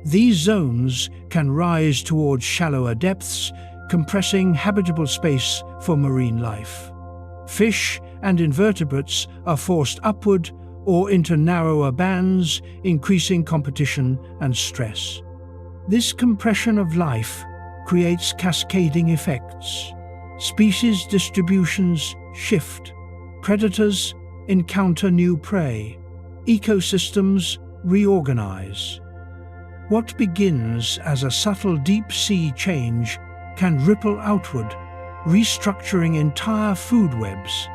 These zones can rise towards shallower depths, compressing habitable space for marine life. Fish and invertebrates are forced upward or into narrower bands, increasing competition and stress. This compression of life creates cascading effects. Species distributions shift. Predators encounter new prey. Ecosystems reorganize. What begins as a subtle deep-sea change can ripple outward, restructuring entire food webs.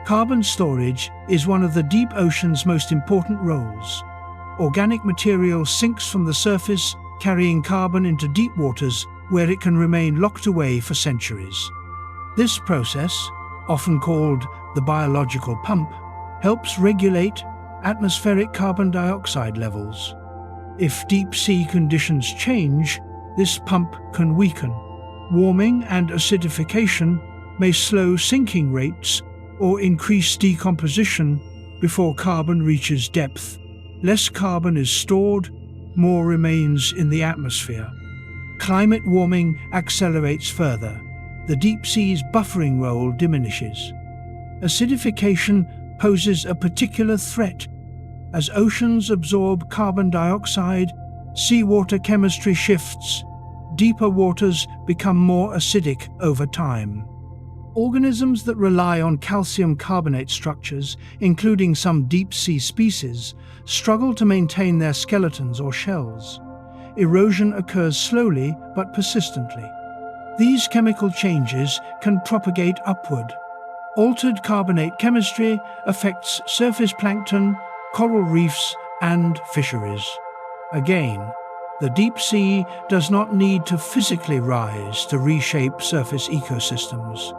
Carbon storage is one of the deep ocean's most important roles. Organic material sinks from the surface, carrying carbon into deep waters where it can remain locked away for centuries. This process, often called the biological pump, helps regulate atmospheric carbon dioxide levels. If deep-sea conditions change, this pump can weaken. Warming and acidification may slow sinking rates or increase decomposition before carbon reaches depth. Less carbon is stored, more remains in the atmosphere. Climate warming accelerates further. The deep sea's buffering role diminishes. Acidification poses a particular threat. As oceans absorb carbon dioxide, seawater chemistry shifts. Deeper waters become more acidic over time. Organisms that rely on calcium carbonate structures, including some deep-sea species, struggle to maintain their skeletons or shells. Erosion occurs slowly but persistently. These chemical changes can propagate upward. Altered carbonate chemistry affects surface plankton, coral reefs, and fisheries. Again, the deep sea does not need to physically rise to reshape surface ecosystems.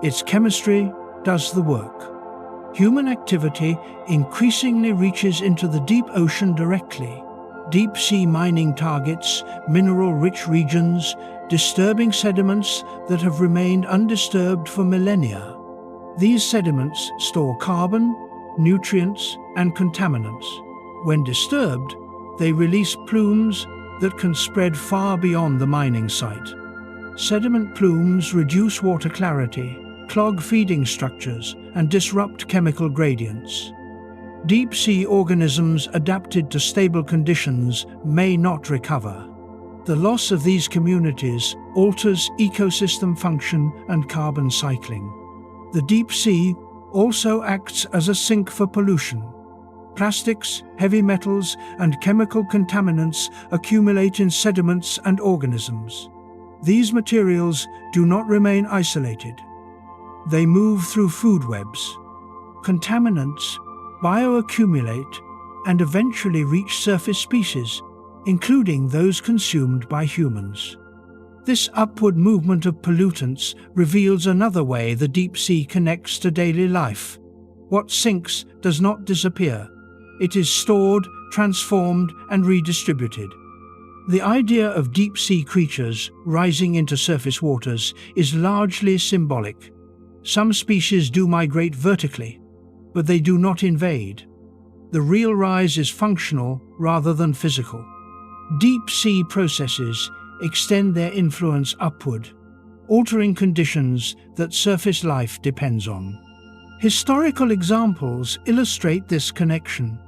Its chemistry does the work. Human activity increasingly reaches into the deep ocean directly. Deep-sea mining targets mineral-rich regions, disturbing sediments that have remained undisturbed for millennia. These sediments store carbon, nutrients, and contaminants. When disturbed, they release plumes that can spread far beyond the mining site. Sediment plumes reduce water clarity, clog feeding structures, and disrupt chemical gradients. Deep-sea organisms adapted to stable conditions may not recover. The loss of these communities alters ecosystem function and carbon cycling. The deep sea also acts as a sink for pollution. Plastics, heavy metals, and chemical contaminants accumulate in sediments and organisms. These materials do not remain isolated. They move through food webs. Contaminants bioaccumulate and eventually reach surface species, including those consumed by humans. This upward movement of pollutants reveals another way the deep sea connects to daily life. What sinks does not disappear. It is stored, transformed, and redistributed. The idea of deep-sea creatures rising into surface waters is largely symbolic. Some species do migrate vertically, but they do not invade. The real rise is functional rather than physical. Deep-sea processes extend their influence upward, altering conditions that surface life depends on. Historical examples illustrate this connection.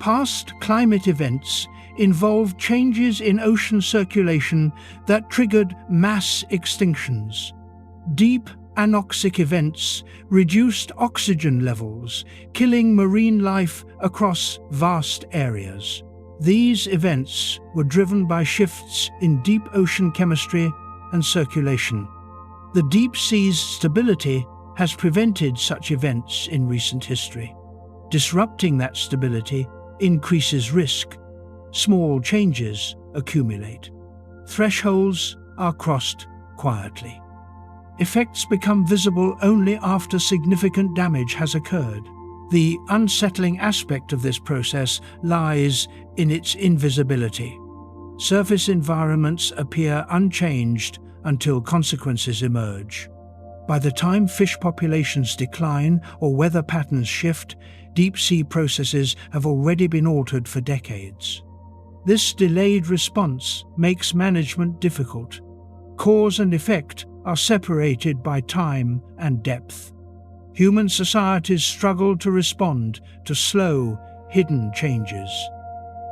Past climate events involved changes in ocean circulation that triggered mass extinctions. Deep anoxic events reduced oxygen levels, killing marine life across vast areas. These events were driven by shifts in deep ocean chemistry and circulation. The deep sea's stability has prevented such events in recent history. Disrupting that stability increases risk. Small changes accumulate. Thresholds are crossed quietly. Effects become visible only after significant damage has occurred. The unsettling aspect of this process lies in its invisibility. Surface environments appear unchanged until consequences emerge. By the time fish populations decline or weather patterns shift, deep-sea processes have already been altered for decades. This delayed response makes management difficult. Cause and effect are separated by time and depth. Human societies struggle to respond to slow, hidden changes.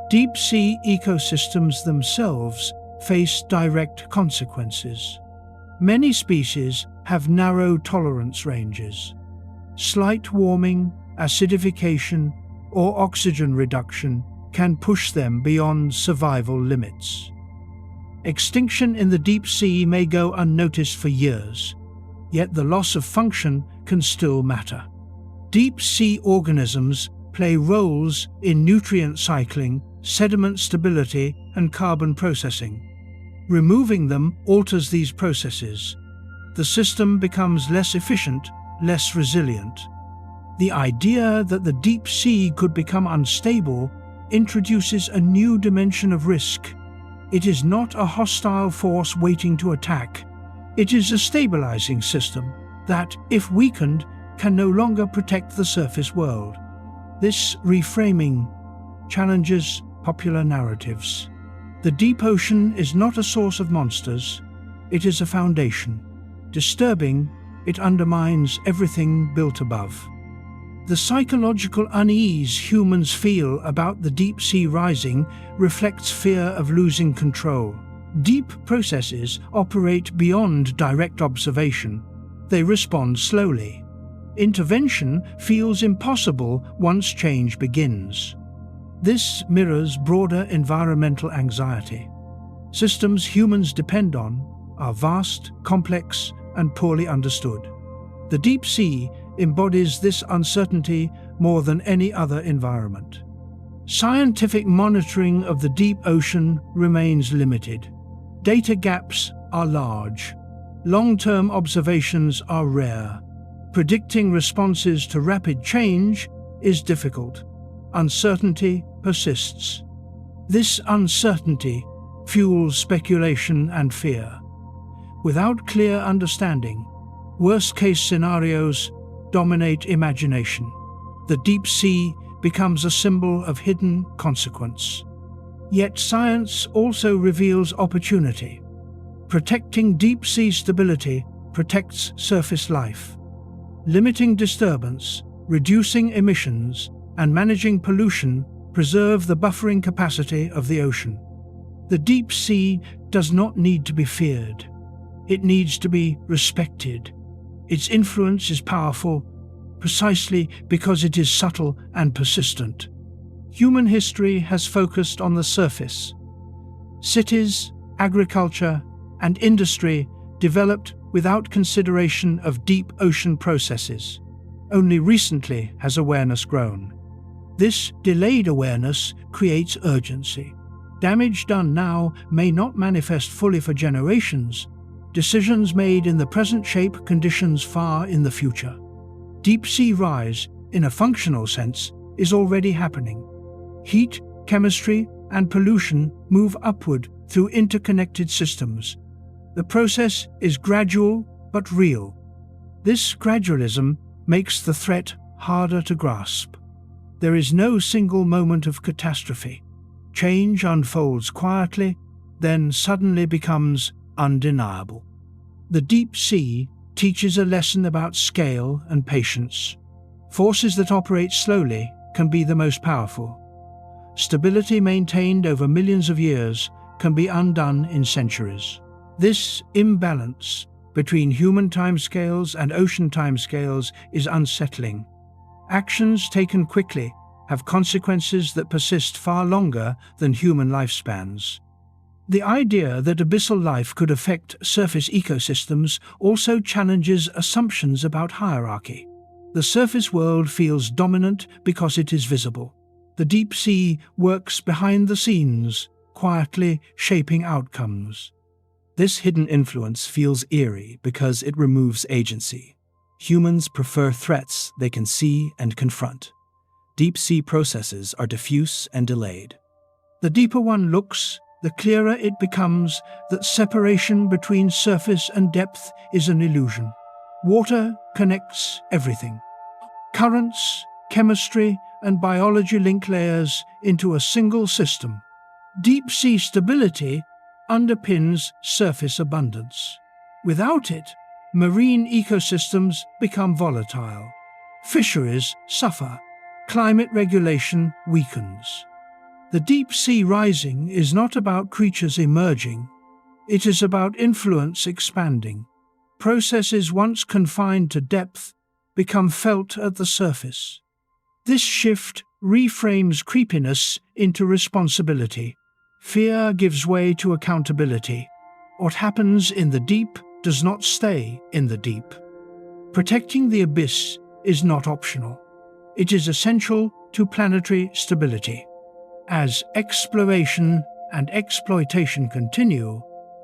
Deep-sea ecosystems themselves face direct consequences. Many species have narrow tolerance ranges. Slight warming, acidification, or oxygen reduction can push them beyond survival limits. Extinction in the deep sea may go unnoticed for years, yet the loss of function can still matter. Deep-sea organisms play roles in nutrient cycling, sediment stability, and carbon processing. Removing them alters these processes. The system becomes less efficient, less resilient. The idea that the deep sea could become unstable introduces a new dimension of risk. It is not a hostile force waiting to attack. It is a stabilizing system that, if weakened, can no longer protect the surface world. This reframing challenges popular narratives. The deep ocean is not a source of monsters, it is a foundation. Disturbing, it undermines everything built above. The psychological unease humans feel about the deep sea rising reflects fear of losing control. Deep processes operate beyond direct observation. They respond slowly. Intervention feels impossible once change begins. This mirrors broader environmental anxiety. Systems humans depend on are vast, complex, and poorly understood. The deep sea embodies this uncertainty more than any other environment. Scientific monitoring of the deep ocean remains limited. Data gaps are large. Long-term observations are rare. Predicting responses to rapid change is difficult. Uncertainty persists. This uncertainty fuels speculation and fear. Without clear understanding, worst-case scenarios dominate imagination. the deep sea becomes a symbol of hidden consequence. Yet science also reveals opportunity. Protecting deep sea stability protects surface life. Limiting disturbance, reducing emissions, and managing pollution preserve the buffering capacity of the ocean. The deep sea does not need to be feared. It needs to be respected. Its influence is powerful precisely because it is subtle and persistent. Human history has focused on the surface. Cities, agriculture, and industry developed without consideration of deep ocean processes. Only recently has awareness grown. This delayed awareness creates urgency. Damage done now may not manifest fully for generations. Decisions made in the present shape conditions far in the future. Deep sea rise, in a functional sense, is already happening. Heat, chemistry, and pollution move upward through interconnected systems. The process is gradual but real. This gradualism makes the threat harder to grasp. There is no single moment of catastrophe. Change unfolds quietly, then suddenly becomes undeniable. The deep sea teaches a lesson about scale and patience. Forces that operate slowly can be the most powerful. Stability maintained over millions of years can be undone in centuries. This imbalance between human timescales and ocean timescales is unsettling. Actions taken quickly have consequences that persist far longer than human lifespans. The idea that abyssal life could affect surface ecosystems also challenges assumptions about hierarchy. The surface world feels dominant because it is visible. The deep sea works behind the scenes, quietly shaping outcomes. This hidden influence feels eerie because it removes agency. Humans prefer threats they can see and confront. Deep sea processes are diffuse and delayed. The deeper one looks, the clearer it becomes that separation between surface and depth is an illusion. Water connects everything. Currents, chemistry, and biology link layers into a single system. Deep sea stability underpins surface abundance. Without it, marine ecosystems become volatile. Fisheries suffer. Climate regulation weakens. The deep sea rising is not about creatures emerging. It is about influence expanding. Processes once confined to depth become felt at the surface. This shift reframes creepiness into responsibility. Fear gives way to accountability. What happens in the deep does not stay in the deep. Protecting the abyss is not optional. It is essential to planetary stability. As exploration and exploitation continue,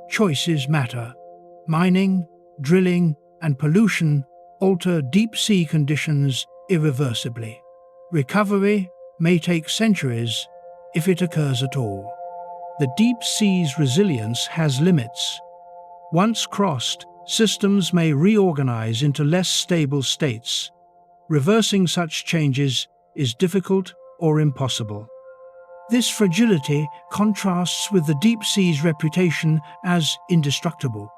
choices matter. Mining, drilling, and pollution alter deep-sea conditions irreversibly. Recovery may take centuries if it occurs at all. The deep sea's resilience has limits. Once crossed, systems may reorganize into less stable states. Reversing such changes is difficult or impossible. This fragility contrasts with the deep sea's reputation as indestructible.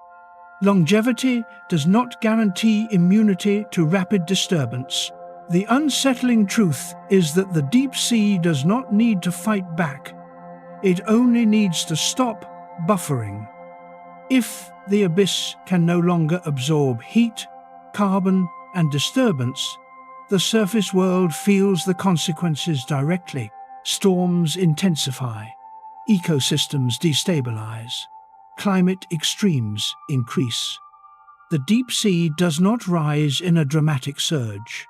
Longevity does not guarantee immunity to rapid disturbance. The unsettling truth is that the deep sea does not need to fight back. It only needs to stop buffering. If the abyss can no longer absorb heat, carbon, and disturbance, the surface world feels the consequences directly. Storms intensify, ecosystems destabilize, climate extremes increase. The deep sea does not rise in a dramatic surge.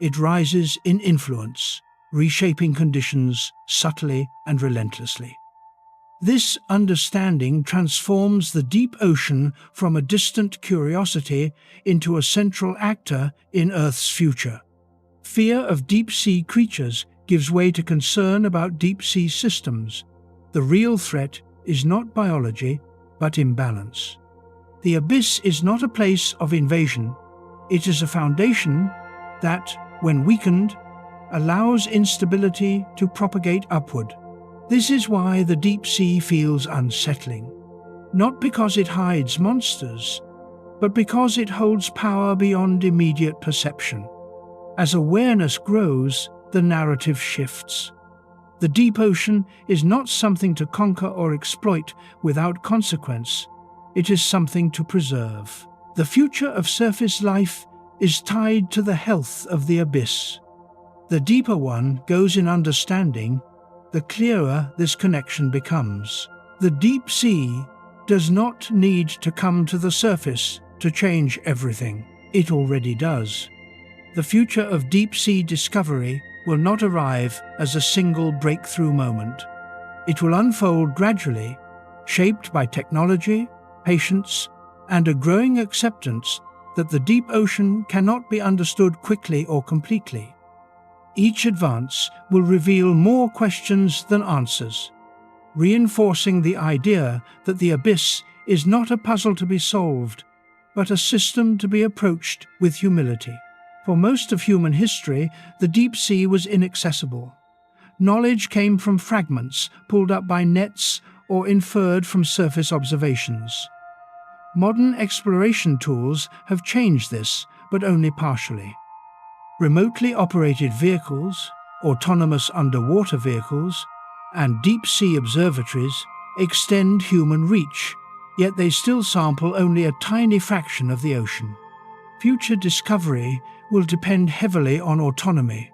It rises in influence, reshaping conditions subtly and relentlessly. This understanding transforms the deep ocean from a distant curiosity into a central actor in Earth's future. Fear of deep-sea creatures gives way to concern about deep-sea systems. The real threat is not biology, but imbalance. The abyss is not a place of invasion. It is a foundation that, when weakened, allows instability to propagate upward. This is why the deep sea feels unsettling. Not because it hides monsters, but because it holds power beyond immediate perception. As awareness grows, the narrative shifts. The deep ocean is not something to conquer or exploit without consequence. It is something to preserve. The future of surface life is tied to the health of the abyss. The deeper one goes in understanding, the clearer this connection becomes. The deep sea does not need to come to the surface to change everything. It already does. The future of deep-sea discovery will not arrive as a single breakthrough moment. It will unfold gradually, shaped by technology, patience, and a growing acceptance that the deep ocean cannot be understood quickly or completely. Each advance will reveal more questions than answers, reinforcing the idea that the abyss is not a puzzle to be solved, but a system to be approached with humility. For most of human history, the deep sea was inaccessible. Knowledge came from fragments pulled up by nets or inferred from surface observations. Modern exploration tools have changed this, but only partially. Remotely operated vehicles, autonomous underwater vehicles, and deep-sea observatories extend human reach, yet they still sample only a tiny fraction of the ocean. Future discovery will depend heavily on autonomy.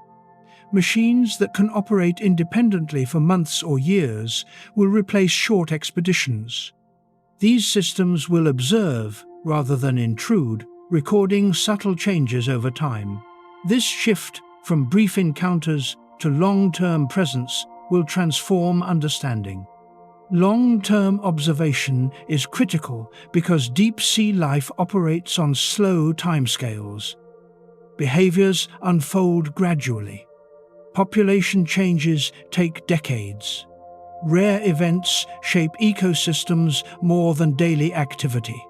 Machines that can operate independently for months or years will replace short expeditions. These systems will observe rather than intrude, recording subtle changes over time. This shift from brief encounters to long-term presence will transform understanding. Long-term observation is critical because deep-sea life operates on slow timescales. Behaviors unfold gradually. Population changes take decades. Rare events shape ecosystems more than daily activity.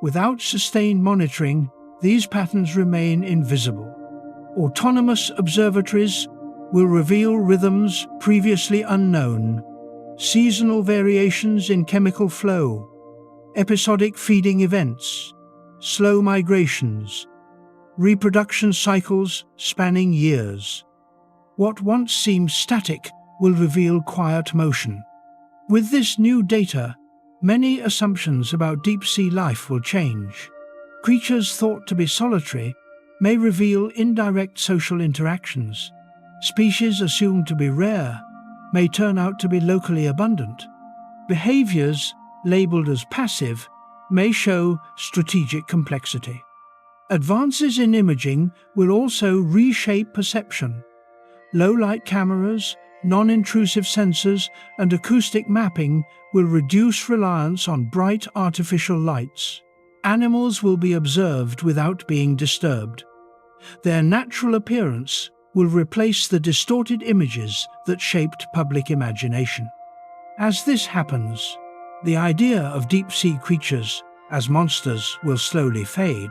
Without sustained monitoring, these patterns remain invisible. Autonomous observatories will reveal rhythms previously unknown, seasonal variations in chemical flow, episodic feeding events, slow migrations, reproduction cycles spanning years. What once seemed static will reveal quiet motion. With this new data, many assumptions about deep-sea life will change. Creatures thought to be solitary may reveal indirect social interactions. Species assumed to be rare may turn out to be locally abundant. Behaviors labeled as passive may show strategic complexity. Advances in imaging will also reshape perception. Low-light cameras, non-intrusive sensors, and acoustic mapping will reduce reliance on bright artificial lights. Animals will be observed without being disturbed. Their natural appearance will replace the distorted images that shaped public imagination. As this happens, the idea of deep-sea creatures as monsters will slowly fade.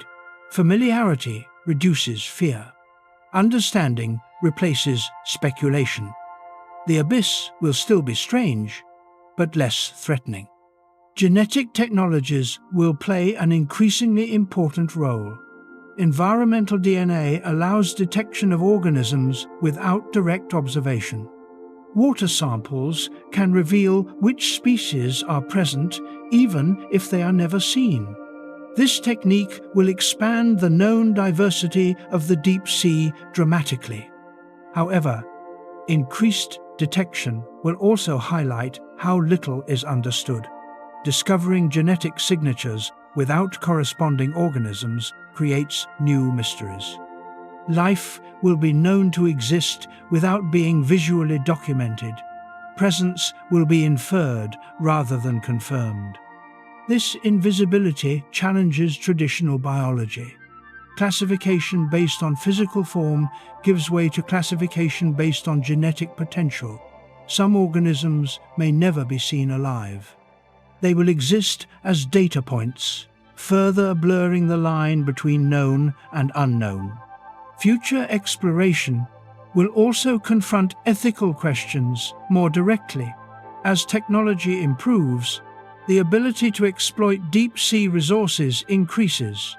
Familiarity reduces fear. Understanding replaces speculation. The abyss will still be strange, but less threatening. Genetic technologies will play an increasingly important role. Environmental DNA allows detection of organisms without direct observation. Water samples can reveal which species are present even if they are never seen. This technique will expand the known diversity of the deep sea dramatically. However, increased detection will also highlight how little is understood. Discovering genetic signatures without corresponding organisms creates new mysteries. Life will be known to exist without being visually documented. Presence will be inferred rather than confirmed. This invisibility challenges traditional biology. Classification based on physical form gives way to classification based on genetic potential. Some organisms may never be seen alive. They will exist as data points, further blurring the line between known and unknown. Future exploration will also confront ethical questions more directly. As technology improves, the ability to exploit deep-sea resources increases.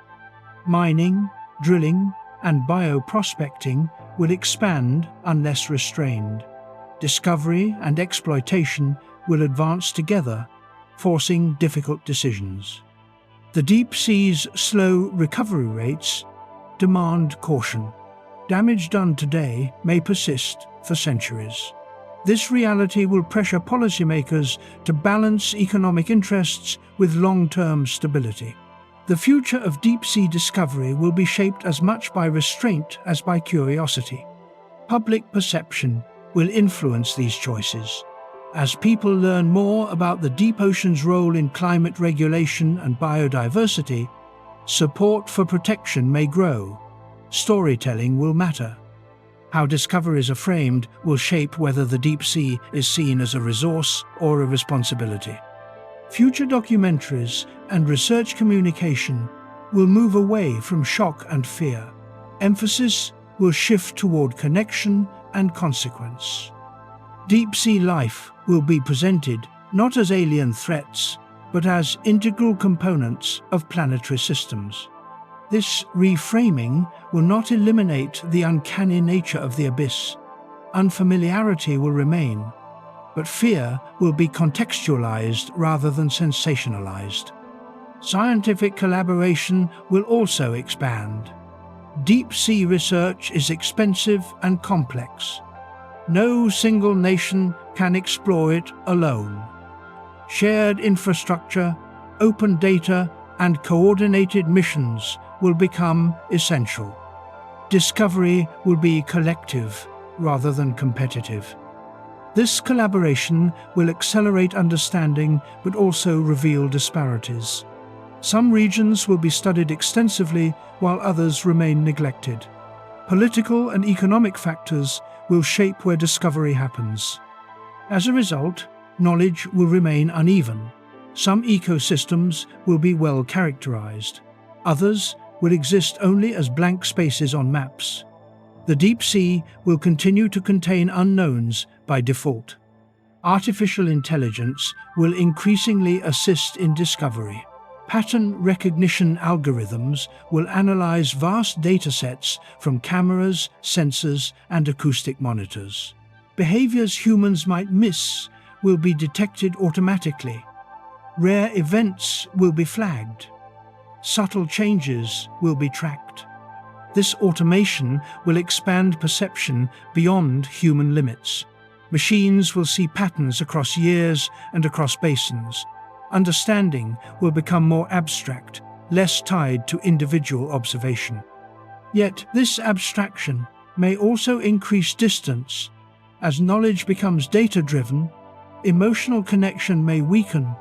Mining, drilling, and bioprospecting will expand unless restrained. Discovery and exploitation will advance together, forcing difficult decisions. The deep sea's slow recovery rates demand caution. Damage done today may persist for centuries. This reality will pressure policymakers to balance economic interests with long-term stability. The future of deep-sea discovery will be shaped as much by restraint as by curiosity. Public perception will influence these choices. As people learn more about the deep ocean's role in climate regulation and biodiversity, support for protection may grow. Storytelling will matter. How discoveries are framed will shape whether the deep sea is seen as a resource or a responsibility. Future documentaries and research communication will move away from shock and fear. Emphasis will shift toward connection and consequence. Deep-sea life will be presented not as alien threats, but as integral components of planetary systems. This reframing will not eliminate the uncanny nature of the abyss. Unfamiliarity will remain, but fear will be contextualized rather than sensationalized. Scientific collaboration will also expand. Deep-sea research is expensive and complex. No single nation can explore it alone. Shared infrastructure, open data, and coordinated missions will become essential. Discovery will be collective rather than competitive. This collaboration will accelerate understanding but also reveal disparities. Some regions will be studied extensively while others remain neglected. Political and economic factors will shape where discovery happens. As a result, knowledge will remain uneven. Some ecosystems will be well characterized. Others will exist only as blank spaces on maps. The deep sea will continue to contain unknowns by default. Artificial intelligence will increasingly assist in discovery. Pattern recognition algorithms will analyze vast datasets from cameras, sensors, and acoustic monitors. Behaviors humans might miss will be detected automatically. Rare events will be flagged. Subtle changes will be tracked. This automation will expand perception beyond human limits. Machines will see patterns across years and across basins. Understanding will become more abstract, less tied to individual observation. Yet this abstraction may also increase distance. As knowledge becomes data-driven, emotional connection may weaken.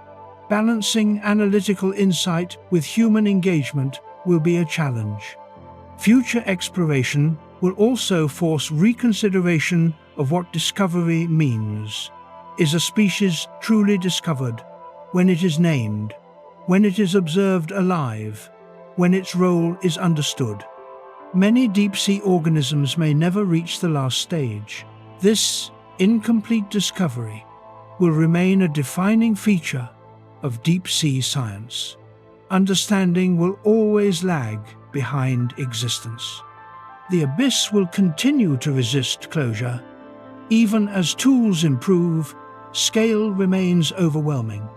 Balancing analytical insight with human engagement will be a challenge. Future exploration will also force reconsideration of what discovery means. Is a species truly discovered when it is named, when it is observed alive, when its role is understood? Many deep-sea organisms may never reach the last stage. This incomplete discovery will remain a defining feature of deep-sea science. Understanding will always lag behind existence. The abyss will continue to resist closure. Even as tools improve, scale remains overwhelming.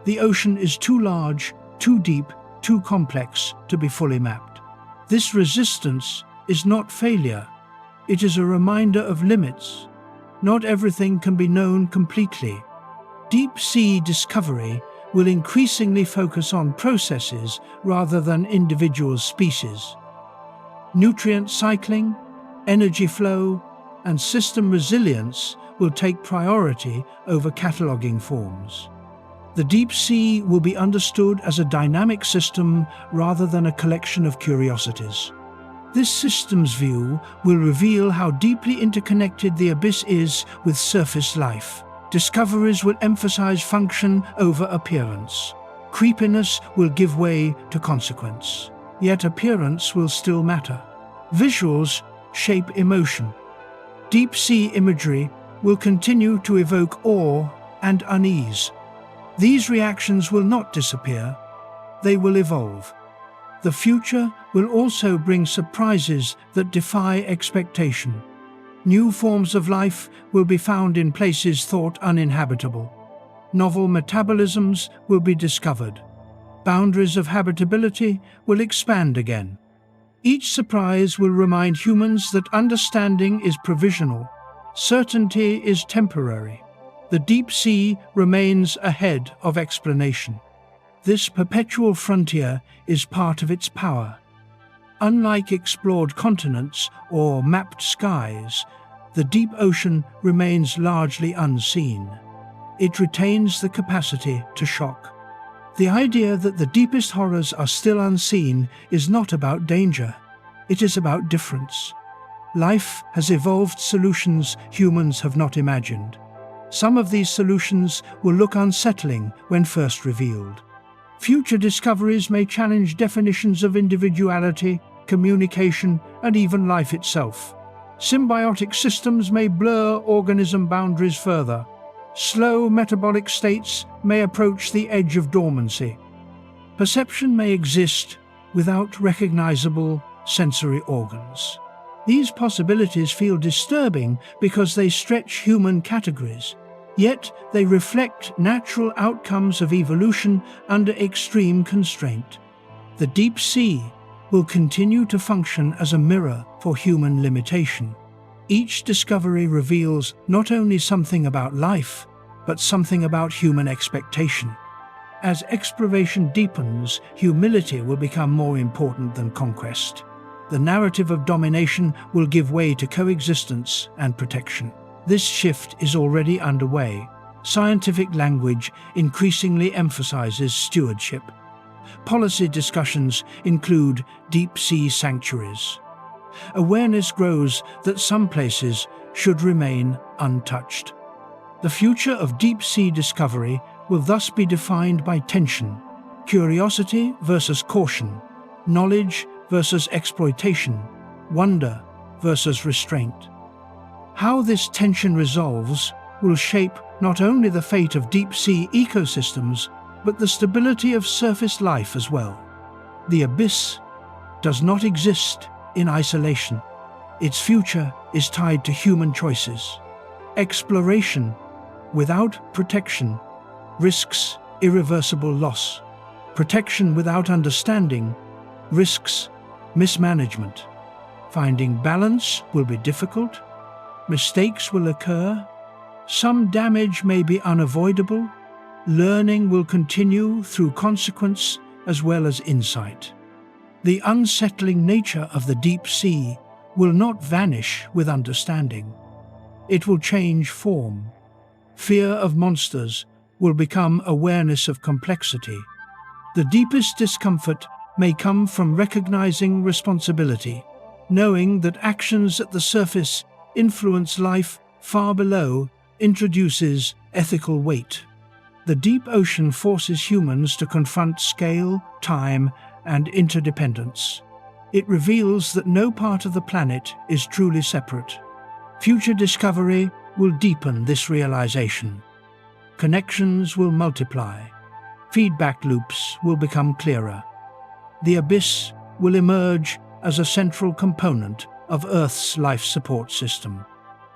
The ocean is too large, too deep, too complex to be fully mapped. This resistance is not failure. It is a reminder of limits. Not everything can be known completely. Deep-sea discovery will increasingly focus on processes rather than individual species. Nutrient cycling, energy flow, and system resilience will take priority over cataloging forms. The deep sea will be understood as a dynamic system rather than a collection of curiosities. This systems view will reveal how deeply interconnected the abyss is with surface life. Discoveries will emphasize function over appearance. Creepiness will give way to consequence. Yet appearance will still matter. Visuals shape emotion. Deep-sea imagery will continue to evoke awe and unease. These reactions will not disappear, they will evolve. The future will also bring surprises that defy expectation. New forms of life will be found in places thought uninhabitable. Novel metabolisms will be discovered. Boundaries of habitability will expand again. Each surprise will remind humans that understanding is provisional, certainty is temporary. The deep sea remains ahead of explanation. This perpetual frontier is part of its power. Unlike explored continents or mapped skies, the deep ocean remains largely unseen. It retains the capacity to shock. The idea that the deepest horrors are still unseen is not about danger. It is about difference. Life has evolved solutions humans have not imagined. Some of these solutions will look unsettling when first revealed. Future discoveries may challenge definitions of individuality, communication, and even life itself. Symbiotic systems may blur organism boundaries further. Slow metabolic states may approach the edge of dormancy. Perception may exist without recognizable sensory organs. These possibilities feel disturbing because they stretch human categories, yet they reflect natural outcomes of evolution under extreme constraint. The deep sea will continue to function as a mirror for human limitation. Each discovery reveals not only something about life, but something about human expectation. As exploration deepens, humility will become more important than conquest. The narrative of domination will give way to coexistence and protection. This shift is already underway. Scientific language increasingly emphasizes stewardship. Policy discussions include deep-sea sanctuaries. Awareness grows that some places should remain untouched. The future of deep-sea discovery will thus be defined by tension, curiosity versus caution, knowledge versus exploitation, wonder versus restraint. How this tension resolves will shape not only the fate of deep-sea ecosystems, but the stability of surface life as well. The abyss does not exist in isolation. Its future is tied to human choices. Exploration without protection risks irreversible loss. Protection without understanding risks mismanagement. Finding balance will be difficult. Mistakes will occur. Some damage may be unavoidable. Learning will continue through consequence as well as insight. The unsettling nature of the deep sea will not vanish with understanding. It will change form. Fear of monsters will become awareness of complexity. The deepest discomfort may come from recognizing responsibility, knowing that actions at the surface influence life far below introduces ethical weight. The deep ocean forces humans to confront scale, time, and interdependence. It reveals that no part of the planet is truly separate. Future discovery will deepen this realization. Connections will multiply. Feedback loops will become clearer. The abyss will emerge as a central component of Earth's life support system.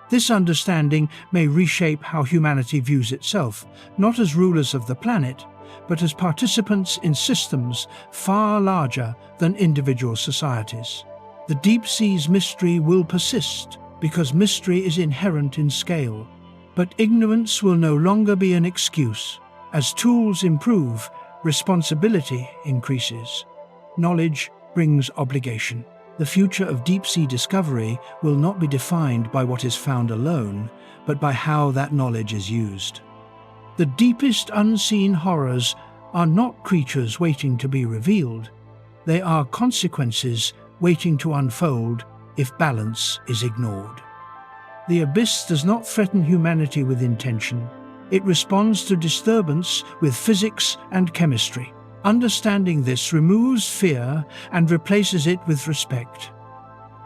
This understanding may reshape how humanity views itself, not as rulers of the planet, but as participants in systems far larger than individual societies. The deep sea's mystery will persist because mystery is inherent in scale, but ignorance will no longer be an excuse. As tools improve, responsibility increases. Knowledge brings obligation. The future of deep-sea discovery will not be defined by what is found alone, but by how that knowledge is used. The deepest unseen horrors are not creatures waiting to be revealed. They are consequences waiting to unfold if balance is ignored. The abyss does not threaten humanity with intention. It responds to disturbance with physics and chemistry. Understanding this removes fear and replaces it with respect.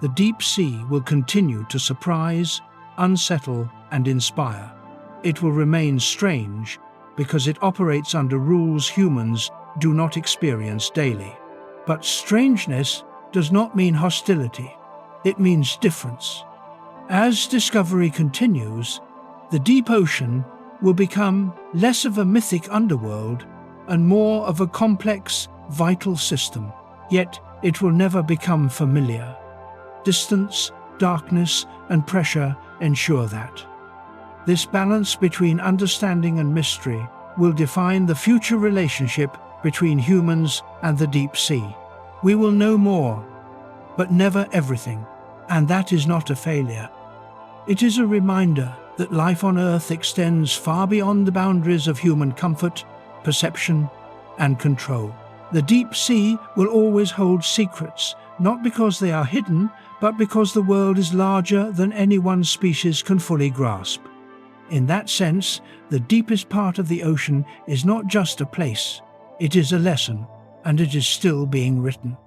The deep sea will continue to surprise, unsettle, and inspire. It will remain strange because it operates under rules humans do not experience daily. But strangeness does not mean hostility. It means difference. As discovery continues, the deep ocean will become less of a mythic underworld and more of a complex, vital system. Yet it will never become familiar. Distance, darkness, and pressure ensure that. This balance between understanding and mystery will define the future relationship between humans and the deep sea. We will know more, but never everything, and that is not a failure. It is a reminder that life on Earth extends far beyond the boundaries of human comfort, perception, and control. The deep sea will always hold secrets, not because they are hidden, but because the world is larger than any one species can fully grasp. In that sense, the deepest part of the ocean is not just a place, it is a lesson, and it is still being written.